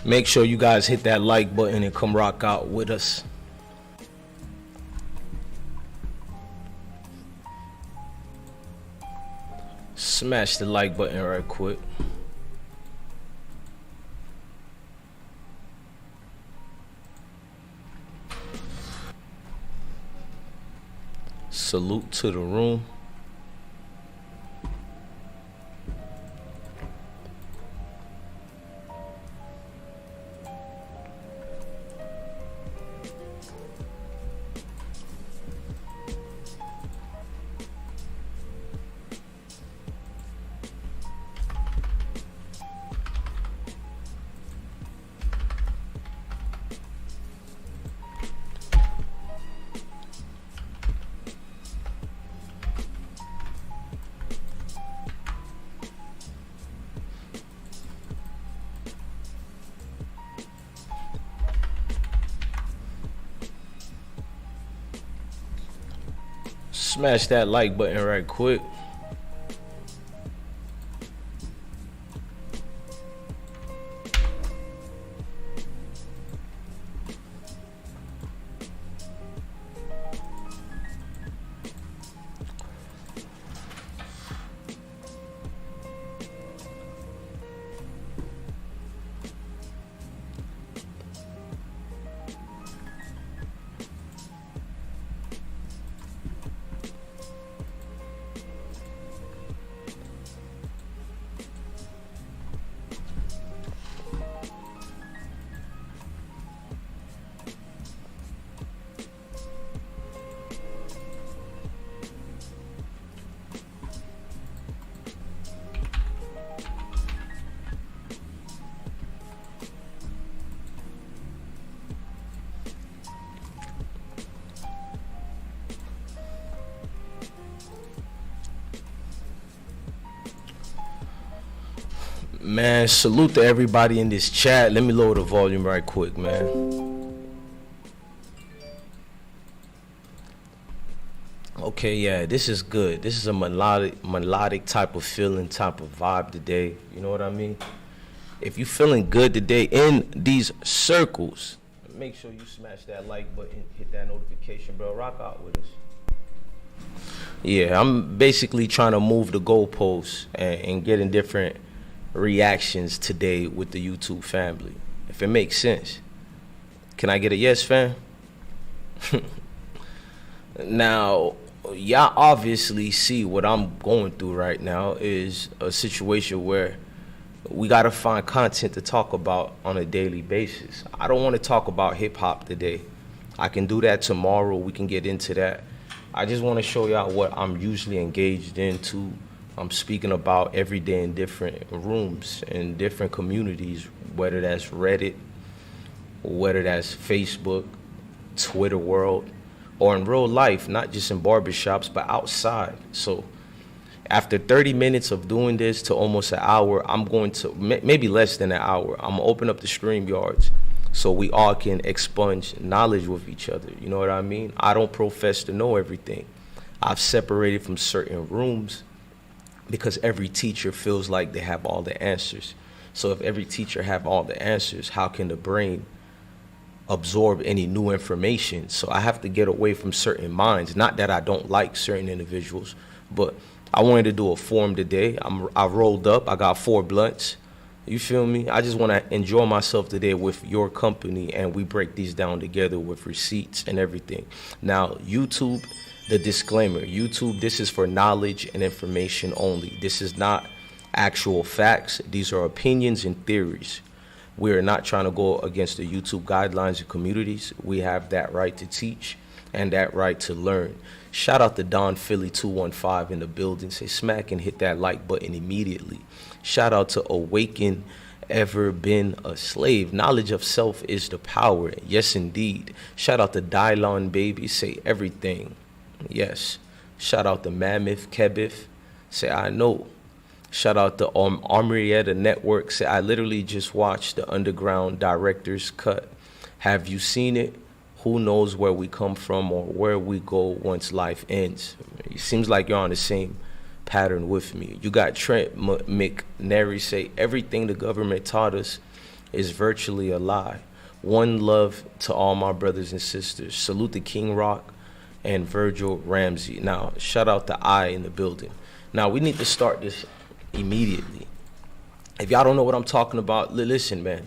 Make sure you guys hit that like button and come rock out with us. Smash the like button right quick. Salute to the room. Smash that like button right quick. Man, salute to everybody in this chat. Let me lower the volume right quick, man. Okay, yeah, this is good. This is a melodic type of feeling, type of vibe today. You know what I mean? If you feeling good today in these circles, make sure you smash that like button, hit that notification bell, rock out with us. Yeah, I'm basically trying to move the goalposts and getting different reactions today with the YouTube family, if it makes sense. Can I get a yes, fam? Now, y'all obviously see what I'm going through right now is a situation where we got to find content to talk about on a daily basis. I don't want to talk about hip-hop today. I can do that tomorrow. We can get into that. I just want to show y'all what I'm usually engaged into. I'm speaking about every day in different rooms and different communities, whether that's Reddit, whether that's Facebook, Twitter world, or in real life, not just in barbershops, but outside. So after 30 minutes of doing this to almost an hour, I'm going to, maybe less than an hour, I'm gonna open up the stream yards so we all can expunge knowledge with each other. You know what I mean? I don't profess to know everything. I've separated from certain rooms because every teacher feels like they have all the answers. So if every teacher have all the answers, how can the brain absorb any new information? So I have to get away from certain minds. Not that I don't like certain individuals, but I wanted to do a forum today. I rolled up, I got 4 blunts. You feel me? I just want to enjoy myself today with your company, and we break these down together with receipts and everything. Now, YouTube, the disclaimer, YouTube, this is for knowledge and information only. This is not actual facts. These are opinions and theories. We are not trying to go against the YouTube guidelines and communities. We have that right to teach and that right to learn. Shout out to Don Philly 215 in the building. Say smack and hit that like button immediately. Shout out to Awaken, Ever Been a Slave. Knowledge of self is the power. Yes, indeed. Shout out to Dylon Baby. Say everything. Yes. Shout out to Mammoth Kebif. Say I know. Shout out to Armorietta Network. Say I literally just watched the Underground Director's Cut. Have you seen it? Who knows where we come from or where we go once life ends? It seems like you're on the same pattern with me. You got Trent McNary say everything the government taught us is virtually a lie. One love to all my brothers and sisters. Salute to King Rock and Virgil Ramsey. Now, shout out to I in the building. Now, we need to start this immediately. If y'all don't know what I'm talking about, listen, man.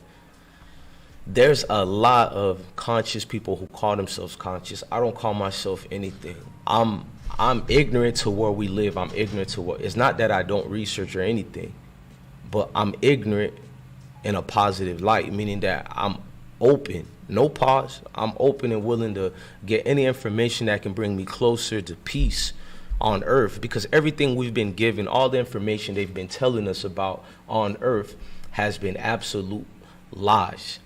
There's a lot of conscious people who call themselves conscious. I don't call myself anything. I'm ignorant to where we live. I'm ignorant to what. It's not that I don't research or anything, but I'm ignorant in a positive light, meaning that I'm open, no pause. I'm open and willing to get any information that can bring me closer to peace on earth, because everything we've been given, all the information they've been telling us about on earth has been absolute lies.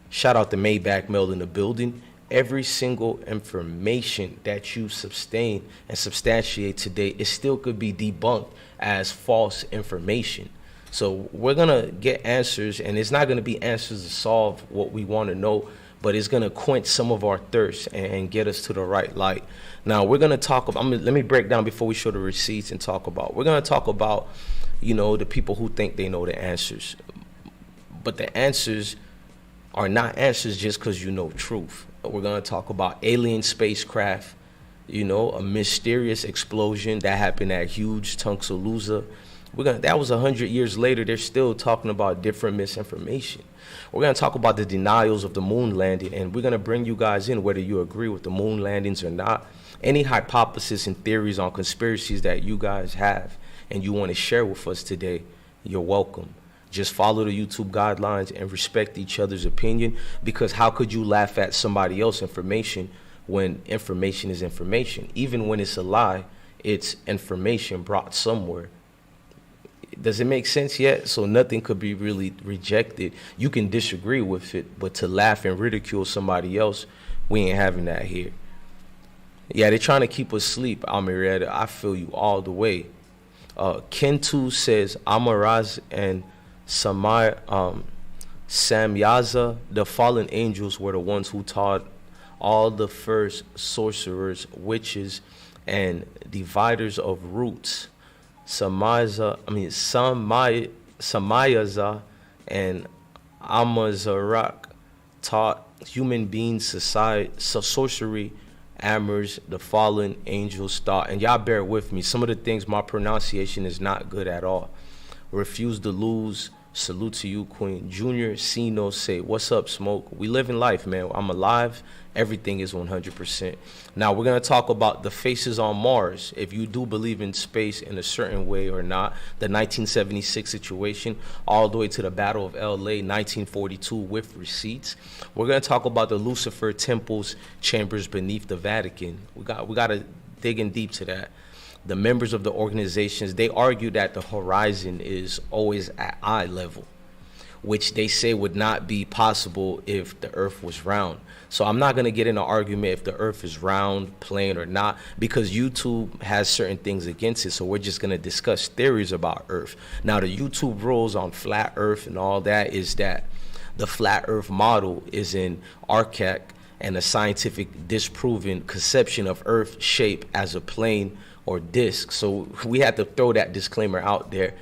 Shout out to Maybach Mel in the building. Every single information that you sustain and substantiate today, it still could be debunked as false information. So we're gonna get answers, and it's not gonna be answers to solve what we want to know, but it's gonna quench some of our thirst and get us to the right light. Now we're gonna talk about, let me break down before we show the receipts and talk about, we're gonna talk about, the people who think they know the answers. But the answers are not answers just because you know truth. We're gonna talk about alien spacecraft, a mysterious explosion that happened at huge Tuscaloosa. That was 100 years later. They're still talking about different misinformation. We're going to talk about the denials of the moon landing, and we're going to bring you guys in whether you agree with the moon landings or not. Any hypotheses and theories on conspiracies that you guys have and you want to share with us today, you're welcome. Just follow the YouTube guidelines and respect each other's opinion, because how could you laugh at somebody else's information when information is information? Even when it's a lie, it's information brought somewhere. Does it make sense yet? So nothing could be really rejected. You can disagree with it, but to laugh and ridicule somebody else, we ain't having that here. Yeah, they're trying to keep us asleep, Amiretta. I feel you all the way. Kentu says Amaraz and Samyaza, the fallen angels, were the ones who taught all the first sorcerers, witches, and dividers of roots. Samayaza and Amazarak taught human beings sorcery, Amers, the fallen angels thought. And y'all bear with me. Some of the things, my pronunciation is not good at all. Refuse to lose. Salute to you, Queen. Junior Sino say, what's up, Smoke? We live in life, man. I'm alive. Everything is 100%. Now, we're going to talk about the faces on Mars. If you do believe in space in a certain way or not, the 1976 situation, all the way to the Battle of L.A., 1942, with receipts. We're going to talk about the Lucifer temples, chambers beneath the Vatican. We got to dig in deep to that. The members of the organizations, they argue that the horizon is always at eye level, which they say would not be possible if the earth was round. So I'm not going to get in an argument if the earth is round, plane, or not, because YouTube has certain things against it. So we're just going to discuss theories about earth. Now, the YouTube rules on flat earth and all that is that the flat earth model is an archaic and a scientific disproven conception of earth shape as a plane or disc. So we had to throw that disclaimer out there.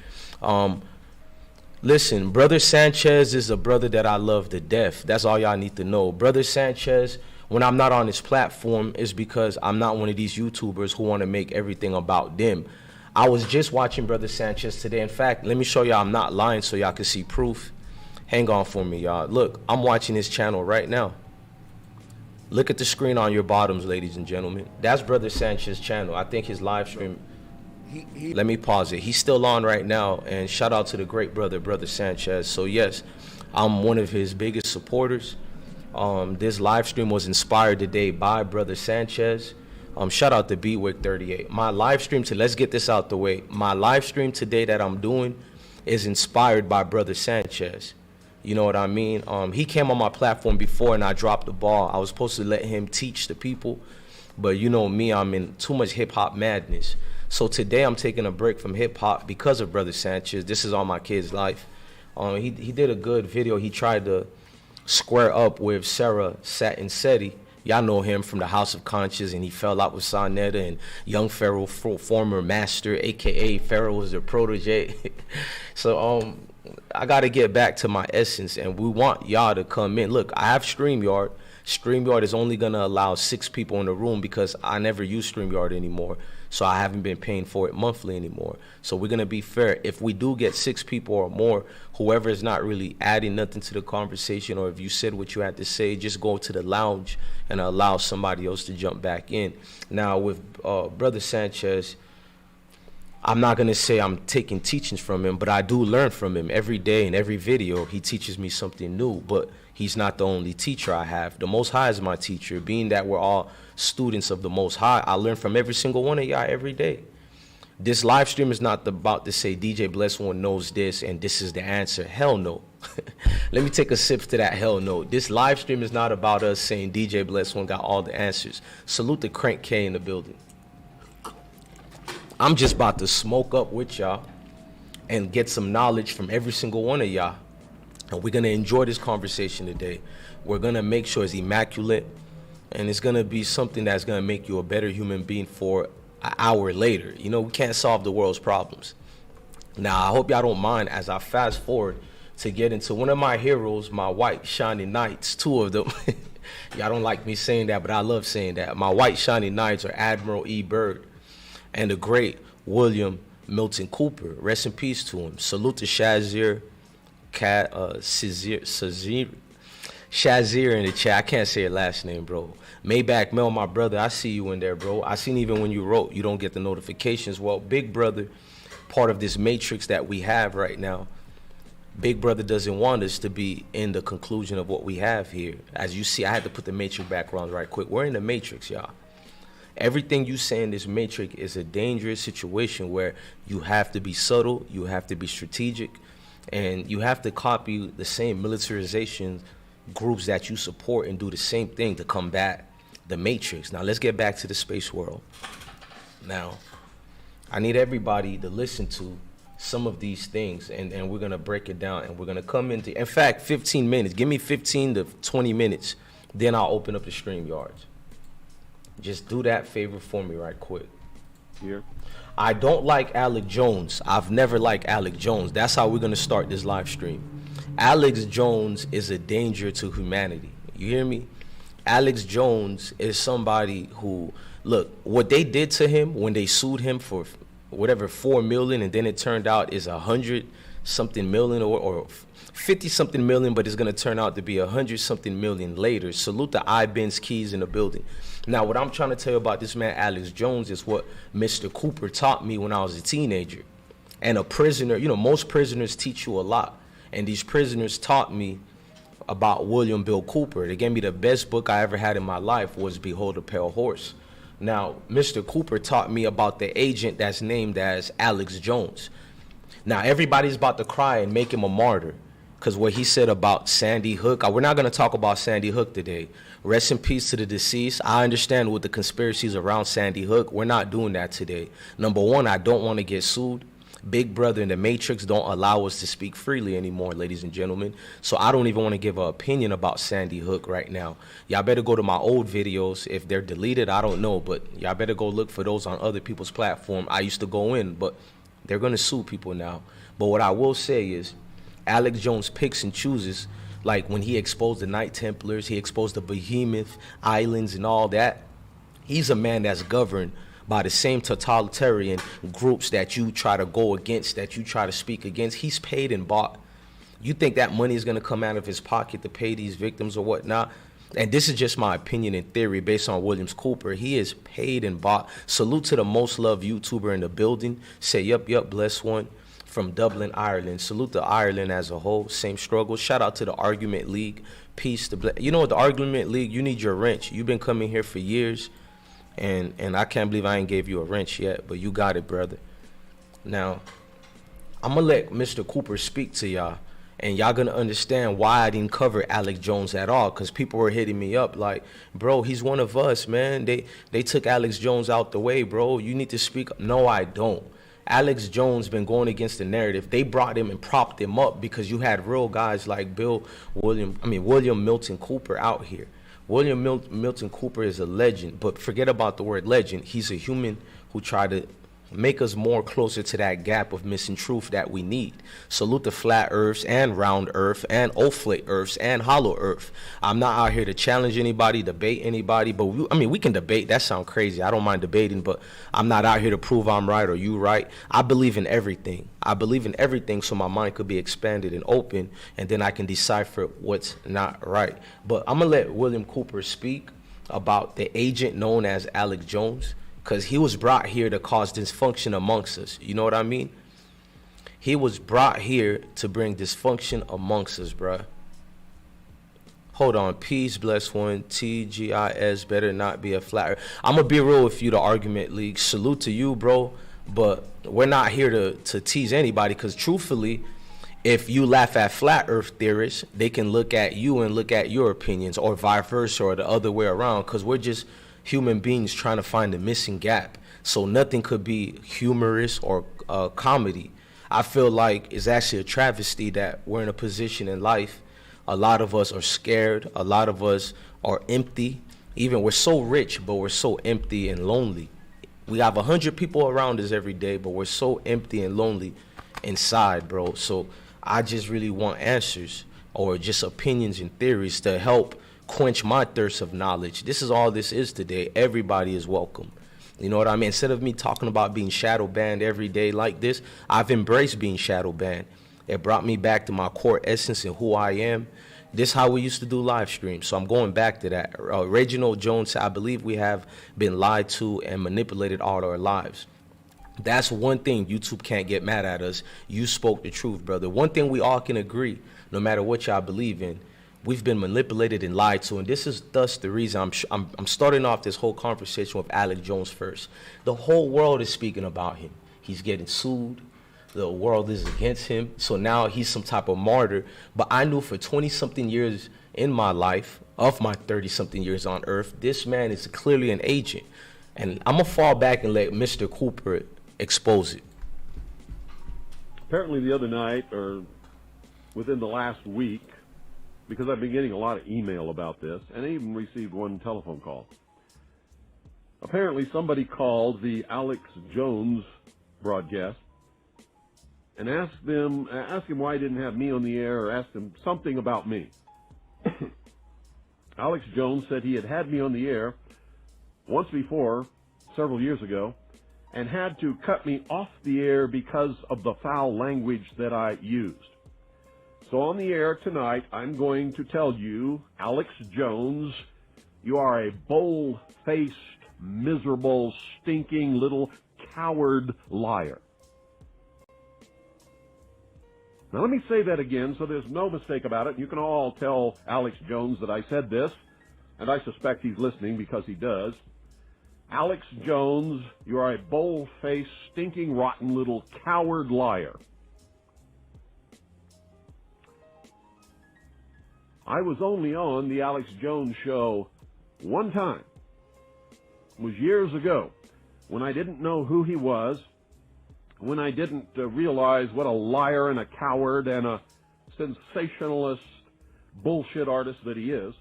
Listen, Brother Sanchez is a brother that I love to death. That's all y'all need to know. Brother Sanchez, when I'm not on his platform, is because I'm not one of these YouTubers who want to make everything about them. I was just watching Brother Sanchez today. In fact, let me show y'all I'm not lying so y'all can see proof. Hang on for me, y'all. Look, I'm watching his channel right now. Look at the screen on your bottoms, ladies and gentlemen. That's Brother Sanchez's channel. I think his live stream, let me pause it. He's still on right now, and shout out to the great brother, Brother Sanchez. So yes, I'm one of his biggest supporters. This live stream was inspired today by Brother Sanchez. Shout out to BWick38. My live stream let's get this out the way. My live stream today that I'm doing is inspired by Brother Sanchez. You know what I mean? He came on my platform before and I dropped the ball. I was supposed to let him teach the people, but you know me, I'm in too much hip-hop madness. So today I'm taking a break from hip-hop because of Brother Sanchez. This is on my kid's life. He did a good video. He tried to square up with Sarah Satin Seti. Y'all know him from the House of Conscience, and he fell out with Sonetta and Young Pharaoh, former master, a.k.a. Pharaoh was their protege. So I gotta get back to my essence, and we want y'all to come in. Look, I have StreamYard. StreamYard is only gonna allow 6 people in the room because I never use StreamYard anymore, so I haven't been paying for it monthly anymore. So we're gonna be fair. If we do get 6 people or more, whoever is not really adding nothing to the conversation, or if you said what you had to say, just go to the lounge and allow somebody else to jump back in. Now with Brother Sanchez, I'm not going to say I'm taking teachings from him, but I do learn from him every day. In every video, he teaches me something new, but he's not the only teacher I have. The Most High is my teacher. Being that we're all students of the Most High, I learn from every single one of y'all every day. This live stream is not about to say DJ Bless One knows this and this is the answer. Hell no. Let me take a sip to that. Hell no. This live stream is not about us saying DJ Bless One got all the answers. Salute the Crank K in the building. I'm just about to smoke up with y'all and get some knowledge from every single one of y'all. And we're going to enjoy this conversation today. We're going to make sure it's immaculate, and it's going to be something that's going to make you a better human being for an hour later. You know, we can't solve the world's problems. Now, I hope y'all don't mind as I fast forward to get into one of my heroes, my white shining knights, 2 of them. Y'all don't like me saying that, but I love saying that. My white shining knights are Admiral Byrd and the great William Milton Cooper. Rest in peace to him. Salute to Shazir in the chat. I can't say your last name, bro. Maybach Mel, my brother, I see you in there, bro. I seen even when you wrote, you don't get the notifications. Well, Big Brother, part of this matrix that we have right now, Big Brother doesn't want us to be in the conclusion of what we have here. As you see, I had to put the matrix background right quick. We're in the matrix, y'all. Everything you say in this matrix is a dangerous situation where you have to be subtle, you have to be strategic, and you have to copy the same militarization groups that you support and do the same thing to combat the matrix. Now let's get back to the space world. Now, I need everybody to listen to some of these things, and we're gonna break it down, and we're gonna come into, in fact, 15 minutes. Give me 15 to 20 minutes, then I'll open up the StreamYards. Just do that favor for me right quick. Here. I don't like Alex Jones. I've never liked Alex Jones. That's how we're going to start this live stream. Alex Jones is a danger to humanity. You hear me? Alex Jones is somebody who, look, what they did to him when they sued him for whatever, 4 million, and then it turned out is 100-something million or 50-something million, but it's going to turn out to be 100-something million later. Salute the I-Benz Keys in the building. Now, what I'm trying to tell you about this man, Alex Jones, is what Mr. Cooper taught me when I was a teenager. And a prisoner, you know, most prisoners teach you a lot. And these prisoners taught me about William Bill Cooper. They gave me the best book I ever had in my life was Behold a Pale Horse. Now, Mr. Cooper taught me about the agent that's named as Alex Jones. Now, everybody's about to cry and make him a martyr, because what he said about Sandy Hook, we're not going to talk about Sandy Hook today. Rest in peace to the deceased. I understand with the conspiracies around Sandy Hook. We're not doing that today. Number one, I don't want to get sued. Big Brother and the Matrix don't allow us to speak freely anymore, ladies and gentlemen. So I don't even want to give an opinion about Sandy Hook right now. Y'all better go to my old videos. If they're deleted, I don't know. But y'all better go look for those on other people's platform. I used to go in, but they're going to sue people now. But what I will say is, Alex Jones picks and chooses, like when he exposed the Knight Templars, he exposed the Behemoth Islands and all that. He's a man that's governed by the same totalitarian groups that you try to go against, that you try to speak against. He's paid and bought. You think that money is going to come out of his pocket to pay these victims or whatnot? And this is just my opinion and theory based on Williams Cooper. He is paid and bought. Salute to the most loved YouTuber in the building. Say, yup, bless one. From Dublin, Ireland. Salute to Ireland as a whole. Same struggle. Shout out to the Argument League. Peace. You know what, the Argument League, you need your wrench. You've been coming here for years, and I can't believe I ain't gave you a wrench yet, but you got it, brother. Now, I'm going to let Mr. Cooper speak to y'all, and y'all going to understand why I didn't cover Alex Jones at all, because people were hitting me up like, bro, he's one of us, man. They took Alex Jones out the way, bro. You need to speak up. No, I don't. Alex Jones been going against the narrative. They brought him and propped him up because you had real guys like William Milton Cooper out here. William Milton Cooper is a legend, but forget about the word legend. He's a human who tried to make us more closer to that gap of missing truth that we need. Salute the flat earths and round earth and ovate earths and hollow earth. I'm not out here to challenge anybody, debate anybody, but we can debate. That sounds crazy. I don't mind debating, but I'm not out here to prove I'm right or you right. I believe in everything. I believe in everything so my mind could be expanded and open, and then I can decipher what's not right. But I'm going to let William Cooper speak about the agent known as Alex Jones, because he was brought here to cause dysfunction amongst us. You know what I mean? He was brought here to bring dysfunction amongst us, bruh. Hold on. Peace, bless one. TGIS better not be a flat earth. I'm going to be real with you, the Argument League. Salute to you, bro. But we're not here to tease anybody, because truthfully, if you laugh at flat earth theorists, they can look at you and look at your opinions, or vice versa, or the other way around, because we're just human beings trying to find the missing gap. So nothing could be humorous or comedy. I feel like it's actually a travesty that we're in a position in life. A lot of us are scared. A lot of us are empty. Even we're so rich, but we're so empty and lonely. We have 100 people around us every day, but we're so empty and lonely inside, bro. So I just really want answers, or just opinions and theories to help quench my thirst of knowledge. This is all this is today. Everybody is welcome. You know what I mean? Instead of me talking about being shadow banned every day like this, I've embraced being shadow banned. It brought me back to my core essence and who I am. This is how we used to do live streams. So I'm going back to that. Reginald Jones said, I believe we have been lied to and manipulated all our lives. That's one thing YouTube can't get mad at us. You spoke the truth, brother. One thing we all can agree, no matter what y'all believe in, we've been manipulated and lied to, and this is thus the reason I'm starting off this whole conversation with Alex Jones first. The whole world is speaking about him. He's getting sued. The world is against him. So now he's some type of martyr. But I knew for 20-something years in my life, of my 30-something years on Earth, this man is clearly an agent. And I'm going to fall back and let Mr. Cooper expose it. Apparently the other night, or within the last week, because I've been getting a lot of email about this, and I even received one telephone call. Apparently somebody called the Alex Jones broadcast and asked him why he didn't have me on the air, or asked him something about me. Alex Jones said he had me on the air once before, several years ago, and had to cut me off the air because of the foul language that I used. So on the air tonight, I'm going to tell you, Alex Jones, you are a bold-faced, miserable, stinking little coward liar. Now let me say that again so there's no mistake about it. You can all tell Alex Jones that I said this, and I suspect he's listening because he does. Alex Jones, you are a bold-faced, stinking, rotten little coward liar. I was only on the Alex Jones show one time. It was years ago, when I didn't know who he was, when I didn't realize what a liar and a coward and a sensationalist bullshit artist that he is.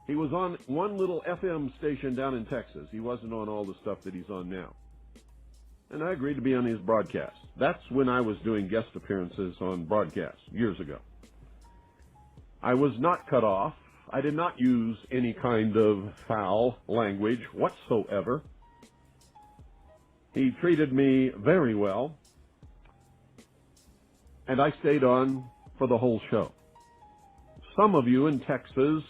He was on one little FM station down in Texas. He wasn't on all the stuff that he's on now. And I agreed to be on his broadcast. That's when I was doing guest appearances on broadcasts, years ago. I was not cut off. I did not use any kind of foul language whatsoever. He treated me very well, and I stayed on for the whole show. Some of you in Texas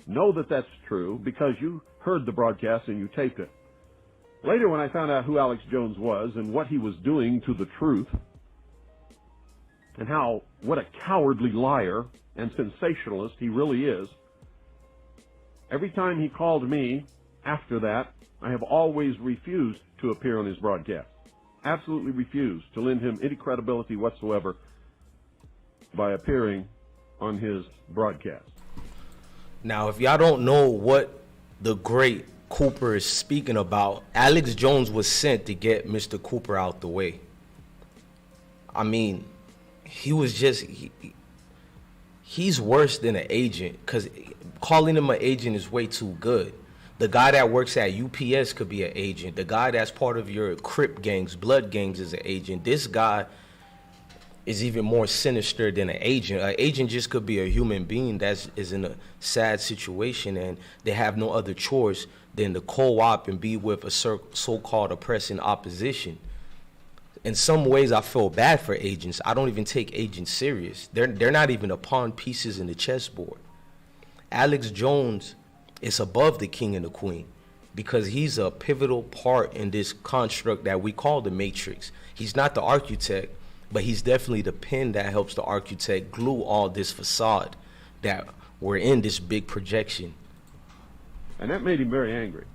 know that that's true because you heard the broadcast and you taped it. Later, when I found out who Alex Jones was and what he was doing to the truth, and what a cowardly liar and sensationalist he really is, every time he called me after that, I have always refused to appear on his broadcast. Absolutely refused to lend him any credibility whatsoever by appearing on his broadcast. Now, if y'all don't know what the great Cooper is speaking about, Alex Jones was sent to get Mr. Cooper out the way. I mean, he was just, he's worse than an agent, because calling him an agent is way too good. The guy that works at UPS could be an agent. The guy that's part of your Crip gangs, blood gangs, is an agent. This guy is even more sinister than an agent. An agent just could be a human being that is in a sad situation and they have no other choice than to co-op and be with a so-called oppressing opposition. In some ways, I feel bad for agents. I don't even take agents serious. They're not even a pawn pieces in the chessboard. Alex Jones is above the king and the queen because he's a pivotal part in this construct that we call the Matrix. He's not the architect, but he's definitely the pen that helps the architect glue all this facade that we're in, this big projection. And that made him very angry.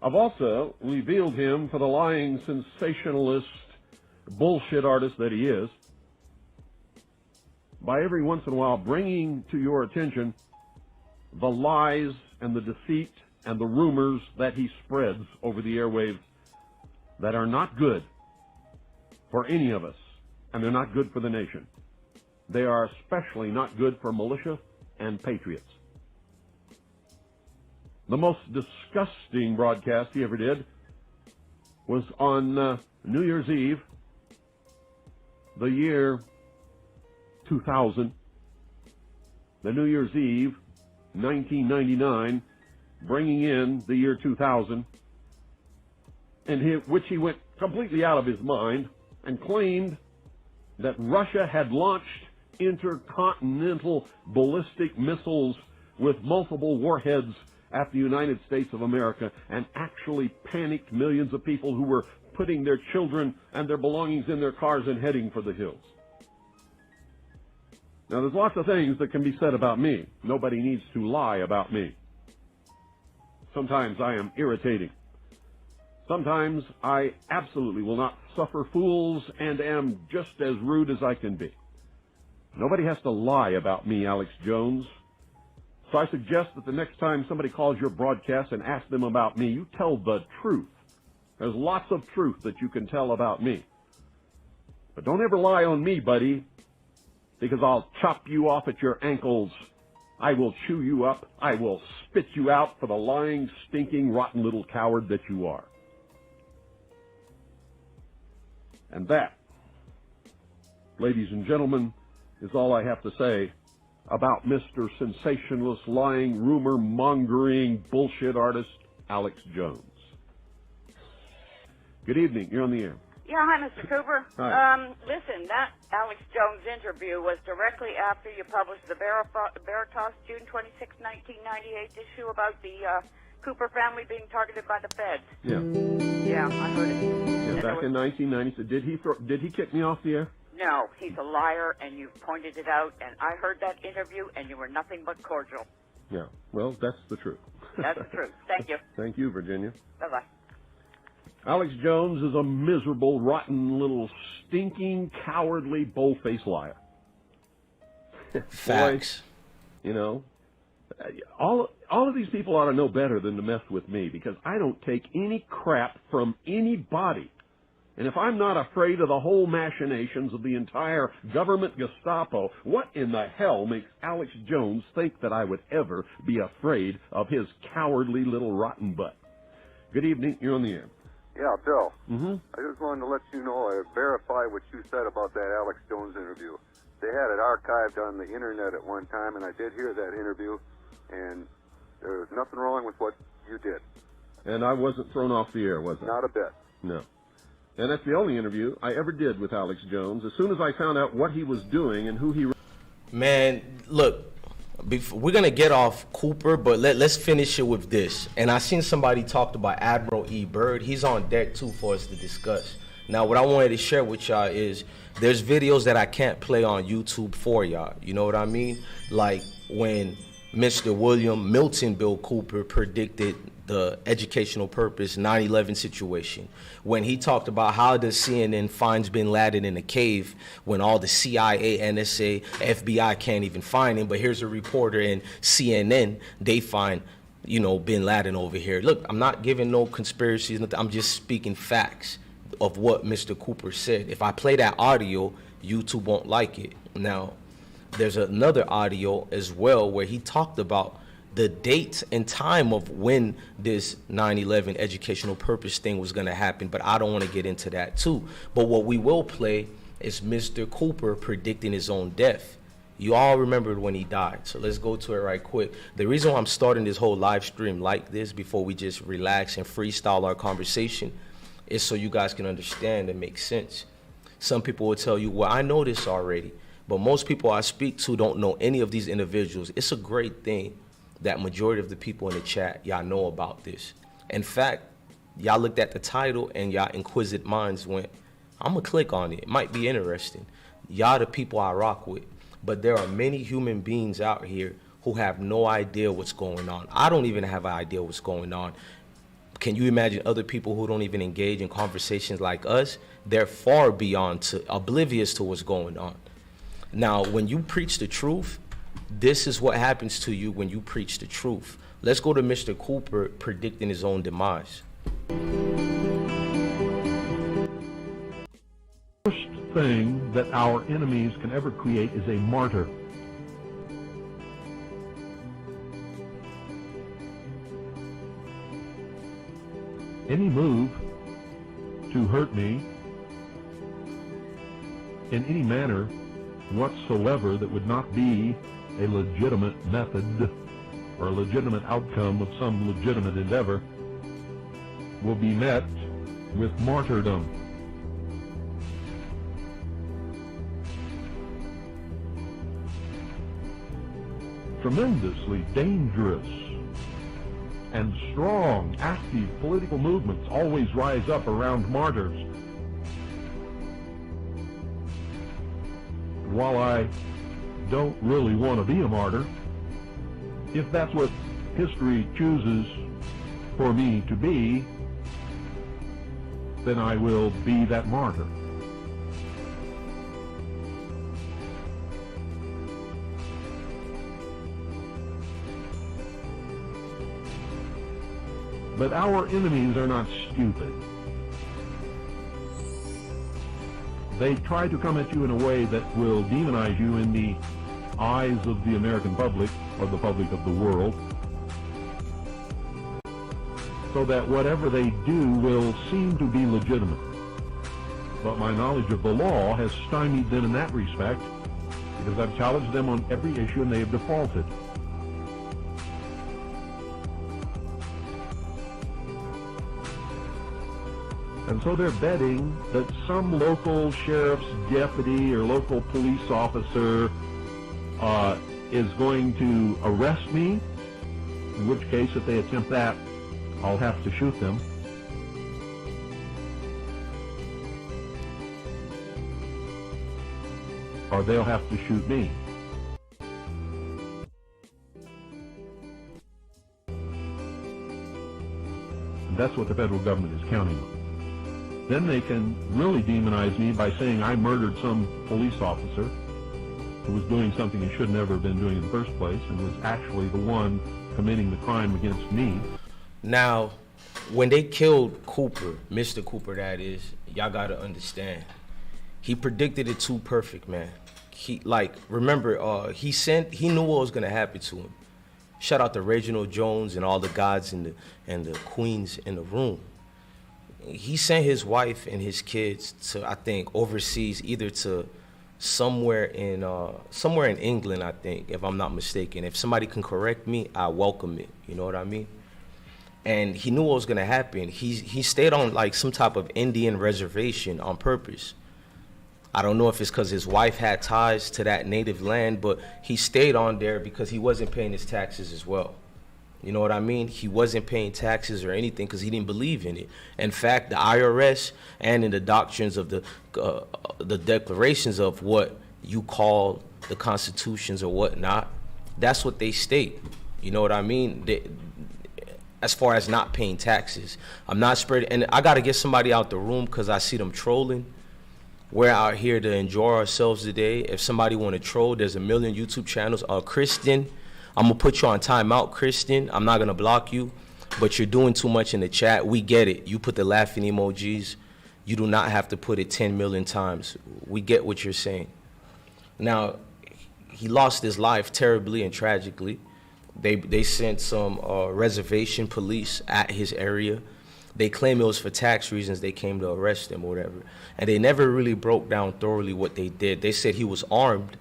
I've also revealed him for the lying sensationalist bullshit artist that he is by every once in a while bringing to your attention the lies and the deceit and the rumors that he spreads over the airwaves that are not good for any of us, and they're not good for the nation. They are especially not good for militia and patriots. The most disgusting broadcast he ever did was on New Year's Eve, the year 2000, the New Year's Eve, 1999, bringing in the year 2000, which he went completely out of his mind and claimed that Russia had launched intercontinental ballistic missiles with multiple warheads at the United States of America and actually panicked millions of people who were putting their children and their belongings in their cars and heading for the hills. Now, there's lots of things that can be said about me. Nobody needs to lie about me. Sometimes I am irritating. Sometimes I absolutely will not suffer fools and am just as rude as I can be. Nobody has to lie about me, Alex Jones. So I suggest that the next time somebody calls your broadcast and asks them about me, you tell the truth. There's lots of truth that you can tell about me. But don't ever lie on me, buddy, because I'll chop you off at your ankles. I will chew you up. I will spit you out for the lying, stinking, rotten little coward that you are. And that, ladies and gentlemen, is all I have to say about Mr. Sensationalist, lying, rumor-mongering, bullshit artist, Alex Jones. Good evening. You're on the air. Yeah, hi, Mr. Cooper. Hi. Listen, that Alex Jones interview was directly after you published the Veritas June 26, 1998 issue about the Cooper family being targeted by the feds. Yeah. Yeah, I heard it. Yeah, back in 1990. So did he kick me off the air? No, he's a liar, and you pointed it out, and I heard that interview, and you were nothing but cordial. Yeah, well, that's the truth. That's the truth. Thank you. Thank you, Virginia. Bye-bye. Alex Jones is a miserable, rotten, little, stinking, cowardly, bull-faced liar. Facts. Boy, you know, all of these people ought to know better than to mess with me, because I don't take any crap from anybody. And if I'm not afraid of the whole machinations of the entire government Gestapo, what in the hell makes Alex Jones think that I would ever be afraid of his cowardly little rotten butt? Good evening. You're on the air. Yeah, Bill. Mm-hmm. I just wanted to let you know I verify what you said about that Alex Jones interview. They had it archived on the internet at one time, and I did hear that interview, and there was nothing wrong with what you did. And I wasn't thrown off the air, was I? Not a bit. No. And that's the only interview I ever did with Alex Jones. As soon as I found out what he was doing and who he... Man, look, we're going to get off Cooper, but let's finish it with this. And I seen somebody talked about Admiral Byrd. He's on deck, too, for us to discuss. Now, what I wanted to share with y'all is there's videos that I can't play on YouTube for y'all. You know what I mean? Like when Mr. Milton Cooper predicted the educational purpose 9/11 situation, when he talked about how the CNN finds bin Laden in a cave when all the CIA, NSA, FBI can't even find him, but here's a reporter in CNN, they find, you know, bin Laden over here. Look, I'm not giving no conspiracies, I'm just speaking facts of what Mr. Cooper said. If I play that audio, YouTube won't like it. Now, there's another audio as well where he talked about the date and time of when this 9/11 educational purpose thing was going to happen, but I don't want to get into that too. But what we will play is Mr. Cooper predicting his own death. You all remembered when he died, so let's go to it right quick. The reason why I'm starting this whole live stream like this before we just relax and freestyle our conversation is so you guys can understand and make sense. Some people will tell you, well, I know this already, but most people I speak to don't know any of these individuals. It's a great thing that majority of the people in the chat, y'all know about this. In fact, y'all looked at the title and y'all inquisitive minds went, I'm gonna click on it. It might be interesting. Y'all the people I rock with. But there are many human beings out here who have no idea what's going on. I don't even have an idea what's going on. Can you imagine other people who don't even engage in conversations like us? They're far beyond oblivious to what's going on. Now, when you preach the truth, this is what happens to you when you preach the truth. Let's go to Mr. Cooper predicting his own demise. First thing that our enemies can ever create is a martyr. Any move to hurt me in any manner whatsoever that would not be a legitimate method or a legitimate outcome of some legitimate endeavor will be met with martyrdom. Tremendously dangerous and strong, active political movements always rise up around martyrs. While I don't really want to be a martyr, if that's what history chooses for me to be, then I will be that martyr. But our enemies are not stupid. They try to come at you in a way that will demonize you in the eyes of the American public, or the public of the world, so that whatever they do will seem to be legitimate. But my knowledge of the law has stymied them in that respect, because I've challenged them on every issue and they have defaulted. And so they're betting that some local sheriff's deputy or local police officer is going to arrest me, in which case, if they attempt that, I'll have to shoot them. Or they'll have to shoot me. And that's what the federal government is counting on. Then they can really demonize me by saying I murdered some police officer who was doing something he should never have been doing in the first place and was actually the one committing the crime against me. Now, when they killed Cooper, Mr. Cooper that is, y'all gotta understand, he predicted it too perfect, man. He, remember, he knew what was gonna happen to him. Shout out to Reginald Jones and all the gods and the queens in the room. He sent his wife and his kids to, I think, overseas, either to somewhere in England, I think, if I'm not mistaken. If somebody can correct me, I welcome it. You know what I mean? And he knew what was gonna happen. He stayed on like some type of Indian reservation on purpose. I don't know if it's because his wife had ties to that native land, but he stayed on there because he wasn't paying his taxes as well. You know what I mean? He wasn't paying taxes or anything because he didn't believe in it. In fact, the IRS and in the doctrines of the declarations of what you call the constitutions or whatnot, that's what they state. You know what I mean? As far as not paying taxes, I'm not spreading. And I got to get somebody out the room because I see them trolling. We're out here to enjoy ourselves today. If somebody want to troll, there's a million YouTube channels. Kristen, I'm going to put you on timeout, Kristen. I'm not going to block you, but you're doing too much in the chat. We get it. You put the laughing emojis. You do not have to put it 10 million times. We get what you're saying. Now, he lost his life terribly and tragically, They sent some reservation police at his area. They claim it was for tax reasons they came to arrest him or whatever. And they never really broke down thoroughly what they did. They said he was armed,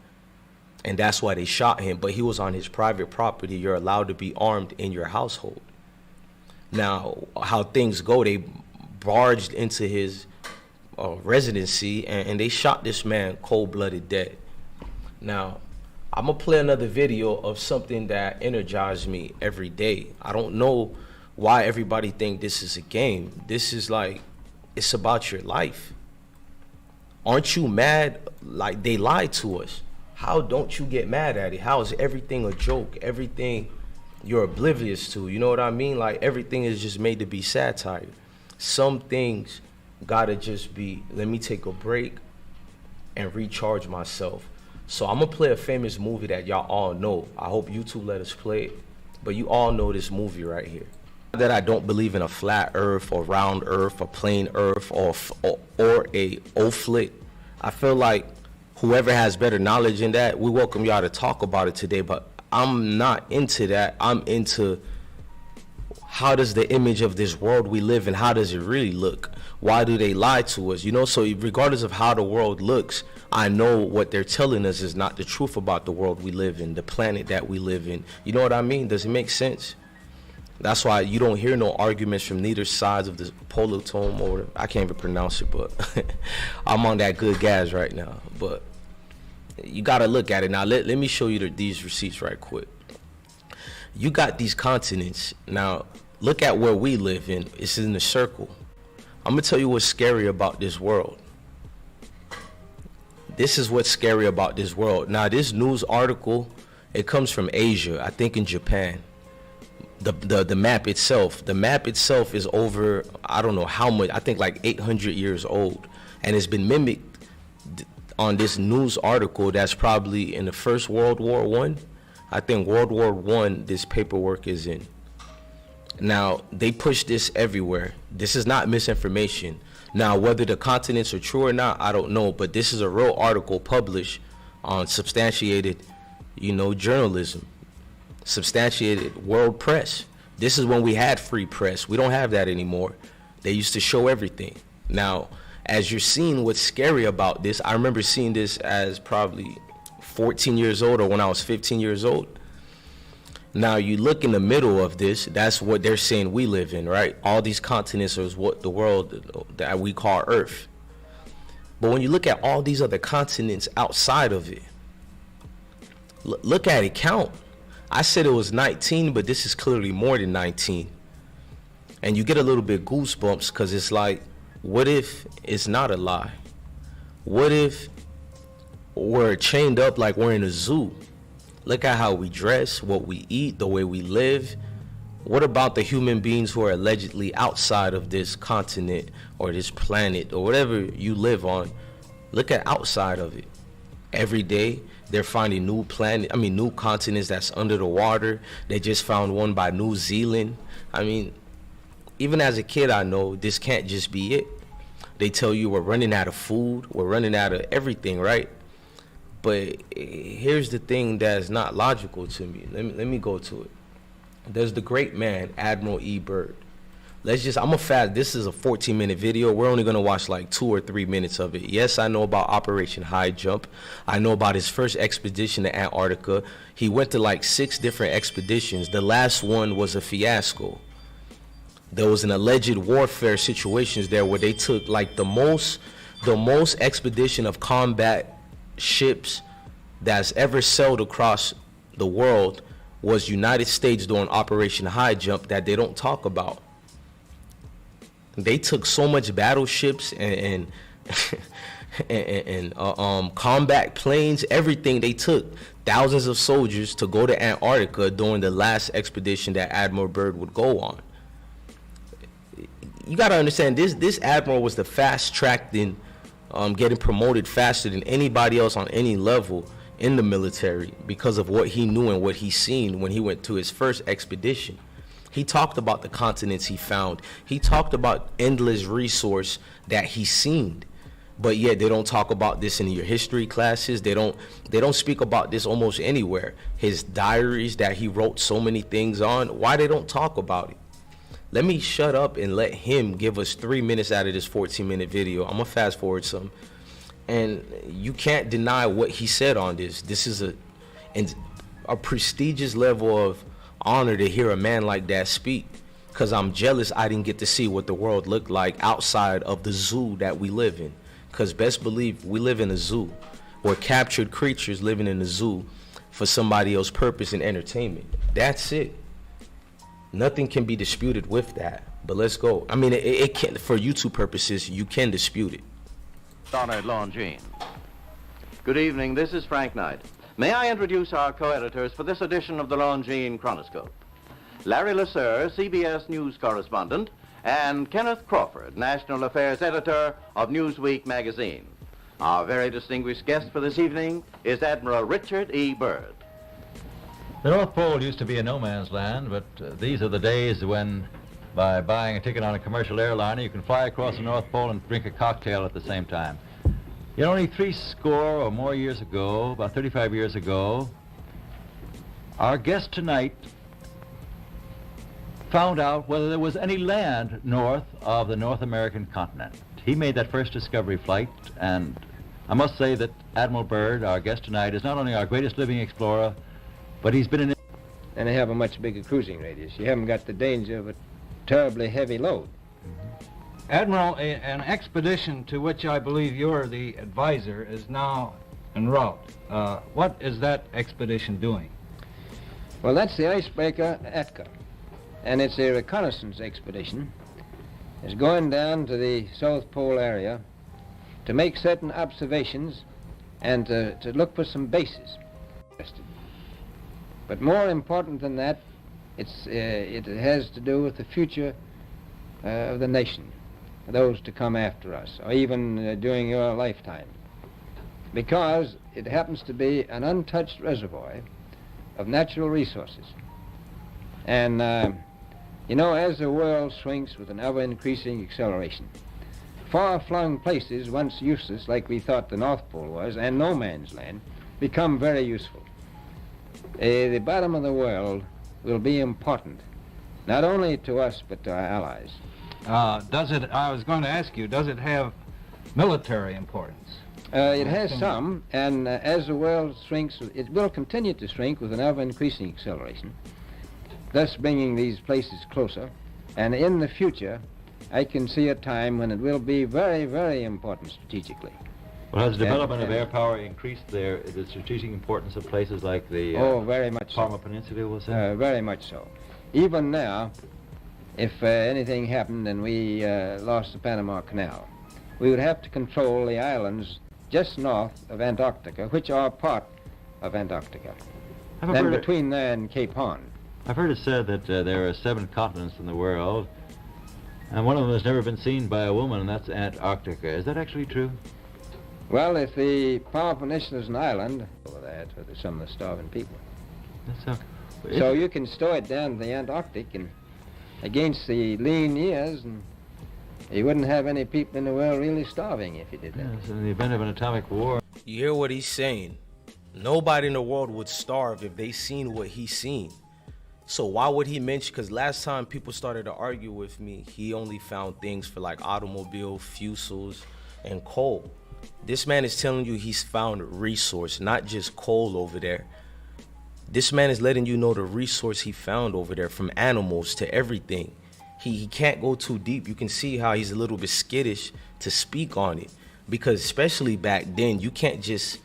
and that's why they shot him. But he was on his private property. You're allowed to be armed in your household. Now, how things go, they barged into his residency, and they shot this man cold-blooded dead. Now, I'm going to play another video of something that energized me every day. I don't know why everybody think this is a game. This is like, it's about your life. Aren't you mad? Like, they lied to us. How don't you get mad at it? How is everything a joke? Everything you're oblivious to, you know what I mean? Like, everything is just made to be satire. Some things gotta just be, let me take a break and recharge myself. So I'm gonna play a famous movie that y'all all know. I hope YouTube let us play it, but you all know this movie right here. That I don't believe in a flat earth or round earth or plain earth or a O-flit. I feel like whoever has better knowledge in that, we welcome y'all to talk about it today, but I'm not into that. I'm into how does the image of this world we live in, how does it really look? Why do they lie to us? You know, so regardless of how the world looks, I know what they're telling us is not the truth about the world we live in, the planet that we live in. You know what I mean? Does it make sense? That's why you don't hear no arguments from neither sides of the politome, or I can't even pronounce it, but I'm on that good gas right now. But you got to look at it. Now, let me show you these receipts right quick. You got these continents. Now, look at where we live in. It's in the circle. I'm going to tell you what's scary about this world. This is what's scary about this world. Now, this news article, it comes from Asia, I think in Japan. The map itself is over, I don't know how much, I think like 800 years old. And it's been mimicked on this news article that's probably in the First World War I. I think World War I, this paperwork is in. Now, they push this everywhere. This is not misinformation. Now, whether the continents are true or not, I don't know. But this is a real article published on substantiated, journalism. Substantiated world press. This is when we had free press. We don't have that anymore. They used to show everything. Now, as you're seeing what's scary about this, I remember seeing this as probably 14 years old or when I was 15 years old. Now, you look in the middle of this, that's what they're saying we live in, right? All these continents is what the world that we call Earth. But when you look at all these other continents outside of it, look at it, count. I said it was 19, but this is clearly more than 19. And you get a little bit goosebumps because it's like, what if it's not a lie? What if we're chained up like we're in a zoo? Look at how we dress, what we eat, the way we live. What about the human beings who are allegedly outside of this continent or this planet or whatever you live on? Look at outside of it. Every day they're finding new continents that's under the water. They just found one by New Zealand. I mean, even as a kid, I know this can't just be it. They tell you we're running out of food, we're running out of everything, right? But here's the thing that's not logical to me. Let me go to it. There's the great man, Admiral Byrd. This is a 14-minute video. We're only going to watch like 2 or 3 minutes of it. Yes, I know about Operation High Jump. I know about his first expedition to Antarctica. He went to like 6 different expeditions. The last one was a fiasco. There was an alleged warfare situations there where they took like the most expedition of combat ships that's ever sailed across the world was United States during Operation High Jump that they don't talk about. They took so much battleships and combat planes, everything. They took thousands of soldiers to go to Antarctica during the last expedition that Admiral Byrd would go on. You got to understand, this admiral was the fast tracked in getting promoted faster than anybody else on any level in the military because of what he knew and what he seen when he went to his first expedition. He talked about the continents he found. He talked about endless resource that he seen. But yet they don't talk about this in your history classes. They don't speak about this almost anywhere. His diaries that he wrote so many things on, why they don't talk about it? Let me shut up and let him give us 3 minutes out of this 14-minute video. I'm gonna fast forward some. And you can't deny what he said on this. This is a prestigious level of honor to hear a man like that speak, because I'm jealous I didn't get to see what the world looked like outside of the zoo that we live in. Because best believe we live in a zoo. We're captured creatures living in a zoo for somebody else's purpose and entertainment. That's it. Nothing can be disputed with that. But let's go. I mean, it can, for YouTube purposes, you can dispute it. Honored Longines. Good evening, this is Frank Knight. May I introduce our co-editors for this edition of the Longines Chronoscope? Larry Lasser, CBS News correspondent, and Kenneth Crawford, National Affairs Editor of Newsweek magazine. Our very distinguished guest for this evening is Admiral Richard E. Byrd. The North Pole used to be a no-man's land, but these are the days when, by buying a ticket on a commercial airliner, you can fly across the North Pole and drink a cocktail at the same time. Yet only 60 or more years ago, about 35 years ago, our guest tonight found out whether there was any land north of the North American continent. He made that first discovery flight, and I must say that Admiral Byrd, our guest tonight, is not only our greatest living explorer, but he's been in... And they have a much bigger cruising radius. You haven't got the danger of a terribly heavy load. Admiral, an expedition to which I believe you're the advisor is now en route. What is that expedition doing? Well, that's the icebreaker Atka, and it's a reconnaissance expedition. It's going down to the South Pole area to make certain observations and to look for some bases. But more important than that, it has to do with the future of the nation, those to come after us, or even during your lifetime. Because it happens to be an untouched reservoir of natural resources. And, you know, as the world shrinks with an ever-increasing acceleration, far-flung places, once useless, like we thought the North Pole was, and no man's land, become very useful. The bottom of the world will be important, not only to us, but to our allies. I was going to ask you, does it have military importance? It has some, and as the world shrinks, it will continue to shrink with an ever-increasing acceleration, thus bringing these places closer. And in the future, I can see a time when it will be very, very important strategically. Well, has the development of air power increased the strategic importance of places like the very much Parma so. Peninsula, was that? Very much so. Even now, if anything happened and we lost the Panama Canal, we would have to control the islands just north of Antarctica, which are part of Antarctica, and between there and Cape Horn. I've heard it said that there are 7 continents in the world, and one of them has never been seen by a woman, and that's Antarctica. Is that actually true? Well, if the Palm Peninsula is an island, over that for some of the starving people. That's So you can stow it down to the Antarctic and against the lean years, and you wouldn't have any people in the world really starving if you did that. Yes, in the event of an atomic war. You hear what he's saying? Nobody in the world would starve if they seen what he's seen. So why would he mention, because last time people started to argue with me, he only found things for like automobile, fusels, and coal. This man is telling you he's found resource, not just coal over there. This man is letting you know the resource he found over there, from animals to everything. He can't go too deep. You can see how he's a little bit skittish to speak on it, because especially back then, you can't just,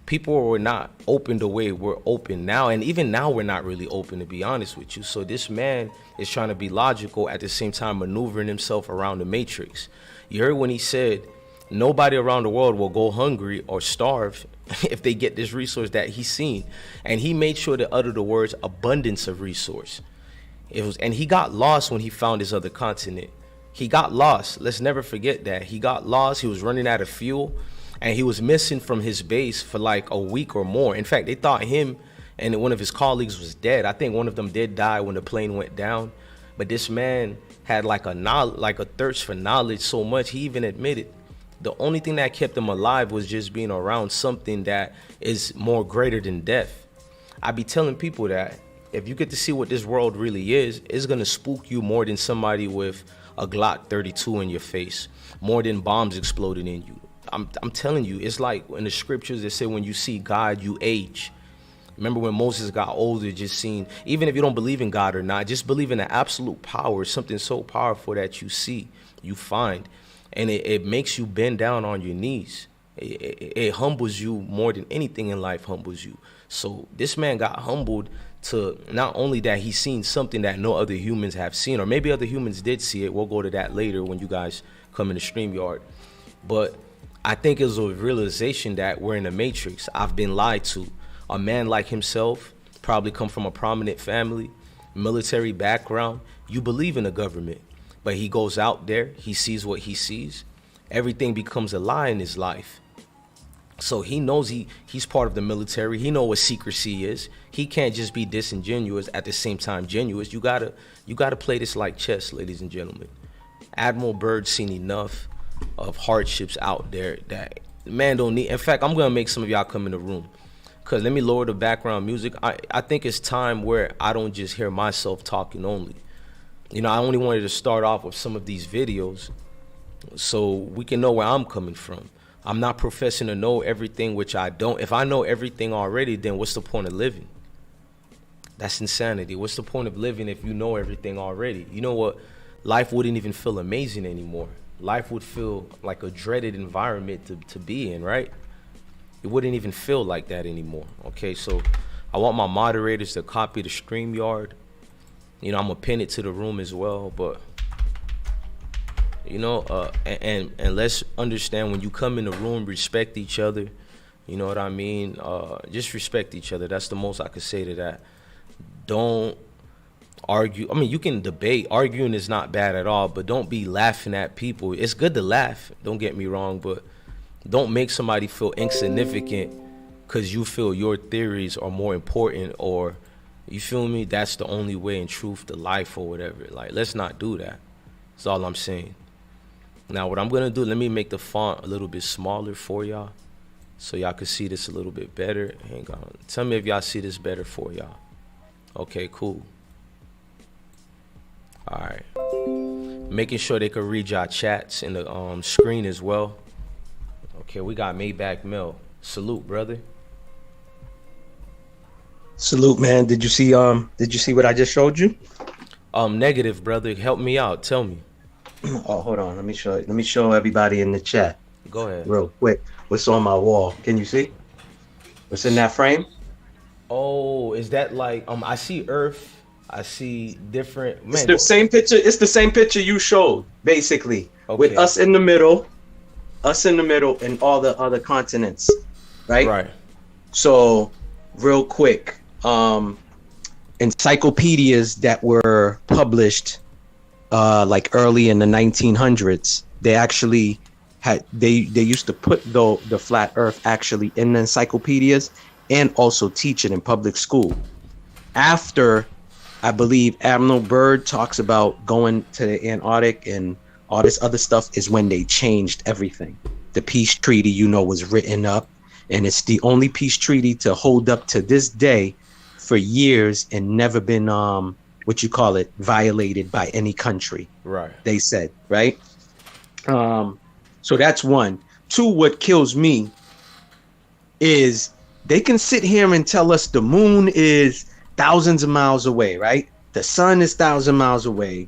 people were not open the way we're open now, and even now we're not really open, to be honest with you. So this man is trying to be logical, at the same time maneuvering himself around the matrix. You heard when he said nobody around the world will go hungry or starve if they get this resource that he's seen. And he made sure to utter the words abundance of resource. And he got lost when he found his other continent. He got lost. Let's never forget that. He got lost. He was running out of fuel, and he was missing from his base for like a week or more. In fact, they thought him and one of his colleagues was dead. I think one of them did die when the plane went down. But this man had like a thirst for knowledge so much, he even admitted The only thing that kept him alive was just being around something that is more greater than death. I be telling people that if you get to see what this world really is, it's gonna spook you more than somebody with a Glock 32 in your face, more than bombs exploding in you. I'm telling you, it's like in the scriptures that say when you see God, you age. Remember when Moses got older, just seeing, even if you don't believe in God or not, just believe in the absolute power, something so powerful that you see, you find, and it makes you bend down on your knees. It humbles you more than anything in life humbles you. So this man got humbled to not only that he's seen something that no other humans have seen, or maybe other humans did see it. We'll go to that later when you guys come in the StreamYard. But I think it was a realization that we're in the Matrix. I've been lied to. A man like himself, probably come from a prominent family, military background. You believe in the government, but he goes out there, he sees what he sees. Everything becomes a lie in his life. So he knows he's part of the military. He knows what secrecy is. He can't just be disingenuous at the same time genuine. You gotta play this like chess, ladies and gentlemen. Admiral Byrd seen enough of hardships out there that man don't need. In fact, I'm gonna make some of y'all come in the room, cause let me lower the background music. I think it's time where I don't just hear myself talking only. You know, I only wanted to start off with some of these videos so we can know where I'm coming from. I'm not professing to know everything, which I don't. If I know everything already, then what's the point of living? That's insanity. What's the point of living if you know everything already? You know what? Life wouldn't even feel amazing anymore. Life would feel like a dreaded environment to be in, right? It wouldn't even feel like that anymore. Okay, so I want my moderators to copy the StreamYard. You know, I'm gonna pin it to the room as well, but you know, and let's understand, when you come in the room, respect each other. You know what I mean? Just respect each other. That's the most I could say to that. Don't argue. I mean, you can debate. Arguing is not bad at all, but don't be laughing at people. It's good to laugh, don't get me wrong, but don't make somebody feel insignificant because you feel your theories are more important, or you feel me? That's the only way in truth to life or whatever. Like, let's not do that. That's all I'm saying. Now, what I'm going to do, let me make the font a little bit smaller for y'all so y'all can see this a little bit better. Hang on. Tell me if y'all see this better for y'all. Okay, cool. All right. Making sure they can read y'all chats in the screen as well. Okay, we got Maybach Mel. Salute, brother. Salute, man. Did you see what I just showed you? Negative, brother. Help me out. Tell me. Oh, hold on. Let me show everybody in the chat. Go ahead. Real quick. What's on my wall? Can you see? What's in that frame? Oh, is that like I see Earth. I see different. Man, it's the same picture. It's the same picture you showed, basically. Okay. With us in the middle, and all the other continents. Right? Right. So, real quick, encyclopedias that were published like early in the 1900s, they actually had they used to put the flat earth actually in the encyclopedias and also teach it in public school. After, I believe, Admiral Byrd talks about going to the Antarctic and all this other stuff, is when they changed everything. The peace treaty, you know, was written up, and it's the only peace treaty to hold up to this day for years and never been violated by any country. Right. They said, right? So that's one. Two, what kills me is they can sit here and tell us the moon is thousands of miles away, right? The sun is 1,000 miles away.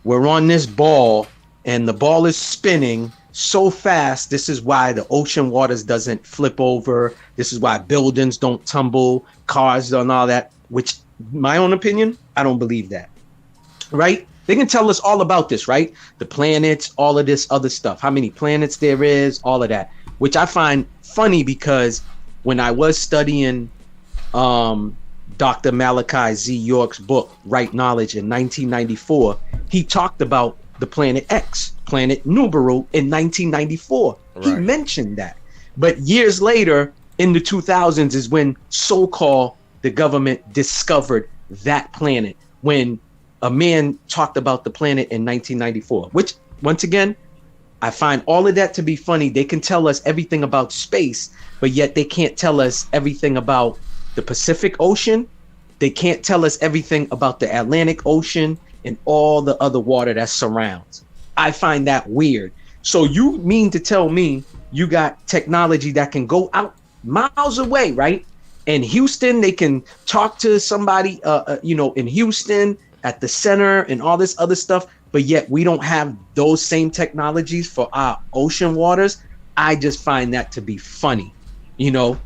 We're on this ball and the ball is spinning so fast. This is why the ocean waters doesn't flip over. This is why buildings don't tumble, cars and all that, which, my own opinion, I don't believe that, right? They can tell us all about this, right? The planets, all of this other stuff, how many planets there is, all of that, which I find funny because when I was studying Dr. Malachi Z. York's book, Right Knowledge, in 1994, he talked about the planet X, planet Numeru, in 1994. Right. He mentioned that. But years later, in the 2000s, is when so-called the government discovered that planet, when a man talked about the planet in 1994, which, once again, I find all of that to be funny. They can tell us everything about space, but yet they can't tell us everything about the Pacific Ocean. They can't tell us everything about the Atlantic Ocean and all the other water that surrounds. I find that weird. So you mean to tell me you got technology that can go out miles away, right? In Houston, they can talk to somebody, in Houston at the center and all this other stuff, but yet we don't have those same technologies for our ocean waters. I just find that to be funny,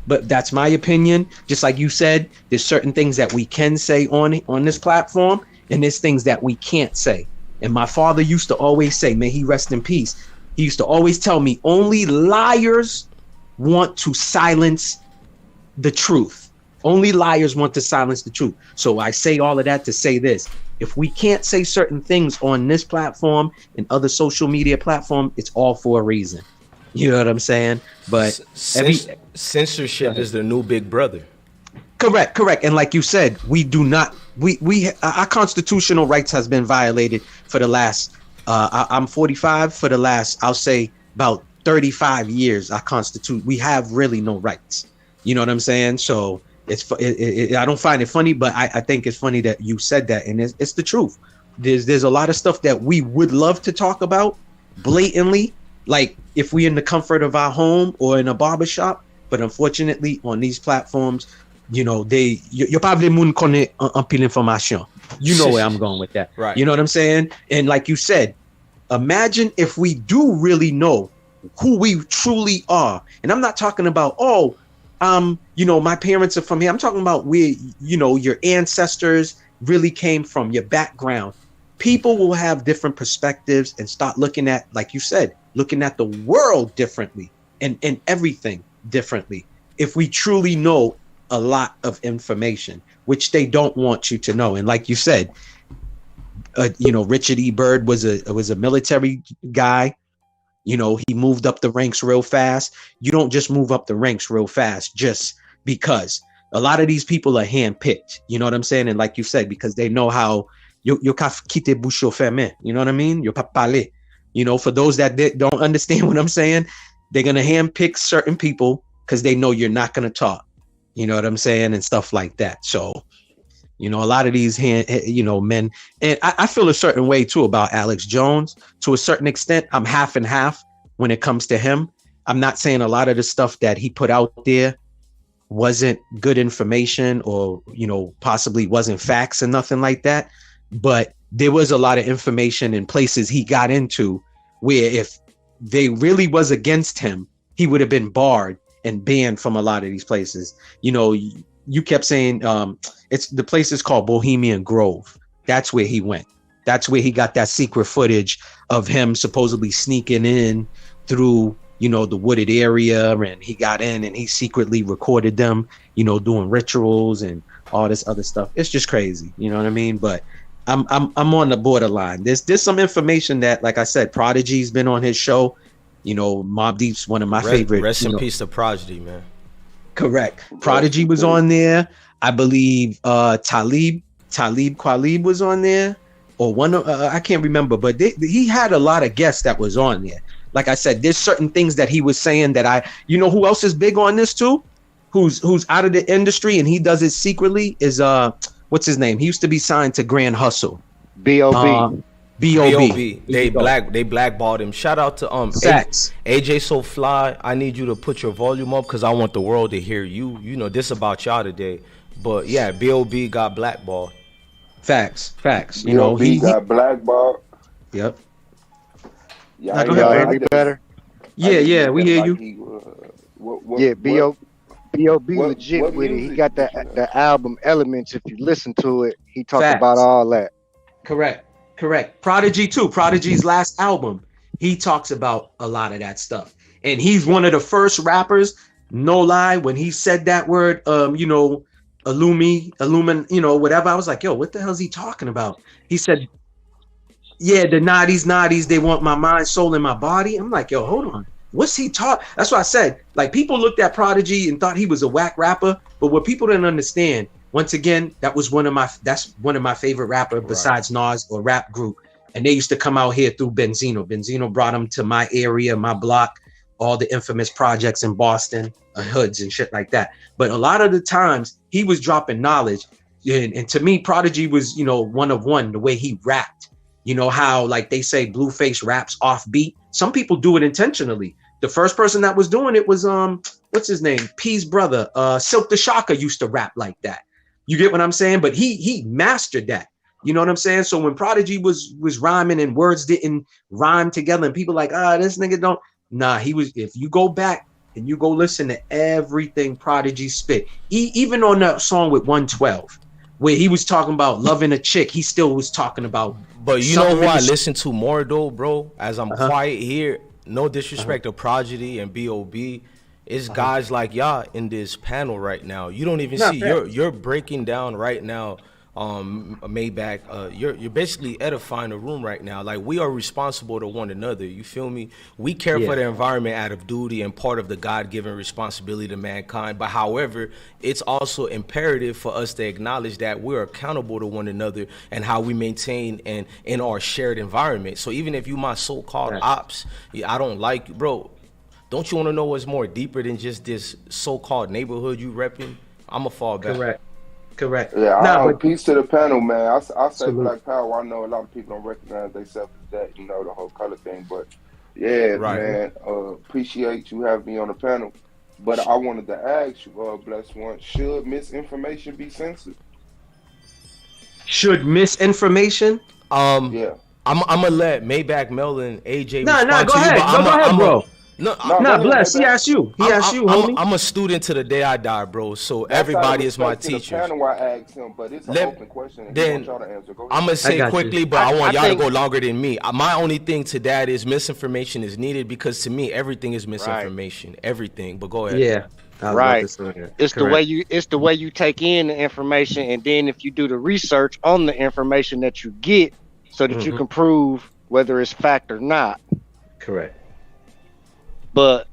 but that's my opinion. Just like you said, there's certain things that we can say on this platform, and there's things that we can't say. And my father used to always say, may he rest in peace, he used to always tell me, only liars want to silence the truth. Only liars want to silence the truth. So I say all of that to say this. If we can't say certain things on this platform and other social media platform, it's all for a reason. You know what I'm saying? But censorship is the new big brother. Correct. And like you said, we do not, our constitutional rights has been violated for the last, I'm 45, for the last, I'll say about 35 years. We have really no rights. You know what I'm saying? So I don't find it funny, but I think it's funny that you said that, and it's the truth. There's a lot of stuff that we would love to talk about blatantly, like if we're in the comfort of our home or in a barbershop, but unfortunately on these platforms, you're probably moun connaît un pile information. You know where I'm going with that. Right. You know what I'm saying? And like you said, imagine if we do really know who we truly are. And I'm not talking about, my parents are from here. I'm talking about where, your ancestors really came from, your background. People will have different perspectives and start looking at, like you said, looking at the world differently and everything differently. If we truly know a lot of information, which they don't want you to know. And like you said, Richard E. Byrd was a military guy. He moved up the ranks real fast. You don't just move up the ranks real fast just because. A lot of these people are handpicked. You know what I'm saying? And like you said, because they know how you quitter bouche fermée. You know what I mean? You pas parler. For those that don't understand what I'm saying, they're gonna handpick certain people because they know you're not gonna talk. You know what I'm saying? And stuff like that. So, a lot of these men, and I feel a certain way too about Alex Jones. To a certain extent, I'm half and half when it comes to him. I'm not saying a lot of the stuff that he put out there wasn't good information or, possibly wasn't facts and nothing like that. But there was a lot of information in places he got into where if they really was against him, he would have been barred and banned from a lot of these places. You kept saying the place is called Bohemian Grove. That's where he went. That's where he got that secret footage of him supposedly sneaking in through, the wooded area, and he got in and he secretly recorded them, doing rituals and all this other stuff. It's just crazy. You know what I mean? But I'm on the borderline. There's some information that, like I said, Prodigy's been on his show. Mobb Deep's one of my favorite. Rest in peace to Prodigy, man. Correct. Prodigy was on there. I believe Talib Kweli was on there, or one of I can't remember, but he had a lot of guests that was on there. Like I said, there's certain things that he was saying that who else is big on this too? Who's out of the industry and he does it secretly is what's his name? He used to be signed to Grand Hustle. B.O.B. B.O.B. They blackballed him. Shout out to AJ So Fly. I need you to put your volume up because I want the world to hear you. This about y'all today. But yeah, B.O.B. got blackballed. Facts. B.O.B. got blackballed. Yep. Yeah, any better? Yeah, we hear you. B.O.B. legit with it. He got the album Elements. If you listen to it, he talked about all that. Correct. Prodigy too. Prodigy's last album, he talks about a lot of that stuff. And he's one of the first rappers, no lie, when he said that word, illumin, whatever. I was like, yo, what the hell is he talking about? He said, yeah, the naughties, they want my mind, soul, and my body. I'm like, yo, hold on. What's he talk? That's what I said. Like, people looked at Prodigy and thought he was a whack rapper, but what people didn't understand, once again, that's one of my favorite rapper besides Nas or rap group. and they used to come out here through Benzino. Benzino brought them to my area, my block, all the infamous projects in Boston, hoods and shit like that. But a lot of the times he was dropping knowledge. And to me, Prodigy was, you know, one of one, the way he rapped. You know how, like they say, Blueface raps off beat. Some people do it intentionally. The first person that was doing it was, what's his name? P's brother, Silk the Shocker used to rap like that. You get what I'm saying? But he mastered that. You know what I'm saying? So when Prodigy was rhyming and words didn't rhyme together and people like, this nigga don't. Nah, he was, if you go back and you go listen to everything Prodigy spit, even on that song with 112, where he was talking about loving a chick, he still was talking about. But you know who I listen to more though, bro? As I'm quiet here, no disrespect to Prodigy and B.O.B. It's guys like y'all in this panel right now. You don't even see, you're breaking down right now, Maybach. You're basically edifying the room right now. Like, we are responsible to one another. You feel me? We care for the environment out of duty and part of the God-given responsibility to mankind. But however, it's also imperative for us to acknowledge that we're accountable to one another and how we maintain and in our shared environment. So even if you my so-called ops, I don't like you, bro. Don't you want to know what's more deeper than just this so-called neighborhood you repping? I'm a fall back. Correct. Yeah, peace to the panel, man. I say Black Power. I know a lot of people don't recognize themselves as that, you know, the whole color thing. But yeah, man, appreciate you having me on the panel. But I wanted to ask you, Blessed One, should misinformation be censored? Should misinformation? Yeah. I'm gonna let Maybach, Melon, AJ. Go ahead, bro. No, Bless. He asked you. Homie. I'm a student to the day I die, bro. So everybody is my teacher. I asked him, but it's an open question. Then I'm gonna say quickly, but I want y'all to go longer than me. My only thing to that is misinformation is needed, because to me everything is misinformation. Everything. But go ahead. Yeah. Right. It's the way you take in the information, and then if you do the research on the information that you get, so that you can prove whether it's fact or not. Correct. But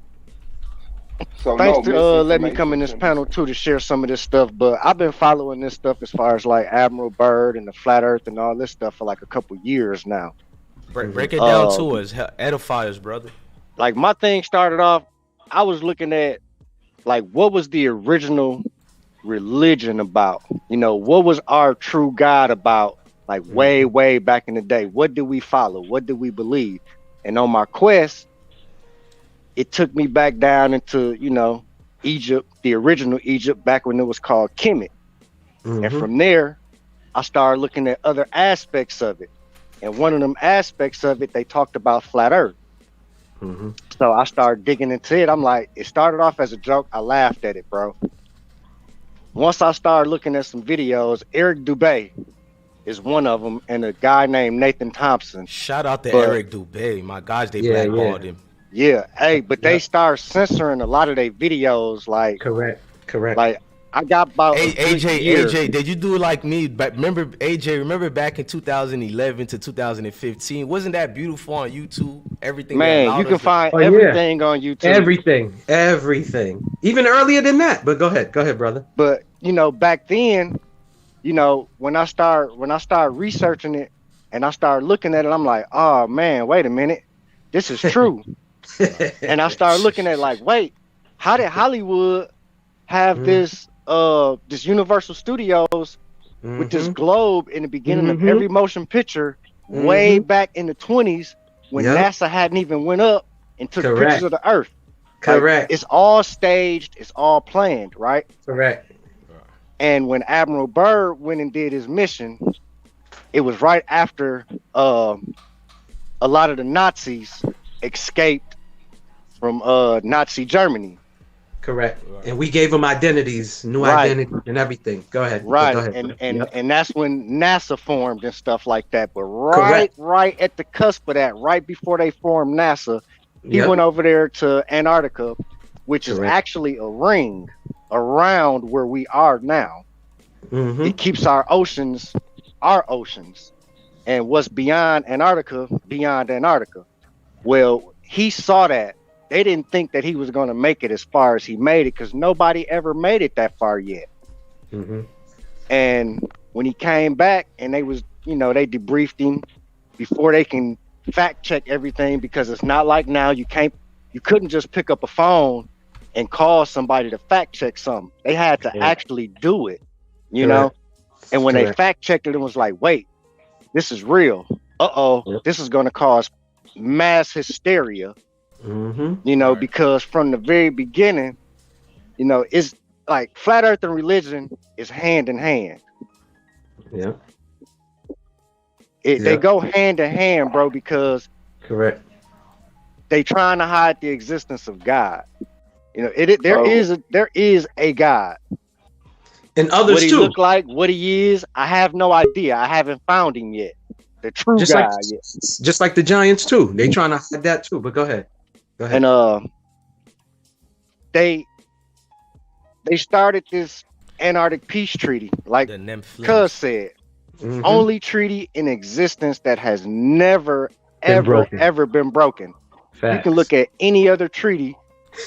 thanks to let me come in this panel too to share some of this stuff. But I've been following this stuff as far as like Admiral Byrd and the flat earth and all this stuff for like a couple years now. Break it down to us, edify us, brother. Like, my thing started off, I was looking at like, what was the original religion about? You know, what was our true God about? Like way back in the day, what did we follow? What did we believe? And on my quest, it took me back down into, you know, Egypt, the original Egypt, back when it was called Kemet. And from there, I started looking at other aspects of it. And one of them aspects of it, they talked about flat earth. So I started digging into it. I'm like, it started off as a joke. I laughed at it, bro. Once I started looking at some videos, Eric Dubé is one of them, and a guy named Nathan Thompson. Shout out to Eric Dubé. My gosh, they blackballed him. Yeah, hey, but they start censoring a lot of their videos. Like, correct. Like, I got about AJ, did you do like me? But remember, AJ, remember back in 2011 to 2015? Wasn't that beautiful on YouTube? Everything. Man, you can find everything on YouTube. Everything. Even earlier than that. But go ahead, brother. But you know, back then, you know, when I start researching it and I started looking at it, I'm like, oh man, wait a minute, this is true. And I started looking at like, wait, how did Hollywood have this Universal Studios with this globe in the beginning of every motion picture way back in the 20s when NASA hadn't even went up and took pictures of the Earth? Correct. Like, it's all staged, it's all planned, right? Correct. And when Admiral Byrd went and did his mission, it was right after a lot of the Nazis escaped from Nazi Germany. Correct. And we gave them identities, new identity and everything. Go ahead. Right. Go ahead. And that's when NASA formed and stuff like that. But right at the cusp of that, right before they formed NASA, he went over there to Antarctica, which is actually a ring around where we are now. It keeps our oceans. And what's beyond Antarctica. Well, he saw that. They didn't think that he was going to make it as far as he made it, because nobody ever made it that far yet. And when he came back and they was, you know, they debriefed him before they can fact check everything, because it's not like now you couldn't just pick up a phone and call somebody to fact check something. They had to actually do it, you know? And when they fact checked it, it was like, wait, this is real. This is going to cause mass hysteria, you know, because from the very beginning, you know, it's like flat earth and religion is hand in hand. Yeah. They go hand in hand, bro, because they trying to hide the existence of God. You know, there is a God. And others what he too. Look like, what he is, I have no idea. I haven't found him yet. The true God. Just like the Giants too. They trying to hide that too. But go ahead. And they started this Antarctic peace treaty, like Cuz said. Only treaty in existence that has never ever been broken. Facts. You can look at any other treaty,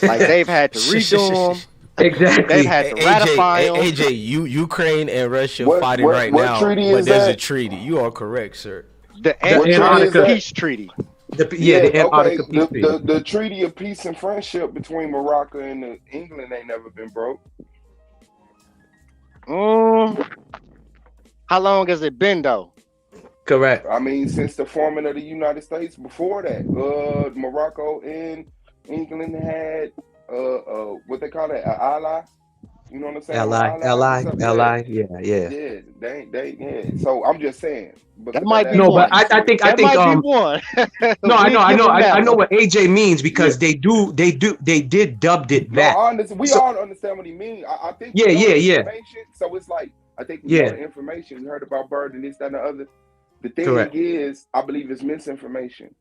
like they've had to redo them. Exactly. They've had to ratify them. AJ, Ukraine and Russia fighting right now, but there's a treaty. You are correct, sir. The Antarctic peace treaty. The Antarctic peace treaty. The treaty of peace and friendship between Morocco and England ain't never been broke. How long has it been though? Correct. I mean, since the forming of the United States. Before that, Morocco and England had what they call it, an ally. You know what I'm saying? Ally. Yeah. Yeah, they. So I'm just saying. That might be no, one. but I think might be one. No, I know what AJ means, because they did dubbed it that. No, we all understand what he means. I think yeah. So it's like, I think we know the information. We heard about Byrd and this, that, and the other. The thing is, I believe it's misinformation.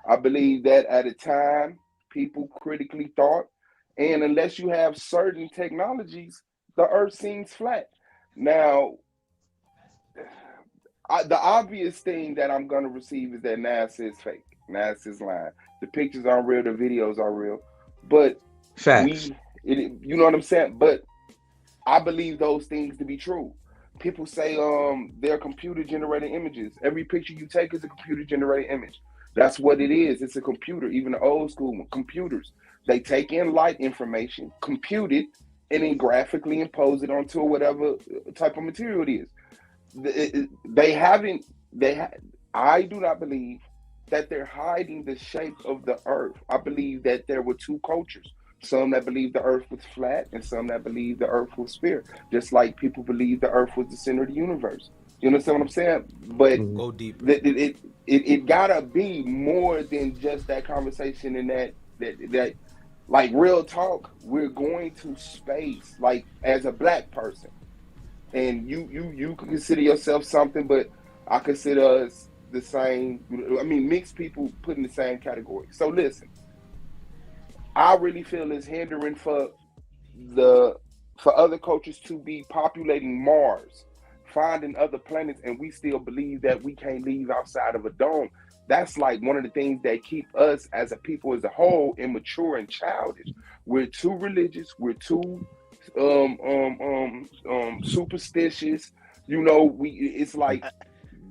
I believe that at a time, people critically thought, and unless you have certain technologies, the Earth seems flat. Now, the obvious thing that I'm going to receive is that NASA is fake. NASA is lying. The pictures aren't real. The videos are real. But facts. You know what I'm saying? But I believe those things to be true. People say they're computer-generated images. Every picture you take is a computer-generated image. That's what it is. It's a computer. Even the old school computers, they take in light information, compute it, and then graphically impose it onto whatever type of material it is. I do not believe that they're hiding the shape of the Earth. I believe that there were two cultures. Some that believe the Earth was flat, and some that believe the Earth was sphere. Just like people believe the Earth was the center of the universe. You understand what I'm saying? But go deeper. It gotta be more than just that conversation, and that like real talk. We're going to space, like as a black person, and you consider yourself something, but I consider us the same. I mean, mixed people put in the same category. So listen. I really feel it's hindering for other cultures to be populating Mars, finding other planets, and we still believe that we can't leave outside of a dome. That's like one of the things that keep us as a people as a whole immature and childish. We're too religious. We're too superstitious. You know, it's like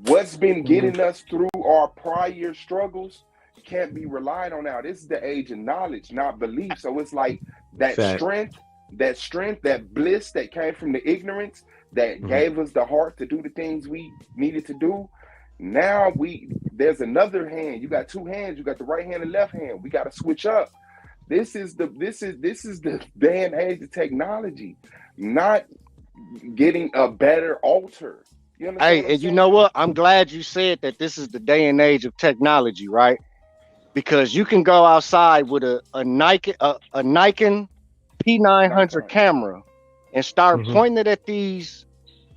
what's been getting us through our prior struggles can't be relied on now. This is the age of knowledge, not belief. So it's like that strength, that bliss that came from the ignorance that gave us the heart to do the things we needed to do. Now there's another hand. You got two hands. You got the right hand and left hand. We got to switch up. This is the day and age of technology, not getting a better altar. You hey, and you know what? I'm glad you said that this is the day and age of technology, right? Because you can go outside with a Nikon P900 camera and start pointing it at these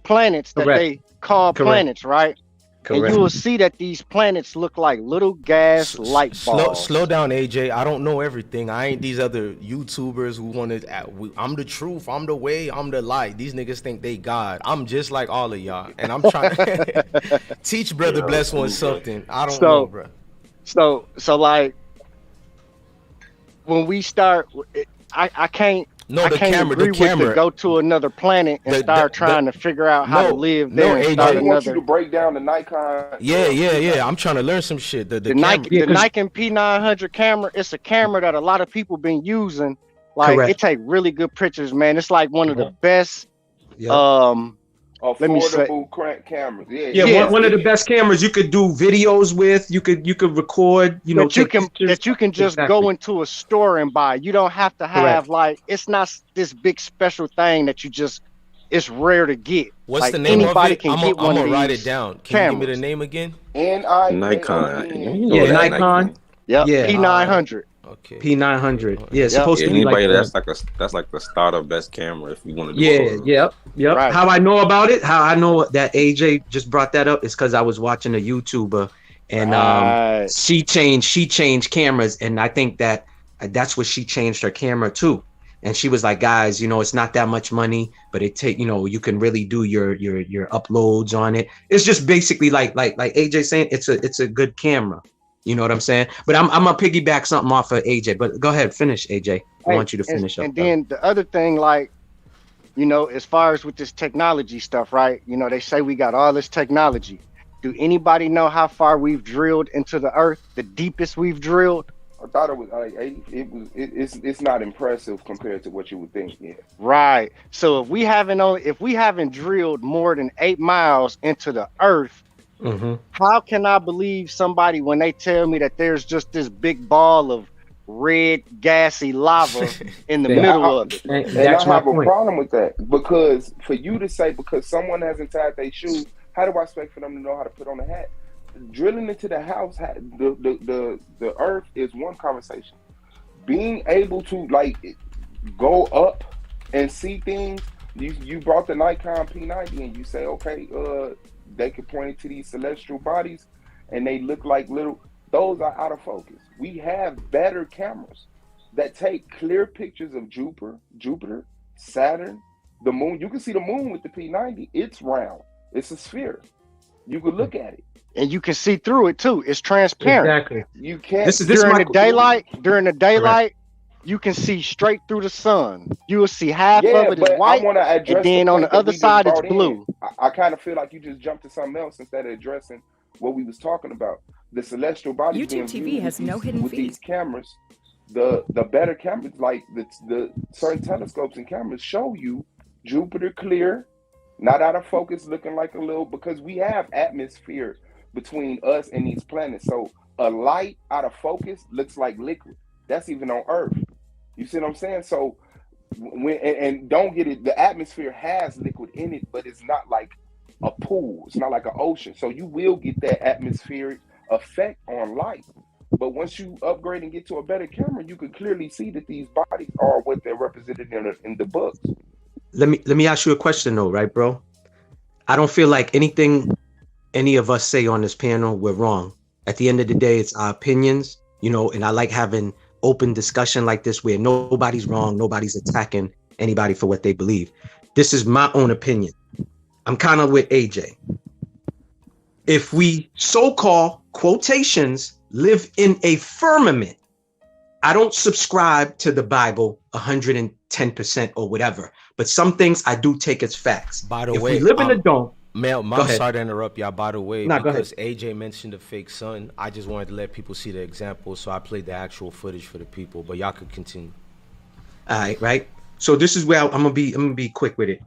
planets that they call planets, right? Correct. And you will see that these planets look like little gas light bulbs. Slow down, AJ. I don't know everything. I ain't these other YouTubers who want to. I'm the truth. I'm the way. I'm the light. These niggas think they God. I'm just like all of y'all, and I'm trying to teach Brother Bless One something. I don't know, bro. So like when we start, I can't No, I the can't camera, agree the camera. with to go to another planet and start trying to figure out how to live there and start I want you another. to break down the Nikon. Yeah. I'm trying to learn some shit. The Nikon P900 camera, it's a camera that a lot of people been using. Like it take really good pictures, man. It's like one of the best. Let me say, cameras. One of the best cameras you could do videos with. You could record. You know, that you can just go into a store and buy. You don't have to have like it's not this big special thing that you just. It's rare to get. What's like, the name anybody of it? Can I'm get one gonna of write these it down. Can cameras. you give me the name again? Nikon. Nikon. Yeah. P900. Okay. P900. Yeah, it's supposed to be anybody like that's like the starter best camera if you want to do Yep. Right. How I know about it, how I know that AJ just brought that up is because I was watching a YouTuber and she changed cameras, and I think that's what she changed her camera too. And she was like, guys, you know, it's not that much money, but you can really do your uploads on it. It's just basically like AJ saying, it's a good camera. You know what I'm saying? But I'm gonna piggyback something off of AJ. But go ahead, finish, AJ. I want you to finish up. And then the other thing, like, you know, as far as with this technology stuff, right? You know, they say we got all this technology. Do anybody know how far we've drilled into the earth? The deepest we've drilled? I thought it was it's not impressive compared to what you would think. Yeah. Right. So if we haven't drilled more than 8 miles into the earth, how can I believe somebody when they tell me that there's just this big ball of red gassy lava in the middle of it? And I have a problem with that, because for you to say because someone hasn't tied their shoes, how do I expect for them to know how to put on a hat? Drilling into the house, the earth is one conversation. Being able to like go up and see things. You brought the Nikon P90 and you say, okay, they could point it to these celestial bodies and they look like little. Those are out of focus. We have better cameras that take clear pictures of Jupiter, Saturn, the moon. You can see the moon with the P90. It's round. It's a sphere. You can look at it. And you can see through it too. It's transparent. Exactly. You can't. During the daylight, you can see straight through the sun. You will see half of it is white, and then on the other side it's blue. I kind of feel like you just jumped to something else instead of addressing what we was talking about. The celestial bodies. YouTube TV has no hidden with feed. These cameras, the better cameras, like the certain telescopes and cameras, show you Jupiter clear, not out of focus, looking like a little, because we have atmosphere between us and these planets. So a light out of focus looks like liquid. That's even on Earth. You see what I'm saying? So and don't get it, the atmosphere has liquid in it, but it's not like a pool. It's not like an ocean. So you will get that atmospheric effect on light. But once you upgrade and get to a better camera, you can clearly see that these bodies are what they're represented in the books. Let me ask you a question though, right, bro? I don't feel like anything any of us say on this panel, we're wrong. At the end of the day, it's our opinions, you know, and I like having open discussion like this where nobody's wrong, nobody's attacking anybody for what they believe. This is my own opinion. I'm kind of with AJ. If we so-called quotations live in a firmament, I don't subscribe to the Bible 110% or whatever, but some things I do take as facts. By the if way, we live in a dome. I'm sorry to interrupt y'all. By the way, because AJ mentioned the fake sun, I just wanted to let people see the example, so I played the actual footage for the people. But y'all could continue. All right. So this is where I'm gonna be quick with it.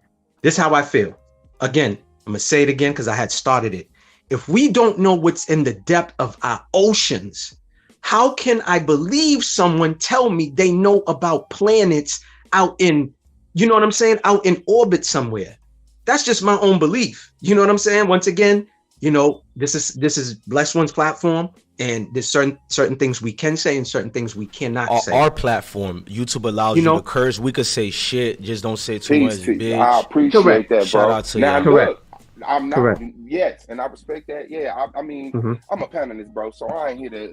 This is how I feel. Again, I'm gonna say it again because I had started it. If we don't know what's in the depth of our oceans, how can I believe someone tell me they know about planets out in, you know what I'm saying, out in orbit somewhere? That's just my own belief. You know what I'm saying? Once again, you know, this is Blessed One's platform, and there's certain things we can say and certain things we cannot say. Our platform, YouTube allows you to curse. We could say shit, just don't say too much, bitch. I appreciate that, bro. Shout out to now, you. Look, I'm not. Yes, and I respect that. Yeah, I mean, I'm a panelist, bro, so I ain't here to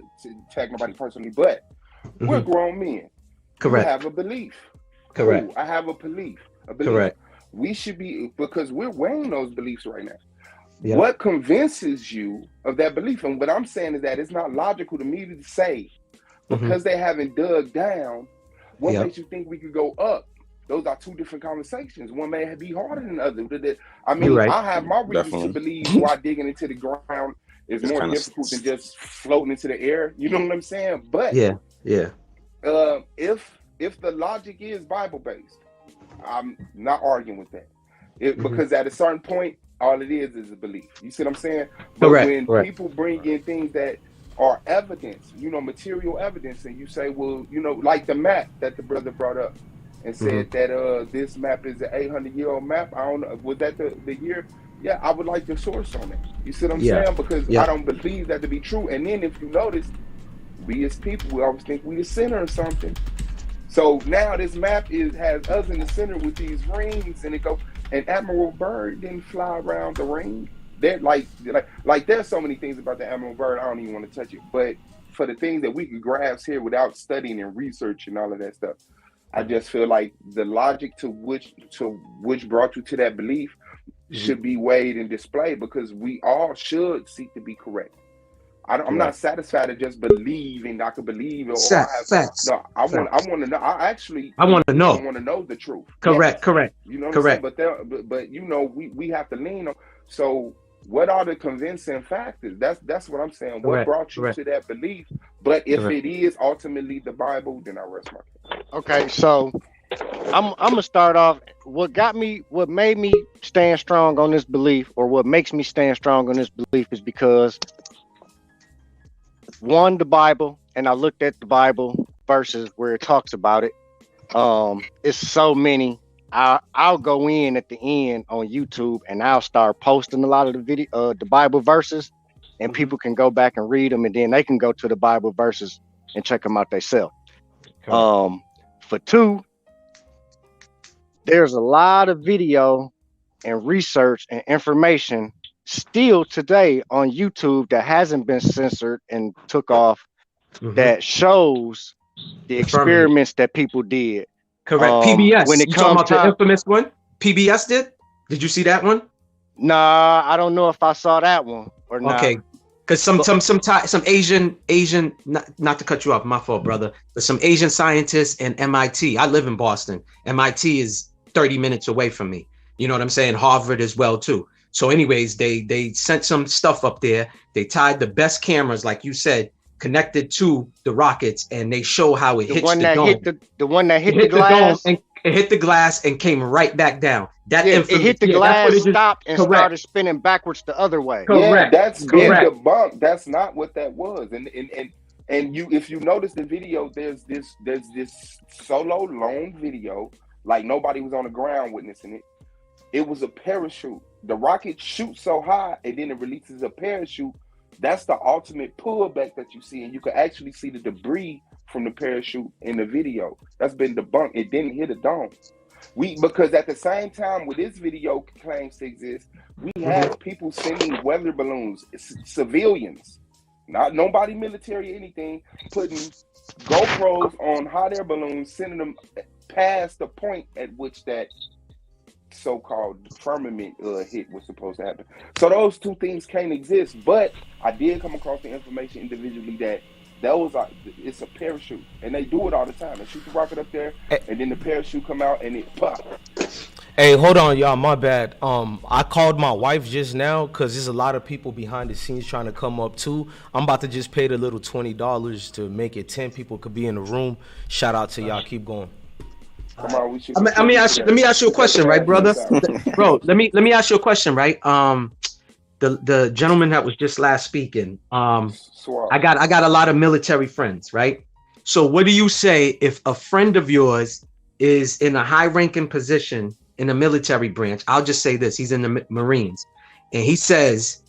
attack nobody personally, but we're grown men. Correct. We have a belief. Correct. Ooh, I have a belief. Correct. We should be, because we're weighing those beliefs right now. Yep. What convinces you of that belief? And what I'm saying is that it's not logical to me to say, because they haven't dug down, what makes you think we could go up? those are two different conversations. One may be harder than the other. I mean, right. I have my reasons to believe why digging into the ground is more difficult than just floating into the air. You know what I'm saying? But if the logic is Bible based, I'm not arguing with that. Because at a certain point, all it is a belief. You see what I'm saying? But when people bring in things that are evidence, you know, material evidence, and you say, well, you know, like the map that the brother brought up and said that this map is an 800-year-old map. I don't know, was that the year? Yeah, I would like the source on it. You see what I'm saying? Because I don't believe that to be true. And then if you notice, we as people, we always think we the center or something. So now this map has us in the center with these rings, and it goes. And Admiral Byrd didn't fly around the ring. There, like there's so many things about the Admiral Byrd, I don't even want to touch it. But for the things that we could grasp here without studying and research and all of that stuff, I just feel like the logic to which brought you to that belief should be weighed and displayed, because we all should seek to be correct. I'm not satisfied to just believing I could believe it. I want to know. I want to know. I want to know the truth. Correct. You know what I'm saying? But you know, we have to lean on. So what are the convincing factors? That's what I'm saying. What brought you to that belief? But if it is ultimately the Bible, then I rest my case. Okay, so I'm gonna start off. What made me stand strong on this belief, or what makes me stand strong on this belief, is because one, the Bible, and I looked at the Bible verses where it talks about it. It's so many. I'll go in at the end on YouTube and I'll start posting a lot of the Bible verses, and people can go back and read them, and then they can go to the Bible verses and check them out themselves. For two, there's a lot of video and research and information still today on YouTube that hasn't been censored and took off, that shows the experiments that people did. Correct. PBS. When it comes to the infamous one, PBS did you see that one? Nah, I don't know if I saw that one or not. Okay, because some Asian, not to cut you off, my fault, brother, but some Asian scientists and MIT. I live in Boston. MIT is 30 minutes away from me. You know what I'm saying? Harvard as well too. So anyways, they sent some stuff up there. They tied the best cameras, like you said, connected to the rockets, and they show how it hits the dome. The one that hit the glass. And it hit the glass and came right back down. It hit the glass, stopped, and started spinning backwards the other way. Correct. Yeah, that's been debunked. That's not what that was. And you, if you notice the video, there's this solo lone video, like nobody was on the ground witnessing it. It was a parachute. The rocket shoots so high, and then it releases a parachute. That's the ultimate pullback that you see, and you can actually see the debris from the parachute in the video. That's been debunked. It didn't hit a dome. Because at the same time with this video claims to exist, we have people sending weather balloons, civilians, not nobody military or anything, putting GoPros on hot air balloons, sending them past the point at which that so-called firmament hit was supposed to happen. So those two things can't exist. But I did come across the information individually that it's a parachute, and they do it all the time. They shoot the rocket up there, and then the parachute come out, and it pop. Hey, hold on, y'all. My bad. I called my wife just now because there's a lot of people behind the scenes trying to come up too. I'm about to just pay the little $20 to make it 10 people could be in the room. Shout out to y'all. Keep going. Come on, let me ask you a question, right, brother? Bro, let me ask you a question, right? The gentleman that was just last speaking, I got a lot of military friends, right? So what do you say if a friend of yours is in a high-ranking position in a military branch? I'll just say this: he's in the Marines, and he says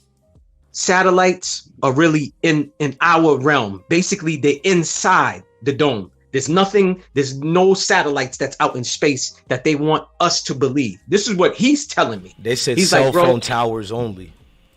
satellites are really in our realm. Basically, they're inside the dome. There's no satellites that's out in space that they want us to believe. This is what he's telling me. They said cell phone towers only.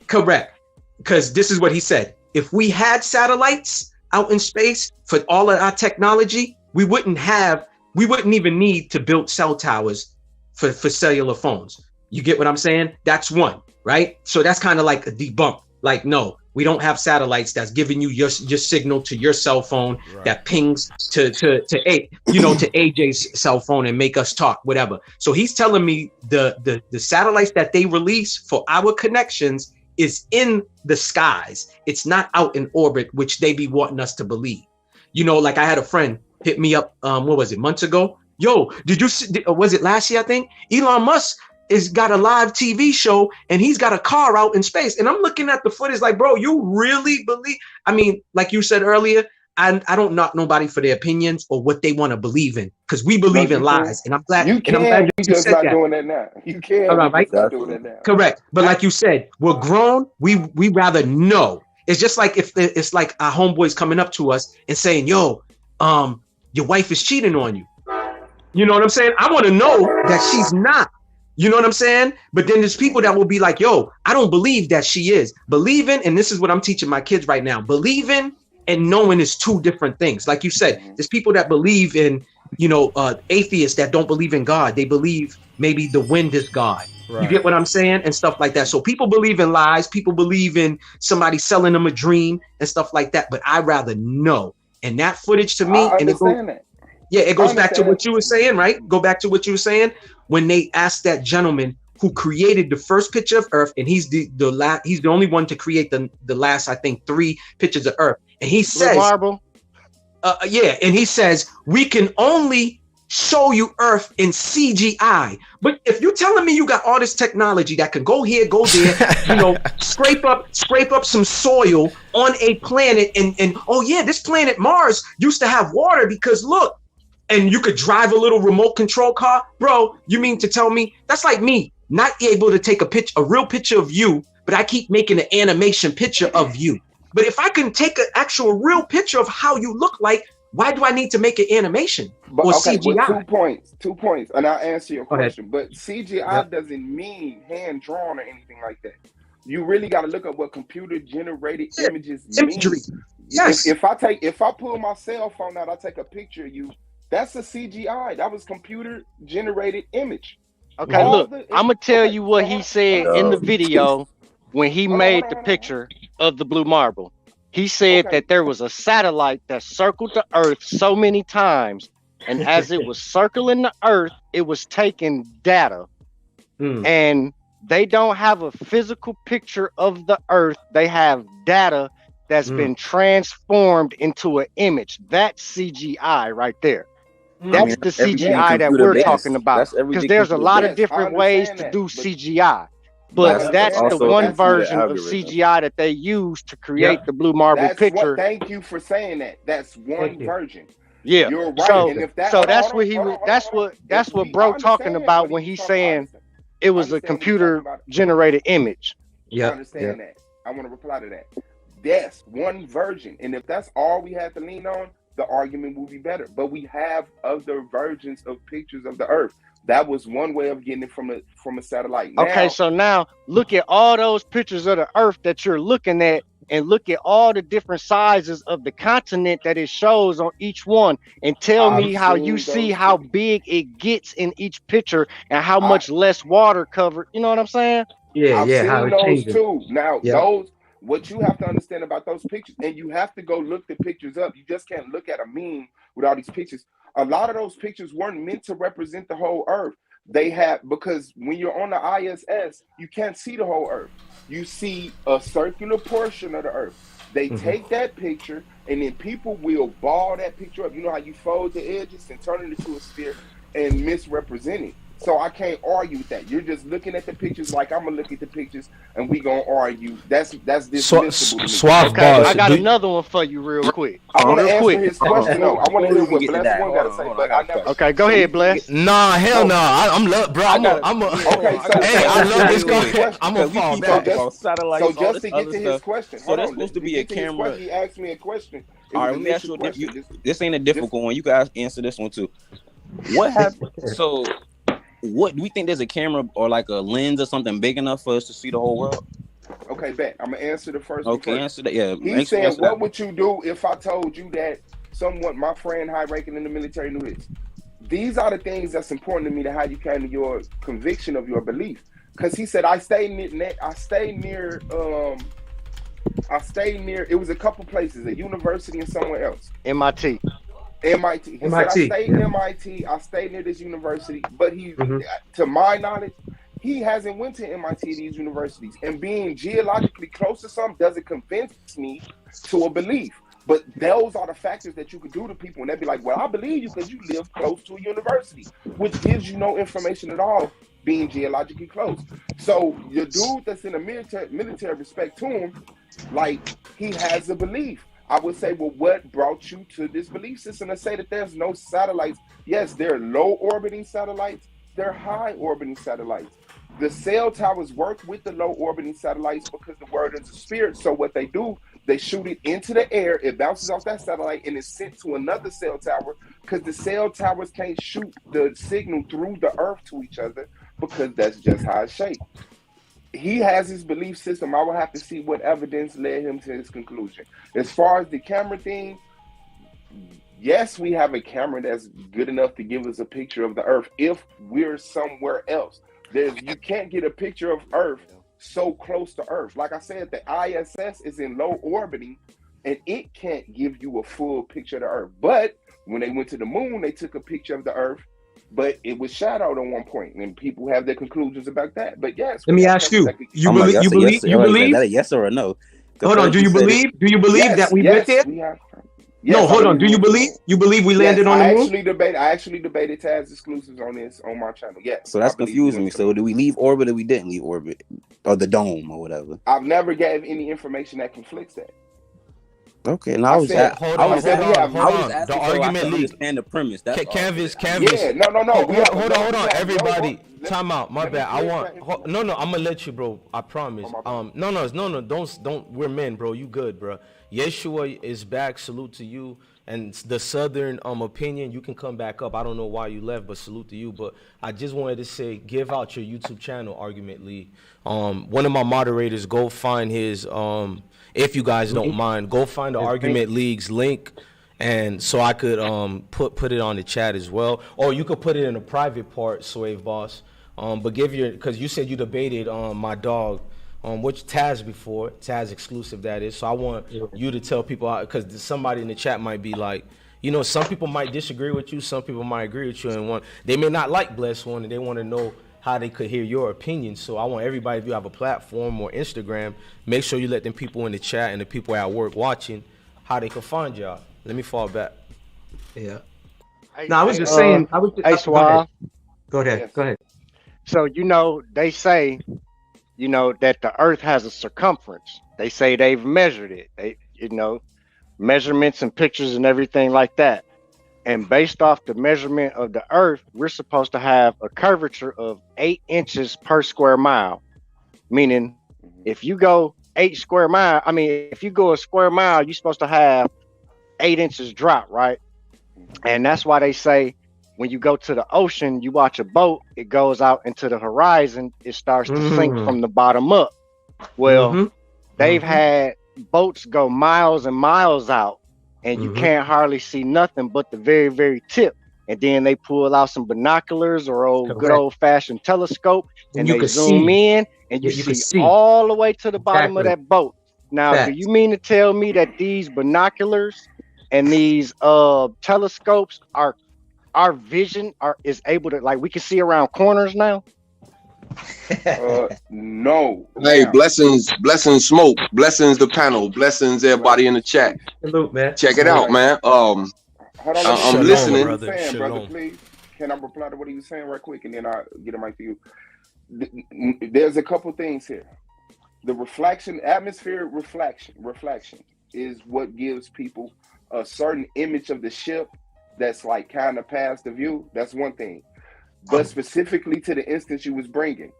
Correct. Because this is what he said. If we had satellites out in space for all of our technology, we wouldn't even need to build cell towers for cellular phones. You get what I'm saying? That's one, right? So that's kind of like a debunk. like, no, we don't have satellites that's giving you your signal to your cell phone that pings to AJ's cell phone and make us talk, whatever. So he's telling me the satellites that they release for our connections is in the skies. It's not out in orbit, which they be wanting us to believe. You know, like I had a friend hit me up, what was it, months ago? Yo, did you see, was it last year, I think? Elon Musk is got a live TV show and he's got a car out in space. And I'm looking at the footage like, bro, you really believe? I mean, like you said earlier, I don't knock nobody for their opinions or what they want to believe in, because we believe in lies. And I'm glad you just not doing that now. You can't. All right, stop doing that now. Correct. But like you said, we're grown. We rather know. It's just like if it's like our homeboys coming up to us and saying, yo, your wife is cheating on you. You know what I'm saying? I want to know that she's not. You know what I'm saying? But then there's people that will be like, yo, I don't believe that she is. Believing, and this is what I'm teaching my kids right now, believing and knowing is two different things. Like you said, there's people that believe in, atheists that don't believe in God. They believe maybe the wind is God. Right. You get what I'm saying? And stuff like that. So people believe in lies. People believe in somebody selling them a dream and stuff like that. But I'd rather know. And that footage to me, and it goes back to what you were saying, right? Go back to what you were saying when they asked that gentleman who created the first picture of Earth, and he's the only one to create the last, I think, 3 pictures of Earth. And he says, marble. And he says, we can only show you Earth in CGI. But if you're telling me you got all this technology that can go here, go there, scrape up some soil on a planet, and oh yeah, this planet Mars used to have water because look, and you could drive a little remote control car, bro. You mean to tell me that's like me not able to take a real picture of you, but I keep making an animation picture of you. But if I can take an actual real picture of how you look like, why do I need to make an animation or CGI? Well, 2 points, and I'll answer your question. But CGI doesn't mean hand drawn or anything like that. You really got to look at what computer generated images mean. Yes. If I pull my cell phone out, I take a picture of you. That's a CGI. That was computer generated image. Okay, look, I'm gonna tell you what he said in the video when he made the picture of the blue marble. He said that there was a satellite that circled the Earth so many times, and as it was circling the Earth, it was taking data. And they don't have a physical picture of the Earth. They have data that's been transformed into an image. That's CGI right there. That's the CGI that we're talking about. Because there's a lot of different ways to do CGI. But that's the one version of CGI that they use to create the blue marble picture. Thank you for saying that. That's one version. Yeah. You're right. So that's what he was. That's what bro talking about when he's saying it was a computer generated image. Yeah. I understand that. I want to reply to that. Yes, one version. And if that's all we have to lean on, the argument will be better. But we have other versions of pictures of the Earth. That was one way of getting it from a satellite. Okay, so now look at all those pictures of the Earth that you're looking at, and look at all the different sizes of the continent that it shows on each one, and tell me how you see how big it gets in each picture and how much less water covered. You know what I'm saying? I've seen those too. Now those. What you have to understand about those pictures, and you have to go look the pictures up. You just can't look at a meme with all these pictures. A lot of those pictures weren't meant to represent the whole Earth. They have, because when you're on the ISS, you can't see the whole Earth. You see a circular portion of the Earth. They take that picture, and then people will ball that picture up. You know how you fold the edges and turn it into a sphere and misrepresent it. So I can't argue with that. You're just looking at the pictures like I'm gonna look at the pictures, and we gonna argue. That's dismissible. Okay, I got another one for you, real quick. I want to answer his question though. I want to hear what Bless one got to say, but I never. Okay, go ahead, Bless. Nah, hell no. I'm love, bro. I love this guy. I'm gonna fall back. So just to get to his question, so that's supposed to be a camera. He asked me a question. All right, let me ask you. This ain't a difficult one. You guys answer this one too. What happened? So. What do we think? There's a camera or like a lens or something big enough for us to see the whole world? Okay, bet. I'm gonna answer the first. Okay, answer that. Yeah. He said, "What would you do if I told you that someone, my friend, high ranking in the military, knew this?" These are the things that's important to me to how you came to your conviction of your belief. Because he said, "I stay near I stayed near. It was a couple places, a university and somewhere else. MIT. MIT. He MIT. said, I stayed MIT. I stayed near this university, but to my knowledge, he hasn't went to MIT, these universities. And being geologically close to something doesn't convince me to a belief. But those are the factors that you could do to people, and they'd be like, well, I believe you because you live close to a university, which gives you no information at all, being geologically close. So your dude that's in a military respect to him, like, he has a belief. I would say, well, what brought you to this belief system to say that there's no satellites? Yes, there are low orbiting satellites. There are high orbiting satellites. The cell towers work with the low orbiting satellites because the word is a spirit. So what they do, they shoot it into the air. It bounces off that satellite and is sent to another cell tower because the cell towers can't shoot the signal through the earth to each other because that's just how it's shaped. He has his belief system. I will have to see what evidence led him to his conclusion. As far as the camera thing, yes, we have a camera that's good enough to give us a picture of the earth if we're somewhere else. You can't get a picture of Earth so close to Earth. Like I said, the ISS is in low orbiting, and it can't give you a full picture of the Earth. But when they went to the moon, they took a picture of the Earth, but it was shadowed at one point, and people have their conclusions about that. But yes, let me ask you: you believe? Is that a yes or a no? Hold on. Do you believe? Yes, that we went there? Yes, no, hold on. Do you believe? You believe we landed on the moon? I actually debated Taz exclusives on my channel. Yes. So that's confusing me. So do we leave orbit or we didn't leave orbit, or the dome or whatever? I've never gave any information that conflicts that. Okay, now I was asking. The argument league and the premise. That's canvas. Yeah, no. Hold on, everybody. Time out. My bad. I'm gonna let you, bro. I promise. No. Don't. We're men, bro. You good, bro? Yeshua is back. Salute to you. And the Southern opinion, you can come back up. I don't know why you left, but salute to you. But I just wanted to say, give out your YouTube channel, Argument League. One of my moderators, go find his. If you guys don't mind, go find the Argument League's link, and so I could put it on the chat as well, or you could put it in a private part, Swave Boss. But because you said you debated my dog, which Taz before, Taz exclusive that is. So I want you to tell people, because somebody in the chat might be like, some people might disagree with you, some people might agree with you, and they may not like Bless One, and they want to know how they could hear your opinion. So I want everybody, if you have a platform or Instagram, make sure you let them people in the chat and the people at work watching how they can find y'all. Let me fall back. Yeah. No, I was just saying. Go ahead. So they say, that the Earth has a circumference. They say they've measured it. They, measurements and pictures and everything like that. And based off the measurement of the Earth, we're supposed to have a curvature of 8 inches per square mile. Meaning, if you go 8 square mile, if you go a square mile, you're supposed to have 8 inches drop, right? And that's why they say when you go to the ocean, you watch a boat, it goes out into the horizon, it starts to sink from the bottom up. Well, they've had boats go miles and miles out, and you can't hardly see nothing but the very, very tip. And then they pull out some binoculars or good old-fashioned telescope, and they zoom in, and you see all the way to the bottom of that boat. Now, do you mean to tell me that these binoculars and these telescopes are our vision is able to, like, we can see around corners now? No. Hey, blessings, smoke, blessings the panel, blessings everybody in the chat. Salute, man. Check it out, man. Hold on, I'm listening. Brother, please. Can I reply to what he was saying right quick, and then I'll get a mic to you? There's a couple things here. The reflection, atmospheric reflection is what gives people a certain image of the ship that's like kind of past the view. That's one thing. But specifically to the instance you was bringing,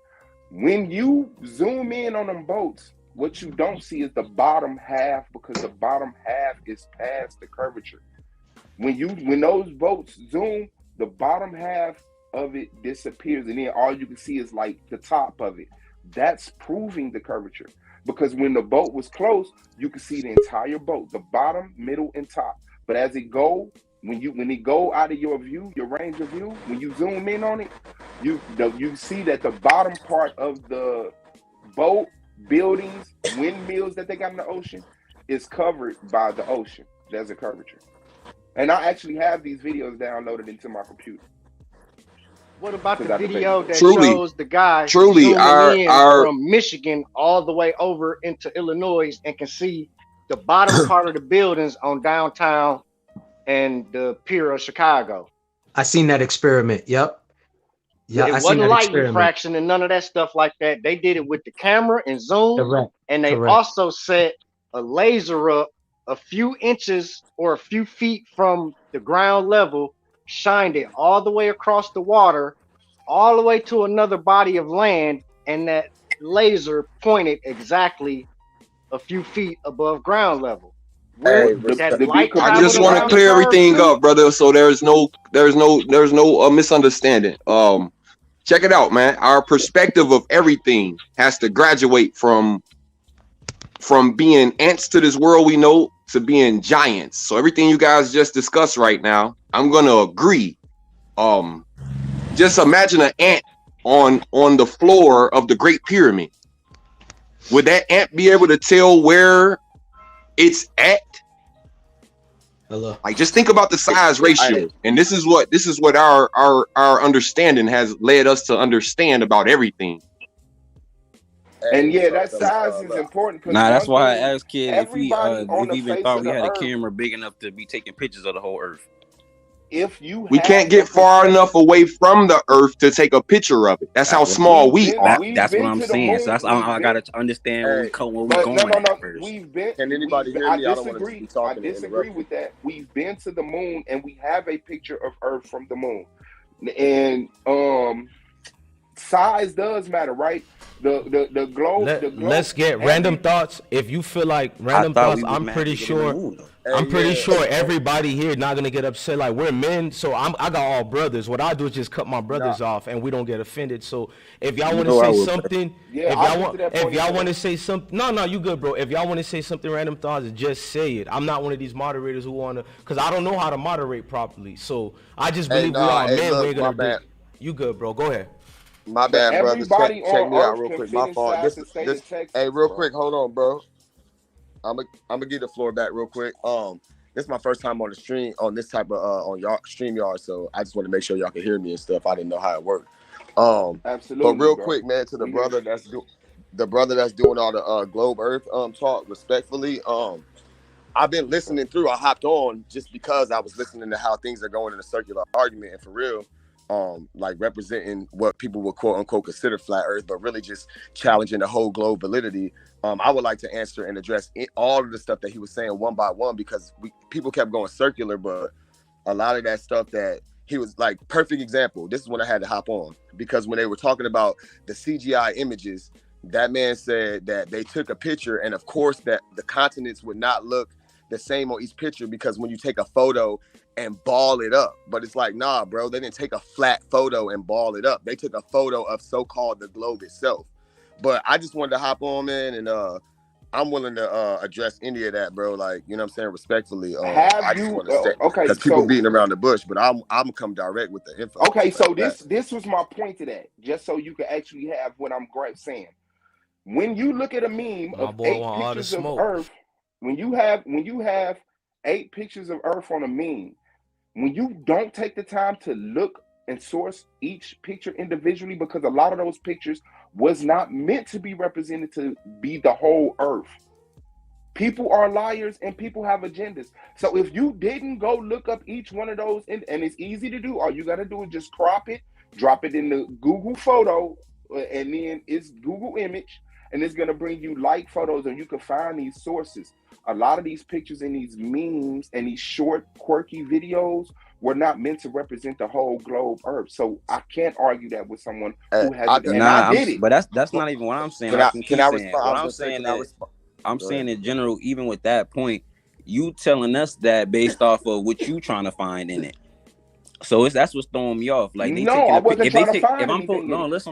when you zoom in on them boats, what you don't see is the bottom half, because the bottom half is past the curvature. When those boats zoom, the bottom half of it disappears, and then all you can see is like the top of it. That's proving the curvature, because when the boat was close, you could see the entire boat, the bottom, middle, and top. But as it go, when it go out of your view, your range of view, when you zoom in on it, you see that the bottom part of the boat buildings, windmills that they got in the ocean is covered by the ocean. There's a curvature. And I actually have these videos downloaded into my computer. What about the video that Truly, shows the guy truly, zooming in from Michigan all the way over into Illinois and can see the bottom part of the buildings on downtown and the pier of Chicago? I seen that experiment. Yep. Yeah, It I seen wasn't that light experiment. refraction and none of that stuff like that. They did it with the camera and zoom, Correct. and they Correct. also set a laser up a few inches or a few feet from the ground level, shined it all the way across the water, all the way to another body of land, and that laser pointed exactly a few feet above ground level. Hey, I just want to clear everything up, brother, so there's no misunderstanding. Check it out, man. Our perspective of everything has to graduate from being ants to this world we know to being giants. So everything you guys just discussed right now, I'm gonna agree. Just imagine an ant on the floor of the Great Pyramid. Would that ant be able to tell where it's at? Hello. Like, just think about the size ratio, and this is what our understanding has led us to understand about everything. And yeah, that size is important. Nah, that's why I asked Kid if he everybody even thought we had a camera big enough to be taking pictures of the whole Earth. We can't get far enough away from the Earth to take a picture of it. That's how small we are. That's what I'm saying. So that's I gotta understand where we're going. No. First. Can anybody hear me? I disagree with that. We've been to the moon and we have a picture of Earth from the moon. And size does matter, right? The globe. Let's get random thoughts. If you feel like random thoughts, I'm pretty sure. I'm pretty sure everybody here not gonna get upset. Like, we're men, so I got all brothers. What I do is just cut my brothers off, and we don't get offended. So if y'all want to say something, if y'all want to say something, no, you good, bro. If y'all want to say something, random thoughts, just say it. I'm not one of these moderators who wanna, cause I don't know how to moderate properly. So I just believe we are men. We're gonna do. You good, bro? Go ahead. My bad, brothers. Check me out real quick. My fault. Hey, real quick, hold on, bro. I'm gonna give the floor back real quick. This is my first time on the stream on this type of on y'all StreamYard, so I just want to make sure y'all can hear me and stuff. I didn't know how it worked. Absolutely. But real quick, man, to the brother that's doing all the Globe Earth talk, respectfully. I've been listening through. I hopped on just because I was listening to how things are going in a circular argument, and for real. Like representing what people would quote unquote consider flat Earth, but really just challenging the whole globe validity. I would like to answer and address all of the stuff that he was saying one by one, because people kept going circular, but a lot of that stuff that he was like, perfect example. This is when I had to hop on, because when they were talking about the CGI images, that man said that they took a picture, and of course that the continents would not look the same on each picture, because when you take a photo and ball it up, but it's like, nah, bro, they didn't take a flat photo and ball it up. They took a photo of so-called the globe itself. But I just wanted to hop on, man, and I'm willing to address any of that, bro. Like, you know what I'm saying, respectfully. I just want to say, because people beating around the bush, but I'm come direct with the info. Okay, so this was my point to that, just so you can actually have what I'm saying. When you look at a meme of 8 pictures of Earth, when you have 8 pictures of Earth on a meme, when you don't take the time to look and source each picture individually, because a lot of those pictures was not meant to be represented to be the whole Earth. People are liars and people have agendas. So if you didn't go look up each one of those, and it's easy to do, all you got to do is just crop it, drop it in the Google photo, and then it's Google image, and it's going to bring you like photos, and you can find these sources. A lot of these pictures and these memes and these short, quirky videos were not meant to represent the whole globe Earth. So I can't argue that with someone who has I did it. But that's not even what I'm saying. Can I respond? I'm saying in general, even with that point, you telling us that based off of what you trying to find in it. So that's what's throwing me off. Like, they listen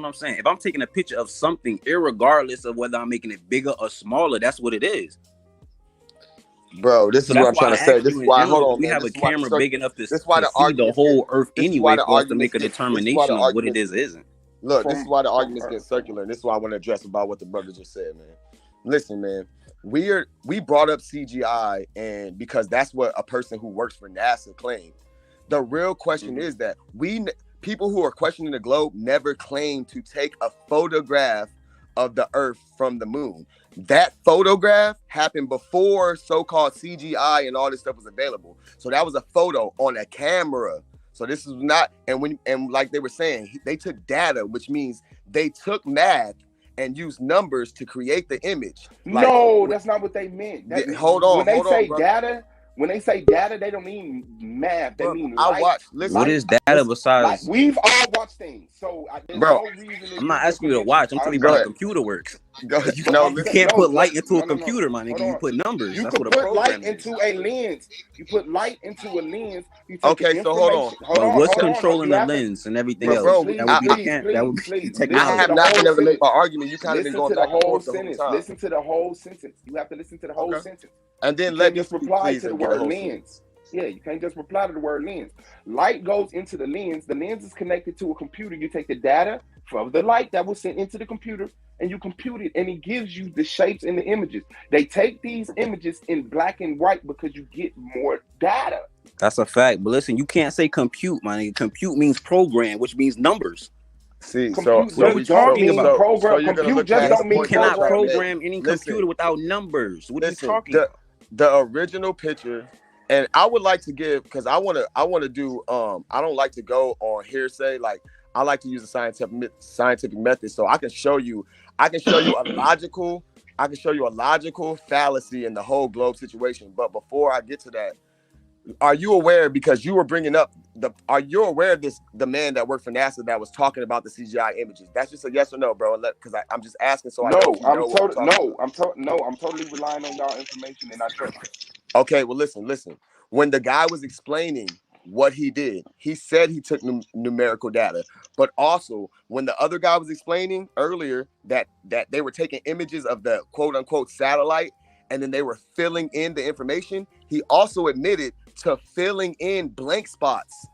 what I'm saying. If I'm taking a picture of something, irregardless of whether I'm making it bigger or smaller, that's what it is. Bro, this is what I'm trying to say. This is why, hold on, we have a camera big enough to see the whole Earth anyway for us to make a determination on what it is or isn't. Look, this is why the arguments get circular, and this is why I want to address about what the brother just said, man. Listen, man, we brought up CGI, and because that's what a person who works for NASA claimed. The real question is that people who are questioning the globe never claim to take a photograph of the Earth from the moon. That photograph happened before so-called CGI and all this stuff was available. So that was a photo on a camera. So this is not, and like they were saying, they took data, which means they took math and used numbers to create the image. No, that's not what they meant. Hold on. When they say data, when they say data, they don't mean math. They mean light. What is data besides? We've all watched things. So bro, I'm not asking you to watch. I'm telling you how the computer works. You can't put light into a computer, my nigga. You put numbers. You That's can what a put program light into a lens. You put light into a lens. Okay, so hold on. But what's controlling the lens and everything else? That would be technology. I have not been able to make my argument. You kind of been going back and forth the whole time. Listen to the whole sentence. You have to listen to the whole sentence. And then let me just reply to the word lens. Yeah, you can't just reply to the word lens. Light goes into the lens. The lens is connected to a computer. You take the data from the light that was sent into the computer and you compute it, and it gives you the shapes and the images. They take these images in black and white because you get more data. That's a fact. But listen, you can't say compute, my nigga. Compute means program, which means numbers. See, what are we talking about? Compute just don't mean you cannot program any computer without numbers. What are you talking about? The original picture, and I would like to give, because I want to do I don't like to go on hearsay. Like, I like to use a scientific method, so I can show you a logical fallacy in the whole globe situation. But before I get to that, are you aware, because you were bringing up are you aware of the man that worked for NASA that was talking about the CGI images? That's just a yes or no, bro. Because I'm just asking. So I'm totally relying on y'all information, and I trust it. Okay, well, listen. When the guy was explaining what he did, he said he took numerical data, but also when the other guy was explaining earlier that they were taking images of the quote unquote satellite, and then they were filling in the information, he also admitted to filling in blank spots.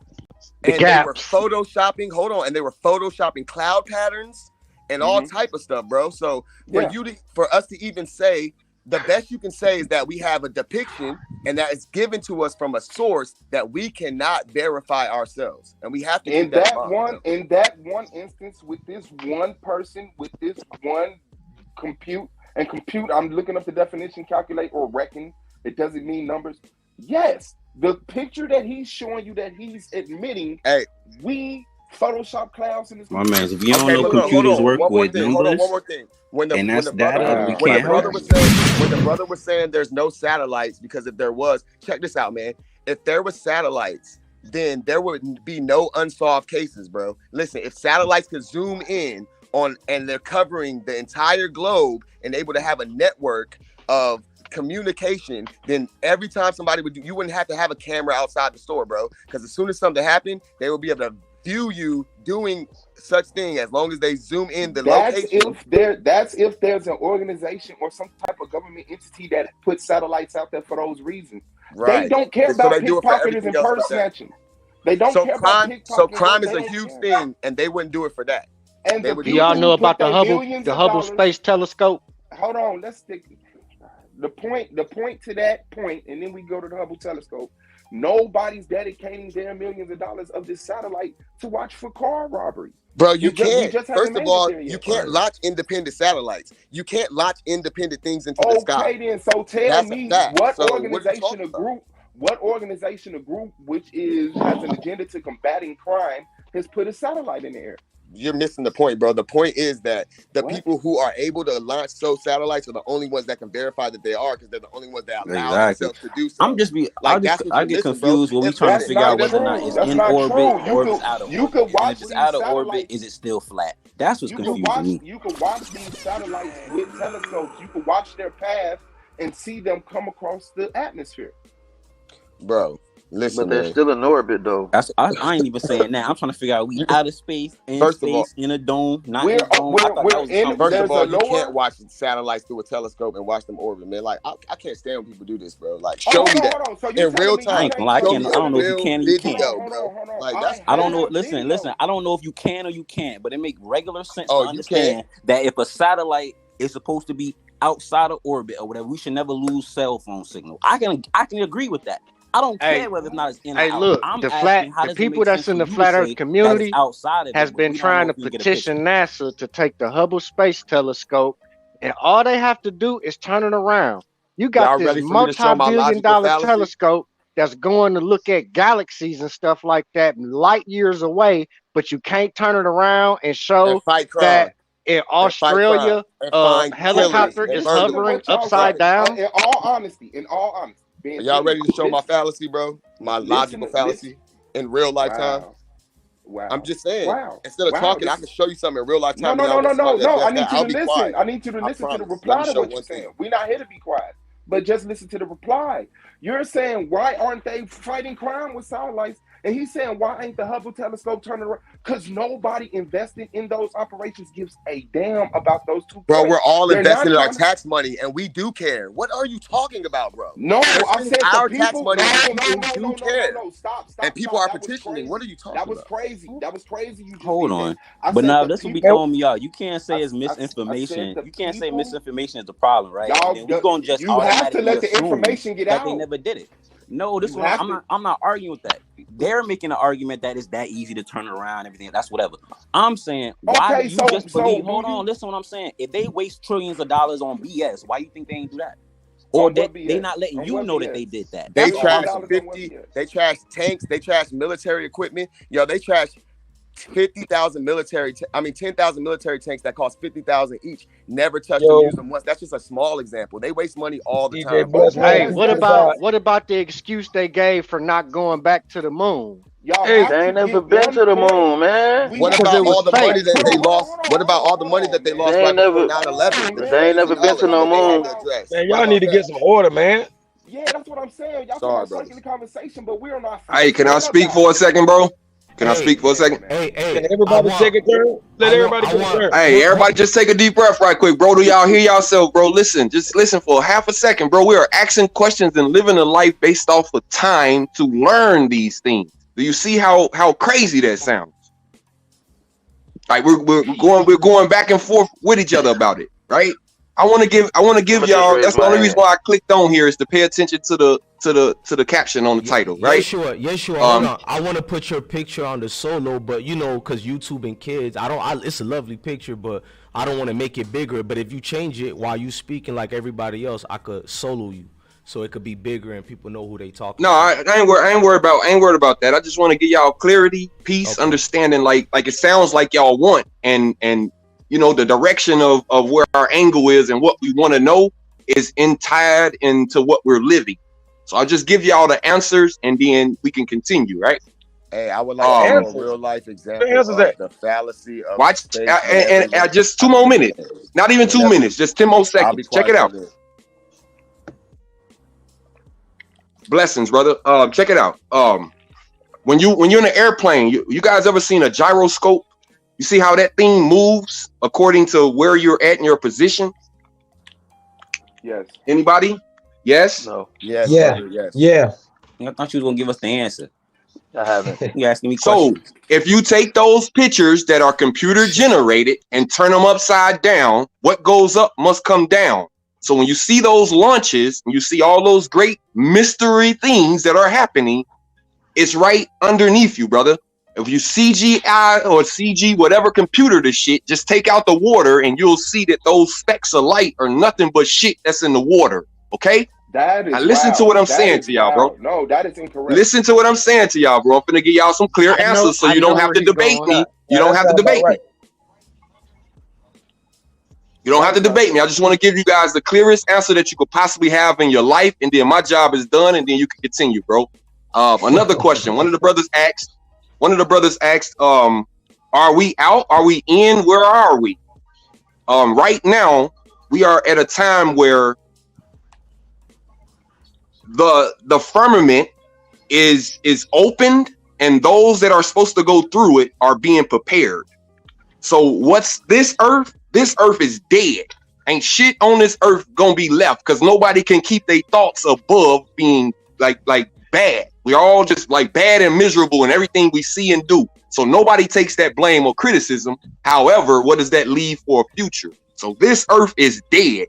They were photoshopping, and they were photoshopping cloud patterns and all type of stuff, bro. So for us to even say, the best you can say is that we have a depiction and that is given to us from a source that we cannot verify ourselves. And we have to in that one instance, with this one person, with this one compute, I'm looking up the definition, calculate or reckon. It doesn't mean numbers. Yes, the picture that he's showing you, that he's admitting, we Photoshop clouds in this. My man, if you don't know computers work with numbers, one more thing. When the brother was saying there's no satellites, because if there was, check this out, man. If there was satellites, then there would be no unsolved cases, bro. Listen, if satellites could zoom in on and they're covering the entire globe and able to have a network of communication, then every time somebody you wouldn't have to have a camera outside the store, bro. Because as soon as something happened, they would be able to view you doing such thing, as long as they zoom in the location. That's if there's an organization or some type of government entity that puts satellites out there for those reasons. Right. They don't care about pickpocketers and purse snatching. They don't care about pickpocketers. So crime is a huge thing, and they wouldn't do it for that. And do y'all know about the Hubble Space Telescope? Hold on, let's stick the point to that point, and then we go to the Hubble telescope. Nobody's dedicating their millions of dollars of this satellite to watch for car robberies. Bro, you can't. First of all, you can't launch independent satellites. You can't launch independent things into the sky. Okay, then. So tell me what organization or group which has an agenda to combating crime has put a satellite in the air? You're missing the point, bro. The point is that the people who are able to launch satellites are the only ones that can verify that they are, because they're the only ones that allow themselves to do so. I get confused when we trying to figure out whether or not it's in orbit or if it's out of orbit. And if it's out of orbit, is it still flat? That's what's confusing me. You can watch these satellites with telescopes. You can watch their path and see them come across the atmosphere. Bro, Listen, but they're man. still in orbit, though. I ain't even saying that. I'm trying to figure out we out of space, in First of all, space, in a dome, not in a dome. I thought that was First of all, you can't watch satellites through a telescope and watch them orbit, man. Like I can't stand when people do this, bro. Like show me that So in real time. I ain't gonna lie, I don't know if you can or you can't. Like that's I don't know. Listen. I don't know if you can or you can't, but it makes regular sense to understand that if a satellite is supposed to be outside of orbit or whatever, we should never lose cell phone signal. I can agree with that. I don't care whether it's not as in or out. Look, I'm the people that's in the flat Earth community has been trying to petition NASA to take the Hubble Space Telescope, and all they have to do is turn it around. You got this multi-billion-dollar telescope that's going to look at galaxies and stuff like that, light years away, but you can't turn it around and show that in Australia, a helicopter is hovering upside down. In all honesty, are y'all ready to show my fallacy, bro? My logical fallacy in real lifetime. Wow. I'm just saying. Instead of talking, I can show you something in real lifetime. No. I need you to listen. I need you to listen to the reply to what you're saying. We're not here to be quiet, but just listen to the reply. You're saying, why aren't they fighting crime with satellites? And he's saying, why ain't the Hubble telescope turning around? Because nobody invested in those operations gives a damn about those two. Bro, we're all investing in our tax money, and we do care. What are you talking about, bro? No, I said our people, tax money. No, Stop. And people are petitioning. What are you talking about? That was crazy. That was crazy. You hold on. But now this will be throwing me out. You can't say it's misinformation. You can't say misinformation is the problem, right? We're gonna just you have to let the information get out. They never did it. No, this one I'm not arguing with that. They're making an argument that it's that easy to turn around and everything. That's whatever. I'm saying, why do you just believe? Hold on, listen what I'm saying. If they waste trillions of dollars on BS, why you think they ain't do that? Or they not letting you know that they did that? They trash 50. They trash tanks. They trash military equipment. Yo, they trash 50,000 10,000 military tanks that cost 50,000 each. Never touch them, use them once. That's just a small example. They waste money all the time. Hey, what about the excuse they gave for not going back to the moon? They ain't never been to the moon, man. What about all the money that they lost? What about all the money that they lost right before 9/11? They ain't never been to no moon. Man, y'all need to get some order, man. Yeah, that's what I'm saying. Y'all can circle the conversation, but we're not. Hey, can I speak for a second, bro? Can I speak for a second? Hey, can everybody take a turn? Let everybody take a turn. Hey, everybody just take a deep breath right quick, bro. Do y'all hear yourself, bro? Listen, just listen for half a second, bro. We are asking questions and living a life based off of time to learn these things. Do you see how crazy that sounds? Like we're going back and forth with each other about it, right? I want to give y'all. That's the only reason why I clicked on here is to pay attention to the caption on the title, right? Yeah, sure. I want to put your picture on the solo, but because YouTube and kids, it's a lovely picture, but I don't want to make it bigger. But if you change it while you speaking like everybody else, I could solo you, so it could be bigger and people know who they talking. No, I ain't worried about that. I just want to give y'all clarity, peace, understanding, like it sounds like y'all want, and the direction of where our angle is and what we want to know is tied into what we're living. So I'll just give y'all the answers and then we can continue, right? Hey, I would like a real life example of the fallacy of and just 2 more minutes. Not even 2 minutes, just 10 more seconds. Check it out. Blessings, brother. Check it out. When you're in an airplane, you guys ever seen a gyroscope? You see how that thing moves according to where you're at in your position? Yes. Anybody? Yes? No. Yes. Yeah. Yes. Yeah. I thought you was gonna give us the answer. I haven't. You asking me questions. So if you take those pictures that are computer generated and turn them upside down, what goes up must come down. So when you see those launches, and you see all those great mystery things that are happening, it's right underneath you, brother. If you CGI or CG whatever computer the shit, just take out the water and you'll see that those specks of light are nothing but shit that's in the water. Okay? That is now listen to what I'm saying to y'all, bro. No, that is incorrect. Listen to what I'm saying to y'all, bro. I'm finna give y'all some clear answers so you don't have to debate me. You don't have to debate me. You don't have to debate me. I just want to give you guys the clearest answer that you could possibly have in your life, and then my job is done, and then you can continue, bro. Another question. One of the brothers asked, are we out? Are we in? Where are we? Right now, we are at a time where the firmament is opened, and those that are supposed to go through it are being prepared. So what's this earth? This earth is dead. Ain't shit on this earth gonna be left, because nobody can keep their thoughts above being like bad. We're all just like bad and miserable in everything we see and do. So nobody takes that blame or criticism. However, what does that leave for a future? So this earth is dead.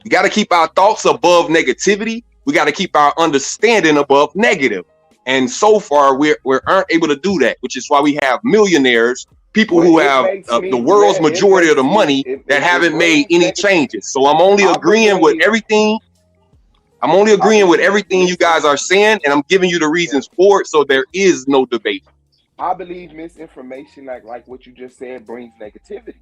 We got to keep our thoughts above negativity. We got to keep our understanding above negative. And so far, we aren't able to do that, which is why we have millionaires, people who have the world's majority of the money that haven't made any changes. So I'm only agreeing with everything. I'm only agreeing with everything you guys are saying, and I'm giving you the reasons for it, so there is no debate. I believe misinformation, like what you just said, brings negativity.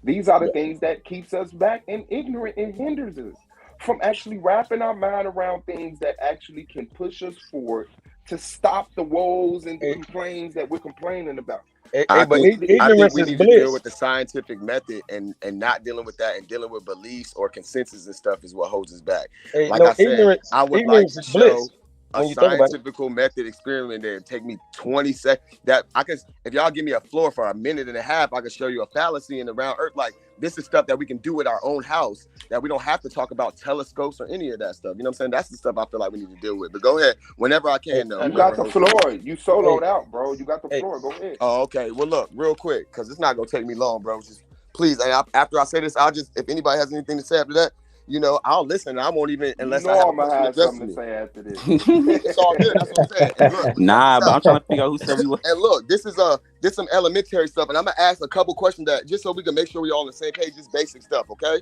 These are the things that keeps us back and ignorant and hinders us from actually wrapping our mind around things that actually can push us forward to stop the woes and the complaints that we're complaining about. I think we need to deal with the scientific method and not dealing with that, and dealing with beliefs or consensus and stuff is what holds us back. Like I said, I would like to show a scientific method experiment that take me 20 seconds. That I could, if y'all give me a floor for a minute and a half, I could show you a fallacy in the round earth. Like, this is stuff that we can do at our own house, that we don't have to talk about telescopes or any of that stuff. You know what I'm saying? That's the stuff I feel like we need to deal with. But go ahead, whenever I can, though. You got the floor. You soloed out, bro. You got the floor. Go ahead. Oh, okay. Well, look, real quick, because it's not going to take me long, bro. Just please, after I say this, I'll just, if anybody has anything to say after that, you know, I'll listen. I won't even, unless I have something to say after this. It's all good. That's what I'm saying. And look, nah, but I'm trying to figure out who said we were. And look, this is some elementary stuff, and I'm gonna ask a couple questions that just so we can make sure we're all on the same page. Just basic stuff, okay?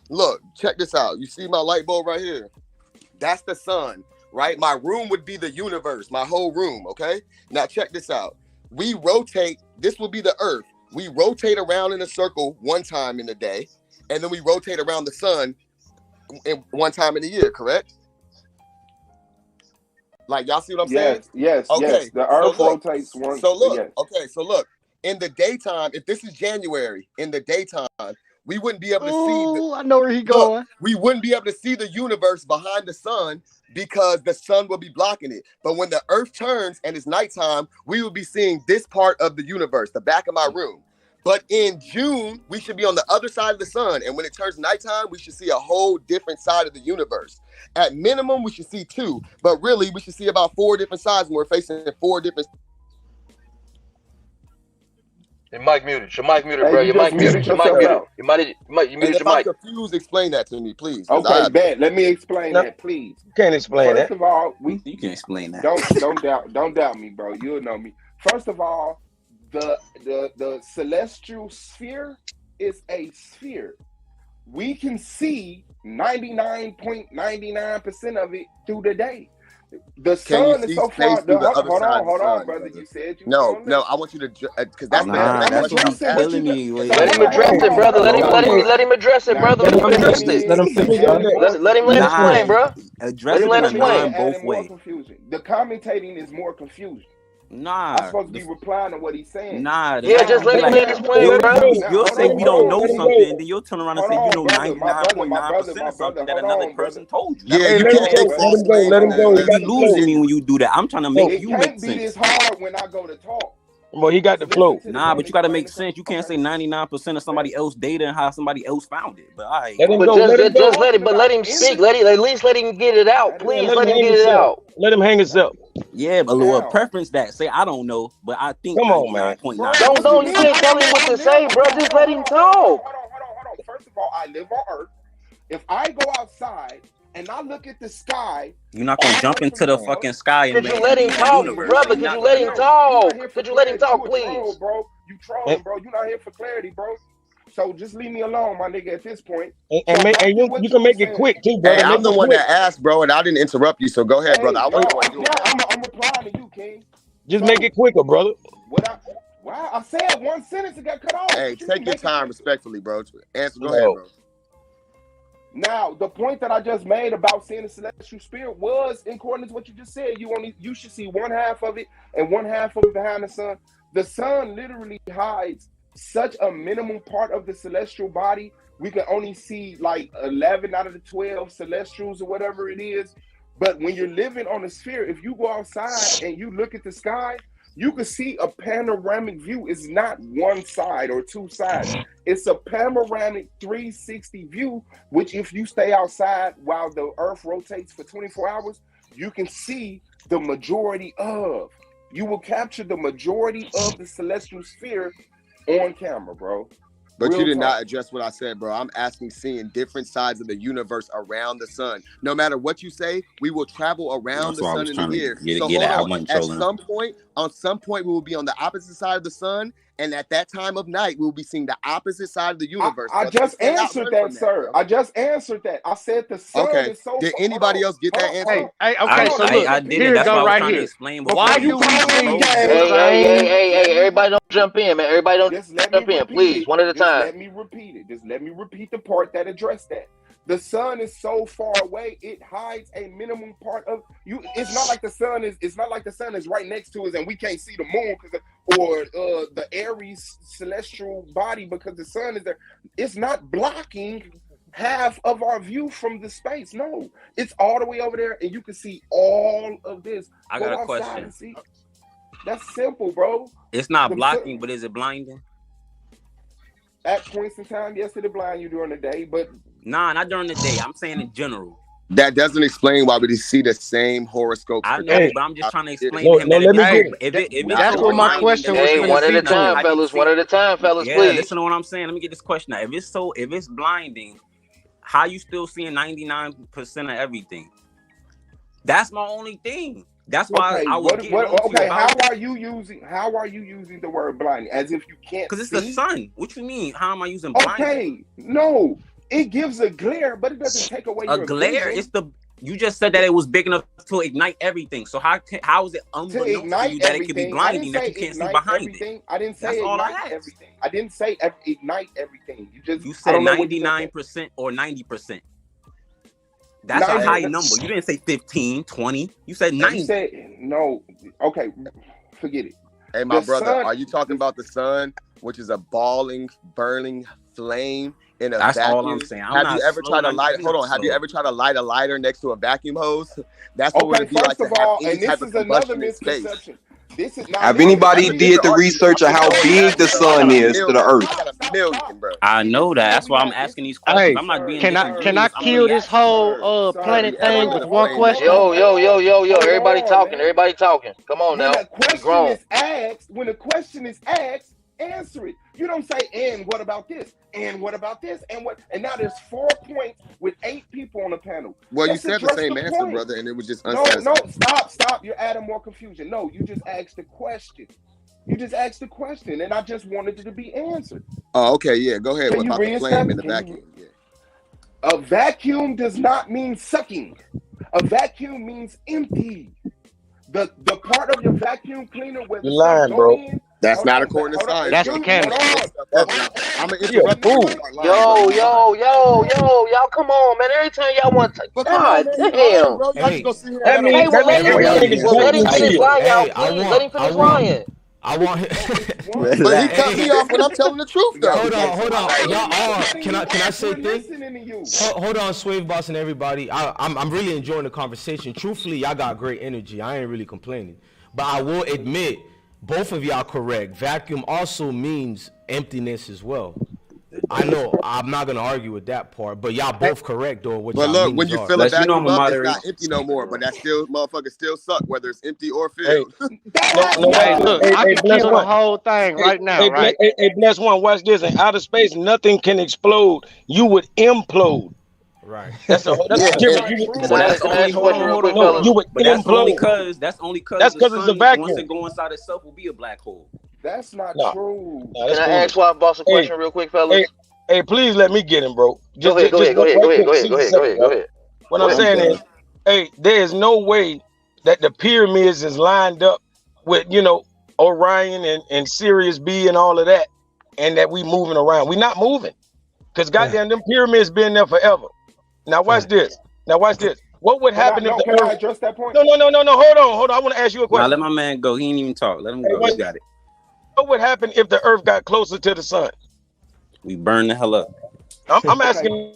Look, check this out. You see my light bulb right here? That's the sun, right? My room would be the universe, my whole room, okay? Now check this out. We rotate. This will be the Earth. We rotate around in a circle one time in the day, and then we rotate around the sun in one time in the year, correct? Like, y'all see what I'm saying? Yes. Okay. Yes. The Earth rotates one. So look, okay. So look, in the daytime, if this is January, in the daytime, we wouldn't be able to see. I know where he's going. We wouldn't be able to see the universe behind the sun because the sun will be blocking it. But when the Earth turns and it's nighttime, we will be seeing this part of the universe, the back of my room. But in June, we should be on the other side of the sun. And when it turns nighttime, we should see a whole different side of the universe. At minimum, we should see 2. But really, we should see about 4 different sides when we're facing 4 different. Your mic muted. Your mic muted, bro. Your mic muted. Your mic muted. You muted your mic. If I'm confused, explain that to me, please. Okay, bet. Let me explain that, please. You can't explain that. First of all, you can explain that. Don't doubt me, bro. You'll know me. First of all, the celestial sphere is a sphere. We can see 99.99% of it through the day. The sun is so far. Hold on, brother. You said you. No. I want you to, because that's what he's telling me. Let him address it, brother. Let him address it, brother. Let him address it. Let him explain, bro. Address it both ways. The commentating is more confusion. Nah, I'm supposed to be replying to what he's saying. Nah, yeah, just let him explain, bro. You'll say we don't know something, then you'll turn around and say you know 99.9% of something that another person told you. Yeah, you can't let him go. You losing me when you do that. I'm trying to make you make sense. It can't be this hard when I go to talk. Well, he got the flow. Nah, but you got to make sense. You can't say 99% of somebody else's data and how somebody else found it. But all right. Let him speak. At least let him get it out. Please let him get it out. Let him hang himself. Yeah, but Lord, preference that. Say I don't know, but I think. Come on, man. Don't. You can't tell him what to say, bro. Just let him talk. Hold on. First of all, I live on Earth. If I go outside and I look at the sky, you're not gonna jump into the fucking sky and could you let him talk, brother? Could you let him talk? Could you let him talk, please? Bro, you trolling, bro. You're not here for clarity, bro. So just leave me alone, my nigga, at this point. And you can make it quick too, brother. Hey, I'm the one that asked, bro, and I didn't interrupt you. So go ahead, brother. I'm replying to you, King. Just make it quicker, brother. I said one sentence and got cut off. Hey, take your time respectfully, bro. Answer. Go ahead, bro. Now, the point that I just made about seeing the celestial spirit was in accordance to what you just said. You should see one half of it and one half of it behind the sun. The sun literally hides such a minimum part of the celestial body. We can only see like 11 out of the 12 celestials or whatever it is. But when you're living on a sphere, if you go outside and you look at the sky, you can see a panoramic view. It's not one side or two sides. It's a panoramic 360 view, which if you stay outside while the Earth rotates for 24 hours, you can see the majority of. You will capture the majority of the celestial sphere on camera, bro. But you did not address what I said, bro. I'm asking, seeing different sides of the universe around the sun. No matter what you say, we will travel around the sun in the year. So hold on. At some point, we will be on the opposite side of the sun, and at that time of night, we will be seeing the opposite side of the universe. I just answered that, sir. I just answered that. I said the sun is so. Did anybody else get that answer? Hey, okay, so look, I did here it. it go right here. Why you Hey, everybody don't jump in, man. Everybody don't jump in, please. One at a time. Let me repeat it. Just let me repeat the part that addressed that. The sun is so far away, it hides a minimum part of you. It's not like the sun is. It's not like the sun is right next to us and we can't see the moon or the Aries celestial body because the sun is there. It's not blocking half of our view from the space. No, it's all the way over there, and you can see all of this. I got a question. That's simple, bro. It's not blocking, but is it blinding? At points in time, yes, it'll blind you during the day, but nah, not during the day. I'm saying in general. That doesn't explain why we see the same horoscopes. I know, but I'm just trying to explain to him that that's what my question was. Hey, one at a time, fellas. One at a time, fellas, please. Listen to what I'm saying. Let me get this question out. If it's blinding, how you still seeing 99% of everything? That's my only thing. That's why I was how are you using the word blinding as if you can't? Because it's the sun. What you mean? How am I using blinding? Okay, no, it gives a glare, but it doesn't take away your glare. vision. It's the you just said that it was big enough to ignite everything. So how is it unbeknownst to you that it can be blinding that you can't see behind it? I didn't say ignite everything. I didn't say ignite everything. You said 99% or 90%. That's a high number. You didn't say 15, 20. You said 90. You said, no. Okay, forget it. Hey, my brother, are you talking about the sun, which is a burning flame in a vacuum? That's all I'm saying. Have you ever tried to light? Hold on. Have you ever tried to light a lighter next to a vacuum hose? That's what it would be like to have any type of combustion in space. Have anybody did the research of how big the sun is to the Earth? I know that. That's why I'm asking these questions. Hey, I'm not being. Can I kill this whole planet thing with one question? Yo. Everybody talking. Come on now. When a question is asked, answer it. You don't say, and what about this? And what about this? And what? And now there's 4 points with 8 people on the panel. Well, you said the same answer, brother, and it was just unsatisfying. No, stop. You're adding more confusion. No, you just asked the question. And I just wanted it to be answered. Oh, okay, yeah. Go ahead. What about the flame in the vacuum? Yeah. A vacuum does not mean sucking. A vacuum means empty. The part of your vacuum cleaner where you're lying, bro. That's not according to science. That's mechanical. I'm gonna interrupt you. Y'all, come on, man. Every time y'all want to, God damn. Let him finish lying, y'all. Please, let him finish lying. I want but he cut me off when I'm telling the truth, though. Hold on. Y'all are. Can I say this? Hold on, Swave Boss and everybody. I'm really enjoying the conversation. Truthfully, y'all got great energy. I ain't really complaining. But I will admit, both of y'all correct. Vacuum also means emptiness as well. I know. I'm not gonna argue with that part, but y'all both correct though. But look, when you fill a vacuum up, it's not empty no more. But that still, motherfuckers still suck, whether it's empty or filled. I can kill the whole thing right now, right? Hey, bless one. Watch this. In outer space, nothing can explode. You would implode. Right. That's different. That's only because that's it's a vacuum. Once it go inside itself, will be a black hole. That's not true. Can I ask Swap Boss a question real quick, fellas? Hey, please let me get him, bro. Go ahead. What I'm saying is, hey, there is no way that the pyramids is lined up with, Orion and Sirius B and all of that, and that we moving around. We not moving. Because goddamn, them pyramids been there forever. Now watch this. What would happen if the Earth... Can I address that point? No. Hold on. I want to ask you a question. Now let my man go. He ain't even talk. Let him go. He got it. What would happen if the Earth got closer to the sun? We burn the hell up. I'm asking.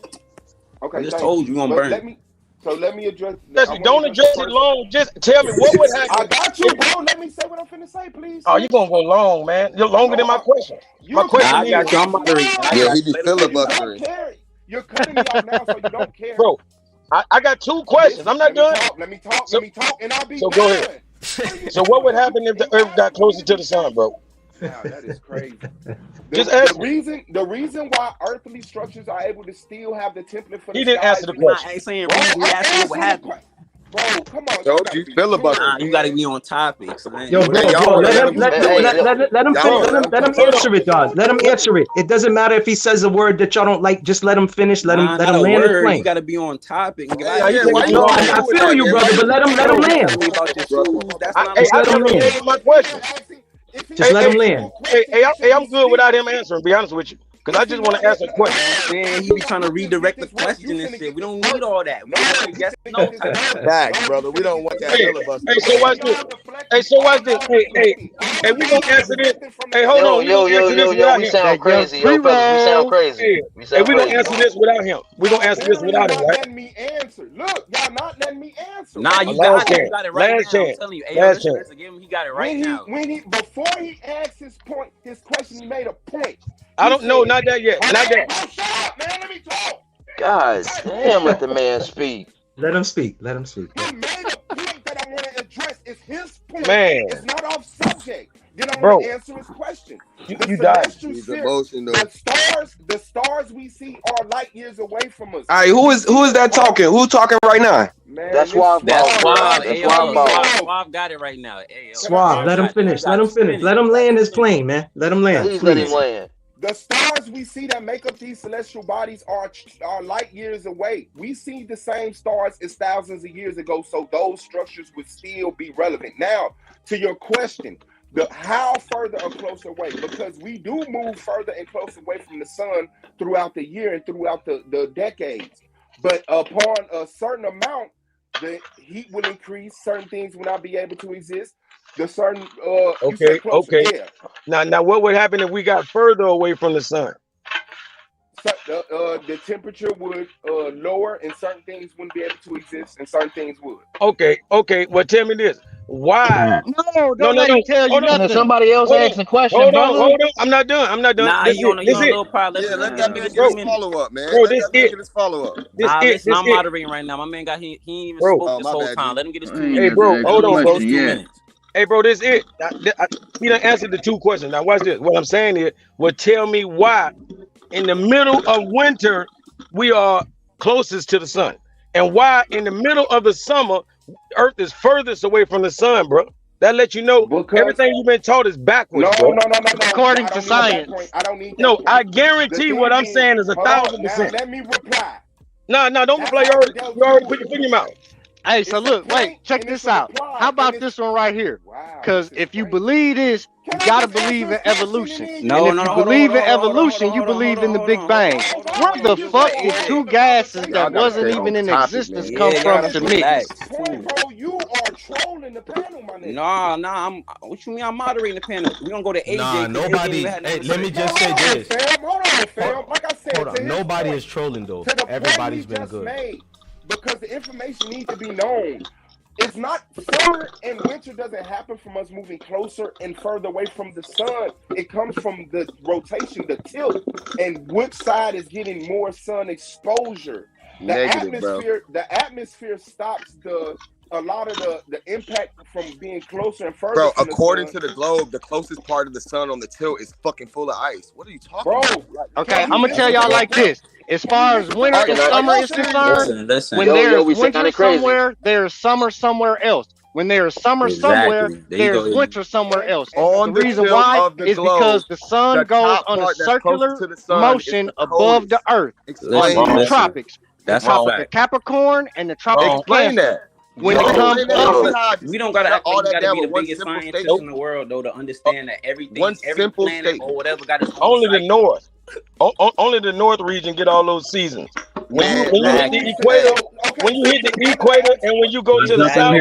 Okay. I just told you gonna burn. So let me address. Don't address it long. Just tell me what would happen. I got you, bro. Let me say what I'm finna say, please. Oh, you're gonna go long, man. You're longer than my question. My question I got you. I'm moderating. Yeah, he be filibustering. You're cutting me off now, so you don't care. Bro, I got 2 questions. I'm not done. Let me talk, and I'll be so go ahead. So what would happen if the Earth got closer to the sun, bro? Wow, that is crazy. The reason why earthly structures are able to still have the template for the He didn't answer the question. I ain't saying reason. He asked what would happen. Bro, come on. Told you, filibuster. You gotta be on topic. So Yo, bro, let him answer it, dog. Let him answer it. It doesn't matter if he says a word that y'all don't like. Just let him finish. Let him land his plane. You gotta be on topic. I feel you, brother, but let him land. Let him land. My question. Just let him land. Hey, I'm good without him answering. Be honest with you. Because I just want to ask a question. Man, he be trying to redirect the question and shit. We don't need all that. We don't yes, no. Facts, brother. We don't want that filibuster. Hey, so watch this. Hey, we gonna answer this. Hey, hold on. Yo, we sound crazy. Yo, fellas, we sound crazy. Hey, we gonna answer this without him. We gonna answer this without him, right? Letting me answer. Look, y'all not letting me answer. Nah, you got it right now. I'm telling you. Last chance. He got it right now. Before he asked his question, he made a point. I don't know, not that yet. Not that. Shut up, man. Let me talk. God damn, let the man speak. Let him speak. Let him speak. He made a point that I want to address. It's his point. Man. It's not off subject. Then I Bro. want to answer his question. You died. He's emotional. The stars we see are light years away from us. All right, who is that talking? Who's talking right now? Man, That's Suave. Suave got it right now. Suave, let him finish. Let him finish. Let him land his plane, man. Let him land. Please let him land. The stars we see that make up these celestial bodies are light years away. We see the same stars as thousands of years ago, so those structures would still be relevant. Now, to your question, how further or closer away? Because we do move further and closer away from the sun throughout the year and throughout the decades. But upon a certain amount, the heat will increase. Certain things will not be able to exist. The certain okay. Yeah. Now, what would happen if we got further away from the sun? So, the temperature would lower, and certain things wouldn't be able to exist, and certain things would. Okay. Well, tell me this: why? No, let him tell you nothing. Somebody else asking a question. Hold on. I'm not done. Nah, you on a little part. Yeah, let that man get his follow up, man. Bro, this it. Follow up. I'm moderating right now. My man he ain't even spoke this whole time. Let him get his 2 minutes. Hey, bro, hold on, bro. 2 minutes. Hey, bro, this it. He done answered the 2 questions. Now, watch this. What I'm saying is, tell me why in the middle of winter we are closest to the sun, and why in the middle of the summer Earth is furthest away from the sun, bro. That lets you know everything you've been taught is backwards. No. According to science. I don't need. No, I guarantee what I'm saying is 1,000%. Let me reply. No, don't play. You already put your finger in your mouth. Hey, so look, wait, check this out. How about this one right here? Because if you believe this, you gotta believe in evolution. And if you believe in evolution, you believe in the Big Bang. Where the fuck did 2 gases that wasn't even in existence come from to mix? Bro, you are trolling the panel, my nigga. Nah. What you mean? I'm moderating the panel. We gonna go to AJ. Nah, nobody. Hey, let me just say this. Hold on, fam. Like I said, nobody is trolling though. Everybody's been good. Because the information needs to be known. It's not summer and winter doesn't happen from us moving closer and further away from the sun. It comes from the rotation, the tilt, and which side is getting more sun exposure. The atmosphere stops a lot of the impact from being closer and further. Bro, according to the globe, the closest part of the sun on the tilt is fucking full of ice. What are you talking about? Okay, I'm gonna tell y'all like this. As far as winter and summer is concerned, when there's winter somewhere, there's summer somewhere else. When there's summer somewhere, there's winter somewhere else. The reason why is because the sun goes on a circular motion above the earth. On the tropics. That's the Capricorn and the tropics. Explain that. When it comes up, we don't gotta act like you gotta be the biggest scientist in the world though to understand that everything, every planet or whatever got its own only cycle. The north. Only the north region get all those seasons. When you hit the equator, and when you go to the south,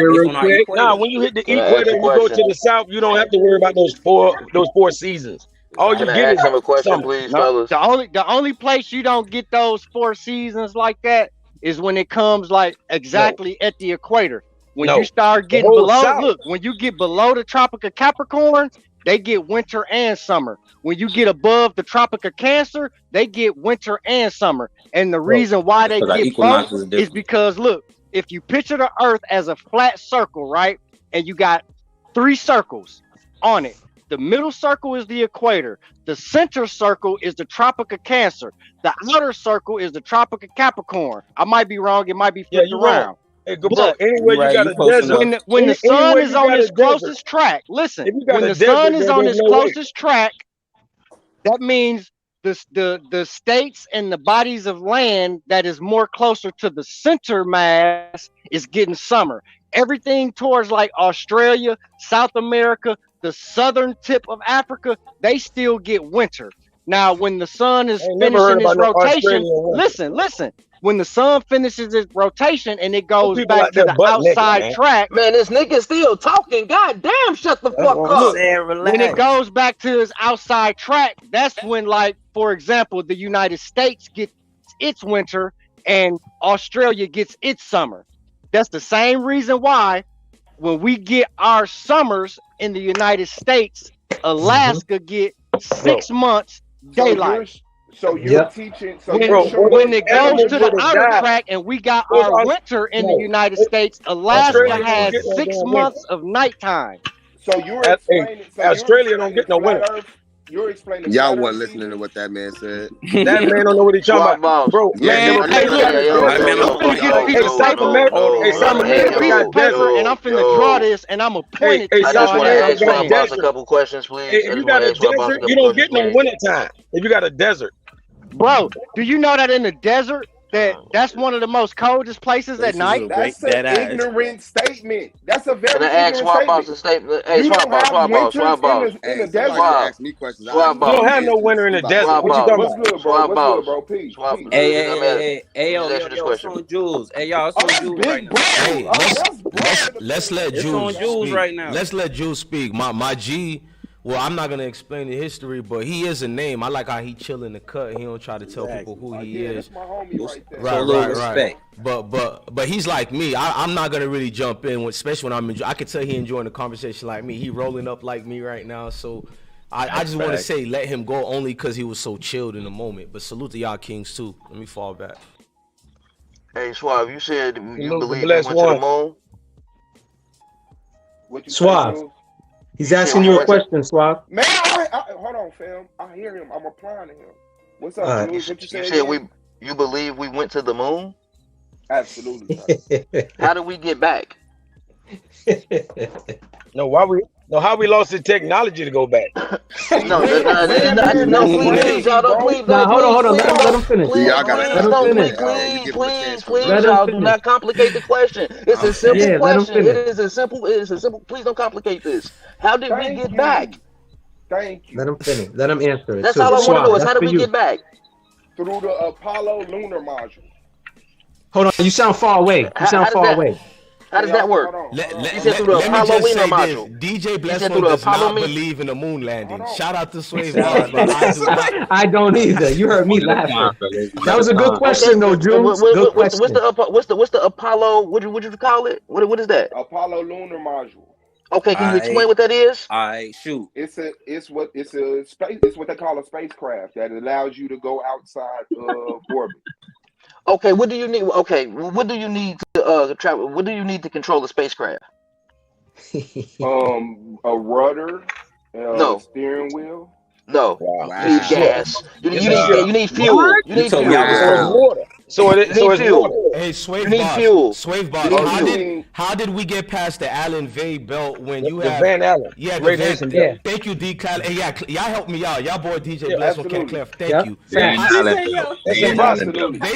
when you hit the equator and you go to the south, you don't have to worry about those four seasons. All you get is a question, please, fellas. The only place you don't get those 4 seasons like that is when it comes like exactly at the equator. When No. you start The getting whole below, south. look, when you get below the Tropic of Capricorn, they get winter and summer. When you get above the Tropic of Cancer, they get winter and summer. And the reason why they Because our get equinox both is is different. because, look, if you picture the Earth as a flat circle, right, and you got 3 circles on it. The middle circle is the equator. The center circle is the Tropic of Cancer. The outer circle is the Tropic of Capricorn. I might be wrong. It might be flipped you're around. wrong. Hey, good bro. Anyway, Right, you got you a close desert. enough. When the sun Anywhere is you on got its a desert. closest track, listen, If you got when a the desert, sun is then on there's its no way. closest track, that means the states and the bodies of land that is more closer to the center mass is getting summer. Everything towards like Australia, South America, the southern tip of Africa, they still get winter. Now, when the sun is I ain't never heard finishing its about no rotation, Australian winter. listen. When the sun finishes its rotation and it Those goes people back out to there the butt naked, outside man. track, Man, this nigga still talking. God damn, shut the That's fuck what I'm up. saying. when it goes back to its outside track, that's when, like, for example, the United States gets its winter and Australia gets its summer. That's the same reason why when we get our summers in the United States, Alaska get 6 months daylight. So you're teaching. So When, you're showing. when it goes animals to the would have outer died. track and we got Those our Aus- winter in the no. United States, Alaska Australia don't has get no 6 damn months of nighttime. So you're Hey, explaining. So Australia you're don't get explaining no flat winter. Earth. You're explaining Y'all flat wasn't Earth listening to teaching. what that man said. That man don't know what he's talking Swap about, balls. bro. Yeah, Man, If you hey, look look, at Yo, All right, man, I'm I'm finna get a pointing. piece of South paper. America, I'm South gonna get a America piece got of paper desert. and I'm finna draw this and I'm gonna point it to Hey, I South just y'all want to as America I'm ask got Swap saying Boss it. a desert. couple questions, please. Hey, I if you just want got to a ask Swap Boss a desert, you couple don't questions, get no please. winter time. If you got a desert, Bro, do you know that in the desert that's one of the most coldest places at Places night? with That's great an dead eyes. ignorant statement. That's a Can very I ask ignorant Swap Boss statement. a statement? Hey, You Swap don't Boss, have Swap Boss, winters Swap Boss. in the Hey, somebody should desert. Swap. ask me questions. I Swap answer you Boss. don't their have no business. winter in We the about to desert. Swap go What you Boss. talking What's about? good, bro? Swap What's good, Boss. bro? Peace, Swap. peace. Hey, Just yo, answer this it's question. on Jules. Hey, y'all, it's Oh, on that's Jules right big now. bro. Hey, Oh, that's broad. let's let It's Jules on Jules speak. right now. Let's let Jules speak. My G. Well, I'm not gonna explain the history, but he is a name. I like how he chill in the cut. He don't try to tell people who he Yeah, is. that's my homie right there. Show a little respect. But he's like me. I'm not gonna really jump in, especially when I can tell he enjoying the conversation like me. He rolling up like me right now. So I just want to say let him go only because he was so chilled in the moment. But salute to y'all kings too. Let me fall back. Hey, Swab, you said you Salute the believe we blessed went to the one. moon? What you Suave. say, Jules? He's You said asking we you a went to. question, Suave. Man, hold on, fam. I hear him. I'm applying to him. What's up, All right. Jules? What you You say said again? you believe we went to the moon? Absolutely, sir. How did we get back? No, how we lost the please, y'all don't please, Nah, hold on. Let him finish. please, y'all gotta please let don't, him please, finish. We give him a chance to please, Let him y'all do finish. not complicate the question. It's a simple Yeah, let him question. finish. It is a simple, please don't complicate this. How did we get back? Thank you. Let him finish. Let him answer it. That's too. all I want to know Suave, is how that's did for we you. get back? Through the Apollo Lunar module. Hold on, you sound far away. You sound far away. How does that work? Let You said through the me Apollo just Lunar say this. module. DJ You Bless said One through the does Apollo not me. believe in the moon landing. Shout out to Swave Boss, but I do not. I don't either. You heard me laughing. That was a good question, though, Jules. Good What's question. the Apollo? What you call it? What is that? Apollo Lunar module. Okay, can you explain what that is? Shoot. It's what they call a spacecraft that allows you to go outside of orbit. Okay, what do you need? Okay, what do you need to travel? What do you need to control the spacecraft? A rudder, No. steering wheel. No. Wow. You need gas. You need fuel. What? You need told fuel. me I was cold. water. So it's fuel. water. Hey, Swave You need Boss. fuel. Swave Boss. How did we get past the Allen Vey belt when you The have Van Allen. Yeah, the Radiation Van. belt. Thank you, D. Kyle. Hey, y'all help me out. Y'all boy DJ Bless One can't clarify. Thank Yep. you. They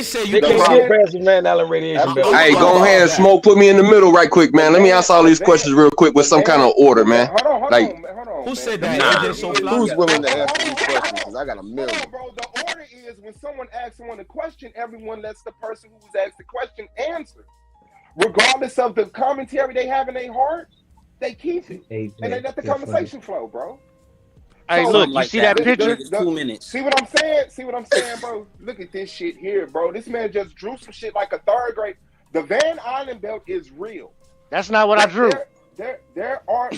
say you can't get past the Van Allen radiation belt. Hey, go ahead and smoke. Put me in the middle right quick, man. Let me answer all these questions real quick with some kind of order, man. Hold on. Who said that? Who's willing to answer these questions? Because I got a million. Hold on, bro. The order is when someone asks someone a question, everyone lets the person who's asked the question answer. Regardless of the commentary they have in their heart, they keep it. And they let the conversation flow, bro. Hey, So, look, you like see that picture? 2 minutes. See what I'm saying? See what I'm saying, bro? Look at this shit here, bro. This man just drew some shit like a third grade. The Van Allen belt is real. That's not what I drew. There are,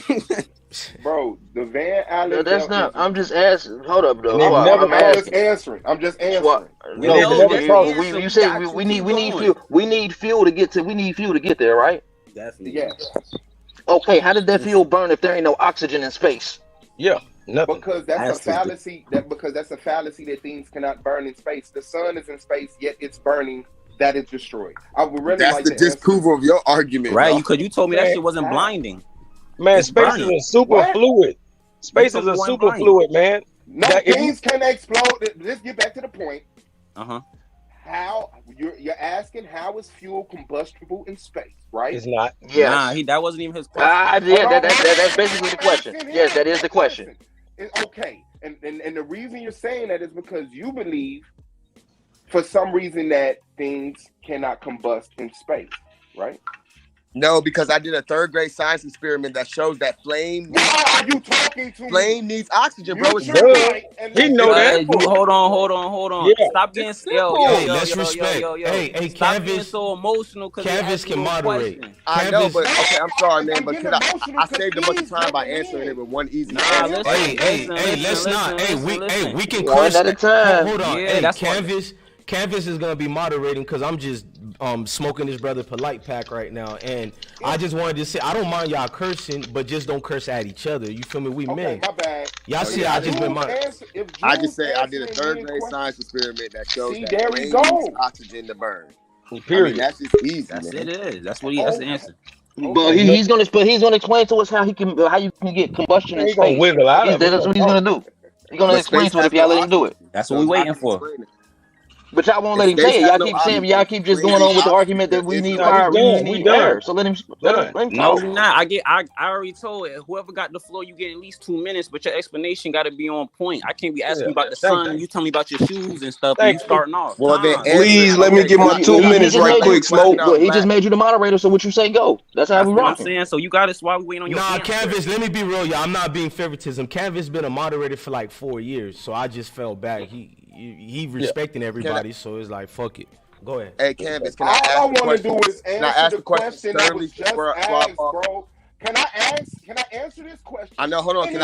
bro. The Van Allen. No, that's belt not. I'm just asking. Hold up, though. I'm just answering. I'm just answering. No, you said we need fuel to get to. We need fuel to get there, right? Definitely. Yeah. Okay, how did that fuel burn if there ain't no oxygen in space? Yeah, nothing. Because that's a fallacy. Because that's a fallacy that things cannot burn in space. The sun is in space, yet it's burning. That is destroyed. I would really That's like the disproval of your argument, right? Bro. Because you told me that shit wasn't blinding. Man, space is a super fluid. Space is a super fluid, man. No, things can explode. Let's get back to the point. How you're asking how is fuel combustible in space, right? It's not. Yes. Nah, that wasn't even his question. Yeah, that's basically the question. Yes, that is the question. Okay, and the reason you're saying that is because you believe, for some reason, that things cannot combust in space, right? No, because I did a third grade science experiment that shows that flame. Why are you talking to me? Flame needs oxygen, bro. It's right. He know that. Hold on. Yeah. Stop getting let's respect. Hey, Stop Canvas. being so emotional. Canvas can moderate. I know, but okay, I'm sorry, man. But I saved a bunch of time by answering it with one easy answer. Hey, let's not. Hey, we can one curse at a time. Hold on. Yeah, Hey, that's Canvas is gonna be moderating because I'm just smoking this brother polite pack right now, and I just wanted to say I don't mind y'all cursing, but just don't curse at each other. You feel me? We men. My bad. Y'all see, I just been I just say I did a third grade science experiment that shows that there flame we go. needs oxygen to burn. Period. That's just easy. That's man. it is. That's the answer. But he's gonna explain to us how you can get combustion in He gonna space. wiggle out of it. That's what he's gonna do. He's gonna explain to it if y'all let him do it. That's what we waiting for. But y'all won't let him say it. Y'all keep just going on with the argument that we need fire, we need air. So let him No, talk. we're not. I already told it. Whoever got the floor, you get at least 2 minutes, but your explanation got to be on point. I can't be asking you about the sun, and you tell me about your shoes and stuff, and you starting off. Well, then Please let me get my 2 minutes right quick, Smoke. He just made you the moderator, so what you say go. That's how we what I'm rocking. saying. So you got us while we waiting on your answer. Canvas, let me be real, y'all. I'm not being favoritism. Canvas been a moderator for like 4 years, so I just fell back. He respecting everybody, so it's like fuck it. Go ahead. Hey, Canvas, can I ask All I the want to question? do is Can I answer ask the the question question that sternly was just before I asked, off? bro. Can I answer this question? I know. Hold on. And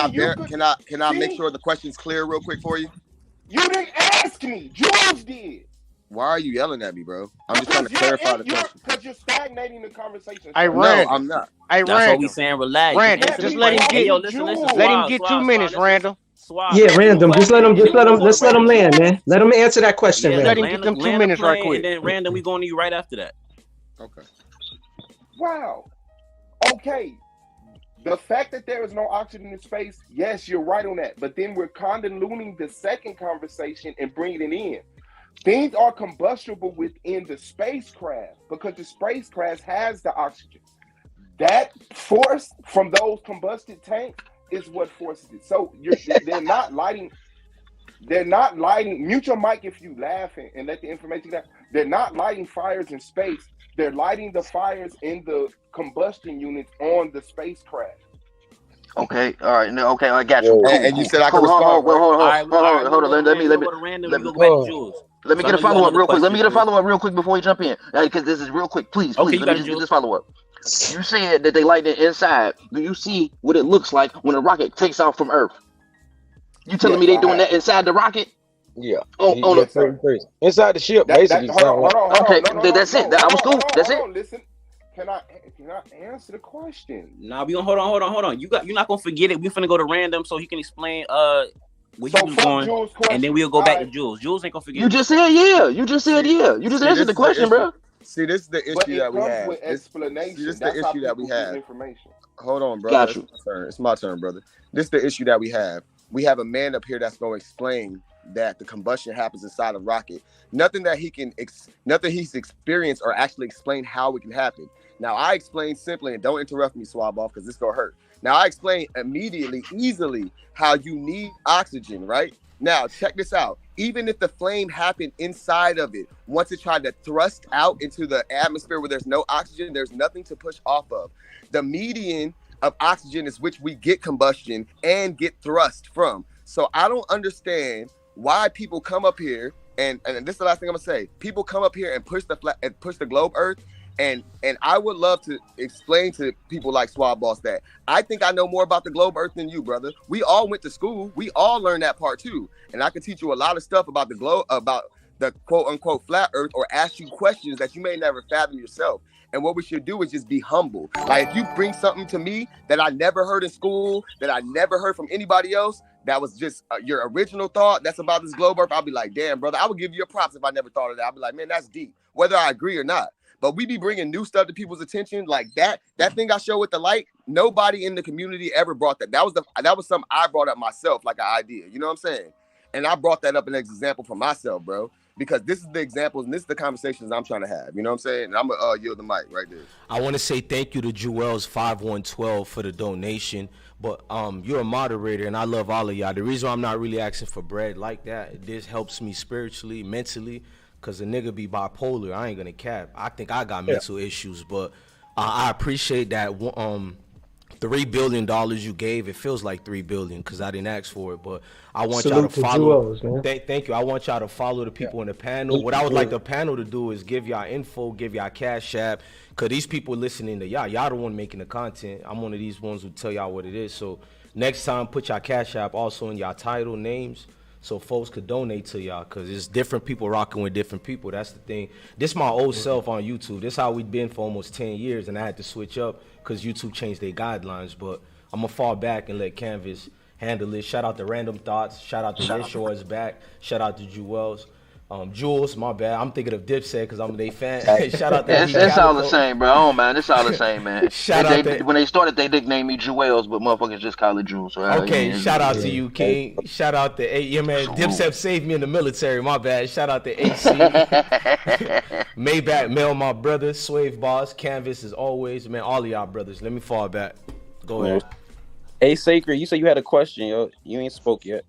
Can I make sure the question's clear real quick for you? You didn't ask me. Jules did. Why are you yelling at me, bro? I'm just trying to clarify the question. Because you're stagnating the conversation. No, I'm not. That's what we saying. Relax. Random, just let him get. Let him get 2 minutes, Randall. Yeah, Random. Let's let him land, man. Let him answer that question, Yeah, man. Let him get them 2 minutes right quick. And then Random, we going to you right after that. Okay. Wow. Okay. The fact that there is no oxygen in space, yes, you're right on that. But then we're convoluting the second conversation and bringing it in. Things are combustible within the spacecraft because the spacecraft has the oxygen. That force from those combusted tanks is what forces it. So they're not lighting. They're not lighting. Mute your mic if you laughing and let the information down. They're not lighting fires in space. They're lighting the fires in the combustion units on the spacecraft. Okay, all right, no, okay, I got you. And you said I could respond. Hold on. Let me get a follow up real quick. Let me get a follow up real quick before you jump in, because this is real quick. Please, let me just get this follow up. You said that they light it inside. Do you see what it looks like when a rocket takes off from Earth? You telling me they doing that inside the rocket? Yeah. Inside the ship, basically. Okay, that's it. That was cool. That's it. Listen, can I answer the question? Nah, we gonna hold on. You're not gonna forget it. We finna go to Random so he can explain where he was going, and then we'll go back to Jules. Jules ain't gonna forget. You just said yeah. You just answered the question, bro. See, this is the issue that we have. This is the issue that we have. Hold on, brother. Got you. It's my turn, brother. This is the issue that we have. We have a man up here that's going to explain that the combustion happens inside a rocket. Nothing he's experienced or actually explain how it can happen. Now, I explain simply, and don't interrupt me, Swab off, because this gonna hurt. Now, I explain immediately, easily, how you need oxygen, right? Now, check this out. Even if the flame happened inside of it, once it tried to thrust out into the atmosphere where there's no oxygen, there's nothing to push off of. The median of oxygen is which we get combustion and get thrust from. So I don't understand why people come up here and this is the last thing I'm gonna say. People come up here and push the globe Earth, and I would love to explain to people like Swab Boss that I think I know more about the globe Earth than you, brother. We all went to school. We all learned that part too, and I can teach you a lot of stuff about the globe, about the quote unquote flat Earth, or ask you questions that you may never fathom yourself. And what we should do is just be humble. Like if you bring something to me that I never heard in school, that I never heard from anybody else, that was just your original thought, that's about this globe Earth, I'll be like, damn, brother, I would give you a props if I never thought of that. I'll be like, man, that's deep, whether I agree or not. But we be bringing new stuff to people's attention, like that thing I show with the light. Nobody in the community ever brought that. That was something I brought up myself, like an idea. You know what I'm saying? And I brought that up as an example for myself, bro. Because this is the examples and this is the conversations I'm trying to have. You know what I'm saying? And I'm going to yield the mic right there. I want to say thank you to Jewels 5112 for the donation. But you're a moderator, and I love all of y'all. The reason why I'm not really asking for bread like that, this helps me spiritually, mentally, because a nigga be bipolar. I ain't going to cap. I think I got mental issues, but I appreciate that $3 billion you gave. It feels like $3 billion because I didn't ask for it, but I want y'all to follow. Thank you. I want y'all to follow the people in the panel. What I would like the panel to do is give y'all info, give y'all cash app, because these people listening to y'all the one making the content. I'm one of these ones who tell y'all what it is. So next time, put y'all cash app also in y'all title names, so folks could donate to y'all, because it's different people rocking with different people. That's the thing. This my old self on YouTube. This how we've been for almost 10 years, and I had to switch up because YouTube changed their guidelines. But I'm going to fall back and let Canvas handle it. Shout out to Random Thoughts. Shout out to Yeshua is back. Shout out to Jewels. Jules, my bad. I'm thinking of Dipset because I'm a fan. Shout out to it's all the same, bro. Oh man, it's all the same, man. When they started, they nicknamed me Jewels, but motherfuckers just call it Jules. So okay, shout out to you, King. Shout out to yeah, man. Dipset saved me in the military. My bad. Shout out to AC. Maybach, Mel, my brother, Swave Boss, Canvas as always, man. All of y'all brothers. Let me fall back. Go ahead. Hey, Sacred, you said you had a question, yo. You ain't spoke yet.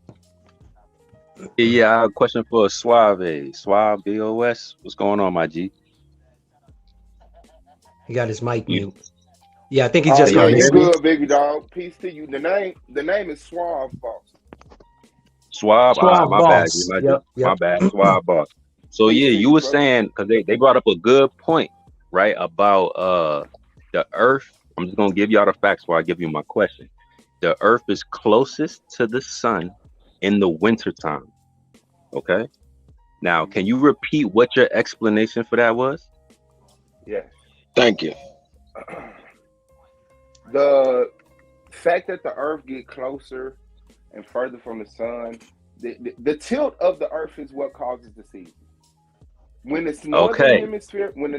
Yeah, I have a question for Suave. BOS. What's going on, my G? He got his mic mute. Yeah, I think he just got you good, baby dog. Peace to you. The name is Suave Boss. Suave Boss. My bad. My bad. Suave Boss. So yeah, you were saying, because they brought up a good point, right, about the Earth. I'm just gonna give y'all the facts before I give you my question. The Earth is closest to the sun in the wintertime. Okay. Now, can you repeat what your explanation for that was? Yes. Thank you. The fact that the Earth get closer and further from the sun, the tilt of the Earth is what causes the season. When it's northern hemisphere, when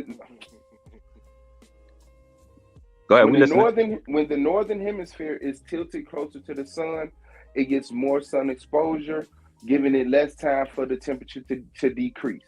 the northern hemisphere is tilted closer to the sun, it gets more sun exposure, giving it less time for the temperature to decrease.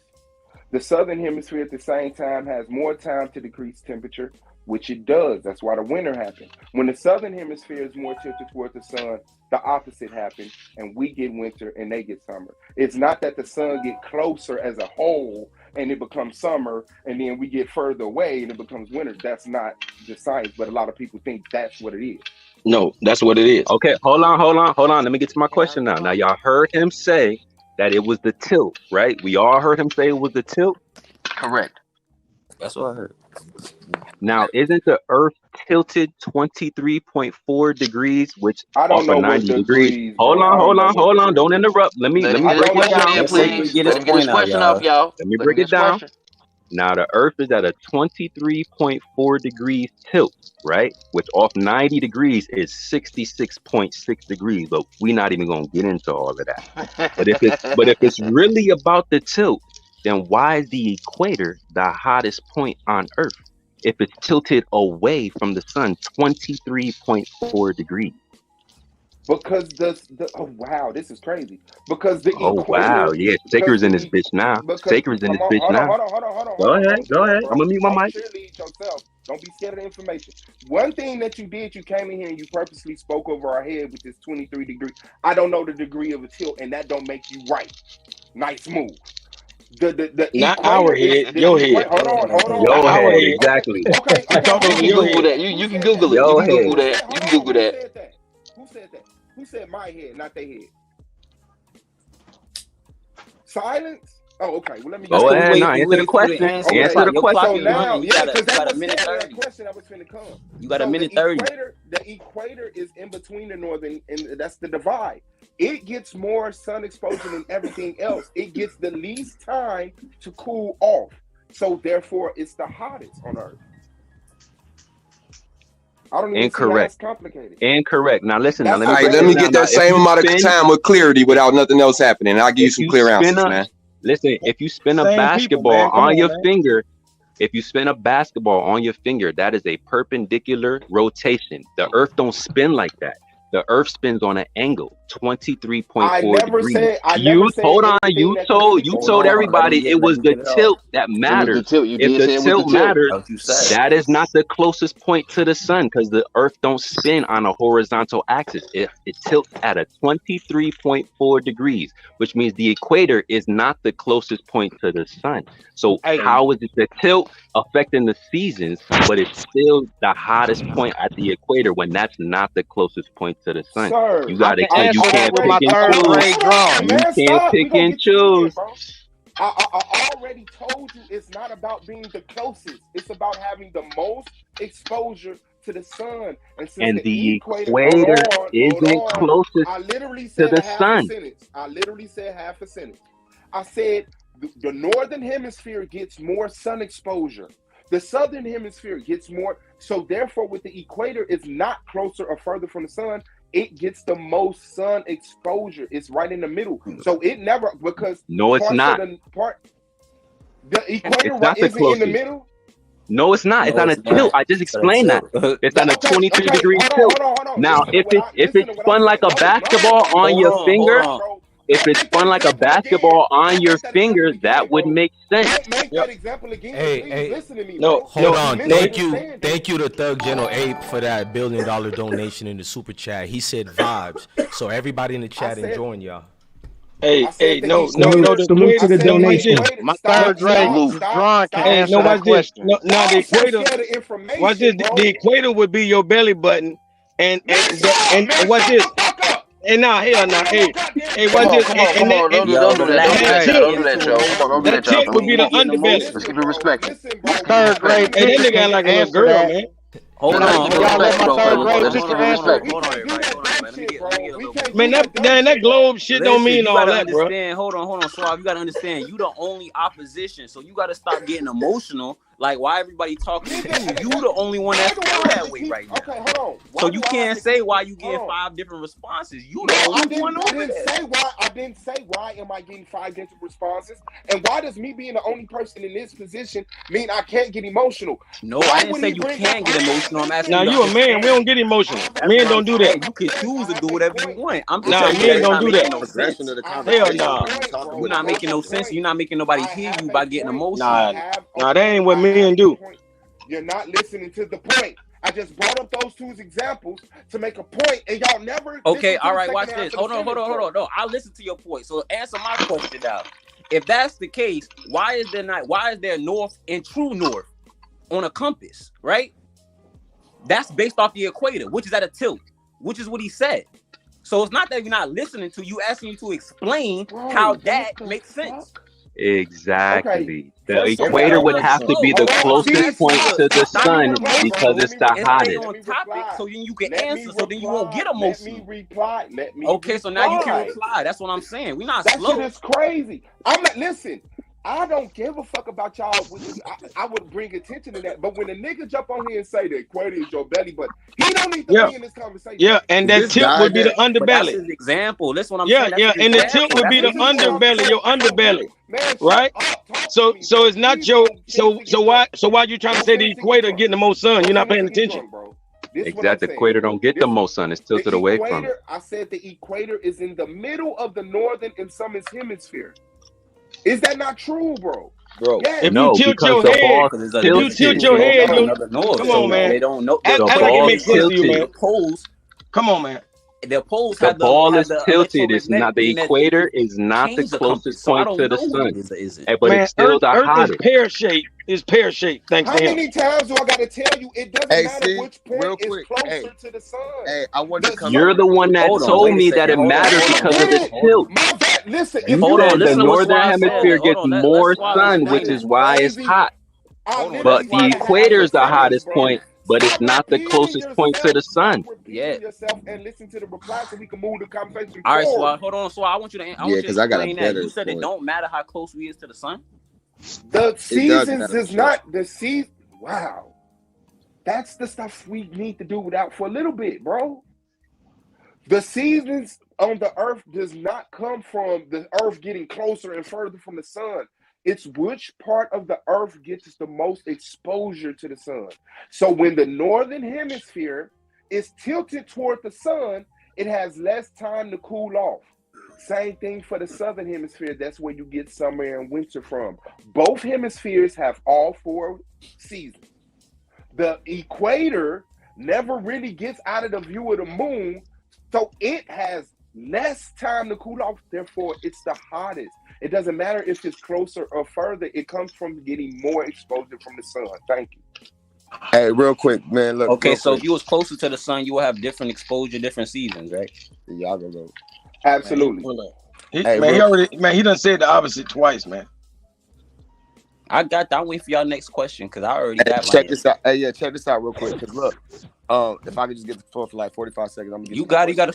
The southern hemisphere at the same time has more time to decrease temperature, which it does. That's why the winter happens. When the southern hemisphere is more tilted towards the sun, the opposite happens, and we get winter and they get summer. It's not that the sun get closer as a whole and it becomes summer, and then we get further away and it becomes winter. That's not the science, but a lot of people think that's what it is. No, that's what it is. Okay, hold on. Let me get to my question now. Now, y'all heard him say that it was the tilt, right? We all heard him say it was the tilt. Correct. That's what I heard. Now, isn't the Earth tilted 23.4 degrees, which I don't know 90 degrees? Hold on. Don't interrupt. Let me break it down. Please. Let me get this question off, y'all. Let me break it down. Now, the Earth is at a 23.4 degrees tilt, right? Which off 90 degrees is 66.6 degrees, but we're not even going to get into all of that. But if it's really about the tilt, then why is the equator the hottest point on Earth if it's tilted away from the sun 23.4 degrees? Because oh wow, this is crazy. Because the wow, yeah, Sacred's in this bitch now. Sacred's in this bitch now. Hold on. Go ahead. I'm gonna mute my mic. Yourself. Don't be scared of the information. One thing that you did, you came in here and you purposely spoke over our head with this 23 degree. I don't know the degree of a tilt, and that don't make you right. Nice move. Not our head, your head. Hold on. Your head, exactly. Okay. You can Google that. You can Google it. You can Google that. Who said that? Who said my head, not their head? Silence? Oh, okay. Well, let me Go ahead. No, answer the question. Answer the question. So now, yeah, because you got that a minute 30. question that was finna come. You got a minute 30. The equator is in between the northern, and that's the divide. It gets more sun exposure than everything else. It gets the least time to cool off. So therefore, it's the hottest on Earth. I don't even see how it's complicated. Incorrect. Now listen. Now let me get that same amount of time with clarity without nothing else happening. I'll give you some clear answers, man. Listen, if you spin a basketball on your finger, if you spin a basketball on your finger, that is a perpendicular rotation. The Earth don't spin like that. The Earth spins on an angle, 23.4 degrees. Hold on. You told everybody it was the tilt that mattered. If the tilt mattered, that is not the closest point to the sun because the Earth don't spin on a horizontal axis. It tilts at a 23.4 degrees, which means the equator is not the closest point to the sun. So how is it the tilt affecting the seasons, but it's still the hottest point at the equator when that's not the closest point to the sun? Sir, You can't pick and choose. I already told you it's not about being the closest. It's about having the most exposure to the sun. And the equator isn't closest to the sun. I literally said half a sentence. I said the northern hemisphere gets more sun exposure. The southern hemisphere gets more. So therefore, with the equator, it's not closer or further from the sun. It gets the most sun exposure. It's right in the middle. So it never, because no, it's not. The equator isn't in the middle. No, it's not. It's on a tilt. I just explained that. It's on a 23 degree tilt. Now, if it's spun like a basketball on your finger, if it's spun like a basketball on your finger, that would make sense. Listen to me. No, hold on. Thank you to Thug General Ape for that $1 billion donation in the super chat. He said vibes, so everybody in the chat enjoying y'all. No. Salute to the donation. My third grade Ron can answer that question. No, the equator. Watch this. The equator would be your belly button, and watch this. And now, hell no, hey, watch this. Don't do that, y'all. That tip would be the underbelly. Let's keep it respectful. Third grade. Hey, that nigga like a little girl, man. Hold on. Y'all let my third grade teacher answer. Man, that globe shit don't mean all that, bro. Hold on. So you gotta understand, you the only opposition, so you gotta stop getting emotional. Like, why everybody talking to you? You the only one that's feel that way right now. Okay, hold on. So you can't say why you getting 5 different responses. You the only one over there. I didn't say why am I getting 5 different responses, and why does me being the only person in this position mean I can't get emotional? No, I didn't say you can't get emotional. I'm asking. Now you a man. We don't get emotional. Men don't do that. You can choose to do whatever you want. I'm just men don't do that. Hell no. You're not making no sense. You're not making nobody hear you by getting emotional. Nah, that ain't what men do. You're not listening to the point. I just brought up those 2 examples to make a point, and y'all never. Okay, all right, watch this. Hold on. No, I'll listen to your point. So answer my question now. If that's the case, why is there north and true north on a compass, right? That's based off the equator, which is at a tilt, which is what he said. So it's not that you're not listening to you, asking you to explain how that makes sense. Exactly. The equator would have to be the closest point to the sun because it's the hottest. On topic, so then you can answer, so then you won't get emotional. Let me reply. Okay, so now you can reply. That's what I'm saying. We're not slow. That shit is crazy. Listen. I don't give a fuck about y'all. I would bring attention to that. But when a nigga jump on here and say the equator is your belly button, he don't need to be in this conversation. Yeah, and that tip would be the underbelly. That's his example. That's what I'm saying. Yeah, and the tip would be the underbelly, your underbelly. Man, right? So it's not your so why you trying to say the equator getting the most sun? You're not paying attention. Exactly. The equator don't get the most sun. It's tilted away from it. I said the equator is in the middle of the northern and southern hemisphere. Is that not true, bro? Yeah, if you tilt your head, come on, man. They don't know. Act like it makes sense to you, man. Come on, man. the poles The have ball have is the tilted. It's electromagnetic not the being that equator is not the change the compass. closest So I point don't to the know what sun, it is or isn't. but Man, it's still the Earth is hottest. pear-shaped. It's pear-shaped, thanks How to him. many times do I got to tell you? It doesn't Hey, matter see, which point real is quick. closer Hey, to the sun. hey, I wanted to come. You're the one that Hold on, told wait a me that second. it Hold on, matters hold on, because hold of on, the hold tilt. on. My bad. Listen, if Hold you on, The listen to what northern Suave said. hemisphere Hold gets on, let more Suave sun, explain which this. is why it's crazy. hot. I Hold on, literally But the gotta have equator is the percentages, hottest bro. point, but it's Stop not the repeating closest point to yourself. the Stop sun. repeating yourself and listen to the reply so we can move the conversation All right, forward. Suave. Hold on, Suave. I want you to Yeah, because I got a explain that. better You said it point. don't matter how close we is to the sun. The seasons matter, is not the season. Wow, that's the stuff we need to do without for a little bit, bro. The seasons on the earth does not come from the earth getting closer and further from the sun. It's which part of the earth gets the most exposure to the sun. So when the northern hemisphere is tilted toward the sun, it has less time to cool off. Same thing for the southern hemisphere. That's where you get summer and winter from. Both hemispheres have all 4 seasons. The equator never really gets out of the view of the moon, so it has less time to cool off. Therefore, it's the hottest. It doesn't matter if it's closer or further. It comes from getting more exposure from the sun. Thank you. Hey, real quick, man. Look. Okay, real so quick. if you was closer to the sun, you will have different exposure, different seasons, right? Y'all gonna go. Absolutely. He done said the opposite twice, man. I got that. I'm waiting for y'all next question because I already got Check my this out. Hey, yeah, check this out real quick. Cause look, if I could just get the floor for like 45 seconds, I'm gonna get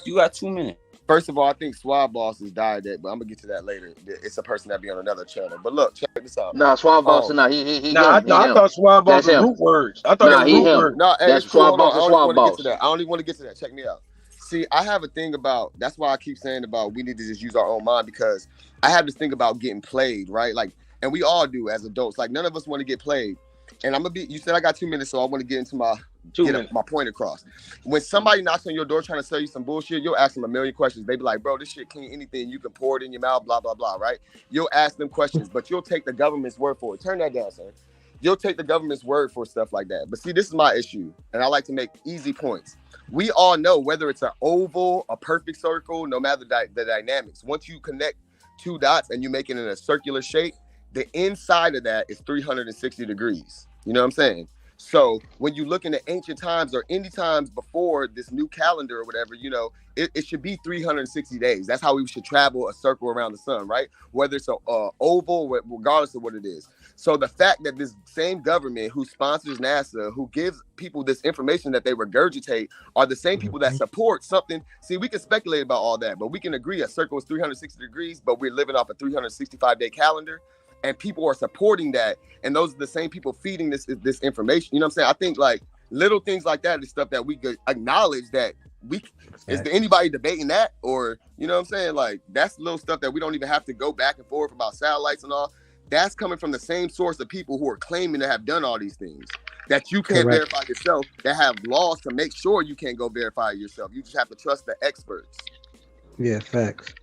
you got 2 minutes. First of all, I think Swab Boss has died that, but I'm gonna get to that later. It's a person that be on another channel. But look, check this out. Nah, Swab Boss, nah, he I thought Swab Boss was root words. I thought it was root words. No, hey, that's it's cool. Swab Boss. I don't even want to get to that. I don't even want to get to that. Check me out. See, I have a thing about, that's why I keep saying about we need to just use our own mind, because I have this thing about getting played, right? Like, and we all do as adults. Like, none of us want to get played. And I'm gonna be, you said I got 2 minutes, so I want to get into my point across. When somebody knocks on your door trying to sell you some bullshit, you'll ask them a million questions. They be like, bro, this shit clean anything. You can pour it in your mouth, blah, blah, blah, right? You'll ask them questions, but you'll take the government's word for it. Turn that down, sir. You'll take the government's word for stuff like that. But see, this is my issue, and I like to make easy points. We all know whether it's an oval, a perfect circle, no matter the dynamics. Once you connect 2 dots and you make it in a circular shape, the inside of that is 360 degrees. You know what I'm saying? So when you look into ancient times or any times before this new calendar or whatever, you know, it should be 360 days. That's how we should travel a circle around the sun, right? Whether it's a oval, regardless of what it is. So the fact that this same government who sponsors NASA, who gives people this information that they regurgitate, are the same people that support something. See, we can speculate about all that, but we can agree a circle is 360 degrees, but we're living off a 365-day calendar. And people are supporting that, and those are the same people feeding this information. You know what I'm saying? I think like little things like that is stuff that we could acknowledge that is there anybody debating that? Or, you know what I'm saying? Like, that's little stuff that we don't even have to go back and forth about satellites and all. That's coming from the same source of people who are claiming to have done all these things that you can't verify yourself, that have laws to make sure you can't go verify yourself. You just have to trust the experts. Yeah, facts.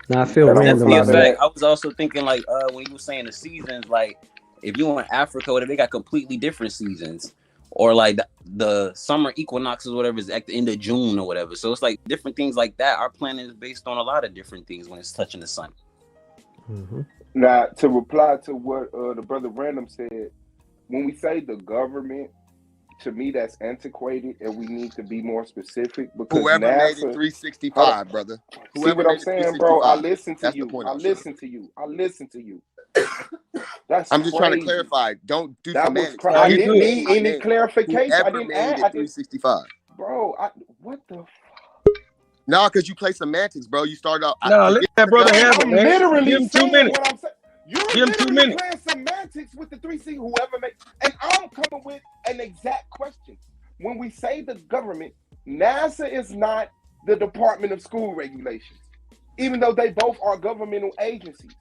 Now I feel random. I was also thinking like when you were saying the seasons, like if you in Africa, they got completely different seasons, or like the summer equinoxes, whatever, is at the end of June or whatever. So it's like different things like that. Our planet is based on a lot of different things when it's touching the sun. Mm-hmm. Now, to reply to what the brother Random said, when we say the government, to me that's antiquated, and we need to be more specific, because whoever NASA, made it 365, brother. See what I'm saying, bro? I listen to you. I listen to you. That's I'm just crazy. trying to clarify. Don't do that semantics. I didn't need any clarification. I didn't add 365. Bro, what the No, because you play semantics, bro. You started out. No, let that brother have it, I'm man. literally Give him 2 saying minutes. what I'm saying. You're Give him 2 literally minutes. playing semantics with the 3C, whoever makes, and I'm coming with an exact question. When we say the government, NASA is not the Department of School Regulations, even though they both are governmental agencies.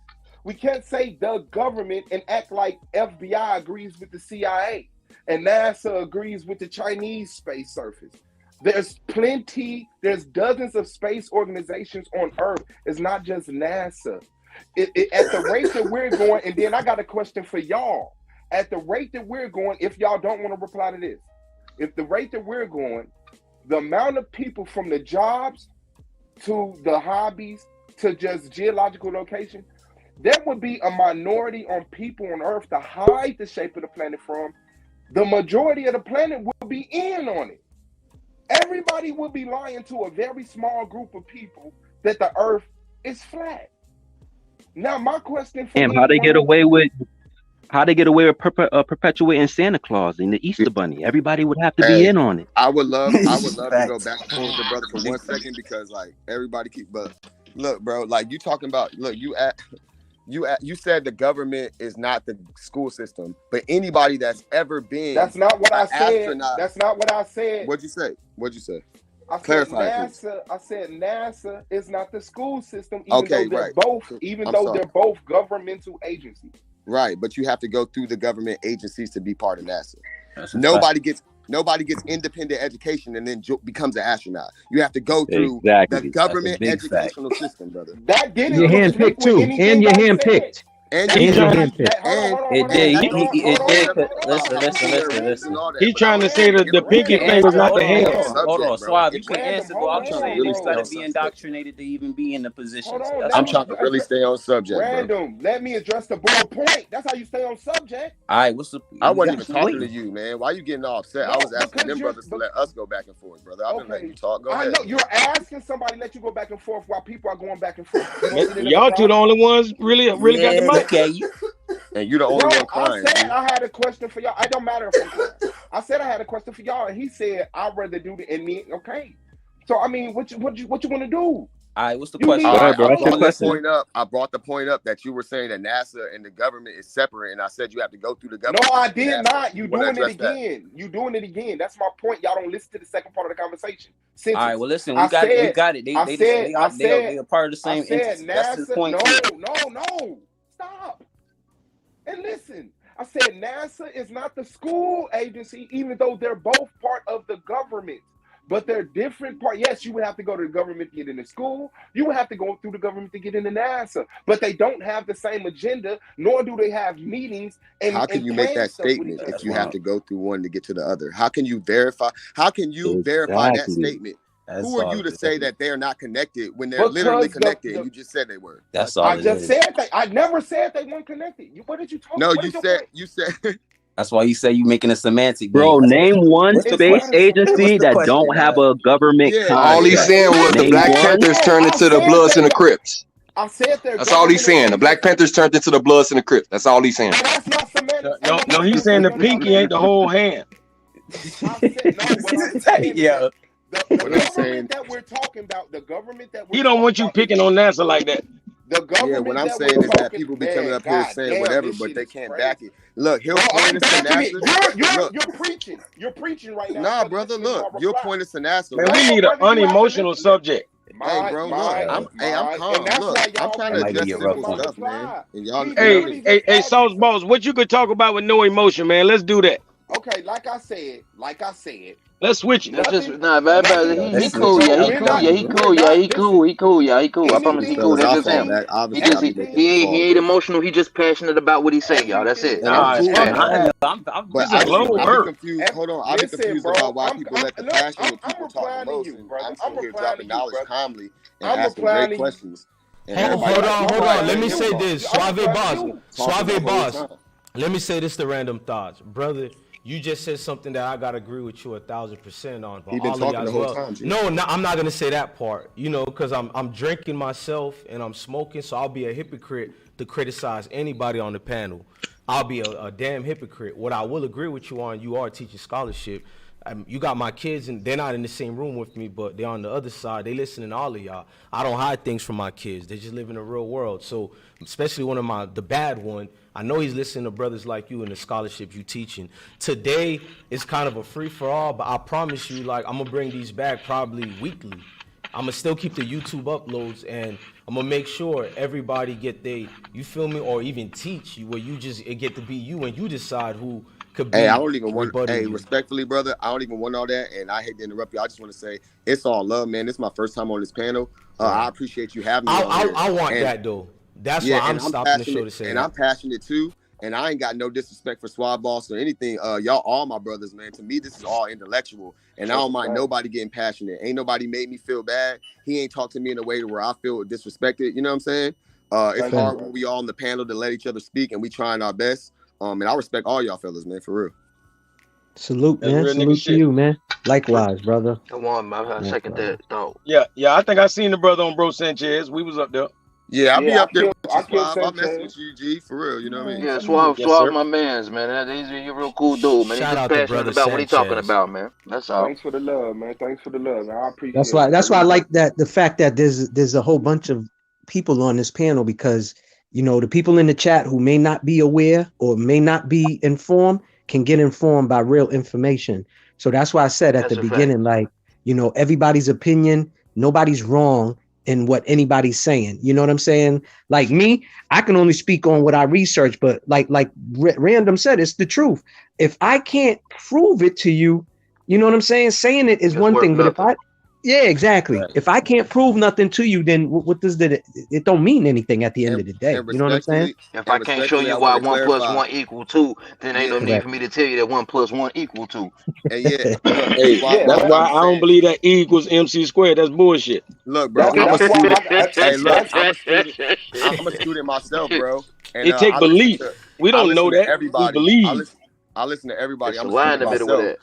We can't say the government and act like FBI agrees with the CIA and NASA agrees with the Chinese space service. There's dozens of space organizations on Earth. It's not just NASA. At the rate that we're going, and then I got a question for y'all. At the rate that we're going, if y'all don't want to reply to this, if the rate that we're going, the amount of people from the jobs to the hobbies to just geological location, there would be a minority on people on Earth to hide the shape of the planet from. The majority of the planet will be in on it. Everybody will be lying to a very small group of people that the Earth is flat. Now, my question for how they get away with perpetuating Santa Claus and the Easter Bunny? Everybody would have to be in on it. I would love to go back and forth with the brother for 1 second because like everybody but look, bro, like you talking about you said the government is not the school system, but anybody that's ever been that's not what I said. Astronaut, that's not what I said. What'd you say? Clarify. I said NASA is not the school system, even though they're both governmental agencies. Right, but you have to go through the government agencies to be part of NASA. Nobody gets independent education and then becomes an astronaut. You have to go through the government educational system, brother. That didn't you're handpicked too, and you're handpicked. Listen. He's trying to say that the pinky finger is not the hand. Hold on, Suave. You can answer, but I'm saying you gotta be indoctrinated to even be in the position. I'm trying to really stay on subject. Random. Let me address the broad point. That's how you stay on subject. All right, I wasn't even talking to you, man. Why you getting all upset? I was asking them brothers to let us go back and forth, brother. I've been letting you talk. Go ahead. I know you're asking somebody to let you go back and forth while people are going back and forth. Y'all two the only ones really got the mic. Okay. And you the only one crying. I said I had a question for y'all. It don't matter if I'm crying. I said I had a question for y'all, and he said I'd rather do the and me. Okay. So I mean, what you want to do? All right, what's the question? I brought the point up that you were saying that NASA and the government is separate, and I said you have to go through the government. No, I did not. You doing it again. You doing it again. That's my point. Y'all don't listen to the second part of the conversation. All right, well, listen, we got it. They are part of the same entity. That's his point. No. Stop. And listen, I said NASA is not the school agency, even though they're both part of the government. But they're different parts. Yes, you would have to go to the government to get into school. You would have to go through the government to get into NASA. But they don't have the same agenda, nor do they have meetings. How can you make that statement if you have to go through one to get to the other? How can you verify? Verify that statement? Who are you to say that they're not connected when they're literally connected? You just said they were. That's all. I just said that. I never said they weren't connected. What did you talk about? No, you said. That's why you say you making a semantic. Bro, name one space agency that don't have a government. All he's saying was the Black Panthers turned into the Bloods and the Crips. I said that's all he's saying. The Black Panthers turned into the Bloods and the Crips. That's all he's saying. That's not semantic. No, he's saying the pinky ain't the whole hand. Yeah. The government that we're talking about, he don't want you picking on NASA like that. What I'm saying is that people be coming up here saying whatever, but they can't back it. Look, he'll point us to NASA. You're preaching right now. Nah, brother, look, you'll point us to NASA. Man, we need an unemotional subject. Hey, bro, look, I'm calm. Look, I'm trying to address simple stuff, man. And y'all, hey, Sauce Balls, what you could talk about with no emotion, man? Let's do that. Okay, like I said. Let's switch it. He cool. He cool. I promise he cool. That's just him. He ain't emotional. He just passionate about what he's saying, y'all. That's it. I'm confused. Hold on, I'm confused about why people let the passionate people talk the most. I'm still here dropping knowledge calmly and asking great questions. Hold on. Let me say this, Suave Boss. Let me say this to Random Thoughts, brother. You just said something that I gotta agree with you 1,000% on. He been talking the whole time. No, I'm not gonna say that part. Because I'm drinking myself and I'm smoking, so I'll be a hypocrite to criticize anybody on the panel. I'll be a damn hypocrite. What I will agree with you on, you are teaching scholarship. You got my kids, and they're not in the same room with me, but they're on the other side. They listening to all of y'all. I don't hide things from my kids. They just live in the real world. So, especially the bad one, I know he's listening to brothers like you and the scholarship you teaching. Today is kind of a free-for-all, but I promise you, I'm going to bring these back probably weekly. I'm going to still keep the YouTube uploads, and I'm going to make sure everybody get you feel me, or even teach you, where you just get to be you, and you decide who could be. Hey, I don't even want. Hey, respectfully, brother, I don't even want all that, and I hate to interrupt you. I just want to say it's all love, man. This is my first time on this panel. I appreciate you having me. I want that though. That's why I'm stopping the show to say. And I'm passionate too. And I ain't got no disrespect for Swab Boss or anything. Y'all all my brothers, man. To me, this is all intellectual. And I don't mind nobody getting passionate. Ain't nobody made me feel bad. He ain't talked to me in a way to where I feel disrespected. You know what I'm saying? It's hard when we all on the panel to let each other speak and we trying our best. And I respect all y'all fellas, man, for real. Salute, man. Salute to you, man. Likewise, brother. Come on, man. I second that thought. Yeah. I think I seen the brother on Bro Sanchez. We was up there. Yeah, I'll be up there with you, I Swab. I'll mess with you, G, for real. You know what I mean? Yeah, Swab my mans, man. He's a real cool dude, man. He's just passionate about what he's talking about, man. That's all. Thanks for the love, man. Thanks for the love. I appreciate it. That's why I like the fact that there's a whole bunch of people on this panel, because the people in the chat who may not be aware or may not be informed can get informed by real information. So that's why I said at the beginning, like, everybody's opinion, nobody's wrong in what anybody's saying. You know what I'm saying? Like me, I can only speak on what I research, but like Random said, it's the truth. If I can't prove it to you, you know what I'm saying? Saying it is one thing, but exactly. Right. If I can't prove nothing to you, then what does that? It don't mean anything at the end of the day. You know what I'm saying? If I can't show you why 1 + 1 = 2, then ain't no need for me to tell you that 1 + 1 = 2. And that's why I don't believe that E = MC². That's bullshit. Look, bro, I'm a student. I'm a student myself, bro. And, it take belief. We don't know that. Everybody, we believe. I listen to everybody. I'm a student myself.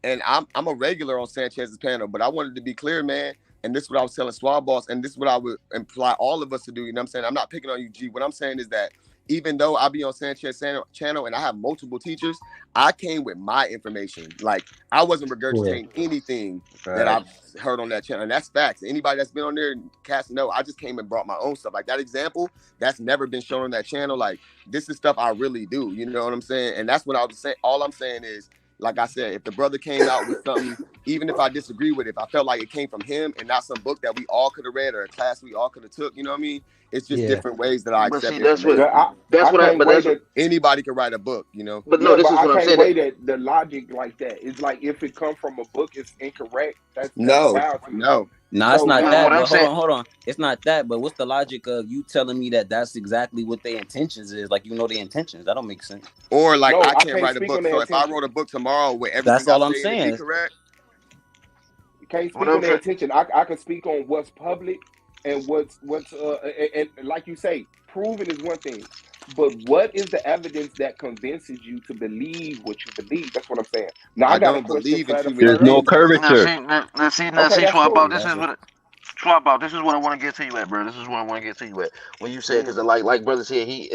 And I'm a regular on Sanchez's panel, but I wanted to be clear, man. And this is what I was telling Swab Boss, and this is what I would imply all of us to do. You know what I'm saying? I'm not picking on you, G. What I'm saying is that even though I be on Sanchez's channel and I have multiple teachers, I came with my information. Like, I wasn't regurgitating anything that I've heard on that channel. And that's facts. Anybody that's been on there, cast know, I just came and brought my own stuff. Like, that example, that's never been shown on that channel. Like, this is stuff I really do. You know what I'm saying? And that's what I was saying. All I'm saying is, like I said, if the brother came out with something, even if I disagree with it, if I felt like it came from him and not some book that we all could have read or a class we all could have took, you know what I mean? It's just different ways that I accept it. Anybody can write a book, you know? But no, this is what I'm saying. I can't weigh the logic like that. It's like if it comes from a book, it's incorrect. That's no. It's not that. But hold on. It's not that. But what's the logic of you telling me that that's exactly what their intentions is? Like, you know their intentions. That don't make sense. Or like, I can't write a book. So if I wrote a book tomorrow with everything, that's all I'm saying. Correct. You can't speak on their intention. I can speak on what's public and what's and like you say, proven is one thing. But what is the evidence that convinces you to believe what you believe? That's what I'm saying. Now I don't believe it. There's no curvature. See, Schwab, this is what I want to get to you at, bro. This is what I want to get to you at. When you said, because like brother said, he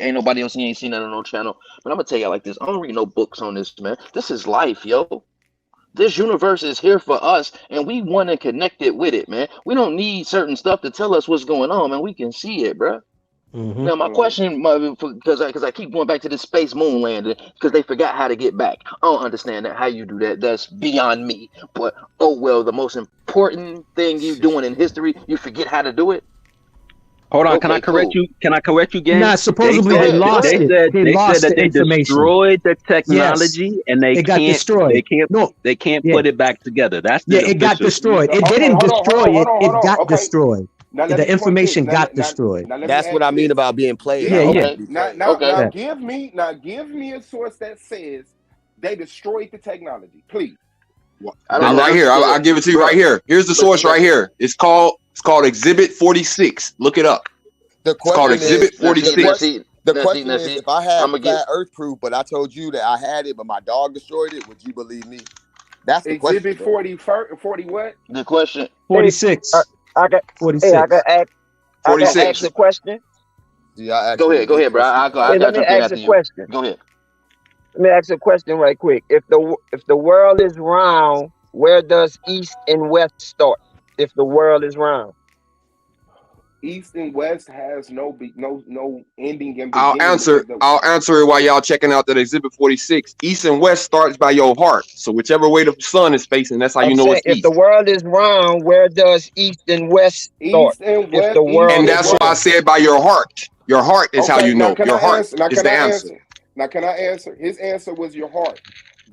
ain't nobody else. He ain't seen that on no channel. But I'm gonna tell you like this. I don't read no books on this, man. This is life, yo. This universe is here for us, and we want to connect it with it, man. We don't need certain stuff to tell us what's going on, man. We can see it, bro. Mm-hmm. Now, my question, because I keep going back to this space moon landing, because they forgot how to get back. I don't understand that, how you do that. That's beyond me. But, oh, well, the most important thing you doing in history, you forget how to do it? Hold on, can I correct you? Can I correct you, gang? Nah, supposedly they lost it. They said that they destroyed the technology, and they got destroyed. They can't put it back together. That's it got destroyed. It didn't destroy it. It got destroyed. The information got destroyed. That's what I mean about being played. Now give me a source that says they destroyed the technology, please. I'm right here. I'll give it to you right here. Here's the source right here. It's called Exhibit 46. Look it up. It's called Exhibit 46. The question is, if I had flat Earth proof, but I told you that I had it, but my dog destroyed it, would you believe me? That's the question. Exhibit 40 what? The question. 46. I got 46. I got to ask a question. Go ahead, bro. Let me ask a question. Go ahead. Let me ask a question right quick. If the world is round, where does east and west start? If the world is round, east and west has no ending and beginning. I'll answer it while y'all checking out that Exhibit 46. East and west starts by your heart. So whichever way the sun is facing, that's how you know it's east. If the world is round, where does east and west start? And that's why I said by your heart. Your heart is how you know. Your heart is the answer. Now, can I answer? His answer was your heart.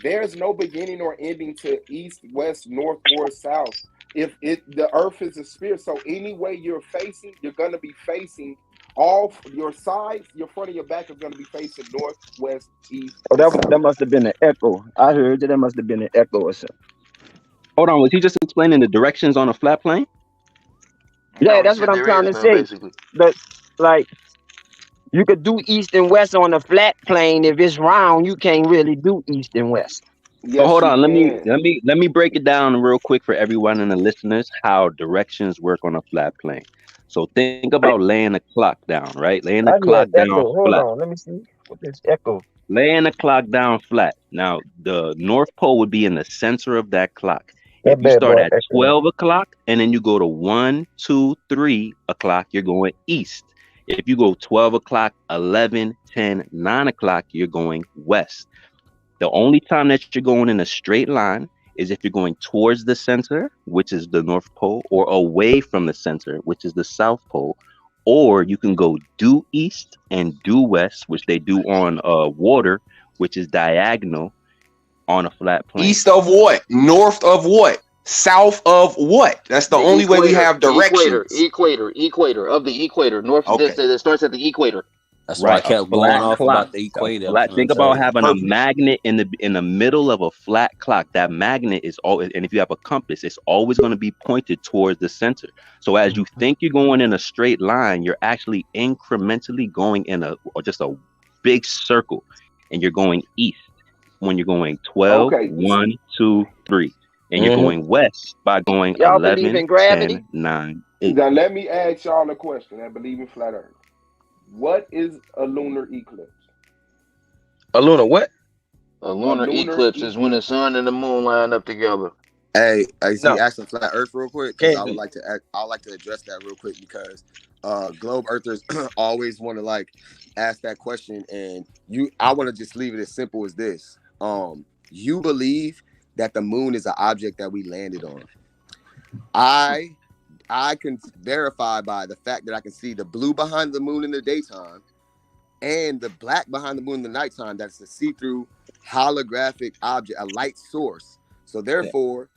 There's no beginning or ending to east, west, north, or south. If the earth is a sphere, so any way you're facing, you're going to be facing all your sides, your front and your back are going to be facing north, west, east. Oh, that must have been an echo. I heard that must have been an echo or something. Hold on, was he just explaining the directions on a flat plane? Yeah, No, that's what I'm trying to say. basically. But like, you could do east and west on a flat plane. If it's round, you can't really do east and west. Yes, hold on, let can. me break it down real quick for everyone and the listeners how directions work on a flat plane. So think about laying a clock down, right? Laying the clock down Hold flat. on, let me see what this echo. Laying the clock down flat. Now the North Pole would be in the center of that clock. That If you bad start boy at echo. 12 o'clock and then you go to 1, 2, 3 o'clock, you're going east. If you go 12 o'clock, 11, 10, 9 o'clock, you're going west. The only time that you're going in a straight line is if you're going towards the center, which is the North Pole, or away from the center, which is the South Pole. Or you can go due east and due west, which they do on water, which is diagonal on a flat plane. East of what? North of what? South of what? That's the only way we have directions. Equator of the equator. North that starts at the equator. That's why I kept going off about the equator. Think about having a magnet in the middle of a flat clock. That magnet is always, and if you have a compass, it's always going to be pointed towards the center. So as you think you're going in a straight line, you're actually incrementally going in just a big circle, and you're going east when you're going 12, 1, 2, 3. And you're going west by going 11, 10, 9, 8. Now let me ask y'all a question. I believe in flat Earth. What is a lunar eclipse? A lunar what? A lunar eclipse is when the sun and the moon line up together. Hey, asking flat Earth real quick, because I would like to address that real quick, because globe earthers always want to ask that question, and I want to just leave it as simple as this. You believe that the moon is an object that we landed on. I can verify by the fact that I can see the blue behind the moon in the daytime and the black behind the moon in the nighttime. That's a see-through holographic object, a light source. So therefore,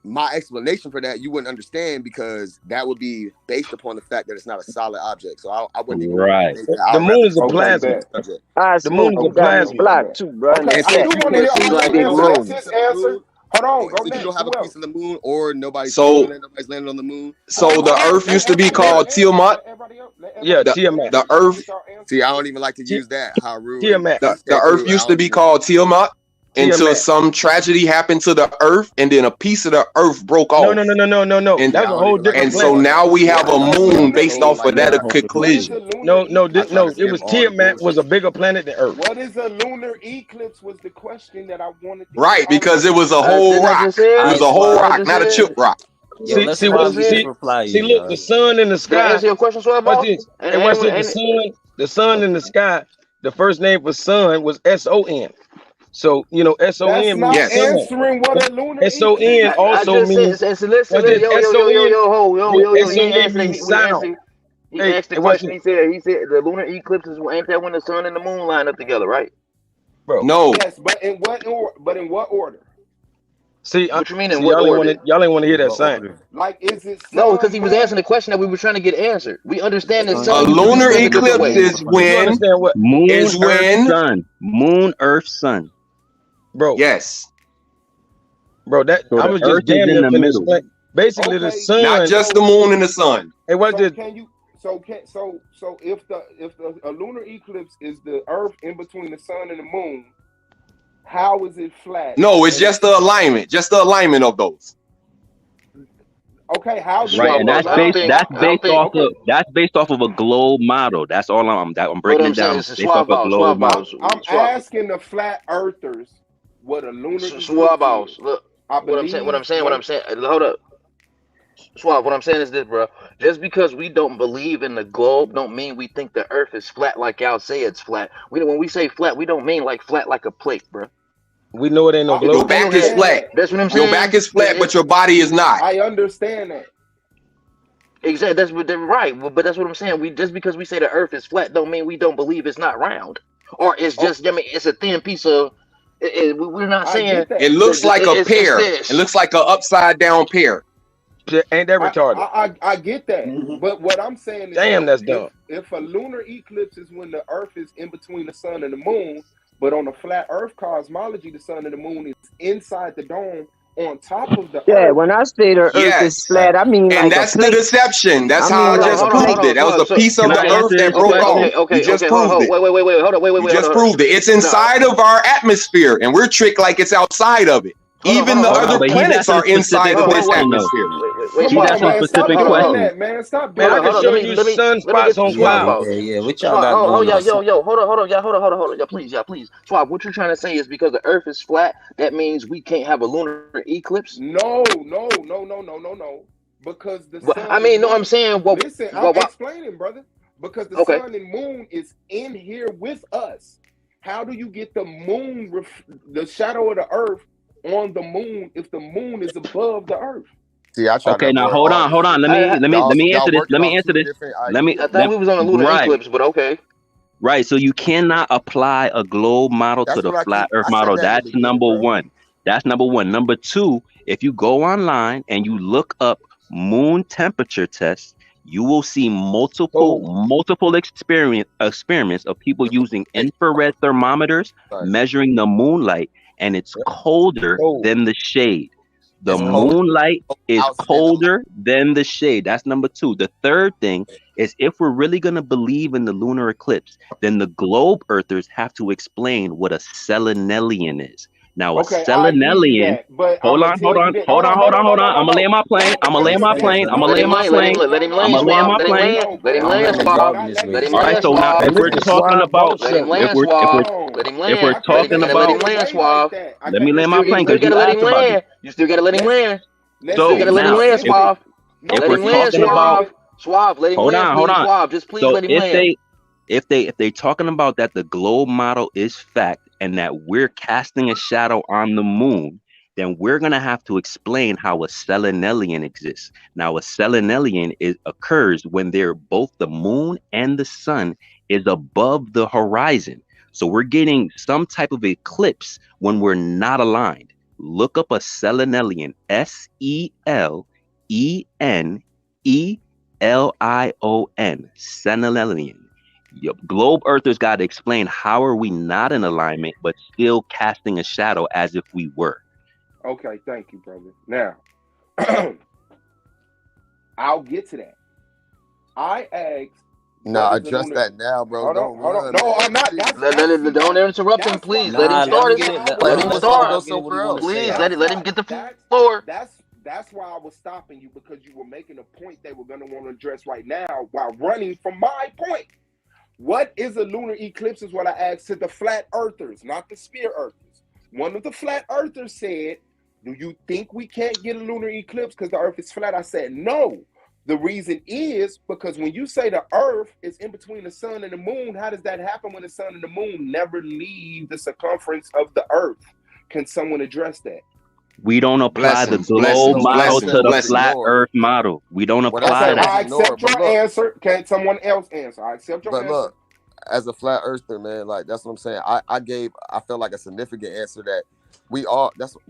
my explanation for that you wouldn't understand, because that would be based upon the fact that it's not a solid object. So I wouldn't even The moon is a plasma. The moon is a plasma. Black too, bro. Okay, I do want to hear that's his answer. Hold on, go next. You don't have a piece of the moon, or nobody's landed on the moon. So the Earth used to be called Tiamat. Yeah, Tiamat. The Earth. See, I don't even like to use that. How rude. Tiamat. The Earth used to be called Tiamat until some tragedy happened to the Earth, and then a piece of the Earth broke off. No. And, that's a whole different. And so now we have a moon based off of that collision. No. It was Tiamat was a bigger planet than Earth. What is a lunar eclipse? Was the question that I wanted to Right, because it was a whole rock. It was a whole rock, not a chip rock. See, look, the sun in the sky. Answer your question, What's this? And what's it? The sun in the sky. The first name for sun was S-O-N. So S-O-N means answering what a lunar S-O-N also means. Listen, he asked the question. He said the lunar eclipse ain't that when the sun and the moon line up together, right? Bro. No. Yes, but in what order? See, what you mean in what order? Y'all ain't want to hear that sign. Like, is it? No, because he was asking the question that we were trying to get answered. We understand that a lunar eclipse is when moon, Earth, sun. Bro. Yes. Bro, that so I was just damn near in the middle. Basically, the sun. Not just the moon and the sun. It was just. So if a lunar eclipse is the Earth in between the sun and the moon, how is it flat? No, it's just the alignment. Just the alignment of those. Okay, how? Right, and that's based off of a globe model. That's all I'm breaking it down based off a globe model. I'm asking the flat earthers what a lunar eclipse is. Look, what I'm saying. Hold up. Swab, what I'm saying is this, bro. Just because we don't believe in the globe don't mean we think the Earth is flat like y'all say it's flat. When we say flat, we don't mean like flat like a plate, bro. We know it ain't no globe. Your back is flat. That's what I'm saying. Your back is flat, but your body is not. I understand that. Exactly. That's right. But that's what I'm saying. Just because we say the Earth is flat don't mean we don't believe it's not round, or it's just. I mean, it's a thin piece of. We're not saying it looks like a pear. It looks like an upside down pear. Ain't that retarded? I get that, but what I'm saying is, damn, that's dumb. If a lunar eclipse is when the Earth is in between the sun and the moon, but on a flat Earth cosmology, the sun and the moon is inside the dome on top of the Earth. Yeah, when I say the Earth is flat, I mean and like that's the deception. That's how I just proved it. That was a piece of the Earth that broke off. You just proved it. Wait, hold on, wait. You just proved it. It's inside of our atmosphere, and we're tricked like it's outside of it. Even the other planets are inside of this atmosphere. He's asking specific questions. Man, stop Man, I can show you sunspots on clouds. Yeah, what y'all got going on? Hold on, please. Swab, what you're trying to say is because the Earth is flat, that means we can't have a lunar eclipse? No. Because the sun. I mean, no, I'm saying. Well, listen, I'm explaining, brother. Because the sun and moon is in here with us. How do you get the moon, the shadow of the Earth, on the moon if the moon is above the Earth? See, okay, now hold on. Let me answer this. I thought we was on a lunar eclipse, but okay. Right, so you cannot apply a globe model to the flat Earth model. That's number one. That's number one. Number two, if you go online and you look up moon temperature tests, you will see multiple experiments of people using infrared thermometers measuring the moonlight, and it's colder than the shade. The moonlight is colder than the shade. That's number two. The third thing is, if we're really going to believe in the lunar eclipse, then the globe earthers have to explain what a selenelian is. Now, a selenelian. Hold on. I'm gonna land my plane. All right. So now, if we're talking about, let me land my plane because you asked about it. You still gotta let him land. So gotta let him land, Suave. If we're talking about, Suave, let him land. Hold on. Suave, just please let him land. If they're talking about that the globe model is fact and that we're casting a shadow on the moon, then we're gonna have to explain how a selenelian exists. Now, a selenelian occurs when both the moon and the sun is above the horizon. So we're getting some type of eclipse when we're not aligned. Look up a selenelian, SELENELION, selenelian. Globe earthers got to explain how are we not in alignment but still casting a shadow as if we were. Okay, thank you, brother. Now, I'll get to that. I asked. Nah, address that now, bro. Hold on. No, I'm not. Don't interrupt him, please. Let him start. Let him start. Please, let him get the floor. That's why I was stopping you, because you were making a point they were going to want to address right now while running from my point. What is a lunar eclipse is what I asked to the flat earthers, not the sphere earthers. One of the flat earthers said, do you think we can't get a lunar eclipse because the earth is flat? I said, no. The reason is because when you say the earth is in between the sun and the moon, how does that happen when the sun and the moon never leave the circumference of the earth? Can someone address that? We don't apply the globe model to the flat earth model. We don't apply that. I accept your answer. Can someone else answer? I accept your answer. But look, as a flat earther, man, like that's what I'm saying. I felt like a significant answer that we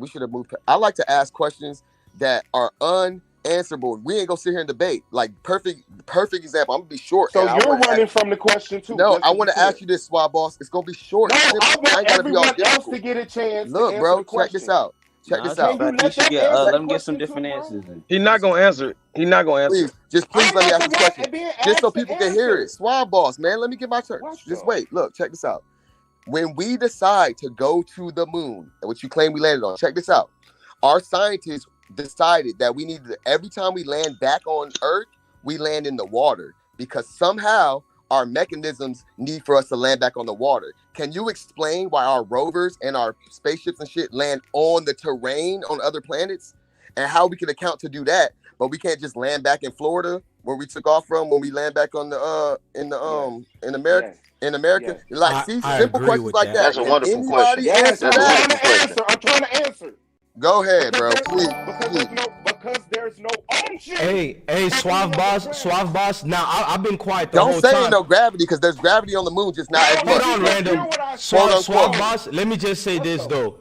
should have moved. I like to ask questions that are unanswerable. We ain't gonna sit here and debate. Like perfect example. I'm gonna be short. So you're running from the question too. No, I want to ask you this, Swab Boss. It's gonna be short. No, I want everyone else to get a chance. Look, bro, check this out. Check this out. Let him get some different answers. He's not gonna answer. He's not gonna answer. Please let me ask this question, just so people can hear it. Swab Boss, man, let me get my turn. Just wait. Look, check this out. When we decide to go to the moon, which you claim we landed on, check this out. Our scientists decided that we needed every time we land back on Earth, we land in the water because somehow our mechanisms need for us to land back on the water. Can you explain why our rovers and our spaceships and shit land on the terrain on other planets and how we can account to do that, but we can't just land back in Florida where we took off from when we land back on the in America? Yes. In America, yes. Like simple questions like that. That's a wonderful question. Yes, I'm trying to answer. Go ahead, bro. Please. Because there's no ocean. Hey, Suave Boss. Now I've been quiet the whole time. Don't say no gravity because there's gravity on the moon, just not as much. Hold on, Random. Swab boss, let me just say this though.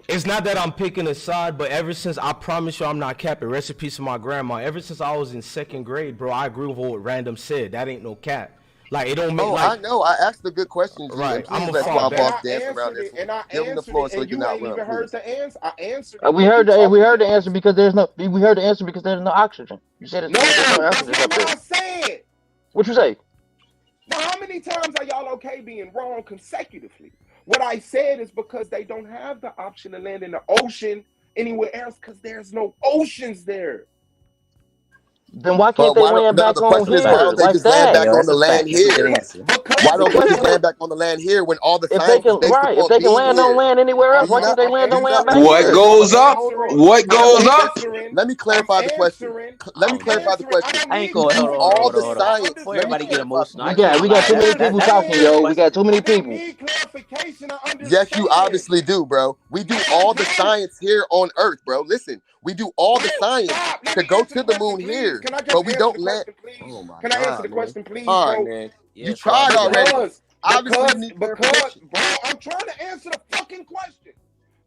It's not that I'm picking a side, but ever since, I promise you I'm not capping. Rest in peace to my grandma. Ever since I was in 2nd grade, bro, I agree with what Random said. That ain't no cap. Like, it don't make I know. I asked a good question. Right. I'm a Swab boss dance around this. Give him the floor so he can not run. You heard the answer. I answered. We heard the answer because there's no. We heard the answer because there's no oxygen. You said it's no oxygen up there. I said. What you say? Now, how many times are y'all okay being wrong consecutively? What I said is because they don't have the option to land in the ocean anywhere else because there's no oceans there. Then why can't they land back on here? Why don't they just land back on the land here? Why don't they just land back on the land here when all the science is based upon if they can land on land anywhere else, why can't they land on land back here? What goes up? What goes up? Let me clarify the question. I ain't going. Hold on. Before everybody get emotional. We got too many people talking, yo. We got too many people. Yes, you obviously do, bro. We do all the science here on Earth, bro. Listen, we do all the science to go to the moon here, but we don't land. Oh my God! Can I answer the question, please? All right, man. You tried already. Because, bro, I'm trying to answer the fucking question.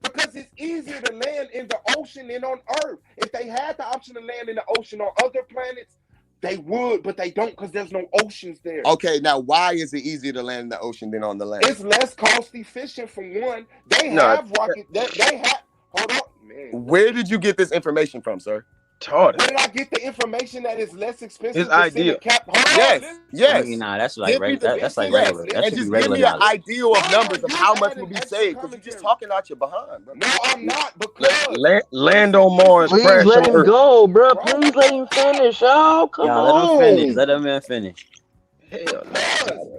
Because it's easier to land in the ocean than on Earth. If they had the option to land in the ocean on other planets, they would, but they don't because there's no oceans there. Okay, now why is it easier to land in the ocean than on the land? It's less cost efficient for one. They have rockets. They have. Hold on, man. Where did you get this information from, sir? Where did I get the information that is less expensive? His idea. Yes. I mean, nah, that's like regular. That's like regular. That should be regular. Give me an idea of numbers of how much will be saved because you're just talking out your behind, bro. No, I'm not because land on Mars. Please let him go, bro. Please let him finish. Oh, come on. Let him finish. Hell no.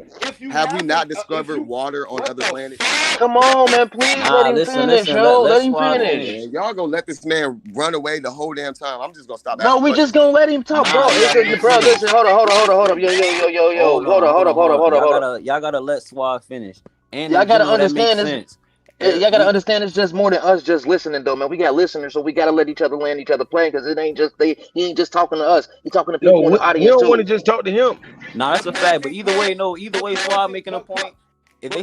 Have we not discovered water on other planets? Come on, man. Please let him finish, yo. Let him finish. Y'all gonna let this man run away the whole damn time? I'm just gonna stop. No, we just gonna let him talk, bro. Bro, listen, hold up. Yo. Hold up. Y'all gotta let Swab finish. And y'all gotta understand this. Y'all gotta understand it's just more than us just listening, though, man. We got listeners, so we gotta let each other land each other plane because it ain't just he ain't just talking to us. He talking to people in the audience too. We don't want to just talk to him. Nah, that's a fact. But either way, Swab making a point. If they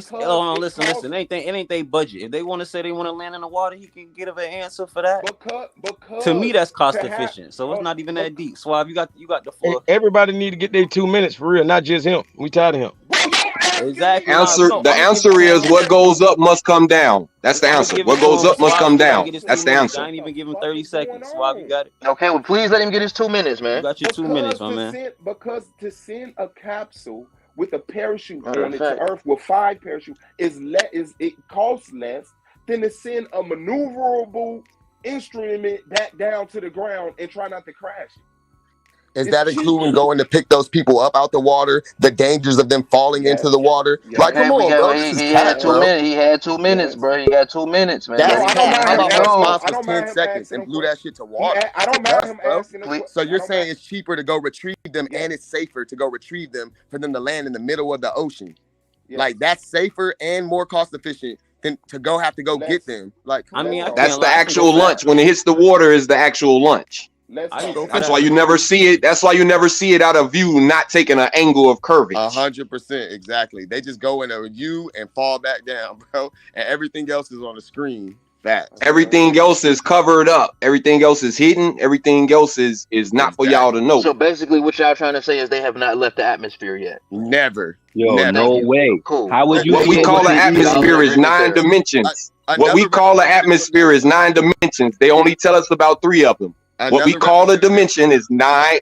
listen, it ain't they budget. If they want to say they want to land in the water, he can give an answer for that. Because to me, that's cost efficient. So it's not even that deep. Swab, you got the floor. Everybody need to get their 2 minutes for real, not just him. We tired of him. Exactly. The answer is what goes up must come down. That's the answer. What goes up must come down. That's the answer. I ain't even give him 30 seconds. Swab, you got it. Okay, well, please let him get his 2 minutes, man. You got your 2 minutes, my man. Because to send a capsule with a parachute on it to Earth with 5 parachutes it costs less than to send a maneuverable instrument back down to the ground and try not to crash it. Is that including going to pick those people up out the water, the dangers of them falling into the water? Like, come on, bro. He had 2 minutes. He had 2 minutes, bro. He got 2 minutes, man. Response was 10 seconds and blew that shit to water. I don't mind him asking. So you're saying it's cheaper to go retrieve them and it's safer to go retrieve them for them to land in the middle of the ocean? Like, that's safer and more cost efficient than to have to go get them. Like, I mean, that's the actual lunch. When it hits the water, is the actual lunch. That's why you never see it. That's why you never see it out of view, not taking an angle of curvage. 100%, exactly. They just go in a U and fall back down, bro. And everything else is on the screen. Everything else is covered up. Everything else is hidden. Everything else is not for y'all to know. So basically, what y'all trying to say is they have not left the atmosphere yet. Never. No way. Cool. How would you? What we call an atmosphere is 9 dimensions. What we call an atmosphere is 9 dimensions. They only tell us about 3 of them. What we call a dimension is 9.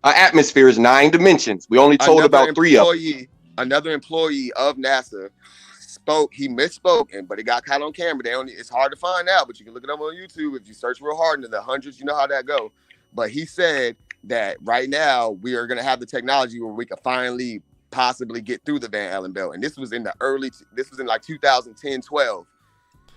An atmosphere is 9 dimensions. We only told about 3 of them. Another employee of NASA spoke. He misspoke, but it got caught on camera. It's hard to find out, but you can look it up on YouTube if you search real hard into the hundreds. You know how that go. But he said that right now we are going to have the technology where we can finally possibly get through the Van Allen belt, and this was in like 2010, 12.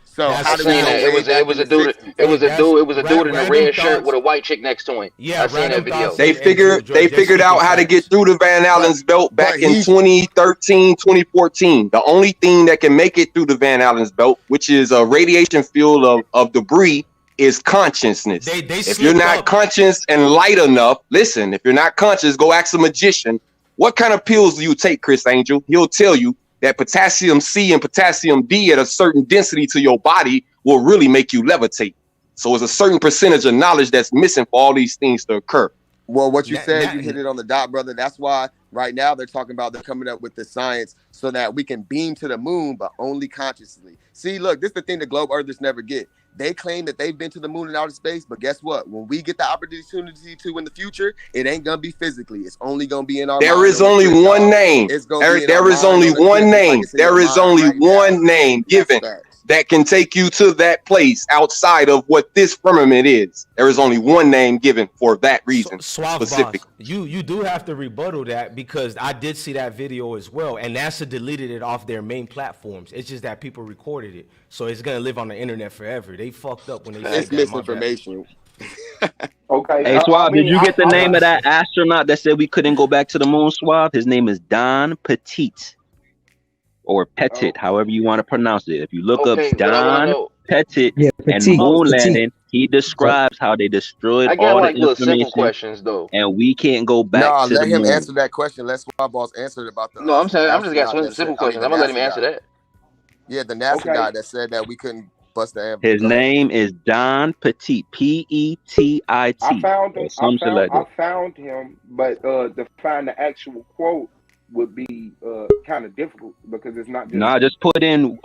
So how do we know? It was a dude in a red shirt with a white chick next to him. Yeah, I seen that video. They figured out how to get through the Van Allen's belt back in 2013, 2014. The only thing that can make it through the Van Allen's belt, which is a radiation field of debris, is consciousness. If you're not conscious and light enough, listen, if you're not conscious, go ask a magician. What kind of pills do you take, Chris Angel? He'll tell you. that potassium C and potassium D at a certain density to your body will really make you levitate. So it's a certain percentage of knowledge that's missing for all these things to occur. Well, what you said, you hit it on the dot, brother. That's why right now they're talking about they're coming up with the science so that we can beam to the moon, but only consciously. See, look, this is the thing the globe earthers never get. They claim that they've been to the moon and outer space, but guess what? When we get the opportunity to in the future, it ain't gonna be physically. It's only gonna be in our. There is only one name. There is only one name. There is only one name given that can take you to that place outside of what this firmament is. There is only one name given for that reason. Specific. You do have to rebuttal that, because I did see that video as well, and NASA deleted it off their main platforms. It's just that people recorded it, so it's gonna live on the internet forever. They fucked up when they. It's misinformation. Okay. Hey, Suave, did you get the name of that astronaut that said we couldn't go back to the moon, Suave? His name is Don Petit. Or Petit, however you want to pronounce it. If you look up Don Petit and moon landing, he describes how they destroyed all the information. Simple questions, though. And we can't go back to the moon. Let him answer that question. Let Swab Boss answer about the. No, I'm saying I'm just asking simple questions. I'm gonna let him answer that. Yeah, the NASA guy that said that we couldn't bust the amp. His name is Don Petit, Petit. I found him, but to find the actual quote would be kind of difficult, because it's not just just put in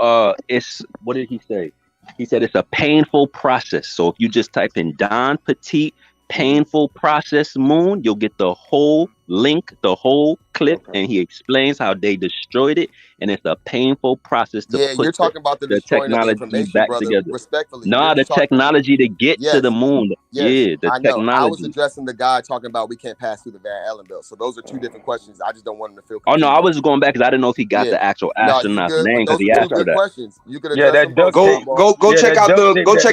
it's, what did he say? He said it's a painful process. So if you just type in Don Petit painful process moon, you'll get the whole link, the whole clip, and he explains how they destroyed it, and it's a painful process to put you're talking about the technology back together. Respectfully, the technology to get to the moon. Yes, the technology. I was addressing the guy talking about we can't pass through the Van Allen belt. So those are two different questions. I just don't want him to feel confused. Oh no, I was going back because I didn't know if he got the actual astronaut's name, because he asked for that. Questions. You could address go check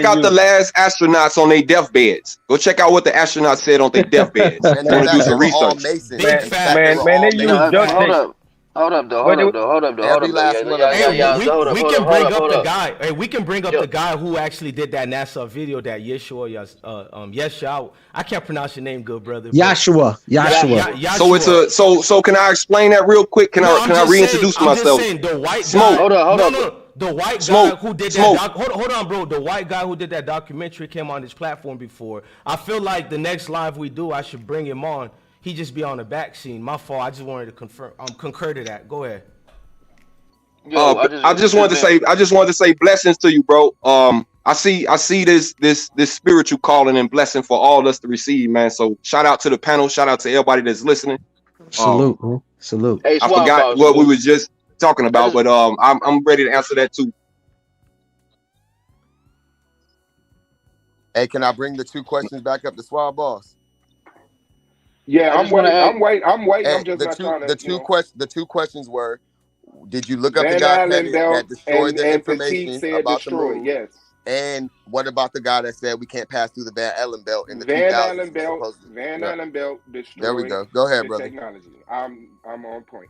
out the last astronauts on their deathbeds. Go check out what the astronauts said on their deathbeds. And do some research. Man, they use duct tape. Hold up, though. We can bring up the guy. Hey, we can bring up the guy who actually did that NASA video, that Yeshua. I can't pronounce your name good, brother. Yeshua. So it's so can I explain that real quick? Can I reintroduce myself? I'm just saying, the white Smoke. guy. Hold on. The white guy who did that. Hold on, bro. The white guy who did that documentary came on this platform before. I feel like the next live we do, I should bring him on. He just be on the back scene. My fault. I just wanted to concur to that. Go ahead. I just wanted to say blessings to you, bro. I see this spiritual calling and blessing for all of us to receive, man. So shout out to the panel. Shout out to everybody that's listening. Salute, bro. Salute. Hey, I forgot what we was just talking about, but I'm ready to answer that too. Hey, can I bring the two questions back up to Swab Boss? Yeah, I'm waiting. I'm just not trying to. The two questions were: did you look up the guy that destroyed the information about the moon? Yes. And what about the guy that said we can't pass through the Van Allen belt in the Van 2000s? Allen belt destroyed. There we go. Go ahead, brother. Technology. I'm on point.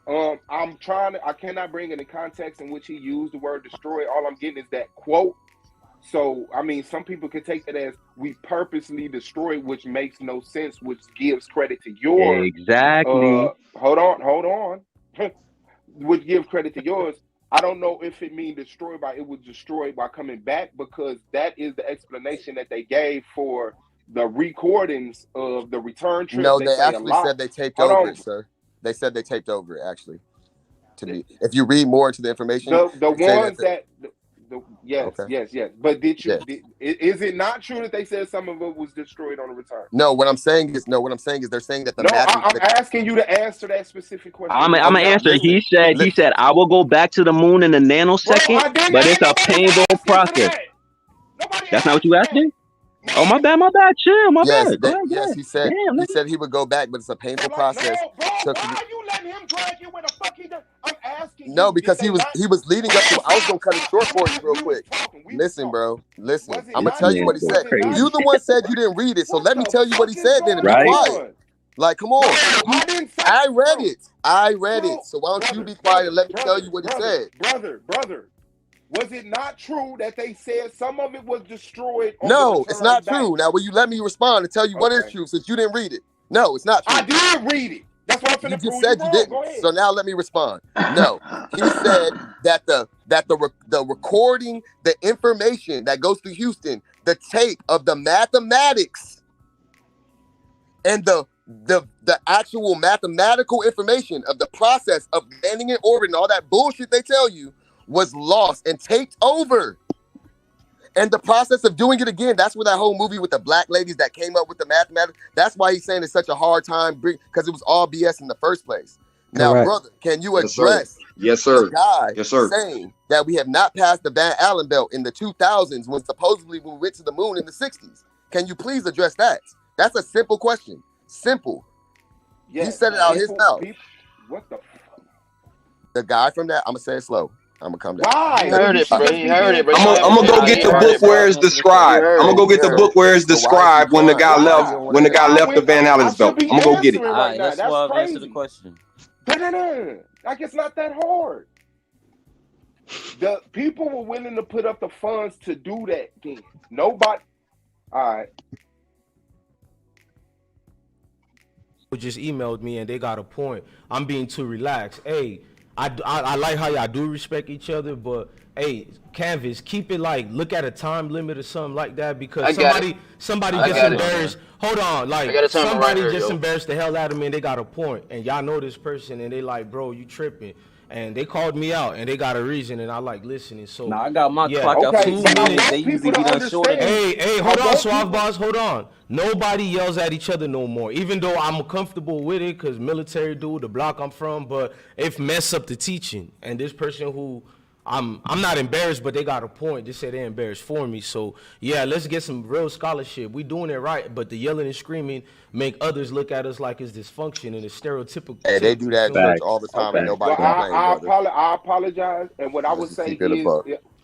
I cannot bring in the context in which he used the word destroy. All I'm getting is that quote. So, I mean, some people could take that as we purposely destroyed, which makes no sense, which gives credit to yours. Exactly. Hold on. Which gives credit to yours. I don't know if it means it was destroyed by coming back, because that is the explanation that they gave for the recordings of the return trip. No, they actually said they taped over it, sir. They said they taped over it, actually. To me, if you read more into the information, the ones that. Yes. But is it not true that they said some of it was destroyed on the return? No, what I'm saying is they're saying that I'm asking you to answer that specific question. I'm gonna answer. He said I will go back to the moon in a nanosecond, but it's a painful process. That's not what you asked me? Oh, my bad. Chill, my bad. Yes, he said he would go back, but it's a painful process. Why are you letting him drag you where the fuck he does? I'm asking. No, because he was leading up to. I was gonna cut it short for you real quick. Listen, bro. Listen, I'm gonna tell you what he said. You the one said you didn't read it, so let me tell you what he said then. And be quiet. Like, come on. I read it. So why don't you be quiet and let me tell you what he said, brother. Was it not true that they said some of it was destroyed? No, it's not true. Now, will you let me respond and tell you what is true since you didn't read it? No, it's not true. I did read it. That's why I'm finna prove you wrong. Go ahead. So now let me respond. No, he said that the recording, the information that goes to Houston, the tape of the mathematics and the actual mathematical information of the process of landing in orbit and all that bullshit they tell you was lost and taped over. And the process of doing it again, that's where that whole movie with the black ladies that came up with the mathematics, that's why he's saying it's such a hard time because it was all BS in the first place. Now, Correct. brother, can you address the guy saying that we have not passed the Van Allen belt in the 2000s when supposedly we went to the moon in the 60s? Can you please address that? That's a simple question. Simple. Yes, he said it out his mouth. What the? The guy from that, I'm going to say it slow. I'm gonna come down. Why? You heard it, bro. You heard it, bro. I'm gonna go get the book where it's described. I'm gonna go get the book where it's described when the guy left. When the guy left the Van Allen's belt. I'm gonna go get it. All right, that's why I've answered the question. Like it's not that hard. The people were willing to put up the funds to do that thing. Nobody. All right. Just emailed me and they got a point. I'm being too relaxed. Hey, I like how y'all do respect each other, but hey, Canvas, keep it like, look at a time limit or something like that, because somebody gets embarrassed. Hold on, like somebody just embarrassed the hell out of me and they got a point, and y'all know this person and they like, bro, you tripping. And they called me out and they got a reason and I like listening. So I got my clock out 2 minutes. They usually be done short. Hey, hold on, Suave Boss, hold on. Nobody yells at each other no more. Even though I'm comfortable with it, cause military dude, the block I'm from, but it mess up the teaching. And this person who I'm not embarrassed, but they got a point. They say they're embarrassed for me. So yeah, let's get some real scholarship. We doing it right, but the yelling and screaming make others look at us like it's dysfunction and it's stereotypical. Hey, they do that all the time, and nobody complains. I apologize. And what I would say is,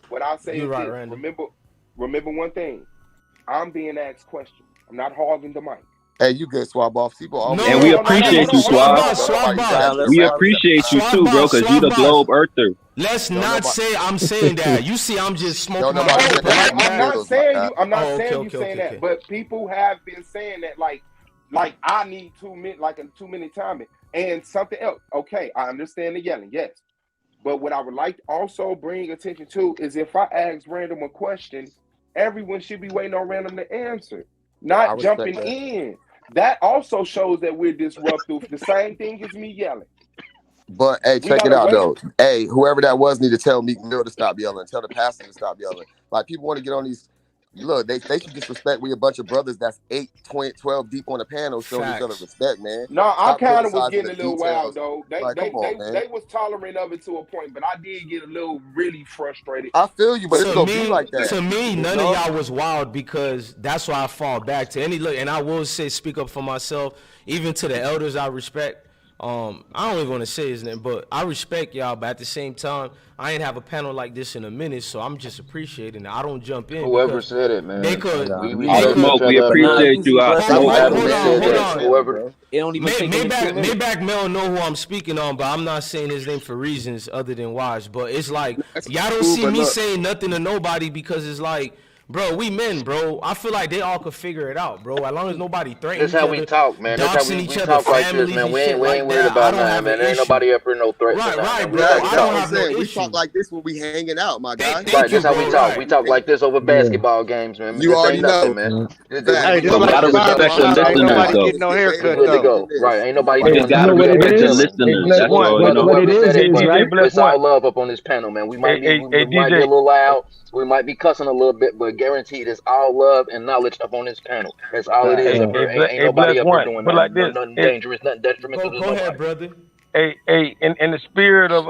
what I say is, right, remember one thing. I'm being asked questions. I'm not hogging the mic. Hey, you good, Swab Off? And we appreciate you, Swab. We appreciate you too, bro, because you the globe earther. Let's not say I'm saying that. You see, I'm just smoking. I'm not saying you saying that, but people have been saying that like I need 2 minutes, like a 2 minute timing, and something else. Okay, I understand the yelling, yes, but what I would like to also bring attention to is if I ask random a question, everyone should be waiting on random to answer, not jumping in. That also shows that we're disruptive. The same thing as me yelling. But hey, check it out though. Hey, whoever that was need to tell Meek Mill to stop yelling. Tell the pastor to stop yelling. Like people want to get on these. Look, they should just respect we a bunch of brothers that's 8, 20, 12 deep on the panel showing each other respect, man. No, I kind of was getting a little wild though. They was tolerant of it to a point, but I did get a little really frustrated. I feel you, but it's gonna be like that. To me, none of y'all was wild because that's why I fall back to any look. And I will say, speak up for myself, even to the elders I respect. I don't even want to say his name, but I respect y'all. But at the same time, I ain't have a panel like this in a minute, so I'm just appreciating it. I don't jump in. Whoever said it, man. They could. We appreciate you. Hold on. Maybach Mel know who I'm speaking on, but I'm not saying his name for reasons other than wise. But it's like y'all don't see me saying nothing to nobody because it's like, bro, we men, bro. I feel like they all could figure it out, bro. As long as nobody threatens each other. That's how we talk, man. That's how we talk like this, man. We ain't worried about nothing, man. There ain't nobody up for no threat. Right, bro. I don't have no issue. We talk like this when we hanging out, my guy. Right, that's how we talk. We talk like this over basketball games, man. You already know, man. Hey, a lot of respect to listeners, though. Getting no haircut, though. Right, ain't nobody doing gotta respect the listeners. That's all, you know. What it is, right? It's all love up on this panel, man. We might be a little loud. We might be cussing a little bit, but guaranteed it's all love and knowledge up on this panel. That's all it is. Ain't nobody up here doing nothing dangerous, nothing detrimental. Go ahead, brother. Hey, in the spirit of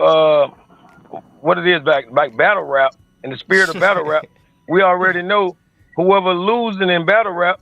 what it is, like battle rap, in the spirit of battle rap, we already know whoever losing in battle rap,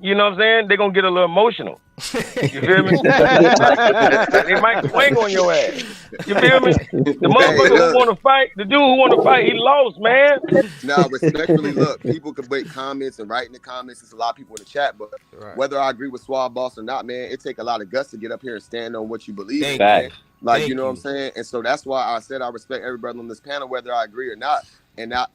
you know what I'm saying, they're going to get a little emotional. You feel me? They might swing on your ass. You feel me? The motherfucker who want to fight, the dude who want to fight, he lost, man. Now, respectfully, look, people can make comments and write in the comments. There's a lot of people in the chat, but whether I agree with Swab Boss or not, man, it take a lot of guts to get up here and stand on what you believe in, man. Like, you know what I'm saying? And so that's why I said I respect every brother on this panel, whether I agree or not. And I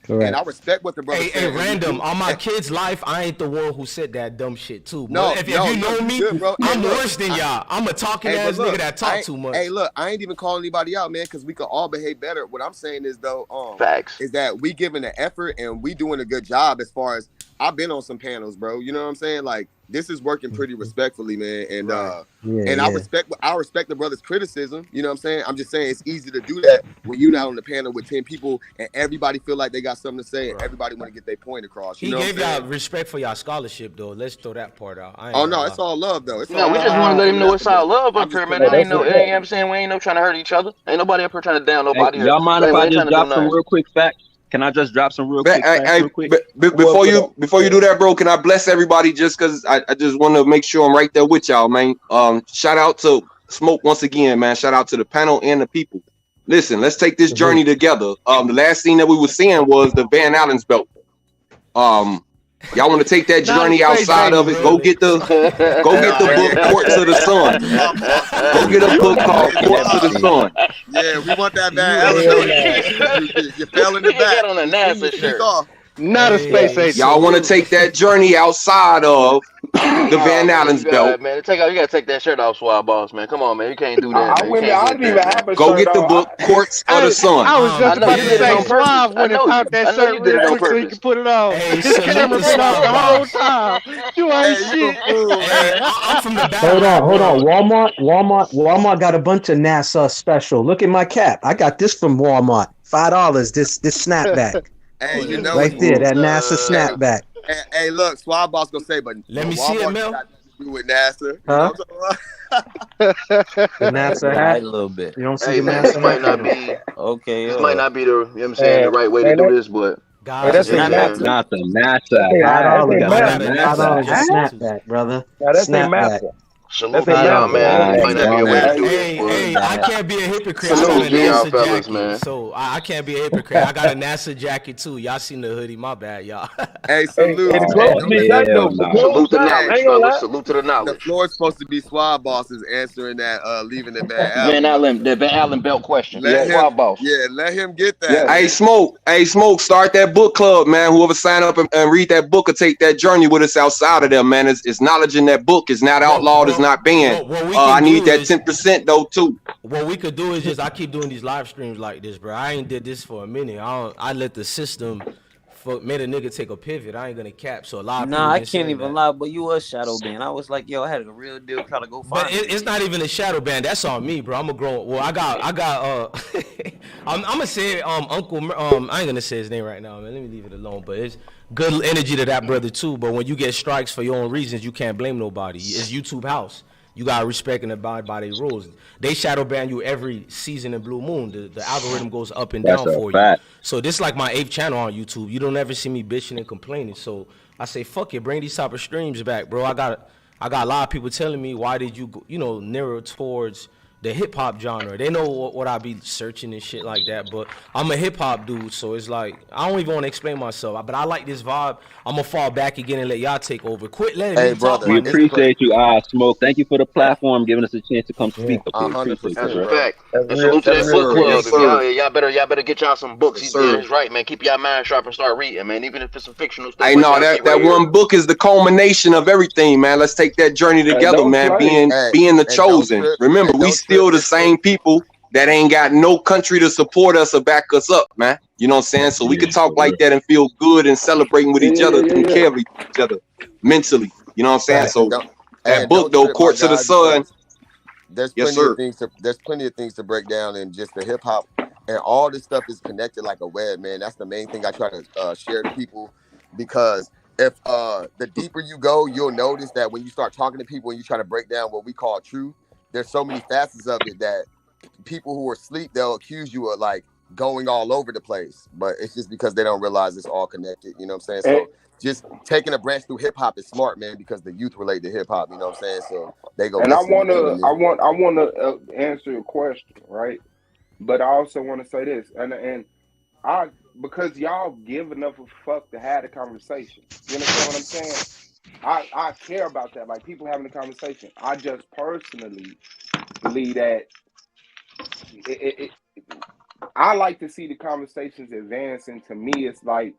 respect what the brother said. Hey, random. On my kid's life, I ain't the one who said that dumb shit too. No, if you know me, good, bro. I'm worse than y'all. I'm a talking ass nigga that talk too much. Hey, look, I ain't even calling anybody out, man, because we could all behave better. What I'm saying is though, facts is that we giving the effort and we doing a good job as far as I've been on some panels, bro. You know what I'm saying? Like, this is working pretty respectfully, man. And I respect the brother's criticism. You know what I'm saying? I'm just saying it's easy to do that when you're not on the panel with 10 people and everybody feel like they got something to say and everybody want to get their point across. You know gave y'all respect for y'all scholarship though. Let's throw that part out. It's all love though. We just want to let him know it's all love up here, man. I'm saying we ain't no trying to hurt each other. Ain't nobody up here trying to down nobody. Y'all mind if I just drop some real quick facts? Can I just drop some real quick? Before you do that, bro, can I bless everybody just because I just want to make sure I'm right there with y'all, man. Shout out to Smoke once again, man. Shout out to the panel and the people. Listen, let's take this journey together. The last thing that we were seeing was the Van Allen's belt. Y'all want to take that journey outside of it? Go get the book Courts of the Sun. Go get a book called Courts of the Sun. Yeah, we want that Van. You fell in the back. On a NASA shirt. Not a space agent. Y'all want to take that journey outside of the Van Allen's belt. Man, you gotta take that shirt off, Swab Boss, man. Come on, man. You can't do that. I didn't even have a Go shirt get the book Courts of the Sun. I was just about to say Swab when it popped that shirt real quick so you can put it on. This camera been off the whole time. You ain't shit. I'm from the back. Hold on. Walmart got a bunch of NASA special. Look at my cap. I got this from Walmart. $5. This snapback. Hey, you know right there, that NASA snapback. Hey, look, Swab Boss gonna say, but let me see it, Mel. Got to do with NASA. Huh? The NASA hat. A little bit. You don't see the NASA might not be okay. This might not be the, you know what I'm saying, the right way to do this, but that's not the NASA. $5 snapback, brother. Snapback. Salute to y'all, man. Might not be a way to do this, but I can't be a hypocrite. Salute to y'all fellas, man. So I can't be a hypocrite. I got a NASA jacket too. Y'all seen the hoodie? My bad, y'all. Hey, salute. Salute to knowledge, fellas. Salute to the knowledge. The floor is supposed to be Swab Bosses answering that, leaving the Van Allen belt question. Swab Boss. Yeah, let him get that. Yeah. Hey, Smoke, start that book club, man. Whoever sign up and read that book or take that journey with us outside of there, man. It's knowledge in that book. It's not outlawed. It's not banned. I need that 10% though too. What we could do is just I keep doing these live streams like this, bro. I ain't did this for a minute. I let the system made a nigga take a pivot. I ain't gonna cap. So a lot of people I can't even lie, but you was shadow banned. I was like, yo, I had a real deal trying to go find. But it's not even a shadow ban. That's on me, bro. I'm a grown. Well, I got. I'm gonna say Uncle. I ain't gonna say his name right now, man. Let me leave it alone. But it's good energy to that brother too. But when you get strikes for your own reasons, you can't blame nobody. It's YouTube house. You gotta respect and abide by their rules. They shadow ban you every season in Blue Moon. The algorithm goes up and down for you. So this is like my 8th channel on YouTube. You don't ever see me bitching and complaining. So I say, fuck it, bring these type of streams back, bro. I got a lot of people telling me, why did you go, narrow towards the hip hop genre? They know what I be searching and shit like that, but I'm a hip hop dude, so it's like I don't even want to explain myself. But I like this vibe. I'm gonna fall back again and let y'all take over. Quit letting me talk. We appreciate you, Smoke. Thank you for the platform, giving us a chance to come speak up here. 100%. And salute to that book club. Y'all better get y'all some books. He's right, man. Keep y'all mind sharp and start reading, man. Even if it's some fictional stuff. I know that one book is the culmination of everything, man. Let's take that journey together, man. Being the chosen. Remember, we still the same people that ain't got no country to support us or back us up, man. You know what I'm saying? So we can talk like that and feel good and celebrating with each other, taking care of each other mentally. You know what I'm saying? So that book though, Courts of the Sun. There's plenty of things to break down in just the hip hop, and all this stuff is connected like a web, man. That's the main thing I try to share to people, because if the deeper you go, you'll notice that when you start talking to people and you try to break down what we call truth, there's so many facets of it that people who are asleep, they'll accuse you of like going all over the place, but it's just because they don't realize it's all connected. You know what I'm saying? So just taking a branch through hip hop is smart, man, because the youth relate to hip hop. You know what I'm saying? So they go. And I want to answer your question, right? But I also want to say this, and I, because y'all give enough of a fuck to have the conversation. You understand what I'm saying? I care about that, like people having a conversation. I just personally believe that I like to see the conversations advance, and to me, it's like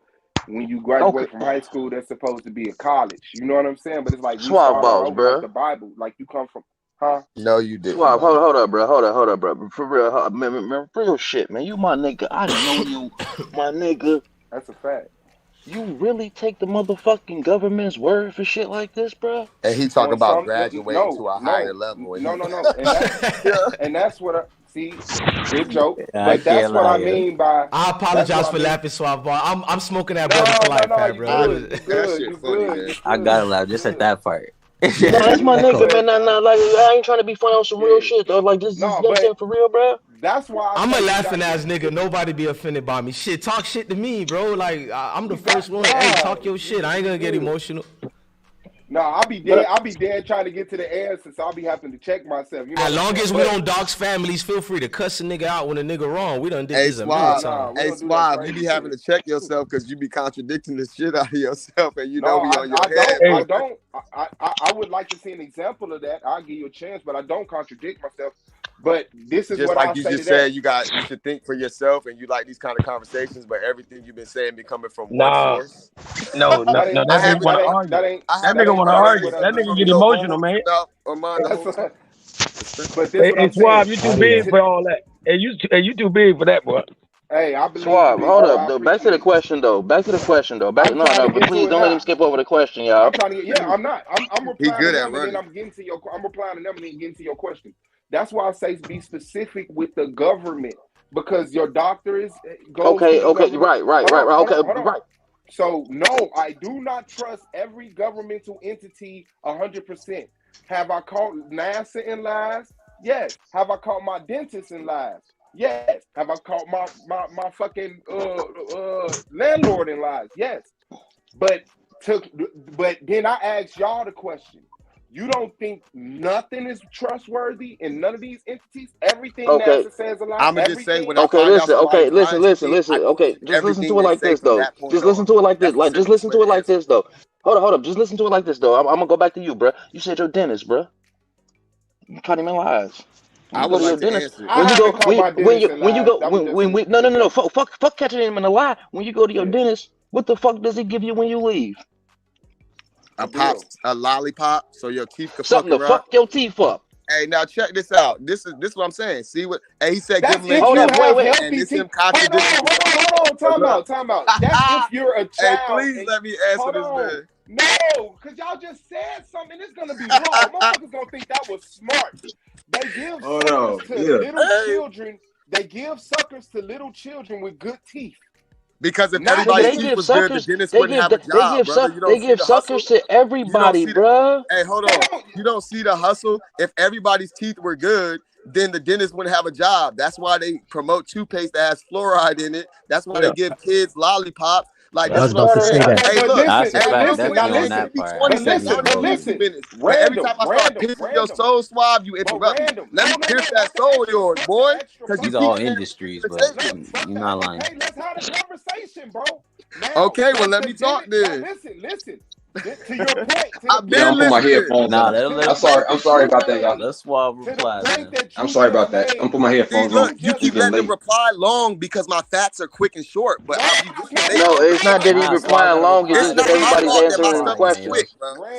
when you graduate from high school, that's supposed to be a college. You know what I'm saying? But it's like we Swab start balls, over bro. like the Bible. Like you come from, huh? No, you didn't. Swab, hold up, bro. Hold up, bro. For real, man, real shit, man. You my nigga. I know you, my nigga. That's a fact. You really take the motherfucking government's word for shit like this, bro? And he talk about graduating to a higher level. No. And that's what I see. Good joke. But that's what I mean by. I apologize for laughing, Swab Bar. I'm smoking that brother for life, bro. You good. I gotta laugh just at that part. No, that's my nigga, man. Nah, like I ain't trying to be funny on some real shit though. Like this, you know what I'm saying, for real, bro. That's why I'm a laughing ass nigga. Nobody be offended by me. Shit, talk shit to me, bro. Like I'm the first one. Hey, talk your shit. I ain't gonna get emotional. No, I'll be dead trying to get to the answer, so I'll be having to check myself. You know as long as we don't dox families, feel free to cuss a nigga out when a nigga wrong. We done did this a million times. Hey, Swab, you be having to check yourself because you be contradicting the shit out of yourself, and you know we on your head. I would like to see an example of that. I'll give you a chance, but I don't contradict myself. But this is just what like I you say just said, you should think for yourself, and you like these kind of conversations. But everything you've been saying be coming from one source. No, that nigga want to argue. That nigga want to argue. That nigga get emotional, man. Hey, Swab, you too big for all that. Hey, you too big for that, boy. Hey, I believe. Swab, hold up, though. Back to the question, though. But please don't let him skip over the question, y'all. I'm trying to get. Yeah, I'm not. I'm replying good to at them, running. and then I'm replying to them, and then getting to your question. That's why I say be specific with the government, because your doctor is Okay, right. Right. So no, I do not trust every governmental entity 100%. Have I caught NASA in lies? Yes. Have I caught my dentist in lies? Yes. Have I caught my fucking landlord in lies? Yes. But then I ask y'all the question. You don't think nothing is trustworthy in none of these entities? Everything NASA says a lie. I'm gonna just say when listen. Okay, just listen to it like this, though. Just listen to it like this. Just listen to it like this, though. Hold up. Just listen to it like this, though. I'm gonna go back to you, bro. You said your dentist, bro. You caught him in lies. I would like to answer. No. Fuck catching him in a lie. When you go to your dentist, what the fuck does he give you when you leave? A lollipop, so your teeth can something to fuck your teeth up. Hey, now check this out. This is what I'm saying. See what? Hey, he said, that's give him. Hold on, time out. That's if you're a child. Hey, please let me answer this, man. No, because y'all just said something. It's gonna be wrong. Motherfuckers gonna think that was smart. They give suckers to little children. They give suckers to little children with good teeth. Because if everybody's teeth was good, the dentist wouldn't have a job, They give suckers to everybody, bro. Hey, hold on. You don't see the hustle? If everybody's teeth were good, then the dentist wouldn't have a job. That's why they promote toothpaste that has fluoride in it. That's why they give kids lollipops. Like, I was about to say that. Hey, look. Listen. Every time I start piercing your soul swab, you interrupt me. Let me pierce that soul of yours, boy. These are all industries, but you're not lying. Hey, let's have a conversation, bro. Okay, well, let me talk then. Listen. To your point. I've been put my headphones on. I'm sorry about that, y'all. Let's swab reply. I'm sorry about that. I'm put my headphones on. You keep letting them reply long because my facts are quick and short. But no, it's not that he's replying long. It's just that everybody's answering the question.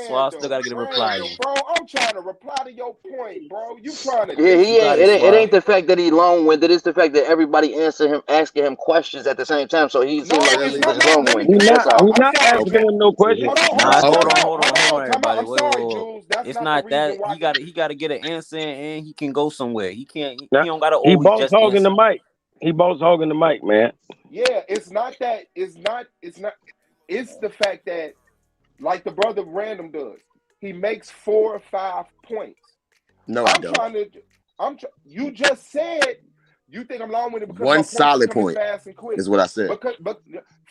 Swab still gotta get a reply. Bro, I'm trying to reply to your point, bro. You trying to? Yeah, it ain't the fact that he's long-winded. It's the fact that everybody asking him questions at the same time. So he seems like he's long-winded. We're not asking him no questions. Hold on, everybody. Wait. It's not that he gotta get an answer and he can go somewhere. He can't. He don't gotta always. He boss hogging the mic. He boss hogging the mic, man. Yeah, it's not that. It's not. It's the fact that, like the brother Random does, he makes 4 or 5 points. No, I don't. You just said you think I'm long-winded because one solid point fast and quick. Is what I said. But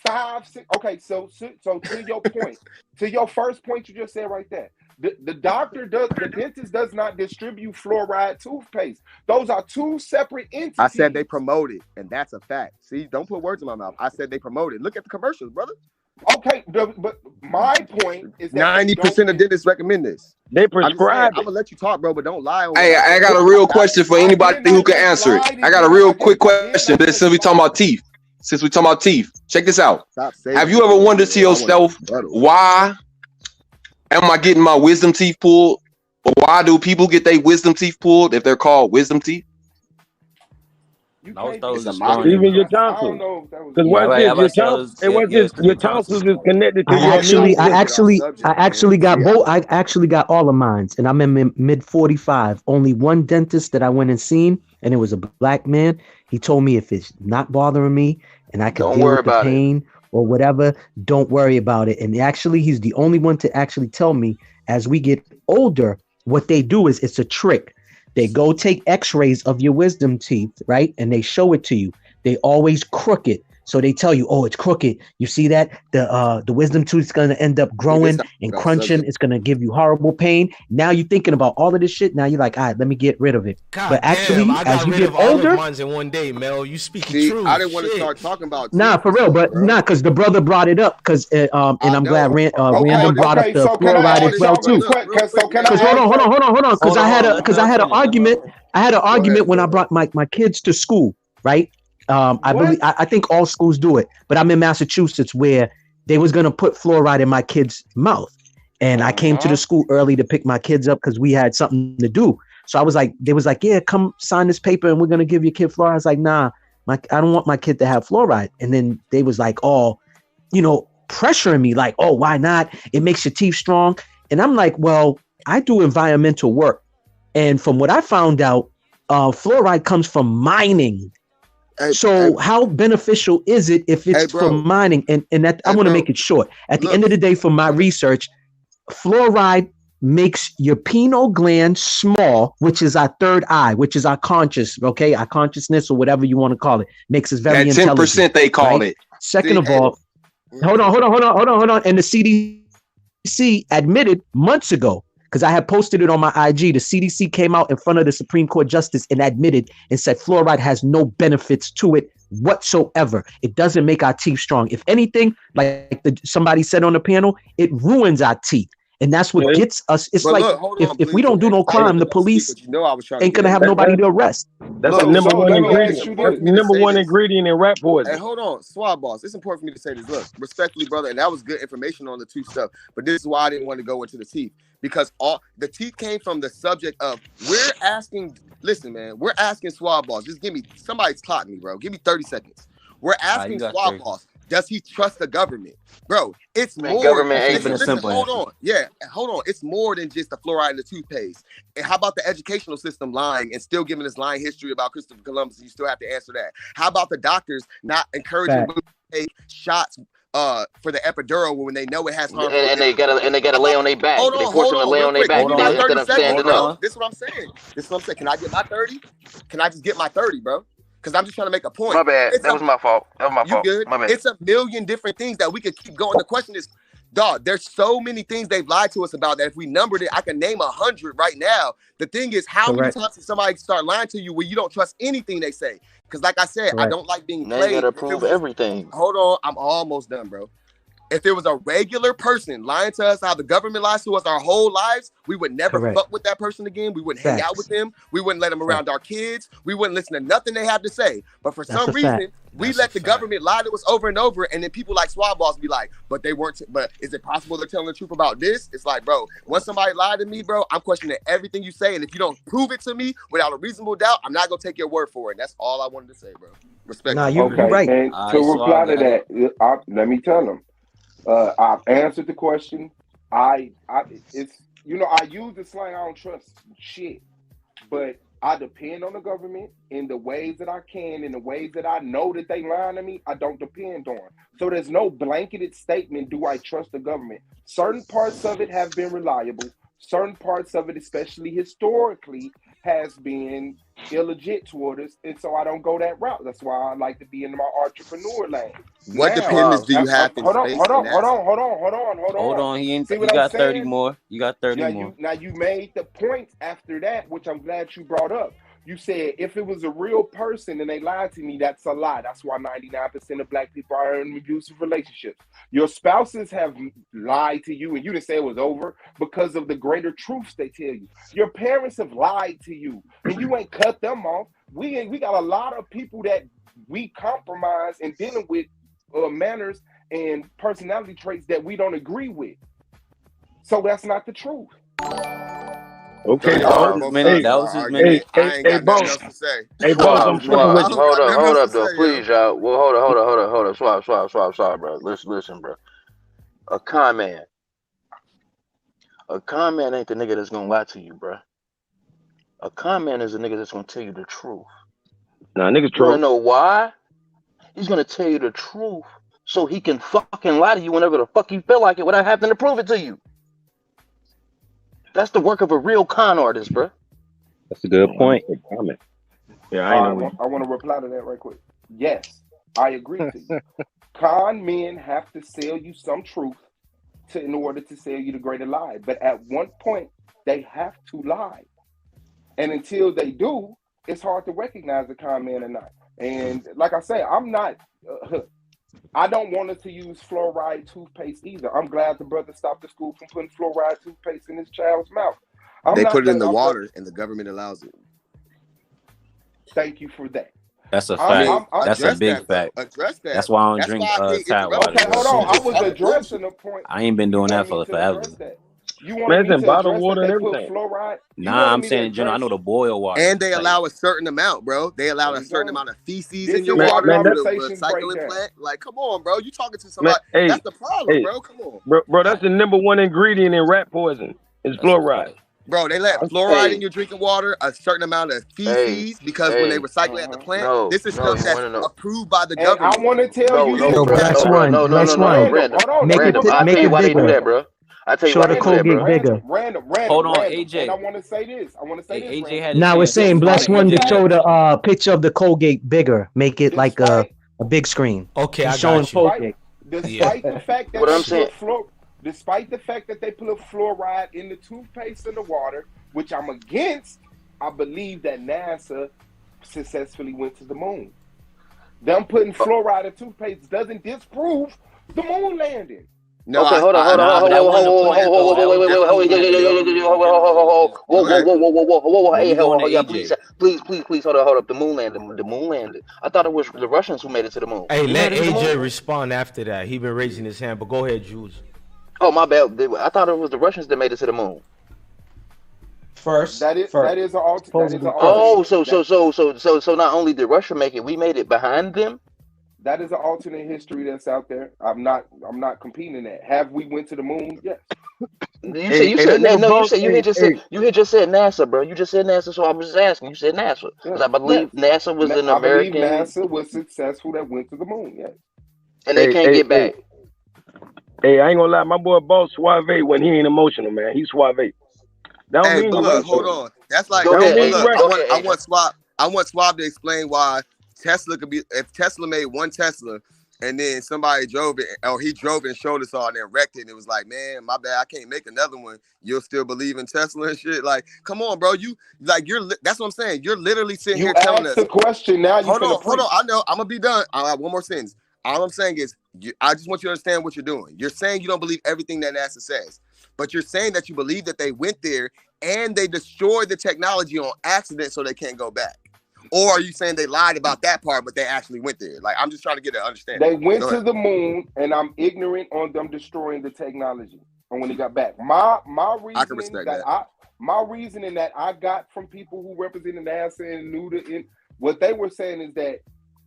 5, 6. Okay, so to your point, to your first point you just said right there, the dentist does not distribute fluoride toothpaste. Those are 2 separate entities. I said they promote it, and that's a fact. See, don't put words in my mouth. I said they promote it. Look at the commercials, brother. Okay, but my point is that 90% of dentists recommend this. They prescribe. I'm gonna let you talk, bro, but don't lie. Hey, I got a real question for anybody who can answer it. I got a real quick question. Since we talking about teeth, check this out. Have you ever wondered to yourself, why am I getting my wisdom teeth pulled? Or why do people get their wisdom teeth pulled if they're called wisdom teeth? Even your tonsils. Because your tonsils is connected to I actually got both. I actually got all of mine, and I'm in mid 45. Only one dentist that I went and seen, and it was a black man. He told me if it's not bothering me and I can deal with the pain or whatever, don't worry about it. And actually, he's the only one to actually tell me as we get older, what they do is it's a trick. They go take x-rays of your wisdom teeth, right? And they show it to you. They always crooked. So they tell you, oh, it's crooked. You see that? The wisdom tooth is going to end up growing and crunching. It's going to give you horrible pain. Now you're thinking about all of this shit. Now you're like, all right, let me get rid of it. But actually, as you get older, mine's in one day, Mel. You speaking true. I didn't want to start talking about nah, for real, but nah, because the brother brought it up. Because and I'm glad Random brought up the fluoride as well too. Because hold on, because I had an argument. I had an argument when I brought my kids to school, right? I think all schools do it, but I'm in Massachusetts where they was gonna put fluoride in my kid's mouth, and I came to the school early to pick my kids up because we had something to do. So they was like, yeah, come sign this paper and we're gonna give your kid fluoride. I was like, nah, I don't want my kid to have fluoride. And then they was like, oh, pressuring me, like, oh, why not? It makes your teeth strong. And I'm like, well, I do environmental work, and from what I found out, fluoride comes from mining. So how beneficial is it if it's from mining? And that I want to make it short. At the end of the day, from my research, fluoride makes your pineal gland small, which is our third eye, which is our our consciousness or whatever you want to call it. Makes us very intelligent. 10% they call it. Second of all, hold on. And the CDC admitted months ago, because I had posted it on my IG, the CDC came out in front of the Supreme Court justice and admitted and said fluoride has no benefits to it whatsoever. It doesn't make our teeth strong. If anything, like somebody said on the panel, it ruins our teeth. And that's what gets us. It's like, if we don't do no crime, the police ain't going to have nobody to arrest. That's the number one ingredient. That's the number one ingredient in rat poison. Hey, hold on, Swab Boss. It's important for me to say this. Look, respectfully, brother, and that was good information on the tooth stuff. But this is why I didn't want to go into the teeth. Because all the teeth came from the subject of, we're asking Swab Boss. Just somebody's clocking me, bro. Give me 30 seconds. We're asking Swab Boss, does he trust the government? Bro, it's more. Government ain't been simple. Hold on. It's more than just the fluoride in the toothpaste. And how about the educational system lying and still giving us lying history about Christopher Columbus? You still have to answer that. How about the doctors not encouraging women to take shots for the epidural when they know it has harm? And they gotta lay on their back. They force them to lay on their back instead of standing up. This is what I'm saying. Can I get my 30? Can I just get my 30, bro? Because I'm just trying to make a point. My bad. That was my fault. You good? My bad. It's a million different things that we could keep going. The question is, dog, there's so many things they've lied to us about that if we numbered it, I can name 100 right now. The thing is, how many times does somebody start lying to you where you don't trust anything they say? Because like I said, I don't like being played. You gotta prove everything. Hold on. I'm almost done, bro. If there was a regular person lying to us how the government lies to us our whole lives, we would never fuck with that person again. We wouldn't hang out with them. We wouldn't let them around our kids. We wouldn't listen to nothing they have to say. But for some reason, we let the government lie to us over and over. And then people like Swab Boss be like, but they weren't. But is it possible they're telling the truth about this? It's like, bro, once somebody lied to me, bro, I'm questioning everything you say. And if you don't prove it to me without a reasonable doubt, I'm not going to take your word for it. That's all I wanted to say, bro. Respect. Nah, you're right. And to reply to that, let me tell them. I've answered the question. I use the slang. I don't trust shit, but I depend on the government in the ways that I can, in the ways that I know that they lying to me. I don't depend on. So there's no blanketed statement. Do I trust the government? Certain parts of it have been reliable. Certain parts of it, especially historically, has been illegit toward us, and so I don't go that route. That's why I like to be in my entrepreneur lane. What dependence do you have? Hold on. He got 30 more. You got 30 more. You made the point after that, which I'm glad you brought up. You said if it was a real person and they lied to me, that's a lie. That's why 99% of black people are in abusive relationships. Your spouses have lied to you, and you didn't say it was over because of the greater truths they tell you. Your parents have lied to you, and you ain't cut them off. We got a lot of people that we compromise in dealing with manners and personality traits that we don't agree with. So that's not the truth. Okay, that was his minute. Hey, boss. Hey, boss, I'm Swab, with you. Hold up, though, please, y'all. Well, hold up. Swab, bro. Listen, bro. A con man ain't the nigga that's gonna lie to you, bro. A con man is a nigga that's gonna tell you the truth. Nah, niggas true. You wanna know why? He's gonna tell you the truth so he can fucking lie to you whenever the fuck you feel like it without having to prove it to you. That's the work of a real con artist, bro. That's a good point. Yeah, I want to reply to that right quick. Yes, I agree to you. Con men have to sell you some truth in order to sell you the greater lie. But at one point, they have to lie. And until they do, it's hard to recognize a con man or not. And like I say, I'm not... I don't want us to use fluoride toothpaste either. I'm glad the brother stopped the school from putting fluoride toothpaste in his child's mouth. They put it in the water, and the government allows it. Thank you for that. That's a fact. That's a big fact. Address that. That's why I don't drink tap water. Okay, hold on. I was addressing the point. I ain't been doing that for forever. You want me to bottled water and put everything. fluoride? Nah, I'm saying in general. I know the boil water. And they allow a certain amount, bro. They allow a certain amount of feces in your is water. where The conversations break recycling down. plant. Like, come on, bro. You talking to somebody? Hey, that's the problem, bro. Come on, bro. That's the number one ingredient in rat poison. Is fluoride. Bro, they let fluoride in your drinking water, a certain amount of feces, because when they recycle at the plant, this is stuff that's approved by the government. I want to tell you, no. Random. I'll tell you why they do that, bro. I tell you why they do that, bro. Random. Hold on, AJ. And I want to say this. AJ had. Now we're saying Bless One to show the picture of the Colgate bigger, make it like a big screen. Okay, I got you. Colgate. Despite the fact that what I'm saying. Despite the fact that they put fluoride in the toothpaste and the water, which I'm against, I believe that NASA successfully went to the moon. Them putting fluoride in toothpaste doesn't disprove the moon landing. No, okay, hold on. Please, hold up. The moon landed. I thought it was the Russians who made it to the moon. Hey, let AJ respond after that. He been raising his hand, but go ahead, Jules. Oh, my bad. I thought it was the Russians that made it to the moon. That is an alternate. Oh, so not only did Russia make it, we made it behind them. That is an alternate history that's out there. I'm not competing in that. Have we went to the moon? Yes. You had just said NASA, bro. You just said NASA, so I was just asking. You said NASA because I believe NASA was an American. I believe NASA was successful that went to the moon. Yes. And they can't get back. Hey, I ain't gonna lie, my boy Boss Suave when he ain't emotional, man. He's Suave. Hey, but look, hold on. That's like I want Suave to explain why Tesla could be, if Tesla made one Tesla and then somebody drove it, or he drove it and showed us all and then wrecked it, and it was like, man, my bad, I can't make another one. You'll still believe in Tesla and shit? Like, come on, bro. That's what I'm saying. You're literally sitting here telling us. The question now. Hold on. I know. I'm gonna be done. I have one more sentence. All I'm saying is, I just want you to understand what you're doing. You're saying you don't believe everything that NASA says, but you're saying that you believe that they went there and they destroyed the technology on accident so they can't go back. Or are you saying they lied about that part, but they actually went there? Like, I'm just trying to get an understanding. They went to the moon, and I'm ignorant on them destroying the technology. And when they got back, my reasoning I can respect that. My reasoning that I got from people who represented NASA and knew what they were saying is that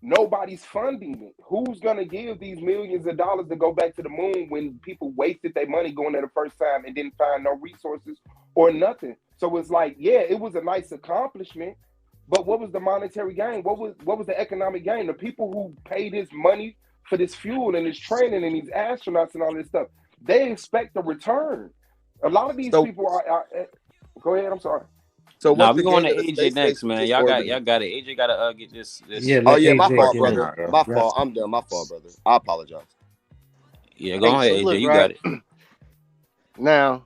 nobody's funding it. Who's gonna give these millions of dollars to go back to the moon when people wasted their money going there the first time and didn't find no resources or nothing? So it's like, yeah, it was a nice accomplishment, but what was the monetary gain? What was the economic gain? The people who paid this money for this fuel and this training and these astronauts and all this stuff, they expect a return. A lot of these people are go ahead. I'm sorry. So we're going to AJ next, man. Y'all got it. AJ got to get this. Yeah, my fault, brother. My fault. I'm done. My fault, brother. I apologize. Yeah, go ahead, AJ. You got it. Now,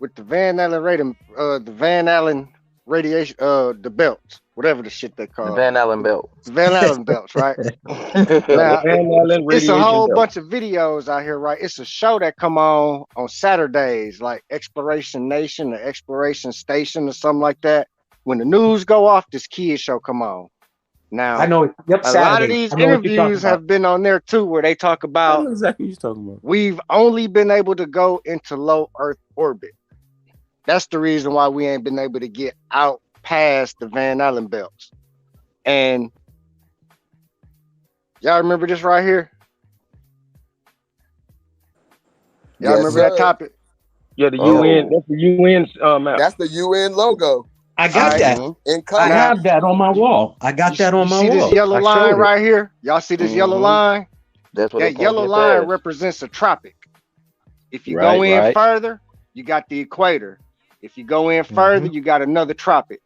with the Van Allen radiation, the belts, whatever the shit they call The Van Allen belt. Van Allen belts, right? Now, it's a whole bunch of videos out here, right? It's a show that come on Saturdays, like Exploration Nation or Exploration Station or something like that. When the news go off, this kid show come on. Now, I know. Yep, a lot of these interviews have been on there too, where they talk about exactly what you're talking about. We've only been able to go into low Earth orbit. That's the reason why we ain't been able to get out past the Van Allen belts. And y'all remember this right here? Y'all remember that topic? Yeah, the UN. That's the UN map. That's the UN logo. I got that. I have that on my wall. I got that on my wall. See this yellow line right here? Y'all see this yellow line? That's what that yellow line represents a tropic. If you go in further, you got the equator. If you go in further, you got another tropic.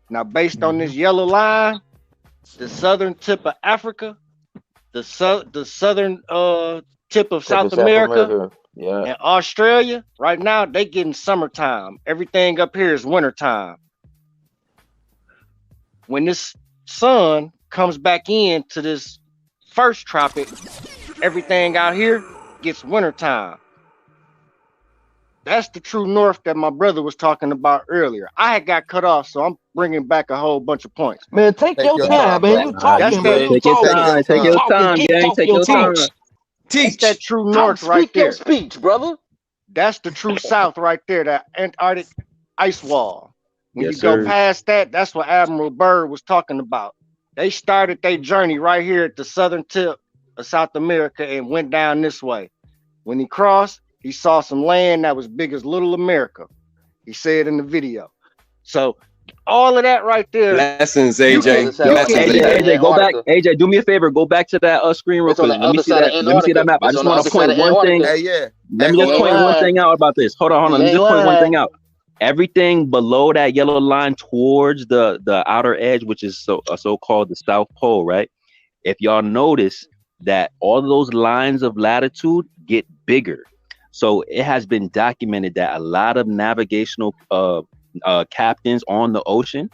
Now, based on this yellow line, the southern tip of Africa, the southern tip of South America, and Australia, right now, they getting summertime. Everything up here is wintertime. When this sun comes back into this first tropic, everything out here gets wintertime. That's the true north that my brother was talking about earlier. I had got cut off, so I'm bringing back a whole bunch of points. Man, take your time, man. You talking, man. Take your time. Take your time, gang. Take your time. Teach that true north right there. Speak your speech, brother. That's the true south right there, that Antarctic ice wall. When you go past that, that's what Admiral Byrd was talking about. They started their journey right here at the southern tip of South America and went down this way. When he crossed, he saw some land that was big as Little America. He said in the video. So all of that right there. Lessons, AJ. AJ, go back. AJ, do me a favor. Go back to that screen real quick. Let me see that map. I just want to point one thing. Let me just point one thing out about this. Hold on. Let me just point one thing out. Everything below that yellow line towards the outer edge, which is so-called the South Pole, right? If y'all notice that all of those lines of latitude get bigger. So it has been documented that a lot of navigational captains on the ocean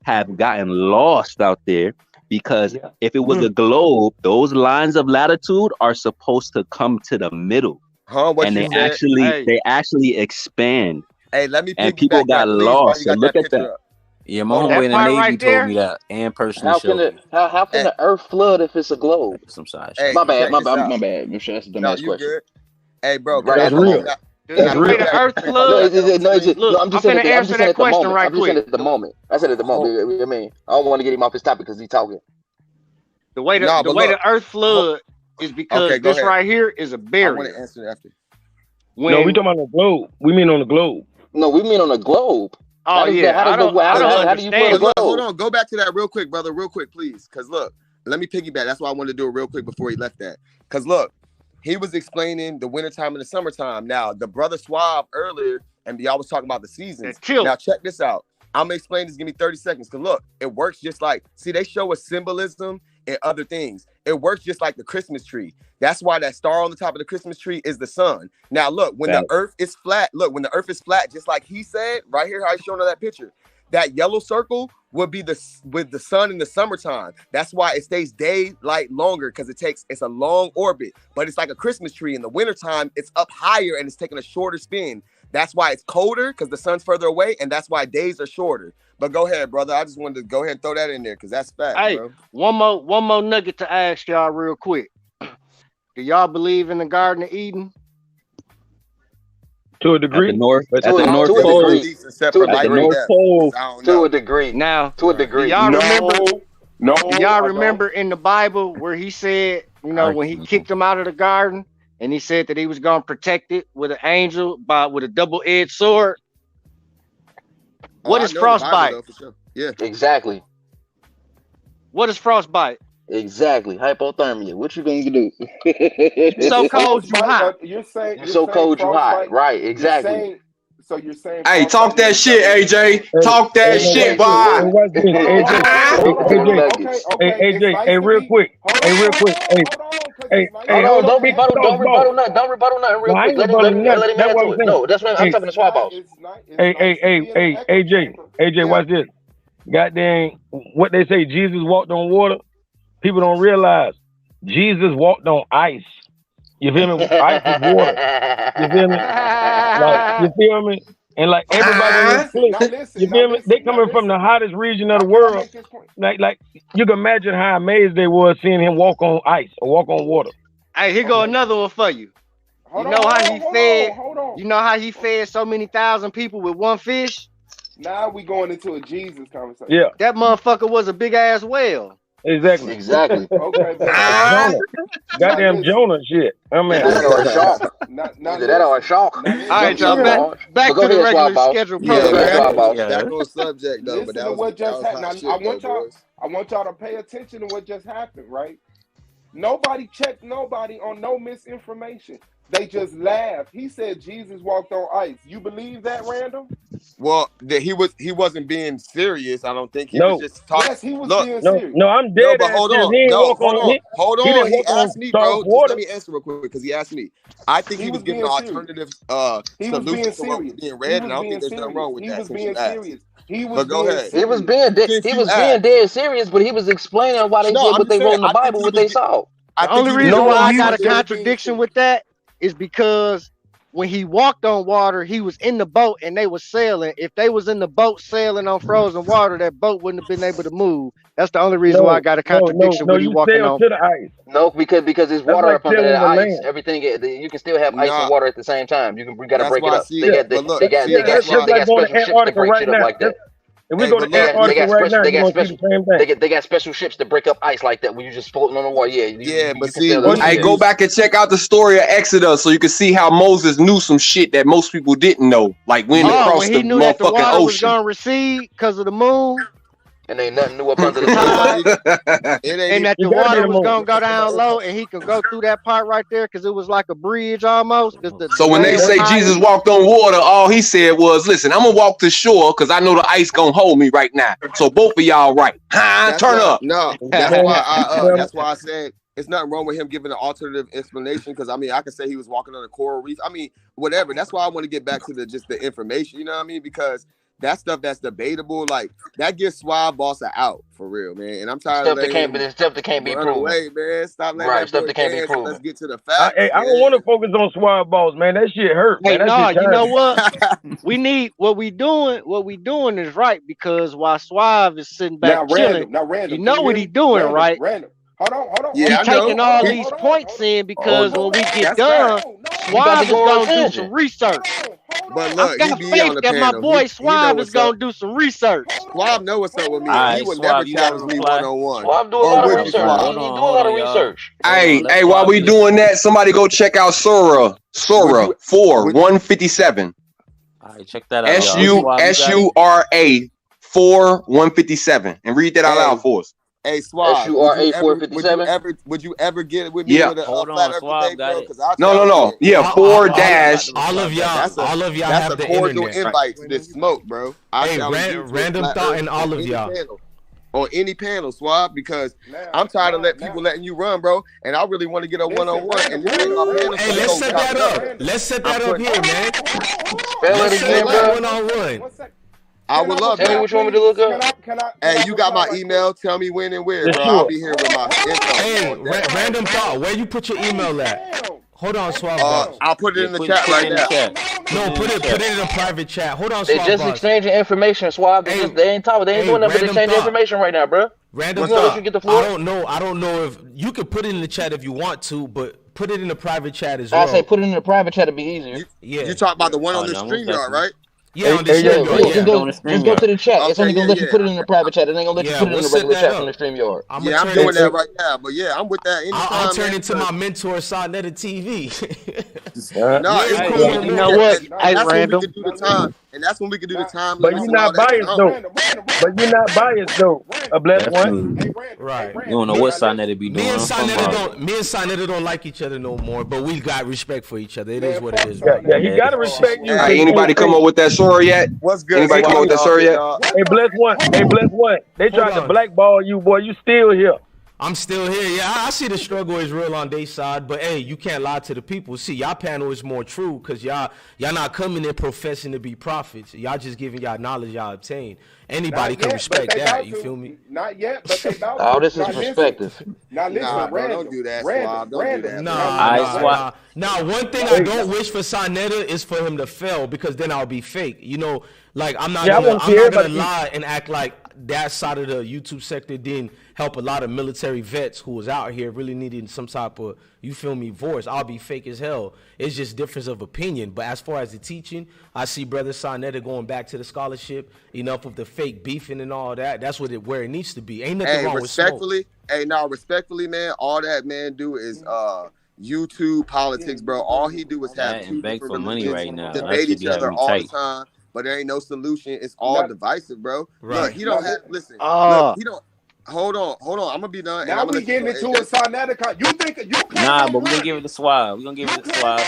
have gotten lost out there because if it was a globe, those lines of latitude are supposed to come to the middle. And they actually expand. Hey, let me. And people got lost. So look at that. Yeah, my homeboy in the Navy told me that, and personally how can the Earth flood if it's a globe? Some side shit. My bad. I'm sure that's the dumbass question. Good? Hey, bro, that's real. That's real. The Earth flood. Look, I'm just saying that question right quick. I said at the moment. I mean, I don't want to get him off his topic because he's talking. The way the Earth flood is because this right here is a barrier. I want to answer after. No, we talking about the globe. We mean on the globe. No, we mean on the globe. Oh, how do you put a globe? Hold on, go back to that real quick, brother, real quick, please. Because look, let me piggyback. That's why I wanted to do it real quick before he left that. Because look, he was explaining the wintertime and the summertime. Now, the brother Suave earlier, and y'all was talking about the seasons. Now, check this out. I'm going to explain this. Give me 30 seconds. Because look, it works just like, see, they show us symbolism and other things. It works just like the Christmas tree. That's why that star on the top of the Christmas tree is the sun. Now, look, when the earth is flat, just like he said, right here, how he's showing on that picture, that yellow circle would be with the sun in the summertime. That's why it stays daylight longer, because it's a long orbit, but it's like a Christmas tree. In the wintertime, it's up higher and it's taking a shorter spin. That's why it's colder, because the sun's further away, and that's why days are shorter. But go ahead, brother. I just wanted to go ahead and throw that in there because that's fact, bro. One more nugget to ask y'all real quick. Do y'all believe in the Garden of Eden? To a degree. At the North Pole. To a degree. Now, to a degree. Y'all remember? No. Y'all remember in the Bible where he said, when he kicked him out of the garden, and he said that he was going to protect it with an angel with a double-edged sword? What is frostbite? Yeah, exactly. What is frostbite? Exactly. Hypothermia. What you gonna do? So cold, you hot. You're so cold, you hot. Right. Exactly. You're saying. Hey, talk that shit, AJ. Talk that shit, boy. AJ. Hey, real quick. Hey, hold on, don't rebuttal nothing. Don't rebuttal nothing real quick. Let him add to it. No, that's what I'm talking to Swab Boss. Hey, AJ, watch this. Goddamn, what they say, Jesus walked on water. People don't realize Jesus walked on ice. You feel me? Ice is water. You feel me? Like, you feel me? And like everybody in this clip, you feel me? They coming from the hottest region of the world. Like you can imagine how amazed they were seeing him walk on ice or walk on water. Hey, here go another one for you. You know how he fed so many thousand people with one fish? Now we going into a Jesus conversation. Yeah. That motherfucker was a big ass whale. Exactly. Okay. Goddamn Jonah shit. I mean, Either that or a shark. All right, y'all. Back to the regular scheduled program. Back on subject though. But that was what just happened. I want y'all to pay attention to what just happened. Right? Nobody checked nobody on no misinformation. They just laughed. He said Jesus walked on ice. You believe that, Random? Well, he wasn't being serious. I don't think he was just talking. Yes, he was being serious. No, I'm dead. No, but hold on. Hold on. He asked me, bro. Let me answer real quick because he asked me. I think he was giving an alternative solution to what was being read, and I don't think there's nothing wrong with that. He was being serious. He was being dead serious, but he was explaining why they did what they wrote in the Bible, what they saw. The only reason why I got a contradiction with that is because when he walked on water, he was in the boat and they were sailing. If they was in the boat sailing on frozen water, that boat wouldn't have been able to move. That's the only reason why I got a contradiction when he walking on. To the ice. No, because there's water up under that ice. Everything you can still have ice and water at the same time. We gotta break it up. They got special ships to break shit up like that. If we go to Antarctica right now, they got special ships to break up ice like that when you're just floating on the water. Hey, go back and check out the story of Exodus so you can see how Moses knew some shit that most people didn't know. Like when across the knew that the water ocean was gonna recede because of the moon. And ain't nothing new up under the sun. And that the water was gonna go down low, and he could go through that part right there because it was like a bridge almost. So when they say Jesus walked on water, all he said was, "Listen, I'm gonna walk to shore because I know the ice gonna hold me right now." So both of y'all right? Turn up. No, that's why I said it's nothing wrong with him giving an alternative explanation. Because I mean, I could say he was walking on a coral reef. I mean, whatever. That's why I want to get back to the information. You know what I mean? Because that stuff that's debatable, like that gives Swab Boss out for real, man. And I'm tired of stuff that can't be proven. Away, man. Stop letting that stuff that can't be proven. Let's get to the facts. I don't want to focus on Swab Boss, man. That shit hurt. Hey, man. no, you know what? We need what we doing is right because while Swab is sitting back chilling, you know what he doing, right? Hold on. Yeah, he's taking all these points in because when we get done, Swab is gonna do some research. But look, I got faith that my boy Swab is gonna do some research. Swab know what's up with me. He would never challenge me one-on-one. Swab do a lot of research. He do a lot of research. Hey, while we doing that, somebody go check out Sura 4:157. All right, check that out. SURA 4:157, and read that out loud for us. Hey, Swab, would you ever get it with me? Yeah. With Hold on, Swab got it. No. Yeah, 4 dash. All of y'all have that's the a cordial internet. invite to this smoke, bro. Hey, random thought in all of y'all. On any panel, Swab, because I'm tired of letting you run, bro. And I really want to get a one-on-one. And this ain't our panel. Hey, let's set that up. Let's set that up here, man. Spell it again, bro. One-on-one. I would love that. Tell me what you want me to look up. Hey, you got my email. Tell me when and where, bro. I'll be here with my info. Hey, random thought. Where you put your email at? Hold on, Swab Boss. I'll put it in the chat right now. No, put it in a private chat. Hold on, They Swab just Boss. exchanging information, Swab. They ain't talking. They ain't doing nothing but exchanging information right now, bro. Random thought. You get the floor? I don't know if you could put it in the chat if you want to, but put it in the private chat as well. I say put it in the private chat to be easier. You talk about the one on the StreamYard, right? Yeah, on the StreamYard. Just go to the chat. It's only gonna let you put it in the private chat. It ain't gonna let you put it in the regular chat from the StreamYard. I'm doing that right now. But yeah, I'm with that anytime. I'll turn into my mentor, Sonetta TV. No, it's cool. You know what? Hey, That's Random. when we can do the time. And that's when we can do the time. But you're not biased, though. A blessed one. Right. You don't know what Sonetta be doing. Me and Sonetta don't like each other no more, but we got respect for each other. It is what it is. Yeah, he gotta respect you. Hey, anybody come up with that story yet? What's good? Anybody come up with that story yet? Hey, bless one. They tried to blackball you, boy. You still here. I'm still here. Yeah, I see the struggle is real on their side, but hey, you can't lie to the people. See, y'all panel is more true because y'all not coming in professing to be prophets. Y'all just giving y'all knowledge y'all obtain. Anybody can respect that. You feel me? Not yet, but they about to. Oh, this is perspective. Now listen, don't do that, Swab. Don't do that. Nah, one thing I don't wish for Sonetta is for him to fail because then I'll be fake. You know, like I'm not gonna lie and act like that side of the YouTube sector didn't help a lot of military vets who was out here really needing some type of, you feel me, voice. I'll be fake as hell. It's just difference of opinion. But as far as the teaching, I see Brother Sonetta going back to the scholarship. Enough of the fake beefing and all that. That's where it needs to be. Ain't nothing wrong with smoke. Respectfully, man, all that man do is YouTube politics, bro. All he do is have two different money right now. Debate each other all the time. But there ain't no solution. It's all divisive, bro. Right. Look, he don't have. Listen. Look, he don't. Hold on. I'm gonna be done. Now we getting into a Sonetta. You think you? Nah, but we gonna give it to Swab. We gonna give it to Swab.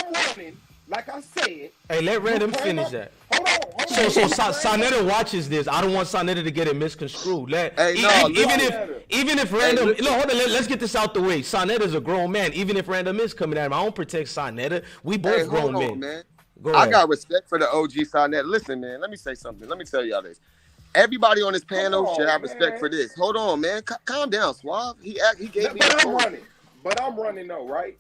Like I said. Hey, let Random finish that. Hold on. So Sonetta watches this. I don't want Sonetta to get it misconstrued. Even if Random, hold on. Let's get this out the way. Sonetta's a grown man. Even if Random is coming at him, I don't protect Sonetta. We both grown men. Man. I got respect for the OG Sonetta. Listen, man, let me say something. Let me tell y'all this. Everybody on this panel should have respect for this. Hold on, man. Calm down, Suave. He gave me But I'm running though, right?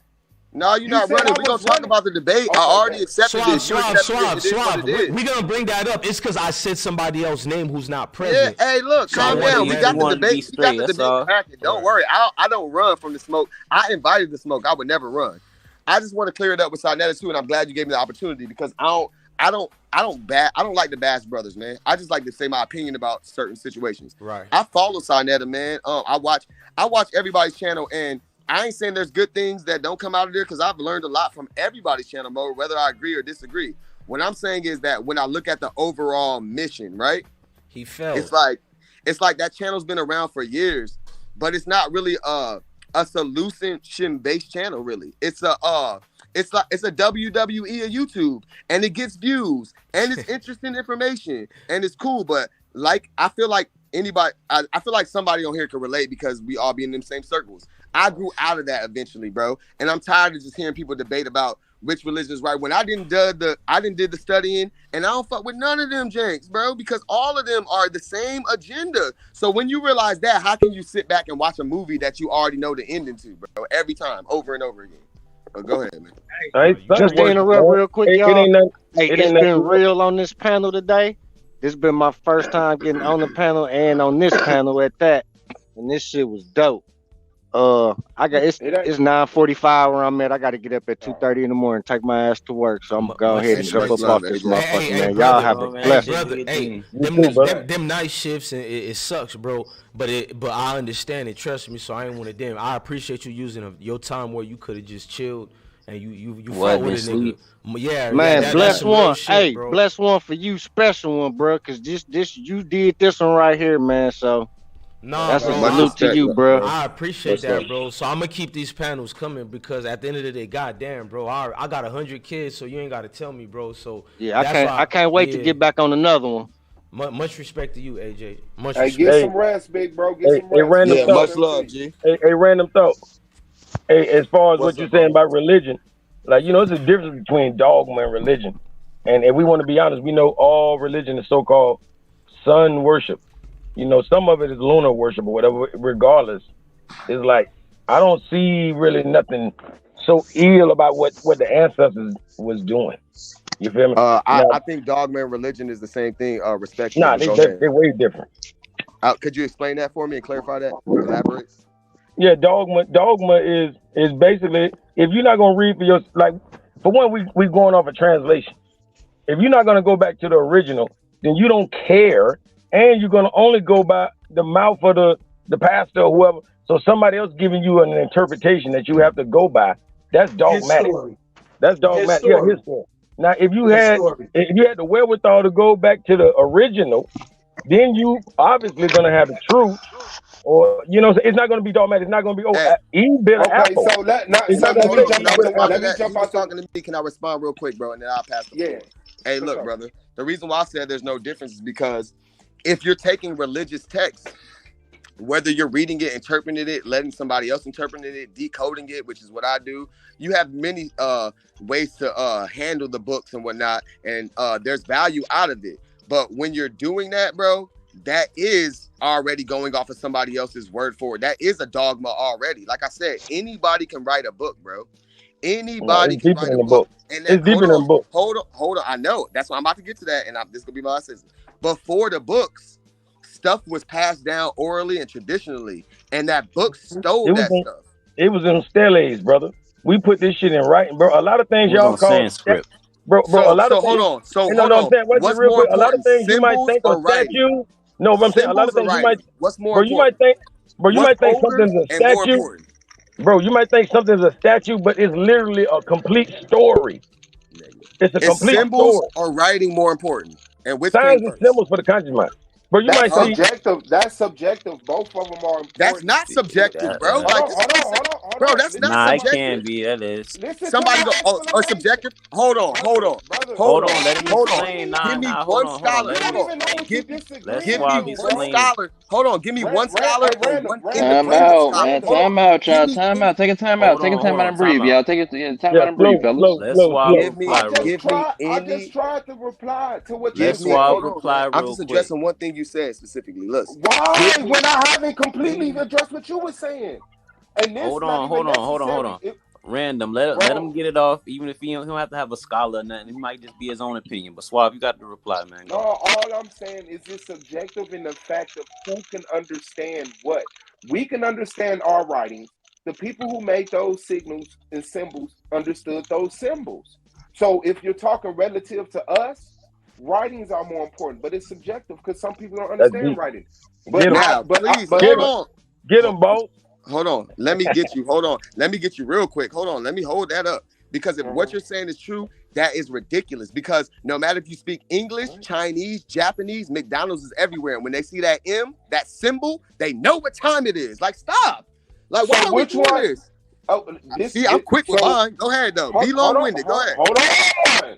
No, you're not running. We're going to talk about the debate. I already accepted this. Suave. We're going to bring that up. It's because I said somebody else's name who's not present. Yeah, hey, look, calm down. We got the debate. Cracking. Don't worry. I don't run from the smoke. I invited the smoke. I would never run. I just want to clear it up with Sonetta too, and I'm glad you gave me the opportunity because I don't like to bash brothers, man. I just like to say my opinion about certain situations. Right. I follow Sonetta, man. I watch everybody's channel, and I ain't saying there's good things that don't come out of there because I've learned a lot from everybody's channel mode, whether I agree or disagree. What I'm saying is that when I look at the overall mission, right? He fell. It's like that channel's been around for years, but it's not really a solution-based channel, really. It's a WWE of YouTube, and it gets views, and it's interesting information, and it's cool. But like, I feel like somebody on here can relate because we all be in them same circles. I grew out of that eventually, bro, and I'm tired of just hearing people debate about which religion is right. When I did the studying, and I don't fuck with none of them janks, bro, because all of them are the same agenda. So when you realize that, how can you sit back and watch a movie that you already know the ending to, bro, every time, over and over again? But go ahead, man. Just to interrupt real quick, y'all. It's been real on this panel today. This has been my first time getting on the panel and on this panel at that, and this shit was dope. It's 9:45 where I'm at. I got to get up at 2:30 in the morning, take my ass to work. So I'm gonna go ahead and jump up off this motherfucker, man. Y'all have a blessing. Them night shifts, and it sucks, bro. But I understand it. Trust me. So I ain't want to damn. I appreciate you using your time where you could have just chilled and you fought with a nigga. Yeah, man. Bless one. Shit, bless one for you, special one, bro. Cause this you did this one right here, man. So. Nah, that's bro, a salute to you, bro. I appreciate that, bro. So I'm gonna keep these panels coming because at the end of the day, goddamn, bro, I got 100 kids, so you ain't gotta tell me, bro. So yeah, I can't wait to get back on another one. Much respect to you, AJ. Much respect. Get some rest, big bro. Get some rest. Random thought. Much love, G. Hey, random thought. Hey, as far as what you're saying about religion, like there's a difference between dogma and religion, and if we want to be honest, we know all religion is so-called sun worship. Some of it is lunar worship or whatever. Regardless, it's like I don't see really nothing so ill about what the ancestors was doing. You feel me? I think dogma and religion is the same thing. Respect. Nah, they're way different. Could you explain that for me and clarify that? Elaborate. Yeah, dogma is basically if you're not gonna read for one, we going off a translation. If you're not gonna go back to the original, then you don't care. And you're gonna only go by the mouth of the pastor or whoever. So somebody else giving you an interpretation that you have to go by. That's dogmatic. That's dogmatic. Yeah, his story. Now, if you had the wherewithal to go back to the original, then you obviously gonna have the truth. Or it's not gonna be dogmatic. It's not gonna be Eve bit an apple. So let me jump out talking to me. Can I respond real quick, bro? And then I'll pass the floor. Hey, look, brother. The reason why I said there's no difference is because if you're taking religious texts whether you're reading it, interpreting it, letting somebody else interpret it, decoding it, which is what I do. You have many ways to handle the books and whatnot, and there's value out of it. But when you're doing that, bro, that is already going off of somebody else's word for it. That is a dogma already. Like I said, anybody can write a book, bro. Anybody can write a book. And then, hold on. I know. That's why I'm about to get to that, and this is gonna be my last sentence. Before the books, stuff was passed down orally and traditionally, and that book stole that stuff. It was in stellates, brother. We put this shit in writing, bro. A lot of things y'all call script. Bro, a lot of things. Hold on. What's more important? A lot of things you might think a statue. No, but I'm saying a lot of things you might. What's more important? You might think something's a statue. Bro, you might think something's a statue, but it's literally a complete story. It's a complete symbols story. or writing more important? And which signs and symbols for the conscious mind. Bro, you might say that's subjective. Both of them are important. That's not subjective, bro. Hold on. Bro, that's not subjective. It can be. That is. Somebody go or subjective. Hold on. Let him explain. Give me one scholar. Give me one scholar. Hold on. Give me one scholar. Time out, man. Time out, y'all. Time out. Take a time out. Take a time out and breathe, y'all. Take a time out and breathe, fellas. I just tried to reply to what you said. I'm just addressing one thing you said specifically. Listen. Why? When I haven't completely addressed what you were saying. And this hold on. Random. Let him get it off. Even if he don't have to have a scholar or nothing, it might just be his own opinion. But Suave, you got to reply, man. No, all I'm saying is it's subjective in the fact of who can understand what. We can understand our writings. The people who made those signals and symbols understood those symbols. So if you're talking relative to us, writings are more important, but it's subjective because some people don't understand writing. But get them both. Hold on. Let me get you. Let me get you real quick. Hold on. Let me hold that up. Because if what you're saying is true, that is ridiculous. Because no matter if you speak English, Chinese, Japanese, McDonald's is everywhere. And when they see that M, that symbol, they know what time it is. Like, stop. Like, why are we doing this? See, I'm quick with mine. Go ahead, though. Be long-winded. Go ahead. Hold on.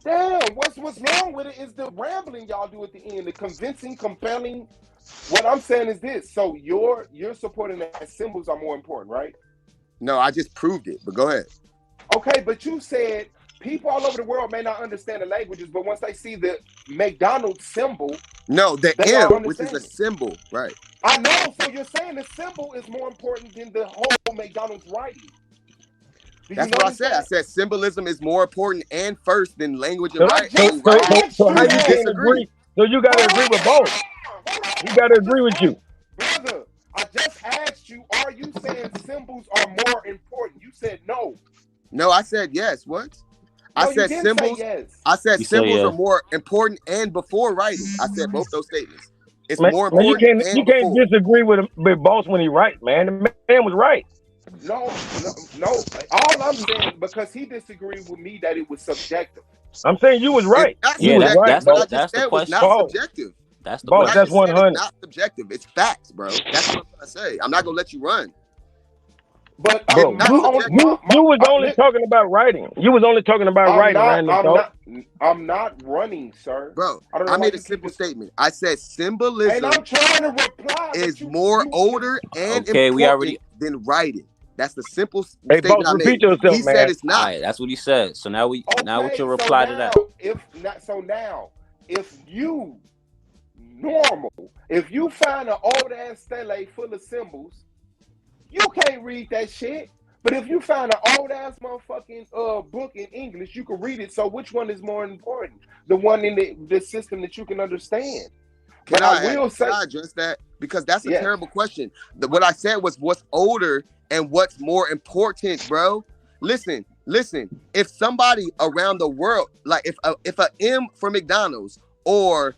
Damn, what's wrong with it is the rambling y'all do at the end, the convincing, compelling. What I'm saying is this. So you're supporting that symbols are more important, right? No, I just proved it, but go ahead. Okay, but you said people all over the world may not understand the languages, but once they see the McDonald's symbol. No, the M, which is a symbol, right? I know, so you're saying the symbol is more important than the whole McDonald's writing. That's what I said. I said symbolism is more important and first than language and writing. So how you disagree? So you got to agree with both. You got to agree with you. Brother, I just asked you, are you saying symbols are more important? You said no. No, I said yes. What? I said symbols. Yes. I said symbols are more important and before writing. I said both those statements. It's more important. You can't disagree with boss when he right, man. The man was right. No. All I'm saying, because he disagreed with me that it was subjective. I'm saying you was right. That's the question. Not subjective. That's the boss. That's 100. It's not subjective. It's facts, bro. That's what I'm gonna say. I'm not gonna let you run. But bro, you was only talking about writing. You was only talking about writing. I'm not running, sir. Bro, I made a simple statement. I said symbolism and I'm trying to reply, is more older and important than writing. That's the simple statement I made. Repeat yourself, he said it's not. All right, that's what he said. So now what's your reply to that? If you find an old ass stele full of symbols, you can't read that shit. But if you find an old ass motherfucking book in English, you can read it. So which one is more important? The one in the system that you can understand. Can I address that? Because that's a terrible question. What I said was what's older and what's more important, bro. Listen. If somebody around the world, like if a M for McDonald's or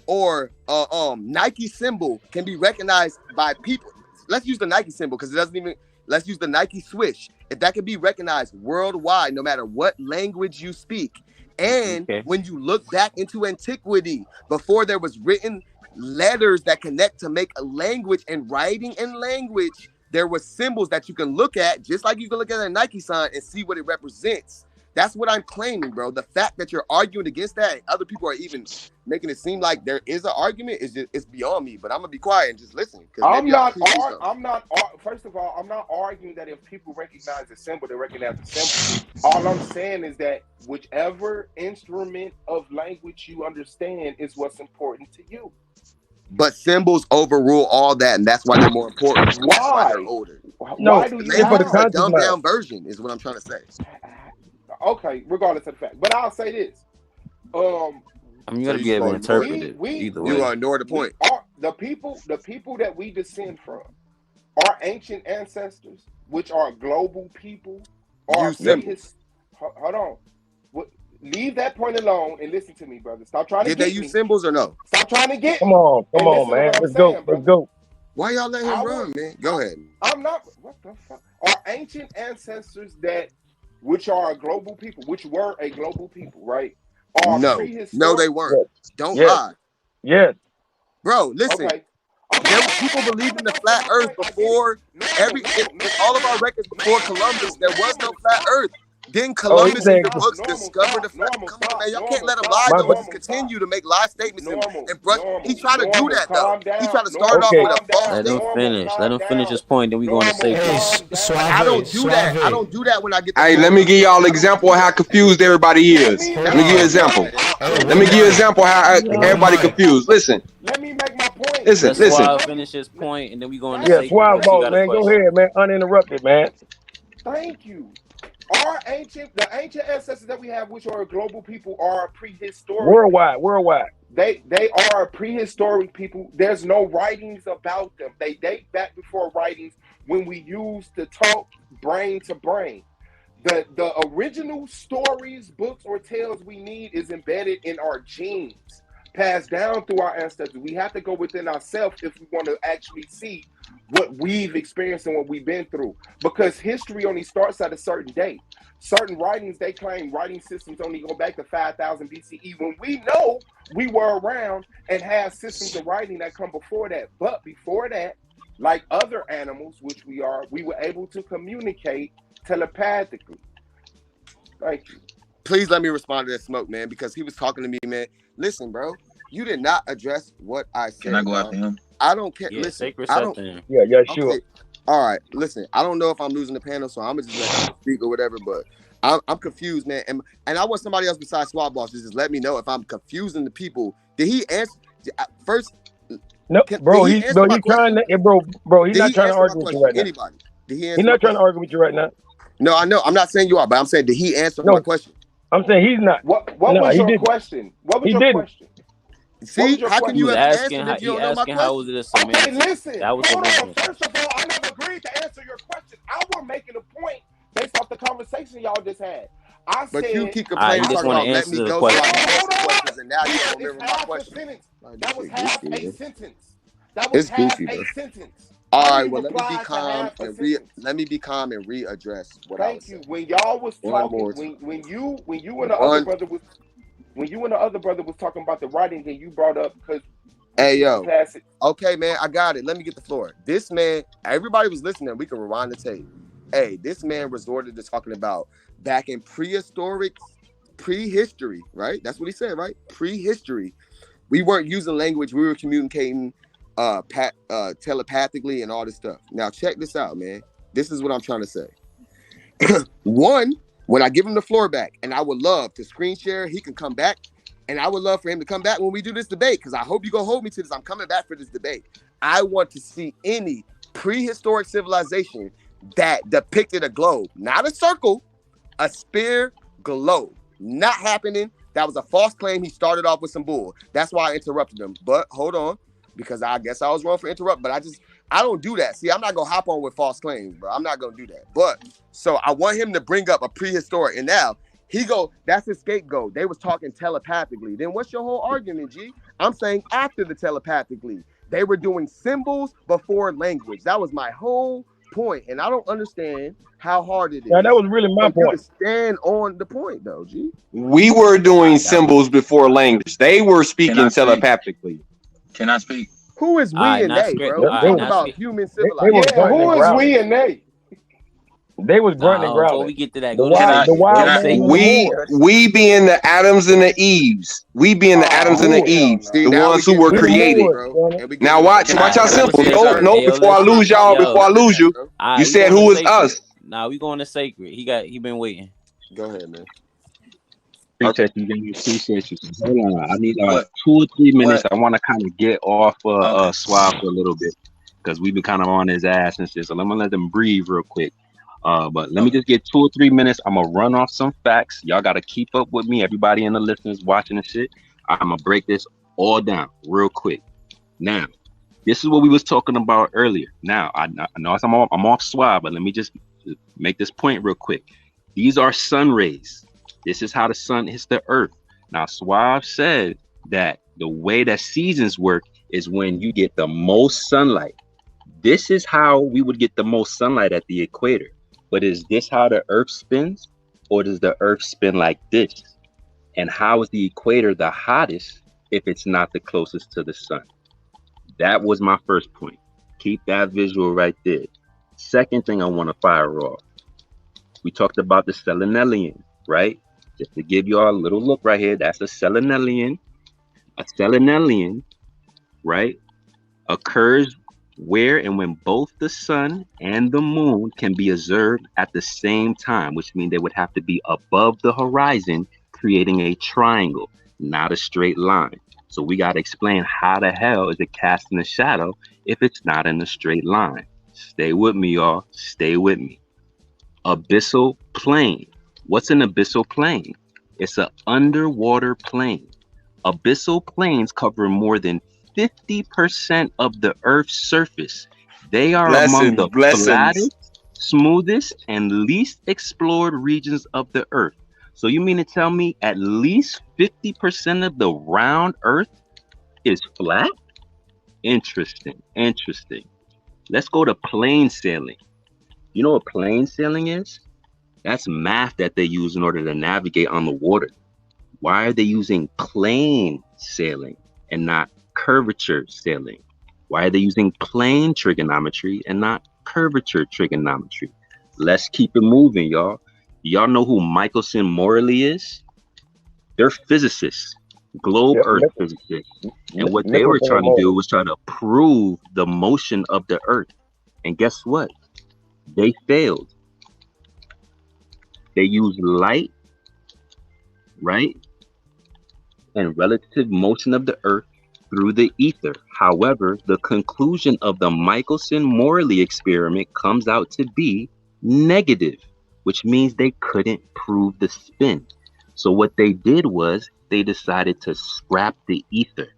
Nike symbol can be recognized by people. Let's use the Nike symbol because it doesn't even. Let's use the Nike swoosh. If that can be recognized worldwide, no matter what language you speak, and when you look back into antiquity, before there was written letters that connect to make a language and writing and language, there were symbols that you can look at, just like you can look at a Nike sign and see what it represents. That's what I'm claiming, bro. The fact that you're arguing against that and other people are even making it seem like there is an argument is just, it's beyond me. But I'm gonna be quiet and just listen. First of all, I'm not arguing that if people recognize the symbol, they recognize the symbol. All I'm saying is that whichever instrument of language you understand is what's important to you. But symbols overrule all that, and that's why they're more important. Why? That's why they're older. Why do you it's a dumbed down version, is what I'm trying to say. Okay, regardless of the fact. But I'll say this. I mean, you gotta be able to interpret it either way. You ignore the point. The people that we descend from, our ancient ancestors, which are global people, are hold on. Leave that point alone and listen to me, brother. Stop trying to Did they use symbols or no? Stop trying to get Come on, man. Let's go. Why y'all let him run, man? Go ahead. I'm not. What the fuck? Our ancient ancestors which are a global people, which were a global people, right? No, they weren't. Don't lie. Yes. Bro, listen. Okay. There were people believing the flat earth before all of our records before Columbus. There was no flat earth. Then Columbus in the books discovered the flat. Come on, man. Y'all can't let him lie, though. Just continue to make lie statements. And brush. He tried to do that, though. He tried to start off with a false Let him finish. Let him finish his point, then we go on to say I don't do that. I don't do that when I get Hey, let me give y'all an example of how confused everybody is. Let me give you an example. Let me give you an example of how everybody confused. Listen. Let me make my point. Listen. Suave finish his point, and then we go on to say Suave, man. Go ahead, man. Uninterrupted, man. Thank you. The ancient ancestors that we have, which are global people, are prehistoric. Worldwide. They are prehistoric people. There's no writings about them. They date back before writings when we used to talk brain to brain. The original stories, books, or tales we need is embedded in our genes, passed down through our ancestors. We have to go within ourselves if we want to actually see what we've experienced and what we've been through, because history only starts at a certain date. Certain writings, they claim writing systems only go back to 5000 BCE, when we know we were around and had systems of writing that come before that. But before that, like other animals, which we were able to communicate telepathically. Thank you. Please let me respond to that smoke, man, because he was talking to me, man. Listen, bro, you did not address what I said. Can I go after him? I don't care. Yeah, listen, I don't. Yeah, sure. Okay. All right, listen. I don't know if I'm losing the panel, so I'm gonna just let him speak or whatever. But I'm confused, man, and I want somebody else besides Swab Boss to just let me know if I'm confusing the people. Did he answer first? No, bro. He's not trying to argue with you right now. Anybody? Did he answer? He's not trying to argue with you right now. No, I know. I'm not saying you are, but I'm saying did he answer my question? I'm saying he's not. What was your question? What was your question? See, how can you have answered if you don't know my question? How was it a semantic? Okay, listen. That was hold on. First of all, I never agreed to answer your question. I was making a point based off the conversation y'all just had. But you keep complaining talking about let me go so I can answer questions, and now you don't remember my question. That was half a sentence. That was half a sentence. All right, well, let me be calm and readdress what I was saying. Thank you. When y'all was talking, when you and the other brother was. When you and the other brother was talking about the writing, then you brought up because okay, man, I got it. Let me get the floor. This man, everybody was listening. We can rewind the tape. Hey, this man resorted to talking about back in prehistory, right? That's what he said, right? Prehistory. We weren't using language. We were communicating telepathically and all this stuff. Now, check this out, man. This is what I'm trying to say. One, when I give him the floor back, and I would love to screen share, he can come back, and I would love for him to come back when we do this debate, because I hope you go hold me to this. I'm coming back for this debate. I want to see any prehistoric civilization that depicted a globe, not a circle, a sphere globe. Not happening. That was a false claim. He started off with some bull. That's why I interrupted him. But hold on, because I guess I was wrong for interrupt, but I don't do that. See, I'm not gonna hop on with false claims, bro. I'm not gonna do that. But so I want him to bring up a prehistoric, and now that's his scapegoat. They was talking telepathically. Then what's your whole argument, G? I'm saying after the telepathically, they were doing symbols before language. That was my whole point, and I don't understand how hard it is. Yeah, that was really my point. Stand on the point, though, G. We were doing symbols before language. They were speaking telepathically. Can I speak? Who is we and they, bro? Talking about human civilization. Who is we and they? They was grunting and growling. Before we get to that, the wild man. We being the Adams and the Eves. We being the Adams and the Eves, the ones who were created. Now watch how simple. No, before I lose y'all, before I lose you, you said who was us? Nah, we going to sacred. He been waiting. Go ahead, man. Appreciate you, guys. Appreciate you. Hold on, I need 2 or 3 minutes. I want to kind of get off Swab for a little bit because we've been kind of on his ass and shit. So I'm gonna let them breathe real quick. But let me just get 2 or 3 minutes. I'm gonna run off some facts. Y'all gotta keep up with me. Everybody in the listeners watching and shit. I'm gonna break this all down real quick. Now, this is what we was talking about earlier. Now, I know I'm off Swab, but let me just make this point real quick. These are sun rays. This is how the sun hits the earth. Now, Swab said that the way that seasons work is when you get the most sunlight. This is how we would get the most sunlight at the equator. But is this how the earth spins? Or does the earth spin like this? And how is the equator the hottest if it's not the closest to the sun? That was my first point. Keep that visual right there. Second thing I want to fire off. We talked about the selenelian, right? Just to give you all a little look right here, that's a selenelian. A selenelian, right, occurs where and when both the sun and the moon can be observed at the same time, which means they would have to be above the horizon, creating a triangle, not a straight line. So we got to explain how the hell is it casting a shadow if it's not in a straight line. Stay with me, y'all. Stay with me. Abyssal plane. What's an abyssal plane? It's an underwater plane. Abyssal planes cover more than 50% of the Earth's surface. They are among the flattest, smoothest, and least explored regions of the Earth. So you mean to tell me at least 50% of the round Earth is flat? Interesting, interesting. Let's go to plane sailing. You know what plane sailing is? That's math that they use in order to navigate on the water. Why are they using plane sailing and not curvature sailing? Why are they using plane trigonometry and not curvature trigonometry? Let's keep it moving, y'all. Y'all know who Michelson Morley is? They're physicists, globe Earth physicists. And what they were trying to do was try to prove the motion of the Earth. And guess what? They failed. They used light, right? And relative motion of the Earth through the ether. However, the conclusion of the Michelson-Morley experiment comes out to be negative, which means they couldn't prove the spin. So what they did was they decided to scrap the ether,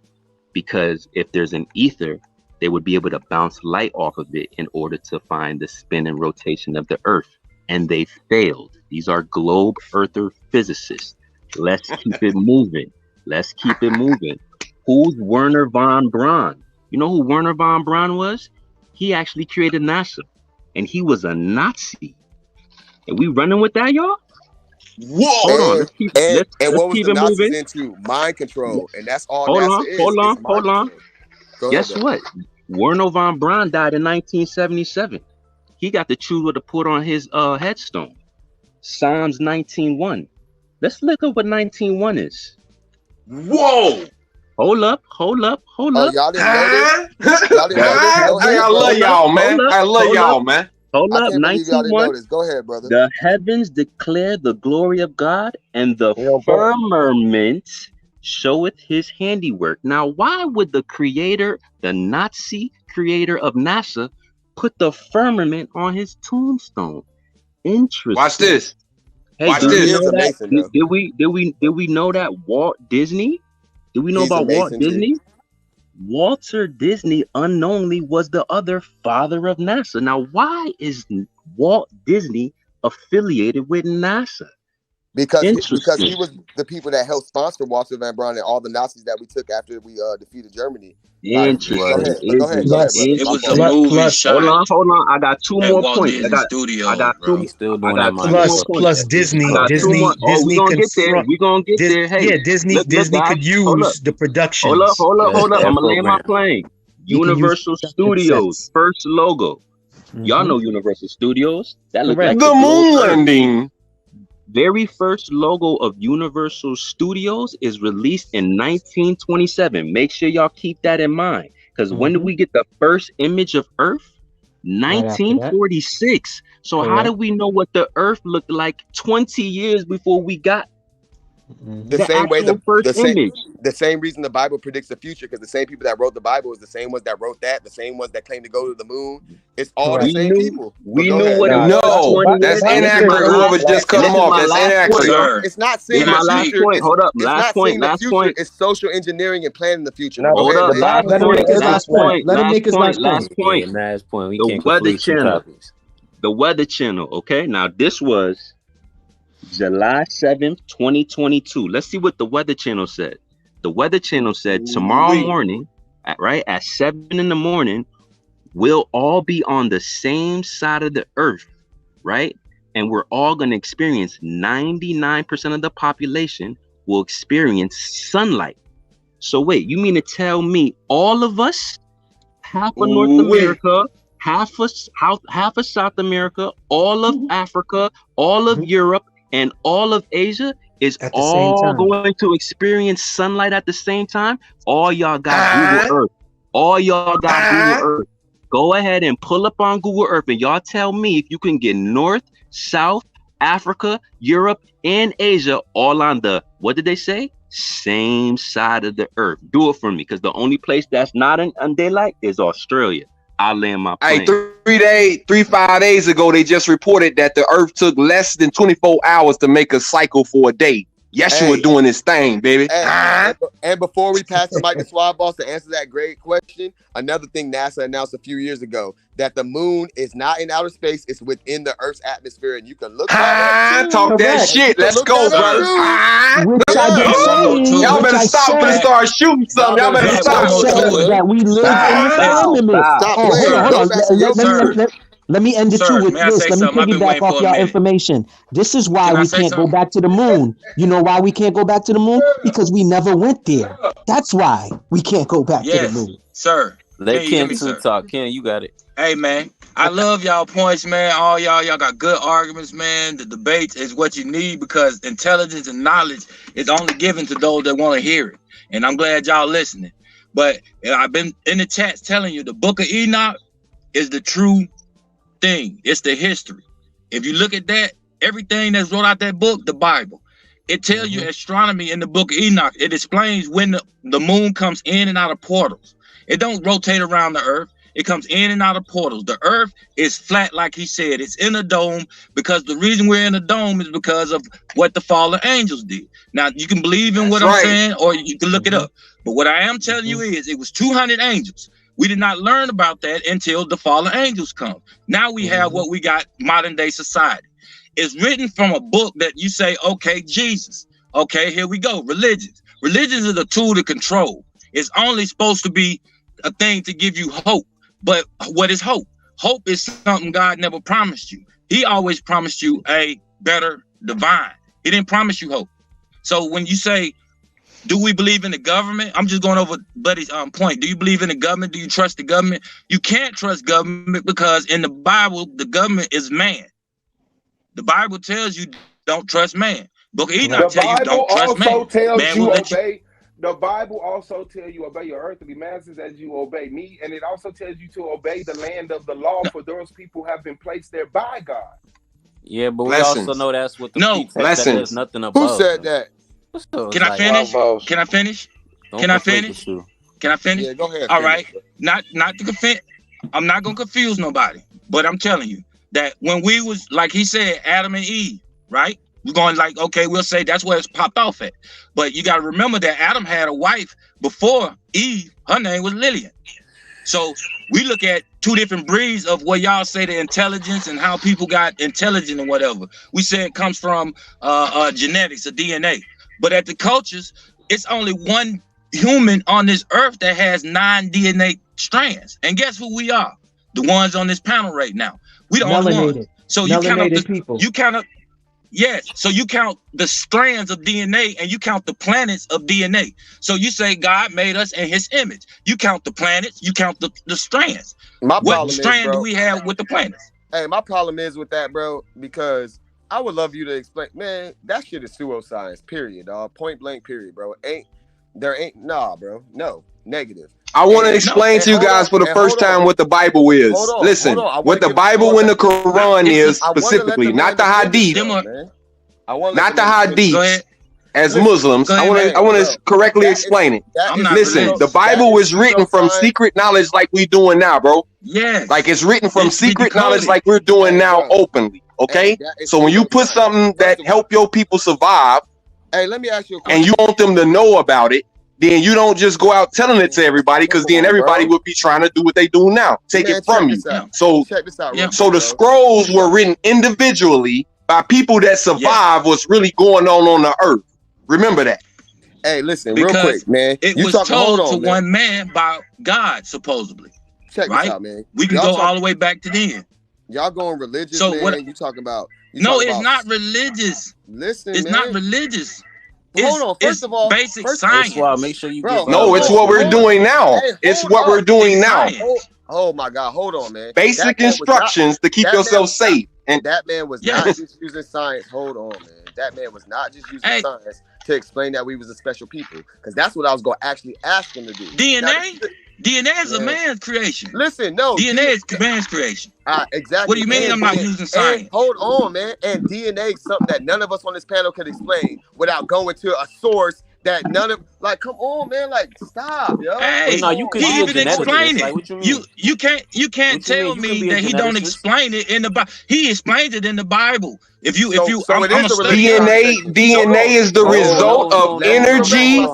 because if there's an ether, they would be able to bounce light off of it in order to find the spin and rotation of the Earth. And they failed. These are globe earther physicists. Let's keep it moving. Let's keep it moving. Who's Werner von Braun? You know who Werner von Braun was? He actually created NASA, and he was a Nazi. And we running with that, y'all? Whoa! Hold on. Let's keep it moving. Into mind control, and that's all. Hold on. Guess what? Werner von Braun died in 1977. He got to choose what to put on his headstone. Psalms 19:1. Let's look up what 19:1 is. Whoa! Hold up. Y'all didn't know this? Y'all didn't know this? I love y'all, man. I love y'all, man. Hold up, 19:1. Go ahead, brother. The heavens declare the glory of God, and the firmament showeth his handiwork. Now, why would the creator, the Nazi creator of NASA, put the firmament on his tombstone? Interesting. Watch this. Hey, Watch this. Did we know that Walt Disney? Did we know about Walt Disney? Walter Disney unknowingly was the other father of NASA. Now, why is Walt Disney affiliated with NASA? Because he was the people that helped sponsor Walter Van Braun and all the Nazis that we took after we defeated Germany. Interesting. Go ahead. It was a movie shot. Hold on. I got two more points. I got two. Plus Disney. Disney could we gonna get there. Hey, yeah, Disney could use the production. Hold up. I'm gonna land my plane. Universal Studios first logo. Y'all know Universal Studios. That looked like the moon landing. Very first logo of Universal Studios is released in 1927. Make sure y'all keep that in mind. Because when did we get the first image of Earth? 1946. So how do we know what the Earth looked like 20 years before we got the same way the same reason the Bible predicts the future, because the same people that wrote the Bible is the same ones that wrote that, the same ones that claim to go to the moon. It's all the same people. We knew what it was. No, that's inaccurate. Whoever just cut them off, that's inaccurate. It's not saying my last point. Hold up. Last point. It's social engineering and planning the future. Hold up. Let him make his last point. Let him make his last point. Last point. We The Weather Channel. The Weather Channel. Okay. Now this was July 7th, 2022. Let's see what the Weather Channel said. The Weather Channel said tomorrow morning, at 7 in the morning, we'll all be on the same side of the earth, right? And we're all going to experience 99% of the population will experience sunlight. So wait, you mean to tell me all of us, half of North America, half of South America, all of Africa, all of Europe, and all of Asia is all going to experience sunlight at the same time? All y'all got Google Earth. All y'all got Google Earth. Go ahead and pull up on Google Earth and y'all tell me if you can get North, South, Africa, Europe, and Asia all on the, what did they say? Same side of the earth. Do it for me, because the only place that's not on daylight is Australia. I'll land my plane. Hey, 5 days ago, they just reported that the Earth took less than 24 hours to make a cycle for a day. Yeshua doing his thing, baby. And before we pass the mic to Swab Boss to answer that great question, another thing NASA announced a few years ago, that the moon is not in outer space, it's within the Earth's atmosphere, and you can look talk that shit. Let's go, brother. Y'all better stop and start shooting something. Y'all better stop. That we live in the firmament. Let me end it too with this. Let me piggyback off y'all information. This is why we can't go back to the moon. You know why we can't go back to the moon? Because we never went there. That's why we can't go back to the moon. Sir. Let Ken talk. Ken, you got it. Hey, man. I love y'all points, man. All y'all got good arguments, man. The debates is what you need, because intelligence and knowledge is only given to those that want to hear it. And I'm glad y'all listening. But I've been in the chats telling you the Book of Enoch is the true thing. It's the history. If you look at that, everything that's wrote out that book, the Bible, it tells you astronomy in the Book of Enoch. It explains when the moon comes in and out of portals. It don't rotate around the earth. It comes in and out of portals. The earth is flat, like he said. It's in a dome, because the reason we're in a dome is because of what the fallen angels did. Now, you can believe in what I'm saying, or you can look it up. But what I am telling you is it was 200 angels. We did not learn about that until the fallen angels come. Now we have what we got, modern day society. It's written from a book that you say, okay, Jesus. Okay, here we go. Religions. Religions is a tool to control. It's only supposed to be a thing to give you hope. But what is hope? Hope is something God never promised you. He always promised you a better divine. He didn't promise you hope. So when you say, do we believe in the government? I'm just going over Buddy's point. Do you believe in the government? Do you trust the government? You can't trust government, because in the Bible, the government is man. The Bible tells you don't trust man. Book of Enoch tells you don't trust man. The Bible also tells you obey your earthly masters as you obey me, and it also tells you to obey the land of the law for those people who have been placed there by God. Yeah, but we also know that's what the that there's nothing above. Who said that? Can I finish? Can I finish? Can I finish? Can I finish? Yeah, go ahead. All right. Not to confess. I'm not gonna confuse nobody, but I'm telling you that when we was, like he said, Adam and Eve, right? We're going like, okay, we'll say that's where it's popped off at. But you got to remember that Adam had a wife before Eve. Her name was Lillian. So we look at two different breeds of what y'all say the intelligence and how people got intelligent and whatever. We say it comes from genetics or DNA. But at the cultures, it's only one human on this earth that has 9 DNA strands. And guess who we are? The ones on this panel right now. We the only ones. So you kind of Yes. So you count the strands of DNA and you count the planets of DNA. So you say God made us in his image. You count the planets, you count the strands. What strand do we have with the planets? Hey, my problem is with that, bro, because I would love you to explain, man, that shit is pseudoscience, period, dog. Point blank, period, bro. Nah, bro. No, negative. I want to explain to you guys for the first time what the Bible is. Listen, what the Bible and the Quran is specifically, not the Hadith. Not the Hadith. As Muslims, I want to correctly explain it. Listen, the Bible was written from secret knowledge like we doing now, bro. Yes. Like it's written from secret knowledge like we're doing now openly. Okay? So when you put something that help your people survive, hey, let me ask you a question. And you want them to know about it, then you don't just go out telling it to everybody, because then everybody would be trying to do what they do now. Take it from you. So the scrolls were written individually by people that survived what's really going on the earth. Remember that. Hey, listen, real quick, man. It was told to one man by God, supposedly. Check this out, man. We can go all the way back to then. Y'all going religious, so man. What you talking about? No, it's not religious. Listen, it's man. not religious. Hold on. First of all, basic science. Make sure you. No, it's what we're doing now. It's what we're doing now. Oh my God, hold on, man. Basic instructions to keep yourself safe. And that man was not just using science. Hold on, man. That man was not just using science to explain that we was a special people, because that's what I was going to actually ask him to do. DNA is a man's creation. Listen, no. DNA is man's creation. Exactly. What do you mean I'm not using science? Hold on, man. And DNA is something that none of us on this panel could explain without going to a source that none of, like, come on, man, like, stop, yo. Hey, no, you he even explain it. Like, what you mean? You can't tell me that he don't explain it in the Bible. He explains it in the Bible. If you DNA is the result of energy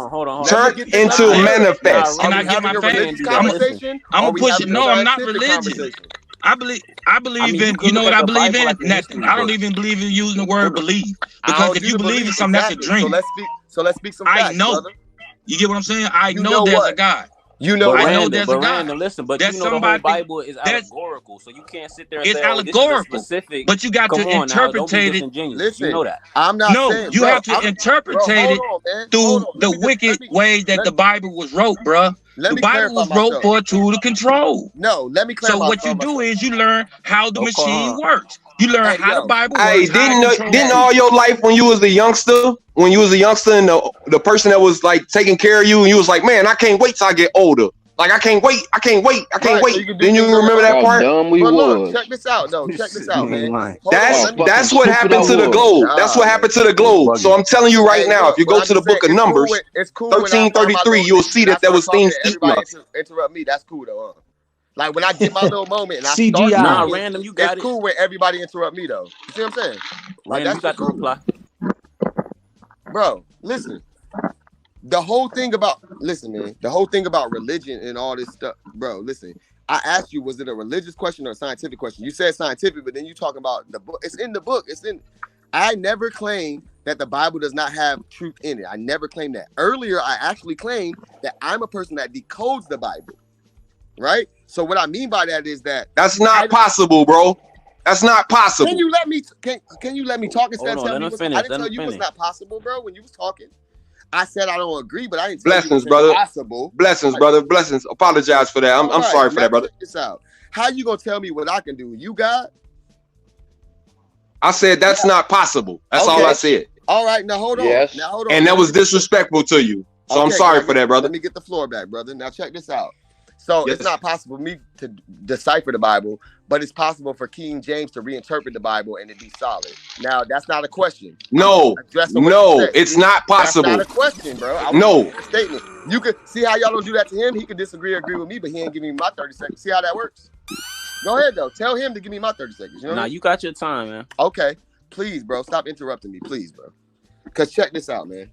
turned into manifest. Can I get my conversation? I'm gonna push it. No, I'm not religious. I believe in, you know what I believe in? Nothing. I don't even believe in using the word believe, because if you believe in something, that's a dream. So let's speak some facts, I know. brother. You get what I'm saying? I know there's a God. You know, I know there's a God. Listen, but you know the whole Bible is allegorical, so you can't sit there and say, allegorical, specific. But you got to interpret it. Listen, you know that. I'm not saying, you have to interpret it through the wicked ways that the Bible was wrote, bro. The Bible was wrote for a tool to control. No, let me clarify. So what you do is you learn how the machine works. You learn how the Bible works. Hey, didn't all your life when you was a youngster, and the person that was like taking care of you, and you was like, man, I can't wait till I get older. Like, I can't wait. Then you remember that part? Look, check this out, man. That's what happened to the globe. That's what happened to the globe. So I'm telling you right now, if you go to the book of Numbers, 1333, you'll see that there was things eating us. Interrupt me. That's cool, though, huh? Like, when I get my little moment and I CGI. start random, you got it's cool when everybody interrupt me, though. You see what I'm saying? Like, random, you got the reply. Bro, listen. The whole thing about religion and all this stuff, bro, listen. I asked you, was it a religious question or a scientific question? You said scientific, but then you talking about the book. It's in the book. I never claimed that the Bible does not have truth in it. I never claimed that. Earlier, I actually claimed that I'm a person that decodes the Bible. Right? So what I mean by that is that that's not possible, bro. That's not possible. Can you let me talk instead of telling me? I didn't tell you it's not possible, bro. When you was talking, I said I don't agree, but I didn't tell you brother. Possible. Blessings, brother. Blessings. Apologize for that. I'm sorry for that, brother. Check this out. How you gonna tell me what I can do? You God? I said that's not possible. That's all I said. All right, now hold on. Yes. Now hold on. And that was disrespectful to you. So I'm sorry for that, brother. Let me get the floor back, brother. Now check this out. So it's not possible for me to decipher the Bible, but it's possible for King James to reinterpret the Bible and it be solid. Now, that's not a question. No, it's not possible. That's not a question, bro. No. Statement. You could see how y'all don't do that to him. He could disagree or agree with me, but he ain't giving me my 30 seconds. See how that works? Go ahead, though. Tell him to give me my 30 seconds. You know you got your time, man. Okay. Please, bro. Stop interrupting me. Please, bro. Because check this out, man.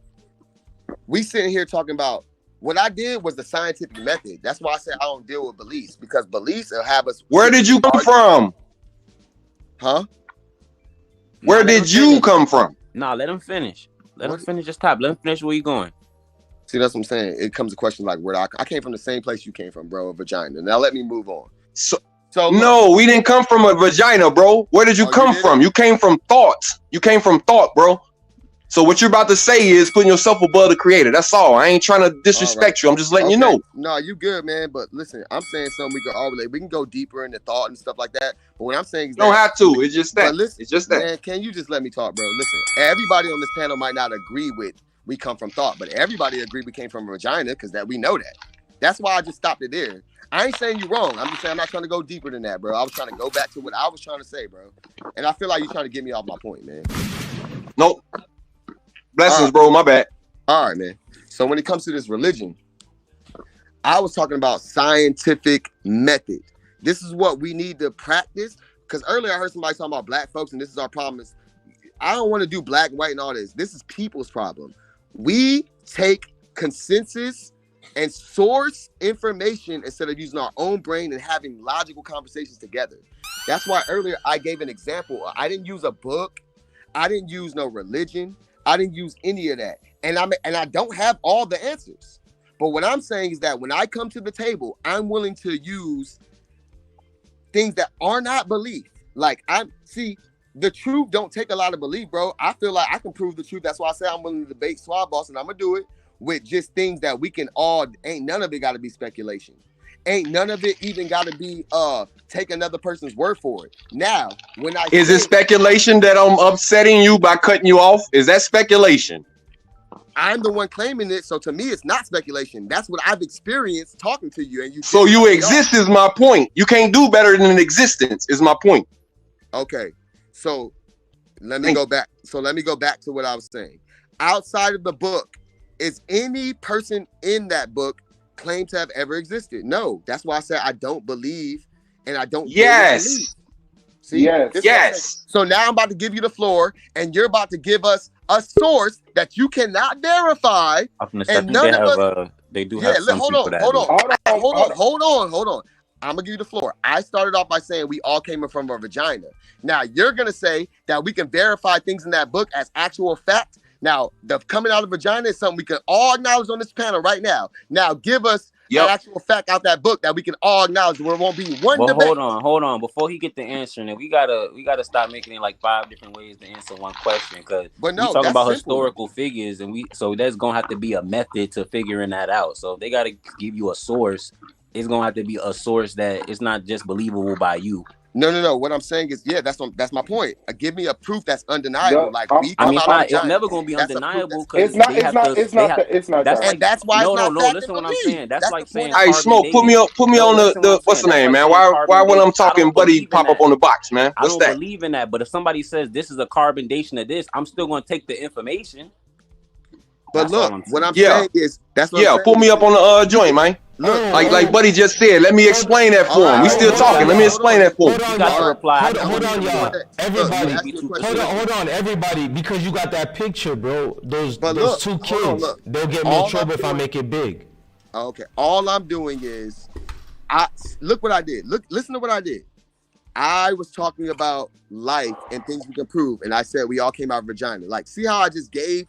We sitting here talking about what I did was the scientific method. That's why I said I don't deal with beliefs, because beliefs will have us. Where did you come from? Huh? Where did you come from? Nah, let him finish. Let him finish his top. Let him finish where you going. See, that's what I'm saying. It comes to question like where I came from the same place you came from, bro, vagina. Now let me move on. So no, we didn't come from a vagina, bro. Where did you come from? You came from thoughts. You came from thought, bro. So what you're about to say is putting yourself above the creator. That's all. I ain't trying to disrespect you. I'm just letting you know. No, you good, man. But listen, I'm saying something we can all relate. We can go deeper into thought and stuff like that. But what I'm saying is you don't have to. It's just that. Listen, it's just that. Man, can you just let me talk, bro? Listen, everybody on this panel might not agree with we come from thought, but everybody agree we came from a vagina because that we know that. That's why I just stopped it there. I ain't saying you wrong. I'm just saying I'm not trying to go deeper than that, bro. I was trying to go back to what I was trying to say, bro. And I feel like you're trying to get me off my point, man. Nope. Blessings, bro. My bad. All right, man. So when it comes to this religion, I was talking about scientific method. This is what we need to practice. Because earlier I heard somebody talking about black folks, and this is our problem. I don't want to do black and white and all this. This is people's problem. We take consensus and source information instead of using our own brain and having logical conversations together. That's why earlier I gave an example. I didn't use a book. I didn't use no religion. I didn't use any of that. And I don't have all the answers. But what I'm saying is that when I come to the table, I'm willing to use things that are not belief. Like the truth don't take a lot of belief, bro. I feel like I can prove the truth. That's why I say I'm willing to debate Swab Boss, and I'm gonna do it with just things that we can all, ain't none of it gotta be speculation. Ain't none of it even gotta be take another person's word for it. Now, when is it speculation that I'm upsetting you by cutting you off? Is that speculation? I'm the one claiming it, so to me it's not speculation. That's what I've experienced talking to you, and you. So you exist is my point. You can't do better than existence is my point. Okay, so let me go back. So let me go back to what I was saying. Outside of the book, is any person in that book claim to have ever existed? No. That's why I said I don't believe, and I don't. Yes. See? Yes. So now I'm about to give you the floor, and you're about to give us a source that you cannot verify. And none of us. They do have some hold people on. I'm gonna give you the floor. I started off by saying we all came from a vagina. Now you're gonna say that we can verify things in that book as actual fact. Now, the coming out of vagina is something we can all acknowledge on this panel right now. Now, give us an actual fact out that book that we can all acknowledge where it won't be one debate. Hold on. Before he get the answer, and we gotta stop making it like 5 different ways to answer one question. Because we talking about historical figures, and so there's gonna have to be a method to figuring that out. So if they gotta give you a source, it's gonna have to be a source that it's not just believable by you. No. What I'm saying is, that's my point. Give me a proof that's undeniable. It's never gonna be undeniable because it's not. That's why. No. Listen, what I'm saying. That's like saying. Hey, Smoke, put me on the what's the name, man? Why when I'm talking, buddy, pop up on the box, man? What's that? I don't believe in that. But if somebody says this is a carbon datation of this, I'm still gonna take the information. But look, what I'm saying is, pull me up on the joint, man. Look, like Buddy just said, let me explain that for him. We still talking. Let me explain that for him. Hold on, y'all. Everybody, hold on, everybody, because you got that picture, bro. Those 2 kids, they'll get me in trouble if I make it big. Okay, all I'm doing is, look what I did. Listen to what I did. I was talking about life and things we can prove, and I said we all came out of vagina. Like, see how I just gave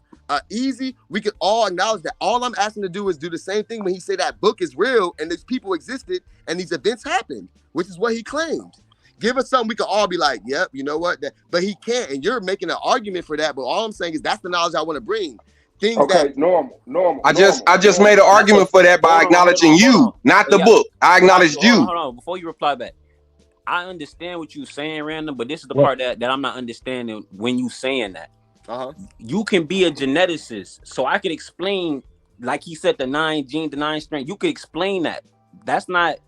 easy? We could all acknowledge that. All I'm asking to do is do the same thing when he said that book is real and these people existed and these events happened, which is what he claimed. Give us something we could all be like, yep, you know what? But he can't, and you're making an argument for that. But all I'm saying is that's the knowledge I want to bring. Normal. I just made an argument for that by acknowledging you, not the book. I acknowledged you. Hold on, before you reply back. I understand what you're saying, Random, but this is the part that I'm not understanding when you saying that. You can be a geneticist, so I can explain, like he said, the 9 gene, the 9 strand. You could explain that. That's not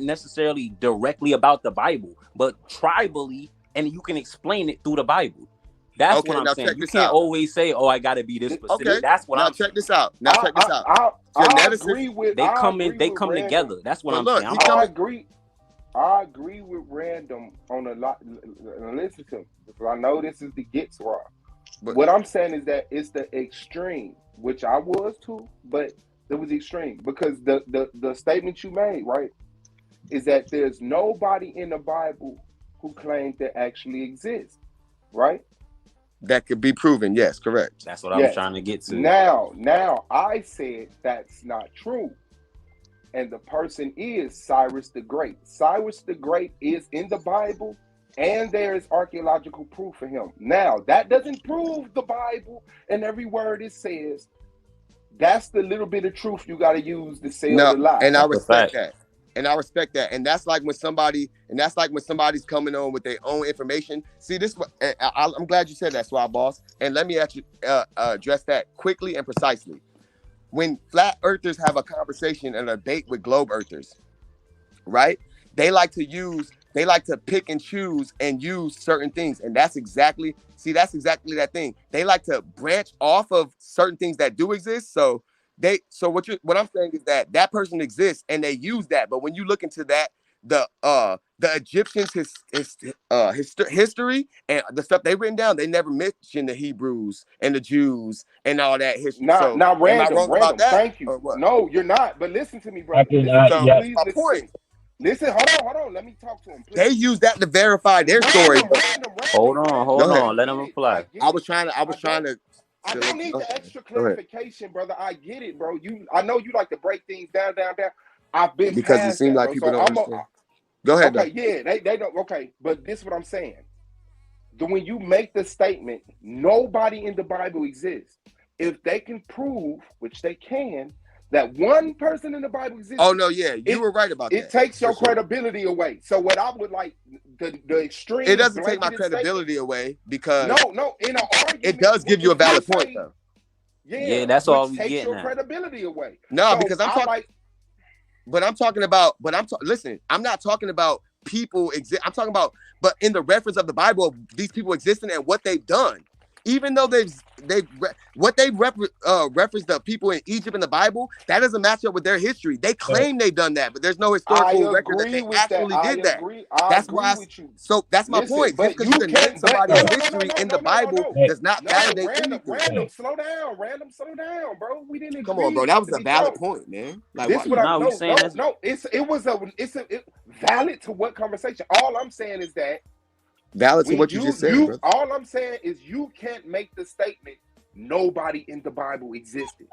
necessarily directly about the Bible, but tribally, and you can explain it through the Bible. That's what I'm saying. You can't always say, "Oh, I got to be this specific." Okay. That's what I'm. Check this out. Now check this out. They come together. That's what I'm saying. I agree with Random on a lot. Listen to him, because I know this is the gets raw. But what I'm saying is that it's the extreme, which I was too, but it was extreme because the statement you made, right, is that there's nobody in the Bible who claims to actually exist, right? That could be proven. Yes, correct. That's what I was trying to get to. Now I said that's not true. and the person is Cyrus the Great. Cyrus the Great is in the Bible, and there is archaeological proof for him. Now, that doesn't prove the Bible and every word it says. That's the little bit of truth you got to use to sell the lie. And I respect that. And I respect that. And that's like when somebody's coming on with their own information. See, this, I'm glad you said that, Swab Boss. And let me actually address that quickly and precisely. When flat earthers have a conversation and a debate with globe earthers, right? They like to pick and choose and use certain things. And that's exactly that thing. They like to branch off of certain things that do exist. So what I'm saying is that person exists and they use that. But when you look into that, the Egyptians history and the stuff they written down, they never mentioned the Hebrews and the Jews and all that history. Not random. Thank you. No, you're not. But listen to me, brother. Please listen. Listen, hold on. Let me talk to him. Please. They use that to verify their story. Hold on. Let him reply. I was trying to. I don't need the extra clarification, brother. I get it, bro. I know you like to break things down. I've been because past it seems like people don't understand. Go ahead. Okay, yeah, they don't. Okay, but this is what I'm saying. When you make the statement, nobody in the Bible exists. If they can prove, which they can, that one person in the Bible exists. Oh no, yeah, you were right about that. It takes your credibility away. So what I would like the extreme. It doesn't take my credibility away because no. In an argument, it does give you a valid point though. Yeah, that's all we get. Takes your now. credibility away. No, because I'm talking. Listen, I'm not talking about people exist. I'm talking about, but in the reference of the Bible, these people existing and what they've done. Even though referenced the people in Egypt in the Bible, that doesn't match up with their history. They claim they've done that, but there's no historical record that they actually did that. That's why. So that's my point. Just because you can name somebody's history in the Bible does not validate anything. Random, slow down, bro. We didn't. Come on, bro. That was a valid point, man. Like, it's valid to what conversation? All I'm saying is that. Valid to what you just said. All I'm saying is you can't make the statement nobody in the Bible existed.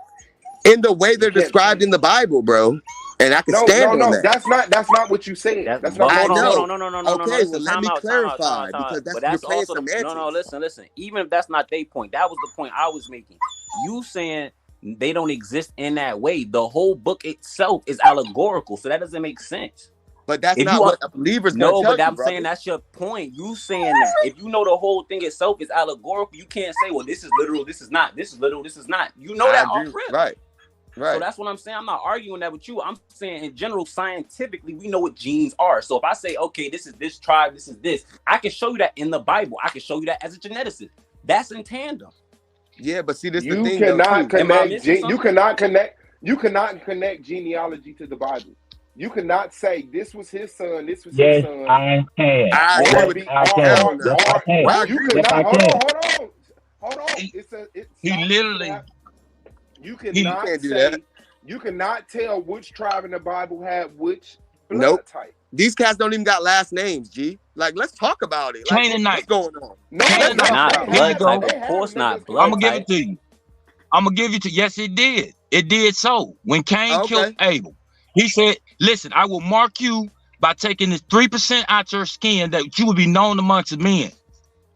In the way they're described in the Bible, bro. And I can stand on that. That's not what you said. That's not. No. Okay, so let me clarify because that's also semantics. No, listen. Even if that's not their point, that was the point I was making. You saying they don't exist in that way. The whole book itself is allegorical, so that doesn't make sense. But that's not what a believer's gonna tell you. No, but I'm saying that's your point. You saying that if you know the whole thing itself is allegorical, you can't say, well, this is literal, this is not. This is literal, this is not. You know that off rip. Right. So that's what I'm saying. I'm not arguing that with you. I'm saying in general, scientifically, we know what genes are. So if I say, okay, this is this tribe, this is this, I can show you that in the Bible. I can show you that as a geneticist. That's in tandem. Yeah, but see, this is the thing. You cannot connect genealogy to the Bible. You cannot say this was his son, this was his son. Yes, I can. Hold on. You cannot tell which tribe in the Bible had which blood type. These cats don't even got last names, G. Like, let's talk about it. Like, what's going on? Not blood type, of course not. I'm gonna give it to you. Yes, it did. It did so. When Cain killed Abel, he said, listen, I will mark you by taking this 3% out your skin that you will be known amongst men.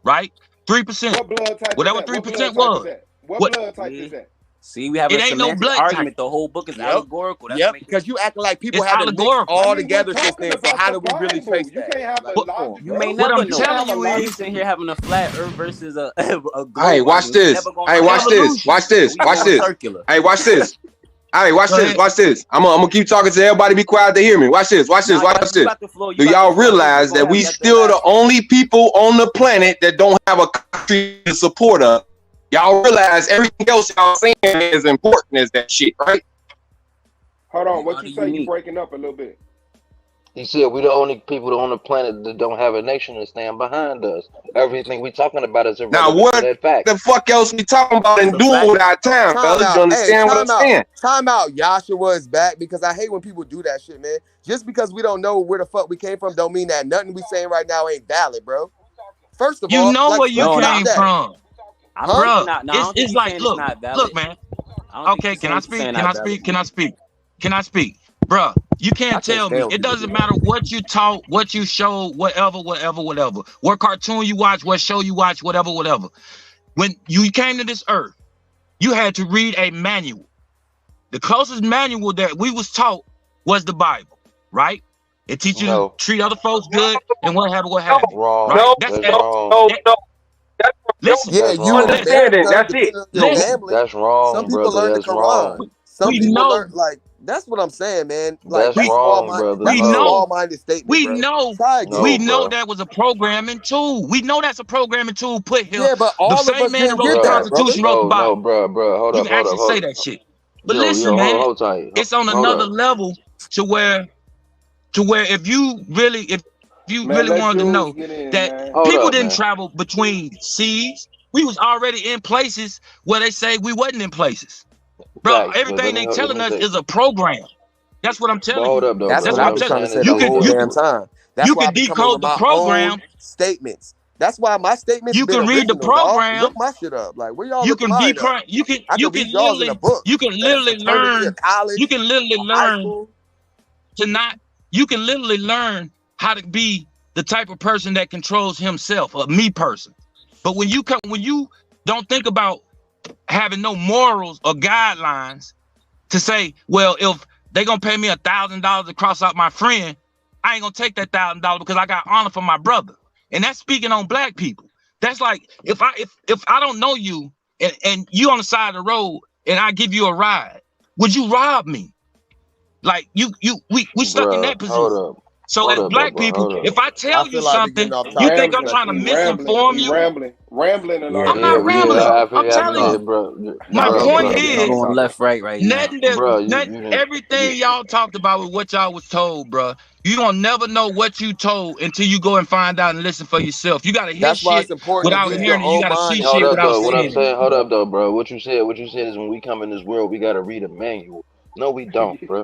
Right? 3%. What blood type? Whatever 3% was. What blood type is that? See, we have a semantic argument. Type. The whole book is allegorical. That's because you acting like people have it all together since then. So how do we really trace that? You can't have you may never know. You sitting here having a flat earth versus a Hey, watch this. Hey, watch this. Watch this. Watch this. Hey, watch this. Hey, watch this. I'm gonna keep talking to everybody. Be quiet to hear me. Watch this. Do y'all realize that we still the only people on the planet that don't have a country to support us? Y'all realize everything else y'all saying is important as that shit, right? Hold on. What you say? You breaking up a little bit. He said we're the only people on the planet that don't have a nation to stand behind us. Everything we talking about is now what that fact. The fuck else we talking about and doing with our time, fellas? You understand what I'm saying? Time out. Yahshua is back because I hate when people do that shit, man. Just because we don't know where the fuck we came from don't mean that nothing we saying right now ain't valid, bro. First of all, you know where you came from. Bro, it's like, look, man. Okay, can I speak? Bro, bruh, you can't tell me. It doesn't matter what you taught, what you showed, whatever. What cartoon you watch, what show you watch, whatever. When you came to this earth, you had to read a manual. The closest manual that we was taught was the Bible, right? It teaches you to treat other folks good and what have you. Wrong. Right? No, That's no. Listen, yeah, you understand it. That's it. That's wrong. Some people learn the Quran. Some people learn like that's what I'm saying, man. Like that's wrong, brother. That's a small-minded statement. We know that was a programming tool. We know that's a programming tool put here. Yeah, but all the of same us man that wrote didn't the get that, Constitution wrote the Bible. No, bro, hold you up, can actually say that shit. But listen, man, it's on another level to where if you really wanted to know that people didn't travel between seas. We was already in places where they say we wasn't in places. Bro, everything they telling us is a program. That's what I'm telling you. Up, though, that's what I've been trying to say the whole damn time. That's you why can decode the program. Statements. That's why my statements. You can read the program. Look my shit up. Like where y'all? You can be. You can literally learn. You can literally learn to not. You can literally learn how to be the type of person that controls himself, a me person. But when you don't think about having no morals or guidelines to say, well, if they gonna pay me $1,000 to cross out my friend, I ain't gonna take that $1,000 because I got honor for my brother. And that's speaking on black people. That's like if I don't know you and you on the side of the road and I give you a ride, would you rob me? Like we stuck in that position. So as black people, if I tell you something, you think I'm trying to misinform you? Rambling and all. I'm not rambling. I'm telling you, bro. My point is, going left, right now. Everything y'all talked about with what y'all was told, bro. You don't never know what you told until you go and find out and listen for yourself. You gotta hear shit without hearing it. You gotta see shit without seeing it. Hold up, though, bro. What you said is when we come in this world, we gotta read a manual. No, we don't, bro.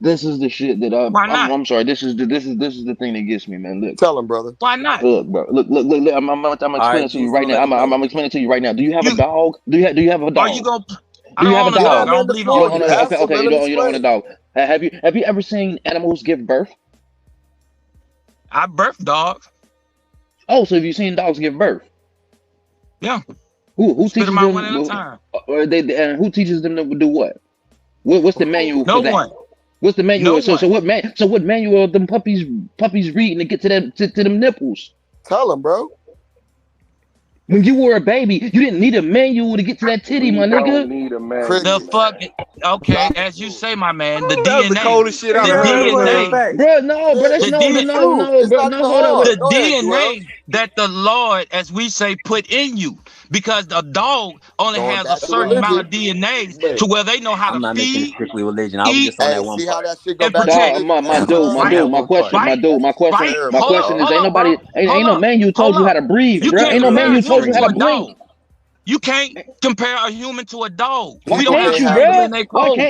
This is the shit that I'm sorry. This is the thing that gets me, man. Look, tell him, brother. Why not? Look, bro. Look. I'm explaining it to you right now. I'm explaining it to you right now. Do you have a dog? Do you have a dog? Are you gonna? Do you have a dog? I don't believe okay. You don't want a dog. Have you ever seen animals give birth? I birth dogs. Oh, so have you seen dogs give birth? Yeah. Who teaches them? One at a time. And who teaches them to do what? What's the manual for that? No one. What's the manual? So what manual are them puppies reading to get to them nipples? Tell them, bro. When you were a baby, you didn't need a manual to get to that titty, my nigga. Need a manual. The fuck, okay, as you say, my man, the DNA. The coldest shit I heard. DNA, bro, no, bro, that's no, hold on. The DNA that the Lord, as we say, put in you, because the dog only has a certain amount of DNA to where they know how to feed, strictly religion. I was just on that one see how part. that shit go back. My question is, ain't no manual told you how to breathe, bro. Ain't no manual told you how to blink. You can't compare a human to a dog. Why can't you, bro?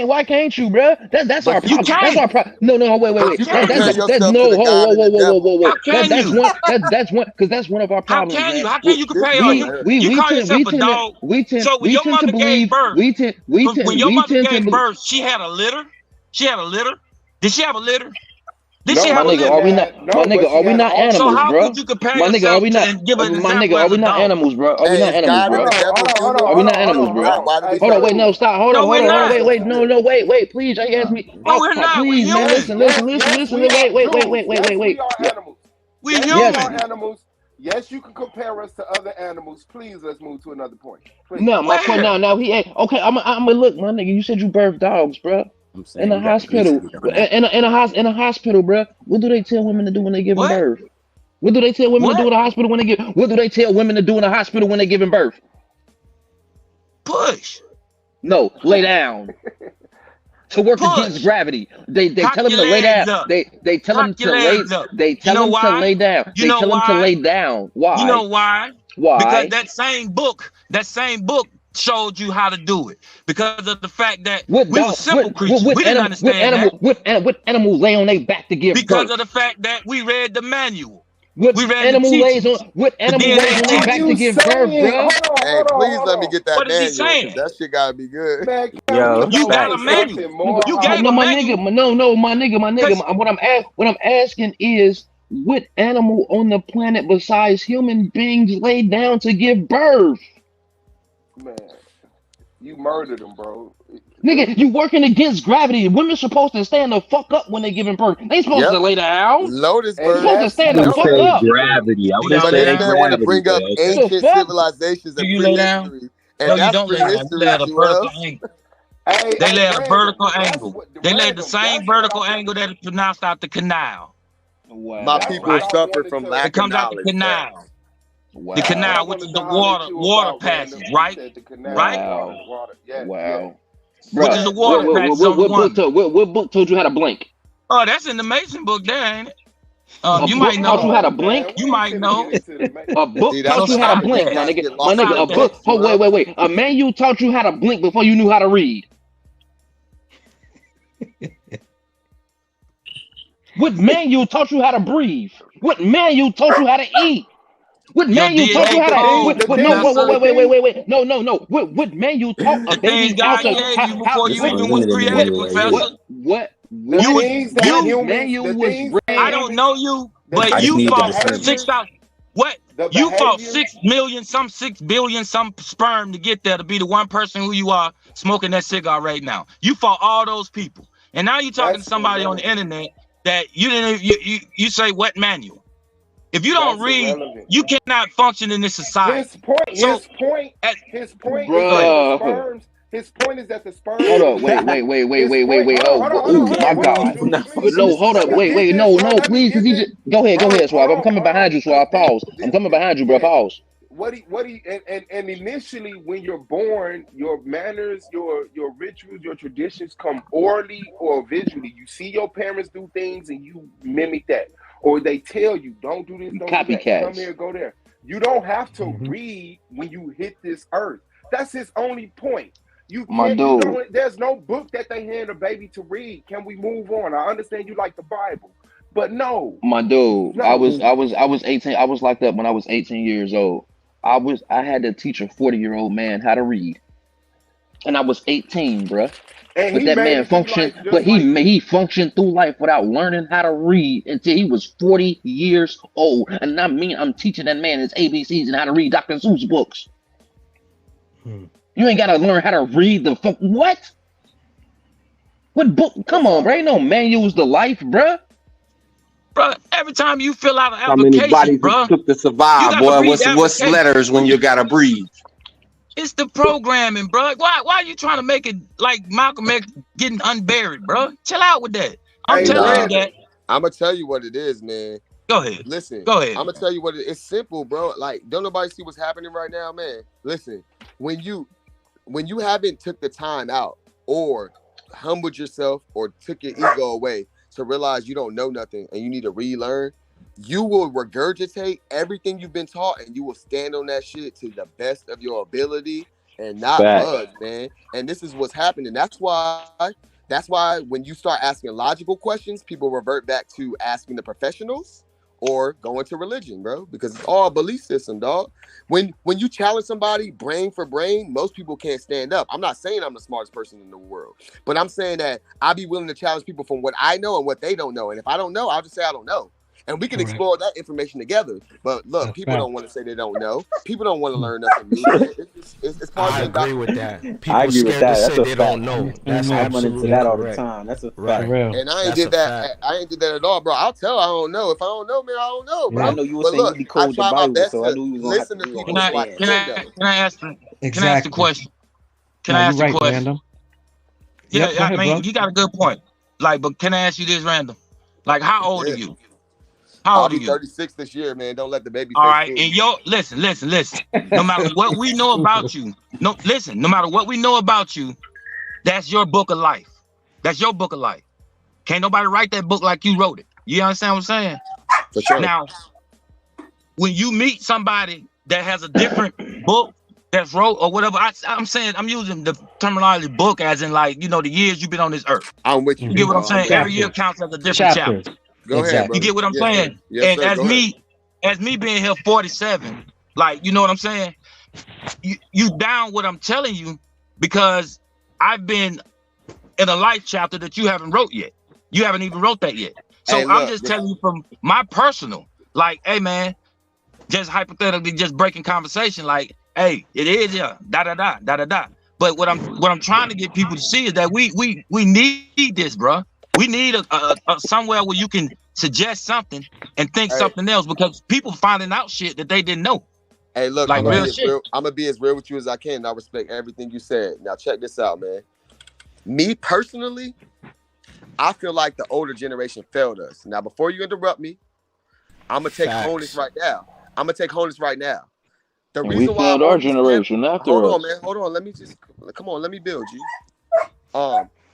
Why can't you, bro? That's our problem. That's our problem. No, wait. That's whoa. That's one because that's one of our problems. How can you compare you call yourself a dog? So when your mother gave birth, when your mother gave birth, she had a litter? Did she have a litter? My nigga, are we not animals, so how bro? Could you compare my nigga, are we not? My nigga, are we not animals, bro? Are we not animals, bro? Are we not animals, bro? Hold on, wait, no, stop. Hold on, wait, please. You asked me. No, we're not. Please, man, listen. Wait. We human animals. Yes, you can compare us to other animals. Please, let's move to another point. Please. No, my point now. Okay. I'm gonna look, my nigga. You said you birthed dogs, bro. In a hospital, in a hospital, bro. What do they tell women to do when they giving birth? What do they tell women to do in a hospital when they give? What do they tell women to do in a hospital when they giving birth? Push. No, lay down. To work against gravity. They tell them to lay down. They tell them to lay. They tell them to lay down. They tell them to lay down. Why? You know why? Why? Because that same book showed you how to do it because of the fact that we were simple creatures. We didn't understand that. What animals lay on their back to give birth? Because of the fact that we read the manual. What animal lays on? What animal lays on their back to give birth, bro? Hey, please let me get that What is he manual. saying? That shit gotta be good. Man, Yo, you got a manual. You gave No, a my manual. nigga, my nigga. What I'm asking is, what animal on the planet besides human beings lay down to give birth? Man, you murdered him, bro. Nigga, you working against gravity. Women supposed to stand the fuck up when they giving birth. They supposed to lay down. Lotus They supposed to stand I the would fuck say up. gravity. I would y'all But say this man want to gravity. bring up Bro. ancient civilizations Do and you lay down? prehistory, No, and you that's don't lay down. You prehistory, lay at a vertical Joel. angle. Hey, They lay at a Random, vertical that's angle. what- They lay at Random, the same that's what vertical I angle that is pronounced out the canal. My That's people what I suffer wanted from to. lack It of comes out the knowledge, man. canal. Wow. The That's what I canal, which wanted is to the holler at you water about, passage, Random. You right? said the canal, Right? water. Yeah, Wow. Which is the water passage on the woman. What book told you how to blink? Oh, that's in the Mason book there, ain't it? A You book might taught know. you how to blink? You might know. A book See, taught that's you what how to happens when blink, my cats nigga. get My lost in nigga, the a book. text, Oh, Joel. wait. A manual taught you how to blink before you knew how to read. What manual taught you how to breathe? What manual taught you how to eat? What Your manual taught you DNA how to? code, Wait. No. What manual taught a the things baby how God to? gave you before This you even was unlimited created, manual right here. What you manual was I read? don't know you, the but I just you need fought that sermon. 6,000. What? The You fought behavior. 6 million, some 6 billion, some sperm to get there to be the one person who you are smoking that cigar right now. You fought all those people, and now you're talking That's to somebody on the irrelevant. internet that you didn't. You say what manual? If you don't That's read, irrelevant. you cannot function in this society. His point is So, that the sperms. His point is that the sperms. Hold up, wait. Oh my God. No, hold up, wait. No, please, because he just. Go ahead, Swab. I'm coming behind you, Swab. Pause. I'm coming behind you, bro. Pause. And initially when you're born, your manners, your rituals, your traditions come orally or visually. You see your parents do things and you mimic that, or they tell you don't do this, don't do that, Copycats. come here, go there. You don't have to read when you hit this earth. That's his only point. You can't. There's no book that they hand a baby to read. Can we move on? I understand you like the Bible, but no. My dude, No. I was 18. I was locked up when I was 18 years old. I had to teach a 40-year-old man how to read, and I was 18, bruh. And but that man functioned. He functioned through life without learning how to read until he was 40 years old. And I mean, I'm teaching that man his ABCs and how to read Dr. Seuss books. You ain't gotta learn how to read the fuck. What book? Come on, bro. Ain't no manuals to life, bruh. Bro, every time you fill out an How many application, bodies bro, it took to survive, boy? What's letters when you gotta breathe? It's the programming, bro. Why are you trying to make it like Malcolm X getting unburied, bro? Chill out with that. I'm telling you that. I'm gonna tell you what it is, man. Go ahead. Listen. Go ahead. I'm gonna tell you what it's simple, bro. Like, don't nobody see what's happening right now, man. Listen, when you haven't took the time out or humbled yourself or took your ego away to realize you don't know nothing and you need to relearn, you will regurgitate everything you've been taught and you will stand on that shit to the best of your ability and not budge, man. And this is what's happening. That's why when you start asking logical questions, people revert back to asking the professionals or going to religion, bro, because it's all a belief system, dog. When you challenge somebody brain for brain, most people can't stand up. I'm not saying I'm the smartest person in the world, but I'm saying that I'll be willing to challenge people from what I know and what they don't know. And if I don't know, I'll just say I don't know. And we can explore that information together. But look, people don't want to say they don't know. People don't want to learn nothing new. It's part I of the agree with that. People I agree with scared that. to That's say a they fact. don't know. That's I run into that all the time. That's a fact. And I ain't did that. I ain't did that at all, bro. I'll tell I don't know. If I don't know, man, I don't know, bro. I know you were But saying look, you decode the I try my Bible, best so I to knew you was gonna have listen to to do all people that. like Can I ask the question? Can I ask the question? Random. Yeah, Yep, go ahead, I mean, bro. you got a good point. Like, but can I ask you this, Random? Like, how old are you? How I'll old are be you? 36 this year, man. Don't let the baby All face right, fool and you. listen. No matter what we know about you, no matter what we know about you, that's your book of life. That's your book of life. Can't nobody write that book like you wrote it. You understand what I'm saying? For sure. Now, when you meet somebody that has a different book that's wrote or whatever, I'm saying, I'm using the terminology book as in like, you know, the years you've been on this earth. I'm with you. You get what I'm saying? Every year counts as a different chapter. Go ahead, bro. You get what I'm saying? Yes, And sir. as Go me, ahead. as me being here 47, like, you know what I'm saying? You down what I'm telling you because I've been in a life chapter that you haven't wrote yet. You haven't even wrote that yet. So hey, look, I'm just telling you from my personal, like, hey man, just hypothetically, just breaking conversation, like, hey, it is yeah, da da da da da da. But what I'm trying to get people to see is that we need this, bro. We need a somewhere where you can suggest something and think something else, because people finding out shit that they didn't know. Hey, look, like I'm gonna be as real with you as I can. And I respect everything you said. Now check this out, man. Me personally, I feel like the older generation failed us. Now, before you interrupt me, I'm gonna take honest right now. The reason we failed our generation after us. Hold on, man. Hold on. Let me build you.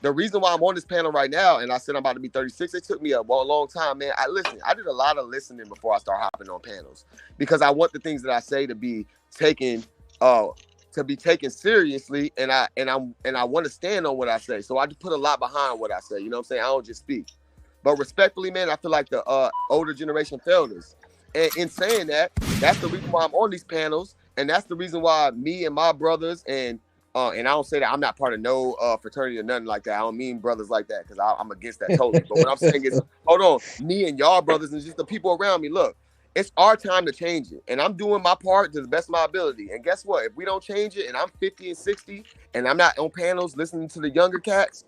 The reason why I'm on this panel right now, and I said I'm about to be 36, it took me a long time, man. I did a lot of listening before I start hopping on panels, because I want the things that I say to be taken seriously, and I want to stand on what I say. So I just put a lot behind what I say. You know what I'm saying? I don't just speak. But respectfully, man, I feel like the older generation failed us. And in saying that, that's the reason why I'm on these panels, and that's the reason why me and my brothers and I don't say that I'm not part of no fraternity or nothing like that. I don't mean brothers like that, because I'm against that totally. But what I'm saying is, hold on, me and y'all brothers and just the people around me, look, it's our time to change it. And I'm doing my part to the best of my ability. And guess what? If we don't change it and I'm 50 and 60 and I'm not on panels listening to the younger cats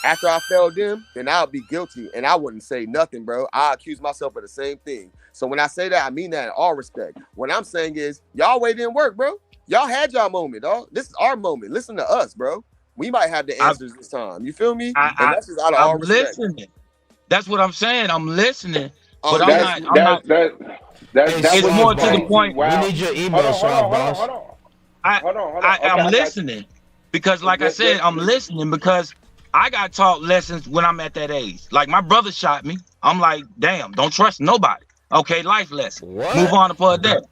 after I failed them, then I'll be guilty. And I wouldn't say nothing, bro. I accuse myself of the same thing. So when I say that, I mean that in all respect. What I'm saying is, y'all way didn't work, bro. Y'all had y'all moment, dog. This is our moment. Listen to us, bro. We might have the answers this time. You feel me? And that's just out of all respect. Listening. That's what I'm saying. I'm listening. But That's more to the point. Wow. We need your email, boss. Hold on. I'm listening because, like I said, I'm listening because I got taught lessons when I'm at that age. Like, my brother shot me. I'm like, damn, don't trust nobody. Okay, life lesson. What? Move on to put that.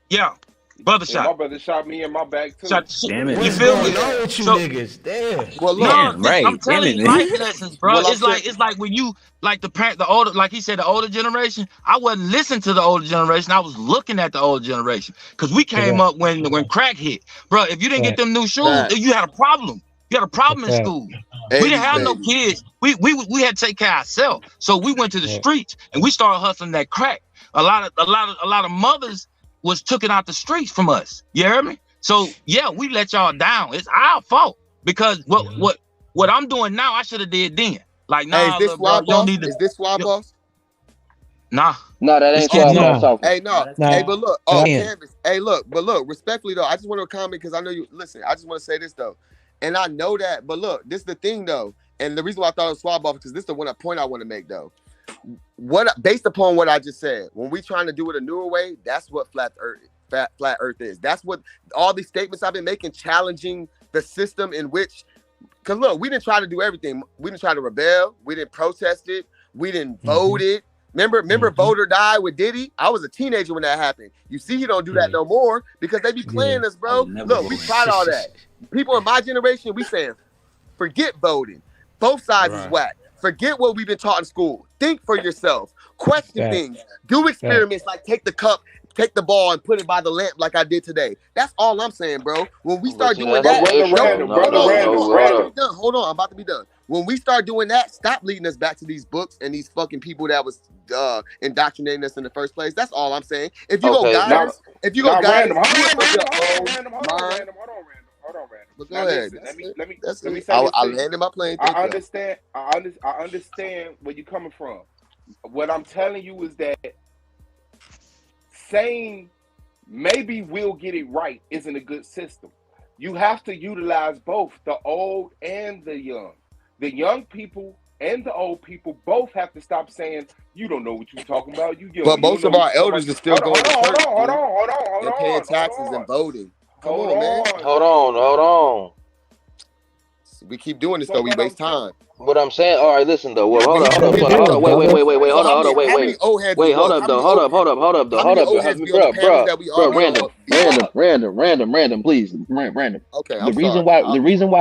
Yeah. Brother shot. My brother shot me in my back too. Damn it. You feel me? With you niggas? Damn. Well, look, I'm telling you life lessons, bro. Well, it's like when you, like the older, like he said, the older generation. I wasn't listening to the older generation. I was looking at the older generation, because we came up when crack hit, bro. If you didn't get them new shoes, you had a problem. You had a problem in school. We didn't have no kids. We had to take care of ourselves. So we went to the streets and we started hustling that crack. A lot of mothers was taken out the streets from us. You hear me? So yeah, we let y'all down. It's our fault, because what I'm doing now, I should have did then. Like, nah, is this swab boss? Is this swab boss? Nah, that ain't swab boss. Hey, no. Hey, but look, Canvas. Hey, look, respectfully though, I just want to comment, because I know you listen. I just want to say this though, and I know that, but look, this is the thing though, and the reason why I thought it was swab boss, because this is the point I want to make though. Based upon what I just said, when we trying to do it a newer way, that's what flat earth is. That's what all these statements I've been making, challenging the system in which, because look, we didn't try to do everything. We didn't try to rebel. We didn't protest it. We didn't vote it. Remember Vote or Die with Diddy? I was a teenager when that happened. You see, he don't do that no more, because they be playing us, bro. Look, we tried all that. People in my generation, we saying, forget voting. Both sides is whack. Forget what we've been taught in school. Think for yourself. Question things. Do experiments like take the ball and put it by the lamp like I did today. That's all I'm saying, bro. When we start doing that, hold on, I'm about to be done. When we start doing that, stop leading us back to these books and these fucking people that was indoctrinating us in the first place. That's all I'm saying. If you go guys, hold on, random. But go ahead. Let me say I landed my plane. I understand where you're coming from. What I'm telling you is that saying maybe we'll get it right isn't a good system. You have to utilize both the old and the young. The young people and the old people both have to stop saying, you don't know what you're talking about. But most of our elders are still going to church. Hold on. And paying taxes and voting. Come on, man. Hold on. We keep doing this though. We waste time. What I'm saying, all right, listen though. Well, hold up, wait, hold up, random, please, random. Okay, the reason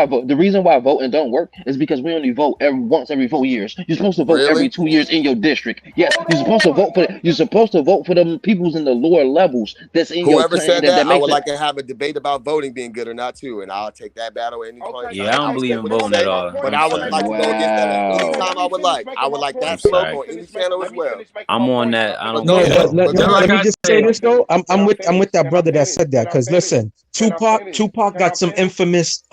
why voting don't work is because we only vote once every 4 years. You're supposed to vote every 2 years in your district. Yes, you're supposed to vote for them peoples in the lower levels that's in Whoever your said that I would like to have a debate about voting being good or not too, and I'll take that battle any point. Yeah, I don't believe in voting at all. But I would like to go against that anytime I would like. I would like that smoke on any channel as well. I'm on that. I don't let me just say this though. I'm with that brother that said that, because listen, Tupac got some infamous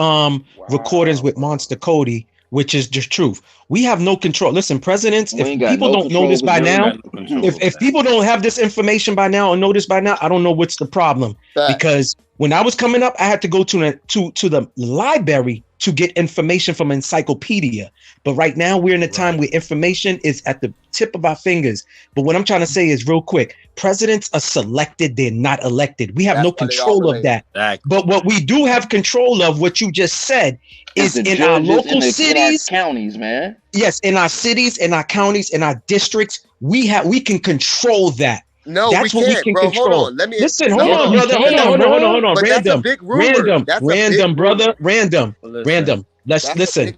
recordings with Monster Cody, which is just truth. We have no control. Listen, presidents, if people don't know this by now, if people don't have this information by now or know this by now, I don't know what's the problem. Because when I was coming up, I had to go to the library to get information from encyclopedia. But right now we're in a time where information is at the tip of our fingers. But what I'm trying to say is real quick, presidents are selected, they're not elected. We have no control of that. But what we do have control of, what you just said, is in our local cities, in our counties, man. Yes, in our cities, in our counties, in our districts, we can control that. No, that's we what can't, we can bro. control. Hold on. Let me listen. Hold on, brother. Hold on. But Random. That's a big rumor. Random, brother. Random. Let's listen.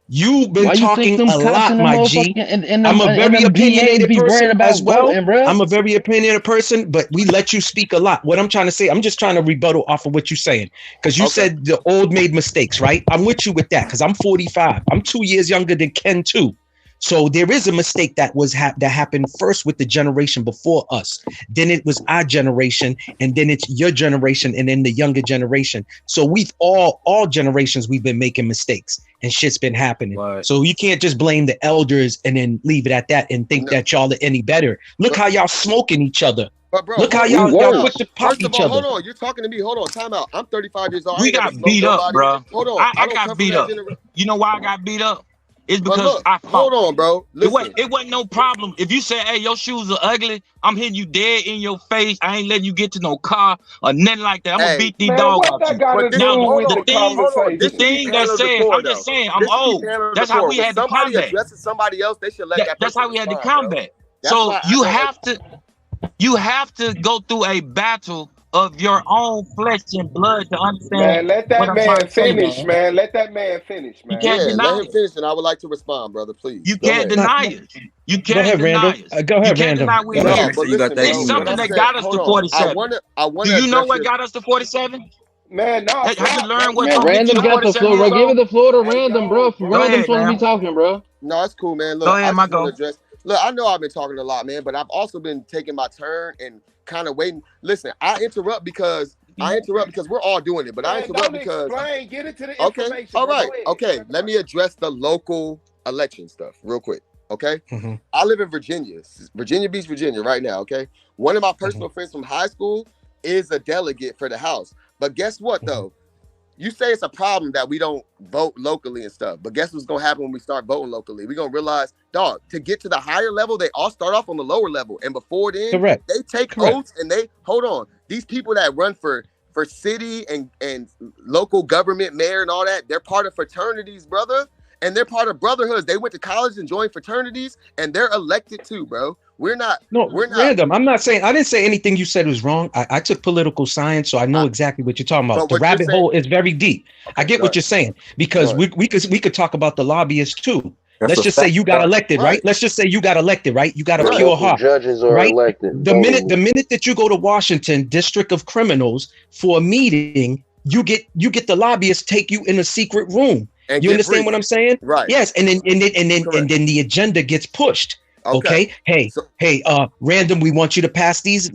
You've been talking a lot, my G. I'm a very opinionated person as well. I'm a very opinionated person, but we let you speak a lot. What I'm trying to say, I'm just trying to rebuttal off of what you're saying, because you said the old made mistakes, right? I'm with you with that, because I'm 45. I'm 2 years younger than Ken too. So there is a mistake that that happened first with the generation before us. Then it was our generation, and then it's your generation, and then the younger generation. So we've all generations, we've been making mistakes, and shit's been happening. Right. So you can't just blame the elders and then leave it at that and think that y'all are any better. Look how y'all smoking each other. But bro, look how y'all quick to pop each other. Hold on, you're talking to me. Hold on, time out. I'm 35 years old. We got beat up, bro. Hold on, I got beat up. You know why I got beat up? It's because I fought. Hold on, bro. It wasn't no problem. If you say, hey, your shoes are ugly, I'm hitting you dead in your face. I ain't letting you get to no car or nothing like that. I'm gonna beat these dogs out you. The thing that says, I'm just saying, I'm old. That's how we had to combat. Somebody else, they should let that. That's how we had to combat. So you have to go through a battle of your own flesh and blood to understand. Man, let that man finish, man. Let that man finish, man. You can't deny let him finish, and I would like to respond, brother. Please. You can't deny it. You can't deny it. Go ahead, Random. It's something that got us to 47. Do you know what got us to 47? Man, no. Have you learned what? Random got the floor. Give it the floor to Random, bro. Random's supposed to be talking, bro. No, it's cool, man. Look, go ahead, Look, I know I've been talking a lot, man, but I've also been taking my turn and kind of waiting. Listen, I interrupt because we're all doing it, but I interrupt because get into the information. All right, okay. Let me address the local election stuff real quick. Okay, I live in Virginia Beach, Virginia, right now. Okay, one of my personal friends from high school is a delegate for the House, but guess what though? You say it's a problem that we don't vote locally and stuff, but guess what's gonna happen when we start voting locally? We're gonna realize, dog, to get to the higher level, they all start off on the lower level, and before then, they take oaths and they hold on. These people that run for city and local government, mayor, and all that, they're part of fraternities, brother, and they're part of brotherhoods. They went to college and joined fraternities, and they're elected too, bro. We're not. Random. I'm not saying. I didn't say anything you said was wrong. I took political science, so I know exactly what you're talking about. The rabbit hole is very deep. I get what you're saying, because we could talk about the lobbyists too. Let's just say you got elected, right? Let's just say you got elected, right? You got a pure heart. Judges are elected. The minute that you go to Washington, District of Criminals, for a meeting, you get the lobbyists take you in a secret room. You understand what I'm saying? Right. Yes, and then the agenda gets pushed. Okay. Hey, Random, we want you to pass these,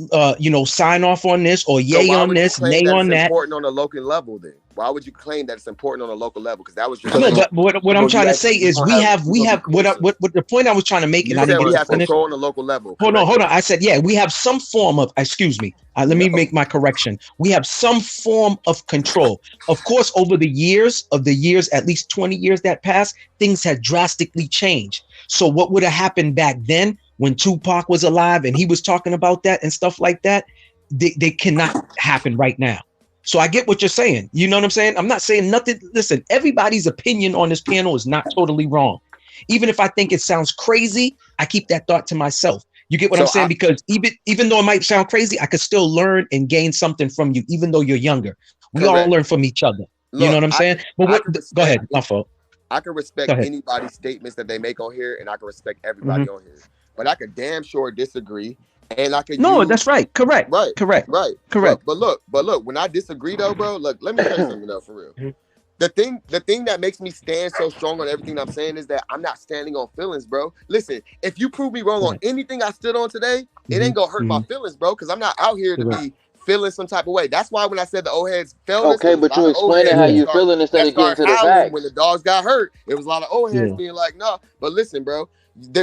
sign off on this or yay on this, nay on that. Important on a local level, then. Why would you claim that it's important on a local level? Because that was your. No, but what I'm trying to say is we have what the point I was trying to make, and I didn't get to finish. Control on a local level. Hold on. I said, we have some form of. Excuse me. Let me make my correction. We have some form of control. Of course, over the years, at least 20 years that passed, things had drastically changed. So what would have happened back then when Tupac was alive and he was talking about that and stuff like that? They cannot happen right now. So I get what you're saying. You know what I'm saying? I'm not saying nothing. Listen, everybody's opinion on this panel is not totally wrong. Even if I think it sounds crazy, I keep that thought to myself. You get what I'm saying? Because even though it might sound crazy, I could still learn and gain something from you, even though you're younger. We all learn from each other. You know what I'm saying? But go ahead. My fault. I can respect anybody's statements that they make on here, and I can respect everybody on here. But I could damn sure disagree. And I could that's right. Correct. Correct. But look, when I disagree though, bro, look, let me tell you something though, for real. The thing that makes me stand so strong on everything I'm saying is that I'm not standing on feelings, bro. Listen, if you prove me wrong on anything I stood on today, it ain't gonna hurt my feelings, bro, because I'm not out here to be feeling some type of way. That's why when I said the old heads felt okay, but you explaining how you feeling instead of getting to the facts. When the dogs got hurt, it was a lot of old heads being like, no. But listen, bro,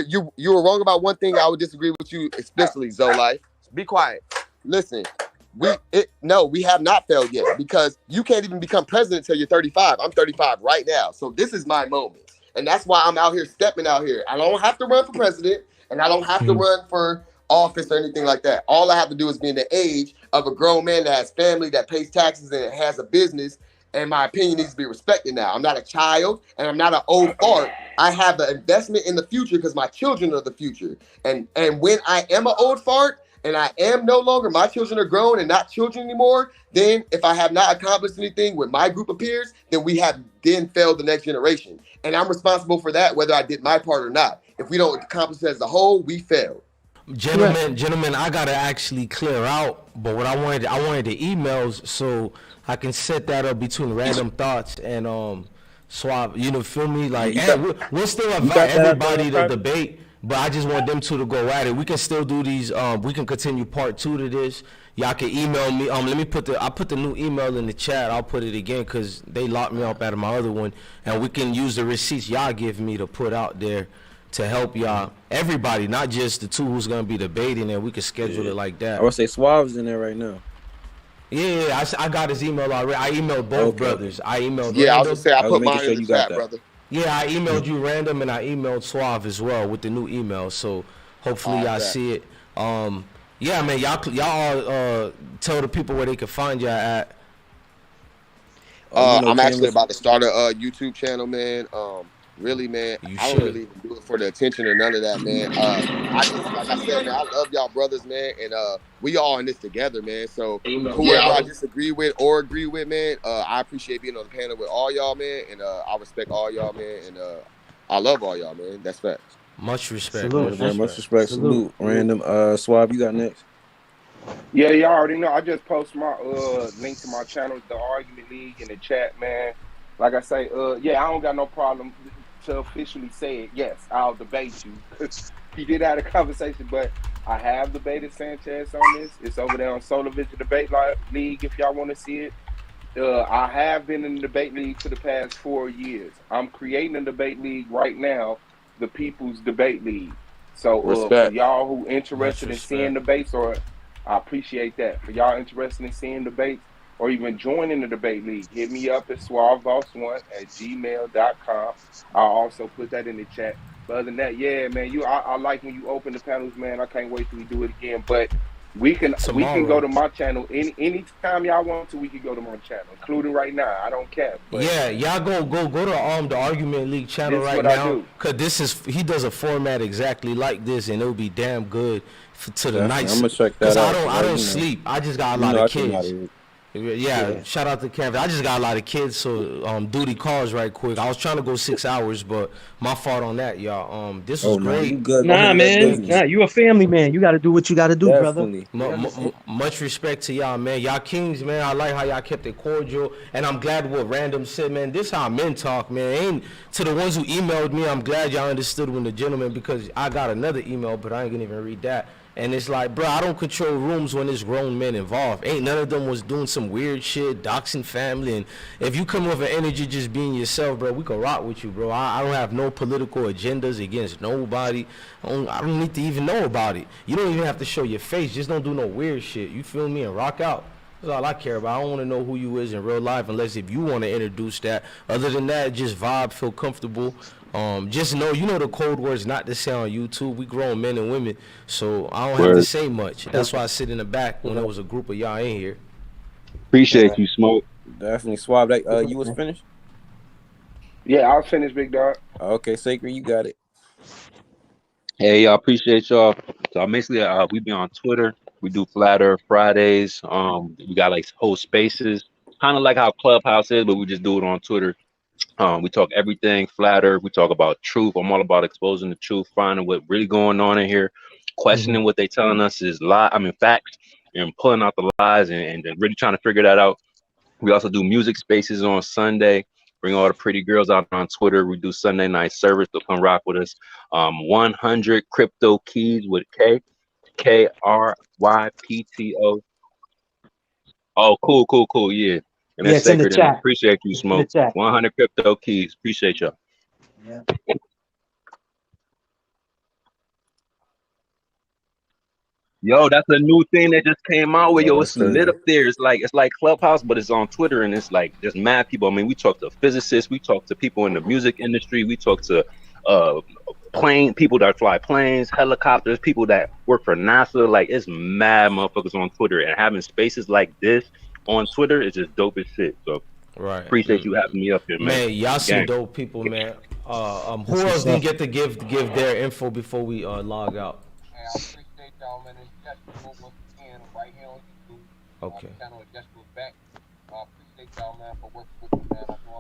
you were wrong about one thing. I would disagree with you, especially Zolife. Be quiet. Listen, we have not failed yet, because you can't even become president till you're 35. I'm 35 right now, so this is my moment, and that's why I'm out here stepping out here. I don't have to run for president, and I don't have to run for office or anything like that. All I have to do is be in the age of a grown man that has family, that pays taxes, and has a business, and my opinion needs to be respected now. I'm not a child, and I'm not an old fart. I have an investment in the future because my children are the future, and when I am an old fart, and I am no longer, my children are grown and not children anymore, then if I have not accomplished anything with my group of peers, then we have then failed the next generation. And I'm responsible for that, whether I did my part or not. If we don't accomplish it as a whole, we failed. Gentlemen, I gotta actually clear out, but what I wanted the emails so I can set that up between Random Thoughts and Swab. You know, feel me? Like, we'll still invite everybody to debate. But I just want them two to go at it. We can still do these. We can continue part 2 to this. Y'all can email me. Let me I put the new email in the chat. I'll put it again because they locked me up out of my other one. And we can use the receipts y'all give me to put out there to help y'all, everybody, not just the two who's gonna be debating. And we can schedule it like that. I would say Suave's in there right now. Yeah, I got his email already. I emailed both brothers. I emailed. Yeah, I was gonna say I put mine in the chat, brother. Yeah, I emailed you Random and I emailed Suave as well with the new email. So hopefully y'all see it. Yeah, man, y'all tell the people where they can find y'all at. I'm actually about to start a YouTube channel, man. Really, man, I don't really even do it for the attention or none of that, man. I just, like I said, man, I love y'all brothers, man, and we all in this together, man. So whoever I disagree with or agree with, man, I appreciate being on the panel with all y'all, man, and I respect all y'all, man, and I love all y'all, man. That's facts. Much respect. Salute. Man. Much respect. Salute. Random. Suave, you got next? Yeah, y'all already know. I just post my link to my channel, the Argument League, in the chat, man. Like I say, yeah, I don't got no problem to officially say it. Yes, I'll debate you. He did have a conversation, but I have debated Sanchez on this. It's over there on Solar Vision Debate League if y'all want to see it. I have been in the debate league for the past 4 years. I'm creating a debate league right now, the People's Debate League. So for y'all who interested in seeing debates, or I appreciate that. For y'all interested in seeing debates or even joining the debate league, hit me up at suaveboss1@gmail.com. I'll also put that in the chat. But other than that, yeah, man, I like when you open the panels, man. I can't wait till we do it again. But we can go to my channel anytime y'all want to. We can go to my channel, including right now. I don't care. But yeah, y'all go to the Argument League channel right now, because he does a format exactly like this, and it'll be damn good to the night. I'm gonna check that out. I don't sleep. I just got a lot of kids. Yeah, shout out to Kevin. I just got a lot of kids, so duty calls right quick. I was trying to go 6 hours, but my fault on that, y'all. This was great. Nah, man. Nah, you a family man. You got to do what you got to do, brother. Much respect to y'all, man. Y'all kings, man. I like how y'all kept it cordial, and I'm glad what Random said, man. This how men talk, man. Ain't to the ones who emailed me, I'm glad y'all understood when the gentleman, because I got another email, but I ain't gonna even read that. And it's like, bro, I don't control rooms when there's grown men involved. Ain't none of them was doing some weird shit, doxing family. And if you come with an energy just being yourself, bro, we can rock with you, bro. I don't have no political agendas against nobody. I don't need to even know about it. You don't even have to show your face. Just don't do no weird shit. You feel me? And rock out. That's all I care about. I don't want to know who you is in real life unless if you want to introduce that. Other than that, just vibe, feel comfortable. Just know, the code words not to say on YouTube. We grown men and women, so I don't have to say much. That's why I sit in the back when there was a group of y'all in here. Appreciate you, Smoke. Definitely. Swab. You was finished? Yeah, I was finished, big dog. Okay, Sacred, you got it. Hey, y'all, appreciate y'all. So basically, we be on Twitter. We do Flat Earth Fridays. We got like whole spaces, kind of like how Clubhouse is, but we just do it on Twitter. We talk everything flat earth. We talk about truth. I'm all about exposing the truth, finding what really going on in here, questioning what they telling us is facts, and pulling out the lies and really trying to figure that out. We also do music spaces on Sunday. Bring all the pretty girls out on Twitter. We do Sunday night service. They'll come rock with us. 100 Crypto Keys with KRYPTO. Oh, cool. Yeah. And that's Sacred. And appreciate you, Smoke. 100 Crypto Keys. Appreciate y'all. Yeah. Yo, that's a new thing that just came out with. Yo, it's lit up there. It's like Clubhouse, but it's on Twitter, and it's like there's mad people. I mean, we talk to physicists, we talk to people in the music industry, we talk to people that fly planes, helicopters, people that work for NASA. Like, it's mad motherfuckers on Twitter, and having spaces like this on Twitter is just dope as shit. So appreciate you having me up here, man. Man, y'all some dope people, man. Who else didn't get to give their info before we log out? Okay.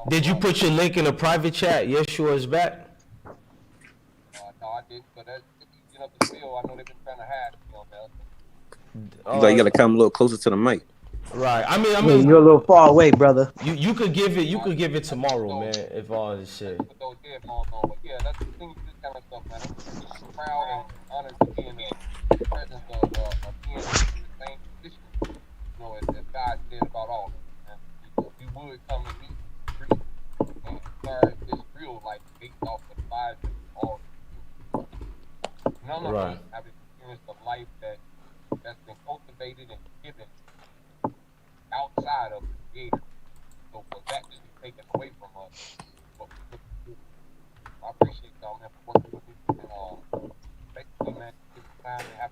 Did you put your link in a private chat? Yeshua is back. No, I didn't, but you know the spiel. I know they've been trying to hide. You gotta come a little closer to the mic. Right. I mean, you're a little far away, brother. You could give it tomorrow, man. If all is shit. Yeah, that's the thing. This kind of stuff, man. I'm proud and honored to be in the presence of being in the same position. You know, as God said about all of us. We would come and meet free and start this real life based off of the lives of all. None of us have experienced a life that's been cultivated and given outside of the Creator. So for that to be taken away from us, I appreciate y'all, man, for working with me. And basically, man, give the time and have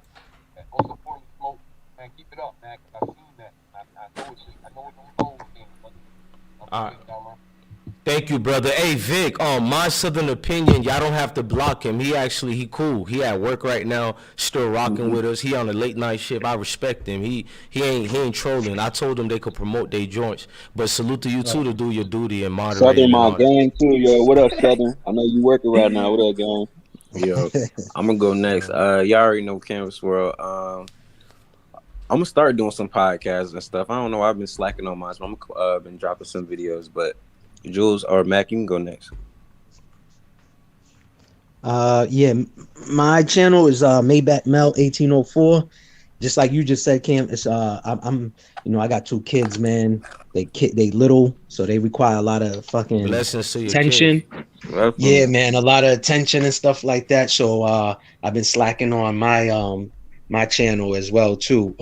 and most importantly, Smoke, man, keep it up, man, because I've seen that. I know it's an old thing, but I appreciate y'all, man. Thank you, brother. Hey, Vic, My Southern Opinion, y'all don't have to block him. He cool. He at work right now, still rocking with us. He on a late night shift. I respect him. He ain't trolling. I told him they could promote their joints. But salute to you too to do your duty and moderate. Southern, my gang too, yo. What up, Southern? I know you working right now. What up, gang? Yo, I'm gonna go next. Y'all already know Canvas World. I'm gonna start doing some podcasts and stuff. I don't know. I've been slacking on mine, so I'm been dropping some videos, but Jules or Mac, you can go next. Yeah, my channel is Maybach Mel 1804. Just like you just said, Cam. It's I'm I got 2 kids, man. They little, so they require a lot of fucking attention. Yeah, man, a lot of attention and stuff like that. So I've been slacking on my channel as well too.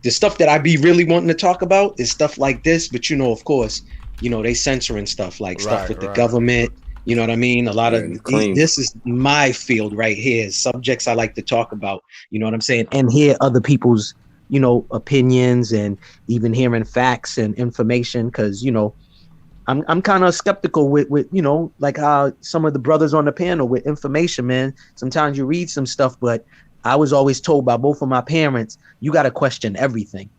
The stuff that I be really wanting to talk about is stuff like this, but of course, they censoring stuff like stuff with the government. You know what I mean? A lot of this is my field right here. Subjects I like to talk about. You know what I'm saying? And hear other people's, opinions and even hearing facts and information. Because I'm kind of skeptical with like how some of the brothers on the panel with information, man. Sometimes you read some stuff, but I was always told by both of my parents, you got to question everything.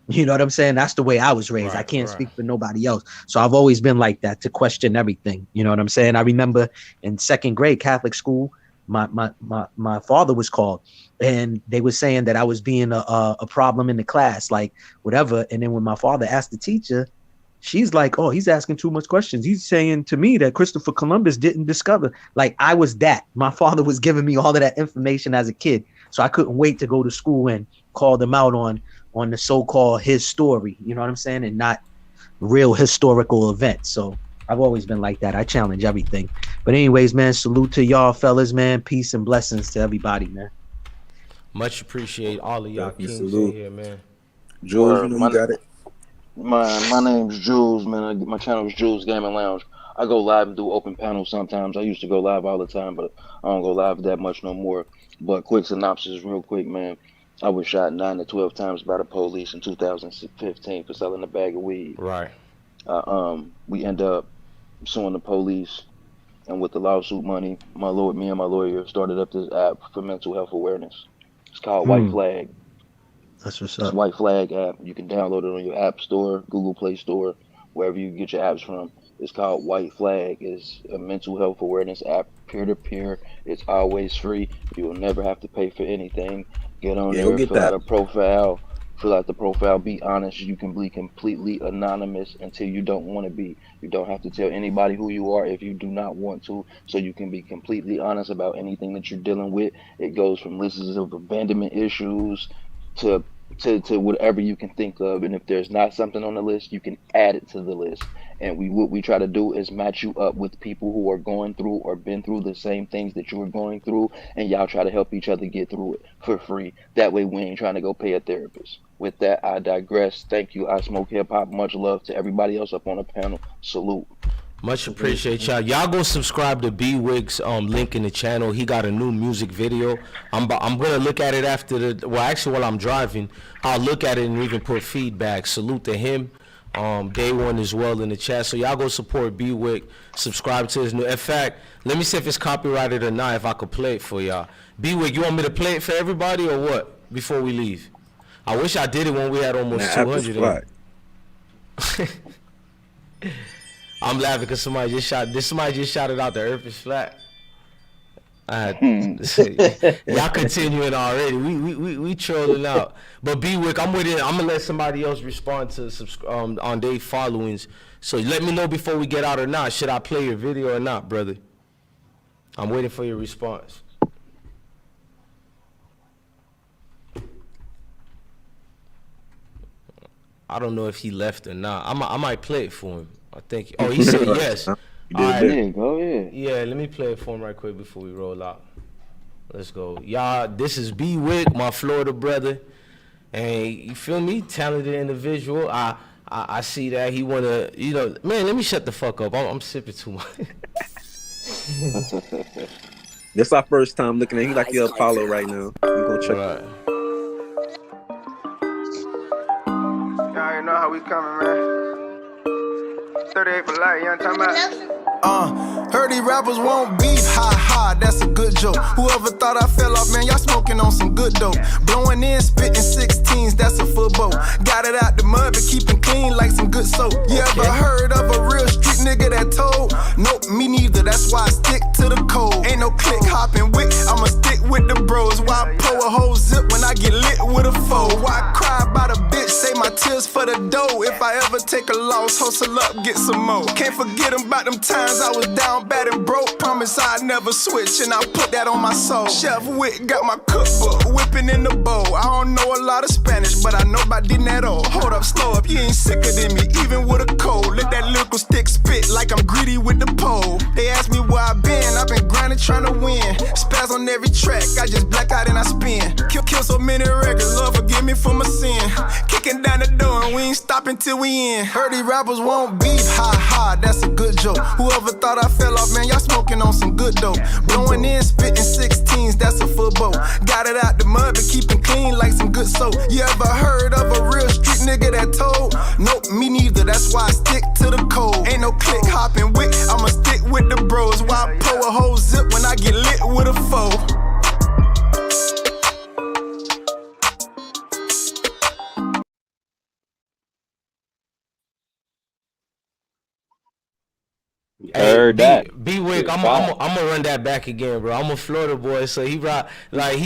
You know what I'm saying? That's the way I was raised. I can't speak for nobody else. So I've always been like that, to question everything. You know what I'm saying? I remember in 2nd grade Catholic school, my father was called, and they were saying that I was being a problem in the class, like whatever. And then when my father asked the teacher, she's like, oh, he's asking too much questions. He's saying to me that Christopher Columbus didn't discover. Like, I was that. My father was giving me all of that information as a kid. So I couldn't wait to go to school and call them out on the so-called his story, you know what I'm saying, and not real historical events. So I've always been like that. I challenge everything. But anyways, man, salute to y'all fellas, man. Peace and blessings to everybody, man. Much appreciate all of y'all kings in here, man. Jules, you got it. My name's Jules, man. My channel is Jules Gaming Lounge. I go live and do open panels sometimes. I used to go live all the time, but I don't go live that much no more. But quick synopsis real quick, man. I was shot 9 to 12 times by the police in 2015 for selling a bag of weed. Right. We end up suing the police, and with the lawsuit money, me and my lawyer started up this app for mental health awareness. It's called White Flag. That's what's It's up. White Flag app. You can download it on your App Store, Google Play Store, wherever you get your apps from. It's called White Flag. It's a mental health awareness app, peer-to-peer. It's always free. You will never have to pay for anything. Get on there, fill out a profile. Fill out the profile, be honest. You can be completely anonymous until you don't want to be. You don't have to tell anybody who you are if you do not want to. So you can be completely honest about anything that you're dealing with. It goes from lists of abandonment issues to whatever you can think of. And if there's not something on the list, you can add it to the list. And what we try to do is match you up with people who are going through or been through the same things that you are going through, and y'all try to help each other get through it for free. That way we ain't trying to go pay a therapist. With that, I digress. Thank you. I Smoke Hip Hop. Much love to everybody else up on the panel. Salute. Much appreciate y'all. Y'all go subscribe to B-Wig's link in the channel. He got a new music video. I'm gonna look at it after while I'm driving. I'll look at it and even put feedback. Salute to him. Day one as well in the chat. So y'all go support B-Wig. Subscribe to his new. In fact, let me see if it's copyrighted or not. If I could play it for y'all. B-Wig, you want me to play it for everybody or what? Before we leave. I wish I did it when we had almost 200. I'm laughing because somebody just shouted out the Earth is flat. Y'all continuing already. We trolling out. But B-Wig, I'm with it. I'm gonna let somebody else respond to on their followings. So let me know before we get out or not. Should I play your video or not, brother? I'm waiting for your response. I don't know if he left or not. I might play it for him. I think. Oh, he said yes. All right. Go ahead. Yeah, let me play it for him right quick before we roll out. Let's go. Y'all, this is B-Wig, my Florida brother. And you feel me? Talented individual. I see that he wanna, man, let me shut the fuck up. I'm sipping too much. This our first time looking at him like the Apollo right now. We gonna check it. Y'all know how we coming, man. 38 for life, you know what I'm talking about? Heard these rappers won't beef, ha ha, that's a good joke. Whoever thought I fell off, man, y'all smoking on some good dope. Blowing in, spitting 16s, that's a football. Got it out the mud, but keeping clean like some good soap. You ever heard of a real street nigga that told? Nope, me neither, that's why I stick to the code. Ain't no click hopping wick, I'ma stick with the bros. Why pull a whole zip when I get lit with a foe? Why cry about a bitch, say my tears for the dough? If I ever take a loss, hustle up, get some more. Can't forget about them times I was down bad and broke. Promise I'd never switch, and I put that on my soul. Chef Wick got my cookbook, whipping in the bowl. I don't know a lot of Spanish, but I know about dinner at all. Hold up, slow up, you ain't sicker than me, even with a cold. Let that lyrical stick spit like I'm greedy with the pole. They ask me where I've been grinding trying to win. Spaz on every track, I just black out and I spin. Kill so many records, Lord forgive me for my sin. Kicking down the door and we ain't stopping till we in. Heard these rappers won't beef, ha ha, that's a good joke. Whoever thought I fell off, man, y'all smoking on some good dope. Blowing in, spitting 16s, that's a football. Got it out the mud, but keeping clean like some good soap. You ever heard of a real street nigga that told? Nope, me neither, that's why I stick to the code. Ain't no click hopping wick, I'ma stick with the bros. Why pull a whole zip when I get lit with a foe? Heard that. B-Wig, I'm gonna run that back again, bro. I'm a Florida boy, so he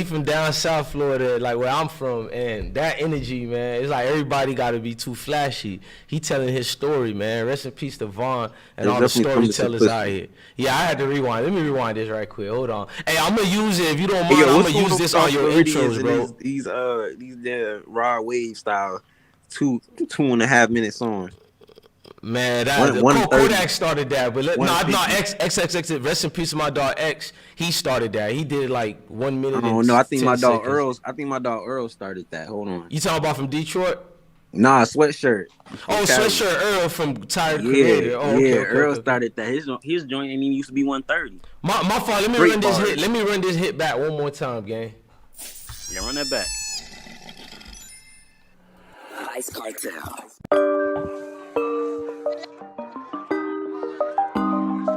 from down South Florida, like where I'm from, and that energy, man, it's like everybody gotta be too flashy. He telling his story, man. Rest in peace to Vaughn and all the storytellers out here. Yeah, I had to rewind. Let me rewind this right quick. Hold on. Hey, I'm gonna use it if you don't mind. I'm gonna use this on your intros, bro. These raw wave style 2.5 minute songs. Man, Kodak started that, but XXX. Rest in peace, my dog X. He started that. He did like 1 minute. Oh no, I think my dog Earl started that. Hold on. You talking about from Detroit? Nah, Sweatshirt. Oh, Sweatshirt Earl from Tired Creator. Oh, okay, Earl started that. His joint ain't even used to be 130. My fault. Let me run this hit. Let me run this hit back one more time, gang. Yeah, run that back. Demise Cartel.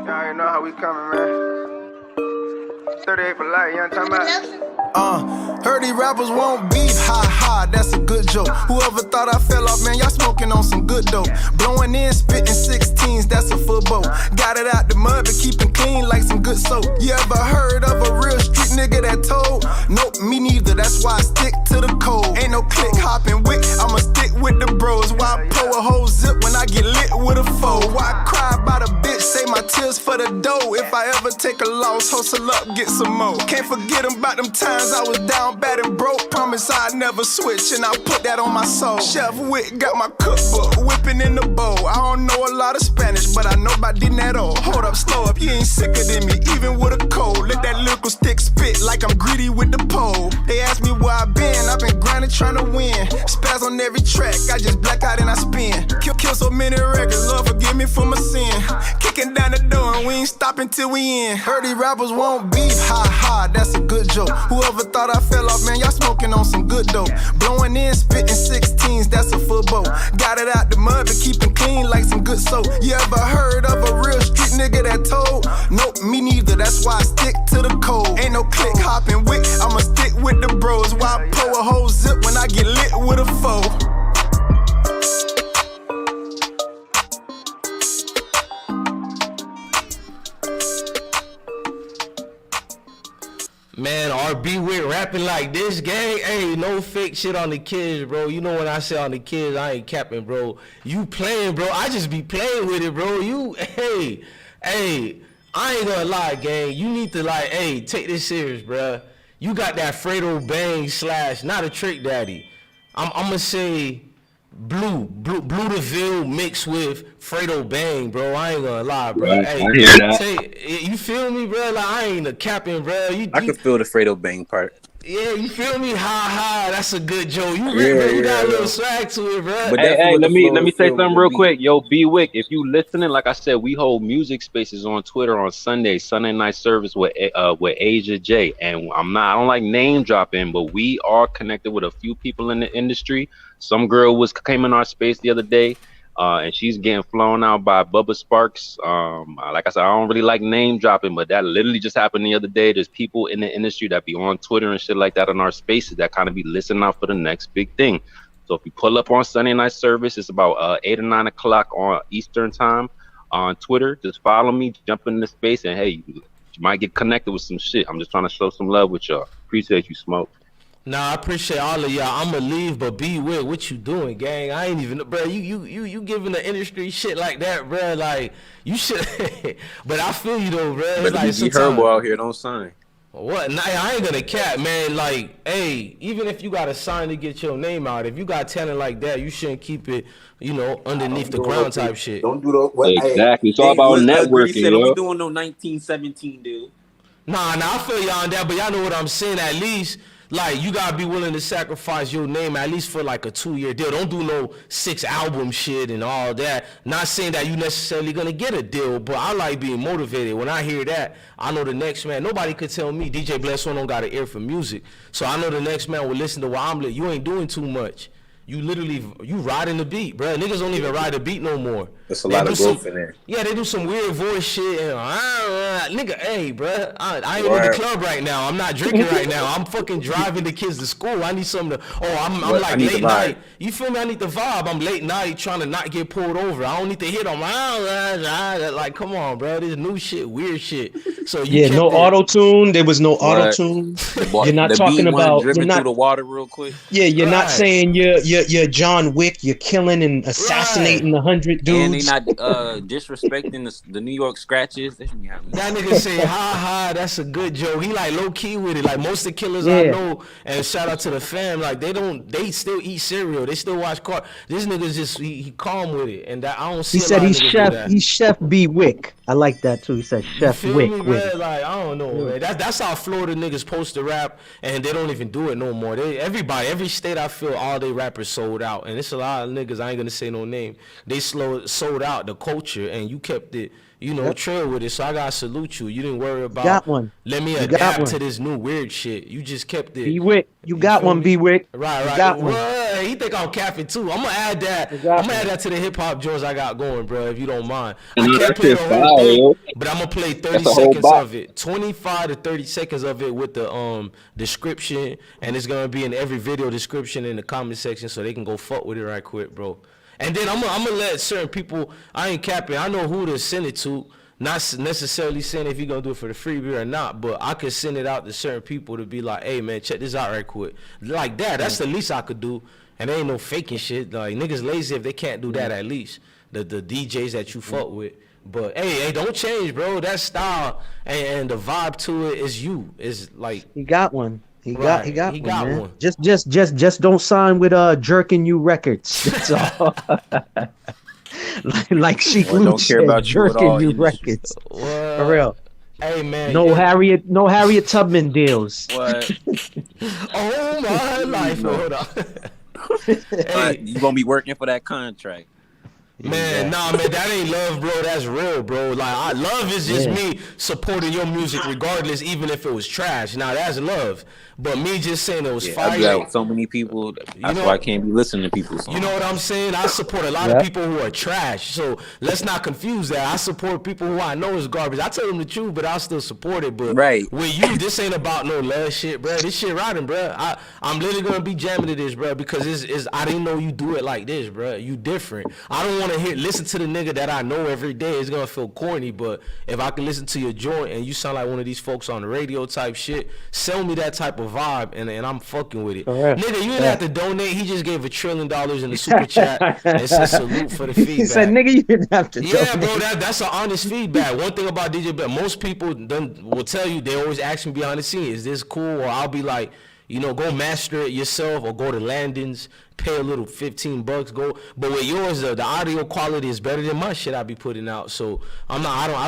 Y'all know how we coming, man. 38 for life, you know what I'm talking about? Heard these rappers won't beef, ha ha, that's a good joke. Whoever thought I fell off, man, y'all smoking on some good dope. Blowing in, spitting 16s, that's a football. Got it out the mud, but keeping clean like some good soap. You ever heard of a real street nigga that told? Nope, me neither, that's why I stick to the code. Ain't no click hopping wick, I'ma stick with the bros. Why I pull a whole zip when I get lit with a foe? Why I cry about a bitch, say my tears for the dough. If I ever take a loss, hustle up, get some more. Can't forget about them times I was down bad and broke. Promise I'd never switch, and I'll put that on my soul. Chef Wick got my cookbook, whipping in the bowl. I don't know a lot of Spanish, but I know about dinero. Hold up, slow up, you ain't sicker than me, even with a cold. Let that lyrical stick spit like I'm greedy with the pole. They ask me where I've been grinding trying to win. Spaz on every track, I just black out and I spin. Kill so many records, Lord forgive me for my sin. Kicking down the door and we ain't stopping till we in. Heard these rappers won't beef, ha ha, that's a good joke. Whoever thought I fell off, man, y'all smoking on some good dope. Blowing in, spitting 16s, that's a football. Got it out the mud, but keeping clean like some good soap. You ever heard of a real street nigga that told? Nope, me neither, that's why I stick to the code. Ain't no click hopping wick, I'ma stick with the bros. Why I pull a whole zip when I get lit with a foe? Man, RB with rapping like this, gang. Hey, no fake shit on the kids, bro. You know when I say on the kids, I ain't capping, bro. You playing, bro. I just be playing with it, bro. Hey, I ain't gonna lie, gang. You need to take this serious, bro. You got that Fredo Bang / not a Trick Daddy. I'm gonna say Blue DeVille mixed with Fredo Bang, bro. I ain't gonna lie, bro. Right, hey, I hear that. You feel me, bro? Like I ain't a capping, bro. I can feel the Fredo Bang part. Yeah, you feel me? Ha ha, that's a good joke. You got a little swag to it, bro. But hey, let me say something real quick. Yo, B Wick, if you listening, like I said, we hold music spaces on Twitter on Sunday night service with Asia J. And I don't like name dropping, but we are connected with a few people in the industry. Some girl came in our space the other day. And she's getting flown out by Bubba Sparks. Like I said, I don't really like name dropping, but that literally just happened the other day. There's people in the industry that be on Twitter and shit like that in our spaces that kind of be listening out for the next big thing. So if you pull up on Sunday night service, it's about 8 or 9 o'clock on Eastern time on Twitter. Just follow me, jump in the space, and hey, you might get connected with some shit. I'm just trying to show some love with y'all. Appreciate you, Smoke. Nah, I appreciate all of y'all. I'ma leave, but be with what you doing, gang. I ain't even, bro. You giving the industry shit like that, bro. Like you should, but I feel you though, bro. But like be Herbo out here, don't sign. What? Nah, I ain't gonna cap, man. Like, hey, even if you got a sign to get your name out, if you got talent like that, you shouldn't keep it, underneath the ground type shit. Don't do those. Exactly. It's all about networking. Said, we doing no 1917 deal. Nah, I feel y'all on that, but y'all know what I'm saying. At least. Like, you gotta be willing to sacrifice your name at least for like a 2-year deal. Don't do no 6-album shit and all that. Not saying that you necessarily gonna get a deal, but I like being motivated. When I hear that, I know the next man. Nobody could tell me DJ Bless One don't got an ear for music. So I know the next man will listen to what I'm like. You ain't doing too much. You riding the beat, bro. Niggas don't even ride the beat no more. There's a lot of growth in there. Yeah, they do some weird voice shit. And, nigga, hey, bro. I ain't in the club right now. I'm not drinking right now. I'm fucking driving the kids to school. I need something to. I'm like late night. You feel me? I need the vibe. I'm late night trying to not get pulled over. I don't need to hit them. Like, come on, bro. This new shit, weird shit. So no auto tune. There was no auto tune. You're not talking about. Dripping through the water real quick. Yeah, you're not saying you're John Wick. You're killing and assassinating 100 dudes. And they not disrespecting the New York scratches. That nigga say, ha ha, that's a good joke. He like low key with it. Like most of the killers I know, and shout out to the fam. Like they still eat cereal. They still watch car. This nigga's just he calm with it, and that I don't see. He said he's Chef B Wick. I like that too. He said Chef Wick. Like I don't know, man. That's how Florida niggas supposed to rap, and they don't even do it no more. Every state I feel all they rappers sold out, and it's a lot of niggas. I ain't gonna say no name. They sold out the culture, and you kept it. Trail with it. So I gotta salute you. You didn't worry about. Got one. Let me adapt to this new weird shit. You just kept it. B Wick. You got one, B Wick. Right. Got one. He think I'm capping too. I'm gonna add that. I'm gonna add that to the hip hop joints I got going, bro. If you don't mind, I can't play the whole thing, but I'm gonna play 30 seconds of it, 25 to 30 seconds of it with the description, and it's gonna be in every video description in the comment section, so they can go fuck with it right quick, bro. And then I'm gonna let certain people. I ain't capping. I know who to send it to. Not necessarily saying if you're gonna do it for the freebie or not, but I could send it out to certain people to be like, hey man, check this out right quick. Like that, that's the least I could do. And there ain't no faking shit. Like niggas lazy if they can't do that at least. The DJs that you fuck with. But hey, don't change, bro. That style and the vibe to it is you. Is like he got one. He got one. Just don't sign with Jerking You Records. That's all. like Sheik Luke don't care about you at all. You records. For real. Hey man. No Harriet Tubman deals. What? Oh my life. Hold on. Hey, you gonna be working for that contract. Man, nah, man, that ain't love, bro. That's real, bro. Like, love is just me supporting your music regardless, even if it was trash. Now, that's love. But me just saying it was fire. I do that with so many people. That's why I can't be listening to people's songs. You know what I'm saying? I support a lot of people who are trash. So let's not confuse that. I support people who I know is garbage. I tell them the truth, but I still support it. But with you, this ain't about no love shit, bro. This shit riding, bro. I'm literally gonna be jamming to this, bro, because it's I didn't know you do it like this, bro. You different. I don't want to listen to the nigga that I know every day. It's gonna feel corny, but if I can listen to your joint and you sound like one of these folks on the radio type shit, sell me that type of vibe and I'm fucking with it. Nigga, you didn't have to donate. He just gave $1 trillion in the super chat and said salute for the feedback. He said, nigga, you didn't have to donate. Yeah, bro, that's an honest feedback. One thing about DJ Bell, most people will tell you, they always ask me behind the scenes, is this cool? Or I'll be like, you know, go master it yourself or go to Landon's, pay a little $15, go. But with yours, the audio quality is better than my shit I be putting out. So I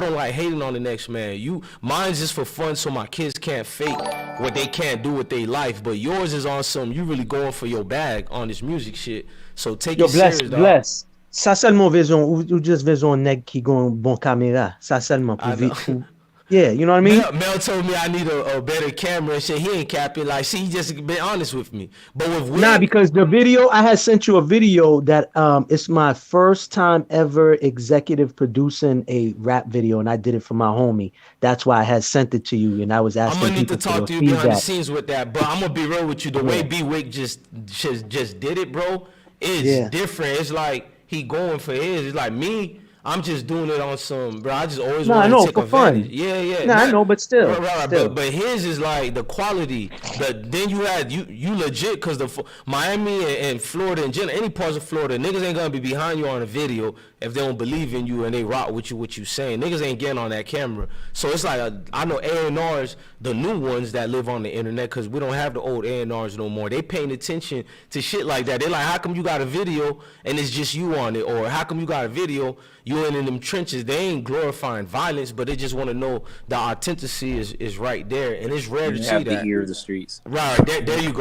don't like hating on the next man. Mine's just for fun, so my kids can't fake what they can't do with their life. But yours is on some, you really going for your bag on this music shit. So take it serious, dog. Bless. Ça seulement ou juste besoin nèg qui gon bon caméra. Ça seulement pour vite. Yeah, you know what I mean? Mel told me I need a better camera and shit. He ain't capping. Like, see, he just been honest with me. But with Nah, because the video, I had sent you a video that it's my first time ever executive producing a rap video, and I did it for my homie. That's why I had sent it to you, and I was asking I'm gonna need to talk to you behind the feedback. scenes with that. But I'm gonna be real with you. The way B-Wick just did it, bro, is different. It's like he going for his. It's like me. I'm just doing it on some, bro. I just always want to take advantage. Yeah. Nah, I know, but still. Right. But his is like the quality. Then you had you legit, because the Miami and Florida and general, any parts of Florida, niggas ain't gonna be behind you on a video if they don't believe in you and they rock with you what you saying. Niggas ain't getting on that camera. So it's like I know A&Rs, the new ones that live on the internet, because we don't have the old A&Rs no more. They paying attention to shit like that. They like, how come you got a video and it's just you on it? Or how come you got a video you in them trenches? They ain't glorifying violence, but they just want to know the authenticity is right there, and it's rare to see that. You have to hear the streets. Right, there you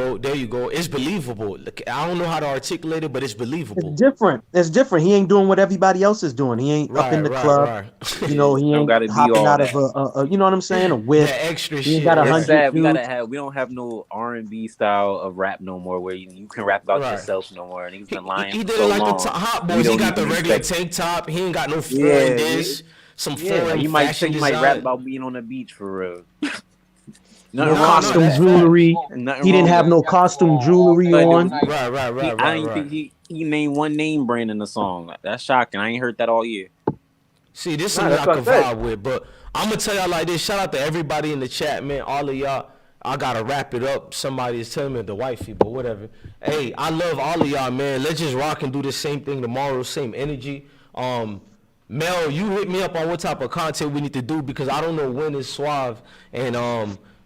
go. It's believable. I don't know how to articulate it, but it's believable. It's different. He ain't doing what everybody else is doing. He ain't up in the club. Right. You know, he ain't hopping out of a you know what I'm saying, a whip. That extra he shit. Got 100 we don't have no R&B style of rap no more, where you can rap about yourself no more. And he's been lying. He did it like the Hot Boys. He got the regular tank top. He ain't got no foreign some foreign you might rap about being on the beach for real. No costume jewelry. He didn't have no costume jewelry on. Right. I didn't think he named one name brand in the song. That's shocking. I ain't heard that all year. See, this is what I can vibe with, but I'm gonna tell y'all like this. Shout out to everybody in the chat, man. All of y'all. I gotta wrap it up. Somebody is telling me the wifey, but whatever. Hey, I love all of y'all, man. Let's just rock and do the same thing tomorrow. Same energy. Mel, you hit me up on what type of content we need to do, because I don't know when it's Suave and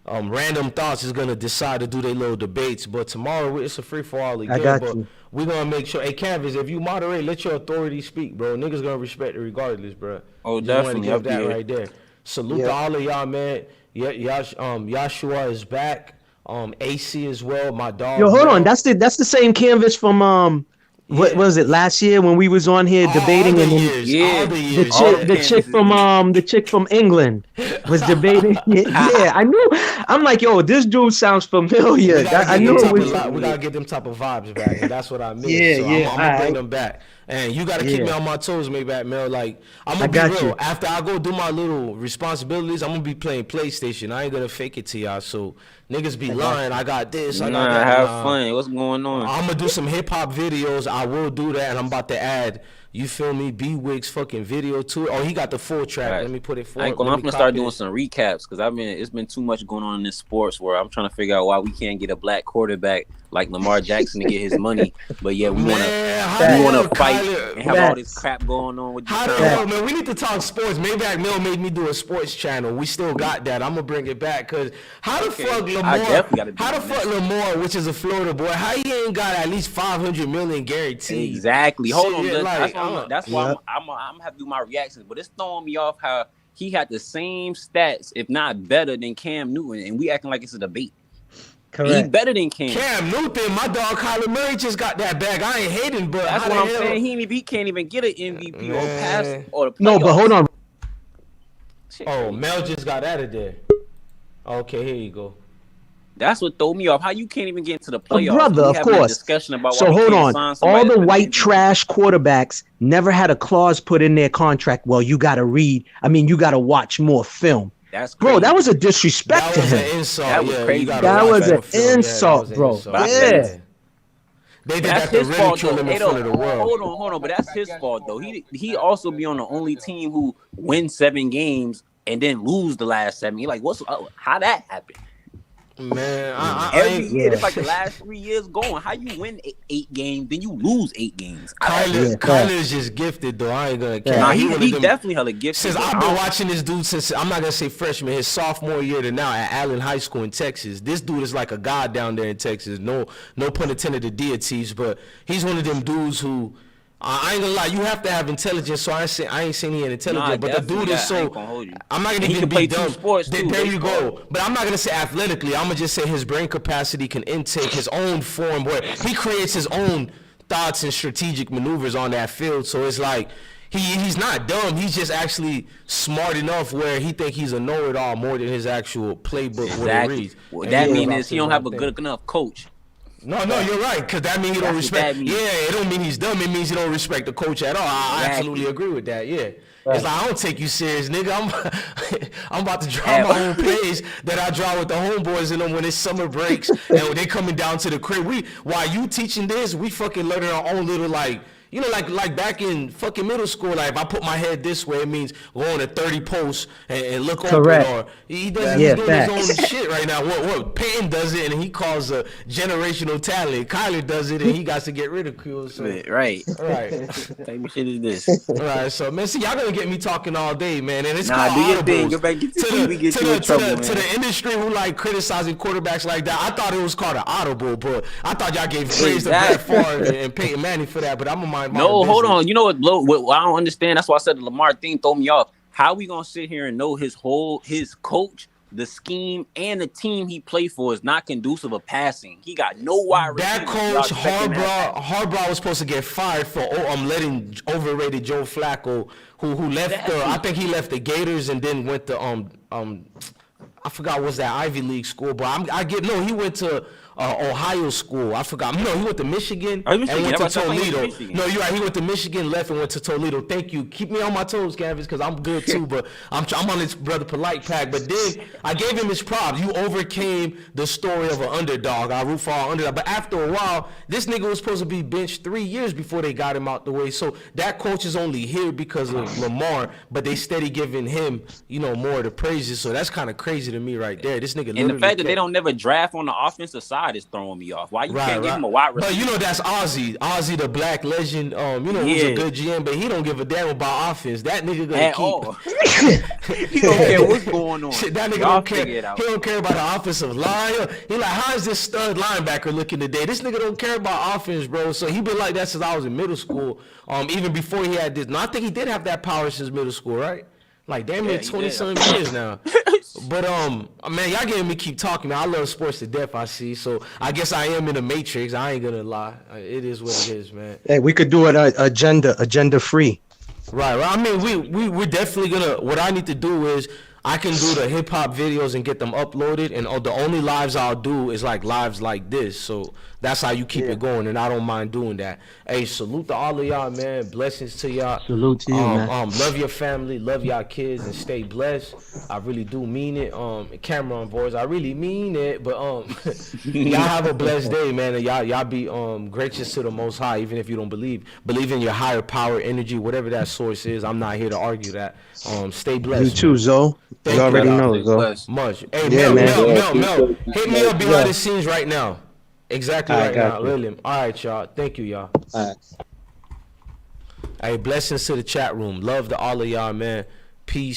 Random Thoughts is gonna decide to do their little debates. But tomorrow it's a free for all again. I got but you. We're gonna make sure. Hey, Canvas, if you moderate, let your authority speak, bro. Niggas gonna respect it regardless, bro. Oh, just definitely. Give that right there. Salute to all of y'all, man. Yeah, Yashua is back. AC as well. My dog. Yo, hold on. That's the same Canvas from What was it last year when we was on here debating and the chick from England was debating. Yeah, I knew. I'm like, yo, this dude sounds familiar. I knew it was. We gotta get them type of vibes back, and that's what I mean. Yeah, so yeah. I'm gonna bring them back. And you gotta keep me on my toes, Maybach Mel. Like I'm gonna be real. You. After I go do my little responsibilities, I'm gonna be playing PlayStation. I ain't gonna fake it to y'all. So niggas be lying. I got this. I got that. Have fun. What's going on? I'm gonna do some hip hop videos. I will do that, and I'm about to add. You feel me? B-Wig's fucking video to it. Oh, he got the full track. Right. Let me put it forward. I'm gonna start doing some recaps because it's been too much going on in this sports where I'm trying to figure out why we can't get a black quarterback like Lamar Jackson to get his money, but yeah, we wanna fight and have all this crap going on with how the hell, man? We need to talk sports. Maybach Mill made me do a sports channel. We still got that. I'm gonna bring it back because how the fuck Lamar, which is a Florida boy, how he ain't got at least 500 million guaranteed? Exactly. Hold on, that's why I'm gonna have to do my reactions, but it's throwing me off how he had the same stats, if not better, than Cam Newton, and we acting like it's a debate. Correct. He better than Cam. Cam Newton, my dog Kyler Murray just got that bag. I ain't hating, but that's what I'm saying. He can't even get an MVP or pass or the playoffs. No, but hold on. Oh, Mel just got out of there. Okay, here you go. That's what threw me off. How you can't even get into the playoffs? Brother, of course. Discussion about so hold on. All the white trash quarterbacks never had a clause put in their contract. Well, you got to read. I mean, you got to watch more film. That's crazy. Bro, that was a disrespect to him. An insult. That was crazy. That was an insult, bro. Yeah. They did that to ridicule him in front of the world. Hold on, but that's his fault though. He also be on the only team who wins 7 games and then lose the last 7. You're like, how that happened? Man, every year, it's like the last 3 years going. How you win 8 games, then you lose 8 games? Kyler's just gifted, though. I ain't gonna care. Nah, he definitely hella gifted. Since I've been watching this dude since, I'm not gonna say freshman, his sophomore year to now at Allen High School in Texas. This dude is like a god down there in Texas. No pun intended to deities, but he's one of them dudes who. I ain't gonna lie, you have to have intelligence, so I ain't saying he ain't intelligent, but the dude is so. I'm not gonna even be dumb. There you go. But I'm not gonna say athletically. I'm gonna just say his brain capacity can intake his own form, where he creates his own thoughts and strategic maneuvers on that field. So it's like he's not dumb. He's just actually smart enough where he think he's a know-it-all more than his actual playbook. Exactly. What that means is he don't have a good enough coach. No, you're right, because that means he don't respect. Yeah, it don't mean he's dumb. It means he don't respect the coach at all. I absolutely agree with that. Yeah, it's like I don't take you serious, nigga. I'm about to draw my own plays that I draw with the homeboys in them when it's summer breaks and they coming down to the crib. While you teaching this, we fucking learning our own little like. You know, like back in fucking middle school, like if I put my head this way, it means going to 30 posts and look open. Or he does he's doing his own shit right now. What Payton does it and he calls a generational talent. Kyler does it and he got to get ridiculed. So. Right. Type of shit is this. Right. So man, see, y'all gonna get me talking all day, man. And it's do your thing. Get back to the industry who like criticizing quarterbacks like that. I thought it was called an audible, but I thought y'all gave praise to Brett Favre and Peyton Manning for that. But I'm a no, hold on. You know what I don't understand? That's why I said the Lamar thing throw me off. How we gonna sit here and know his coach, the scheme, and the team he played for is not conducive of passing? He got no wide receiver. That coach Harbaugh was supposed to get fired for letting overrated Joe Flacco, who left I think he left the Gators and then went to I forgot what's that Ivy League school, but he went to Ohio school. I forgot. No, he went to Michigan and went to Toledo. No, you're right. He went to Michigan, left, and went to Toledo. Thank you. Keep me on my toes, Canvas, because I'm good too. But I'm on this brother polite pack. But then I gave him his props. You overcame the story of an underdog. I root for our underdog. But after a while, this nigga was supposed to be benched 3 years before they got him out the way. So that coach is only here because of Lamar, but they steady giving him, more of the praises. So that's kind of crazy to me right there. This nigga. And the fact that they don't never draft on the offensive side is throwing me off. Why you can't give him a wide receiver? But that's Ozzy. Ozzy, the black legend. Who's a good GM, but he don't give a damn about offense. That nigga gonna keep. He don't care what's going on. Shit, that nigga don't care. He don't care about the offensive line. He like, how is this stud linebacker looking today? This nigga don't care about offense, bro. So he been like that since I was in middle school. Even before he had this. No, I think he did have that power since middle school, right? Like damn near 20-something years now. But man, y'all getting me keep talking, man. I love sports to death, I see. So I guess I am in the matrix. I ain't gonna lie. It is what it is, man. Hey, we could do it agenda free. Right. I mean, we're definitely gonna. What I need to do is I can do the hip hop videos and get them uploaded, and the only lives I'll do is like lives like this. So that's how you keep it going, and I don't mind doing that. Hey, salute to all of y'all, man. Blessings to y'all. Salute to you, man. Love your family, love y'all kids, and stay blessed. I really do mean it. Cameron boys, I really mean it. But y'all have a blessed day, man, and y'all be gracious to the Most High, even if you don't believe in your higher power, energy, whatever that source is. I'm not here to argue that. Stay blessed. You too, Zoe. You already know, Zoe. Much. Hey, Mel, hit me up behind the scenes right now. Exactly right now, William. All right, y'all. Thank you, y'all. All right. Hey, blessings to the chat room. Love to all of y'all, man. Peace.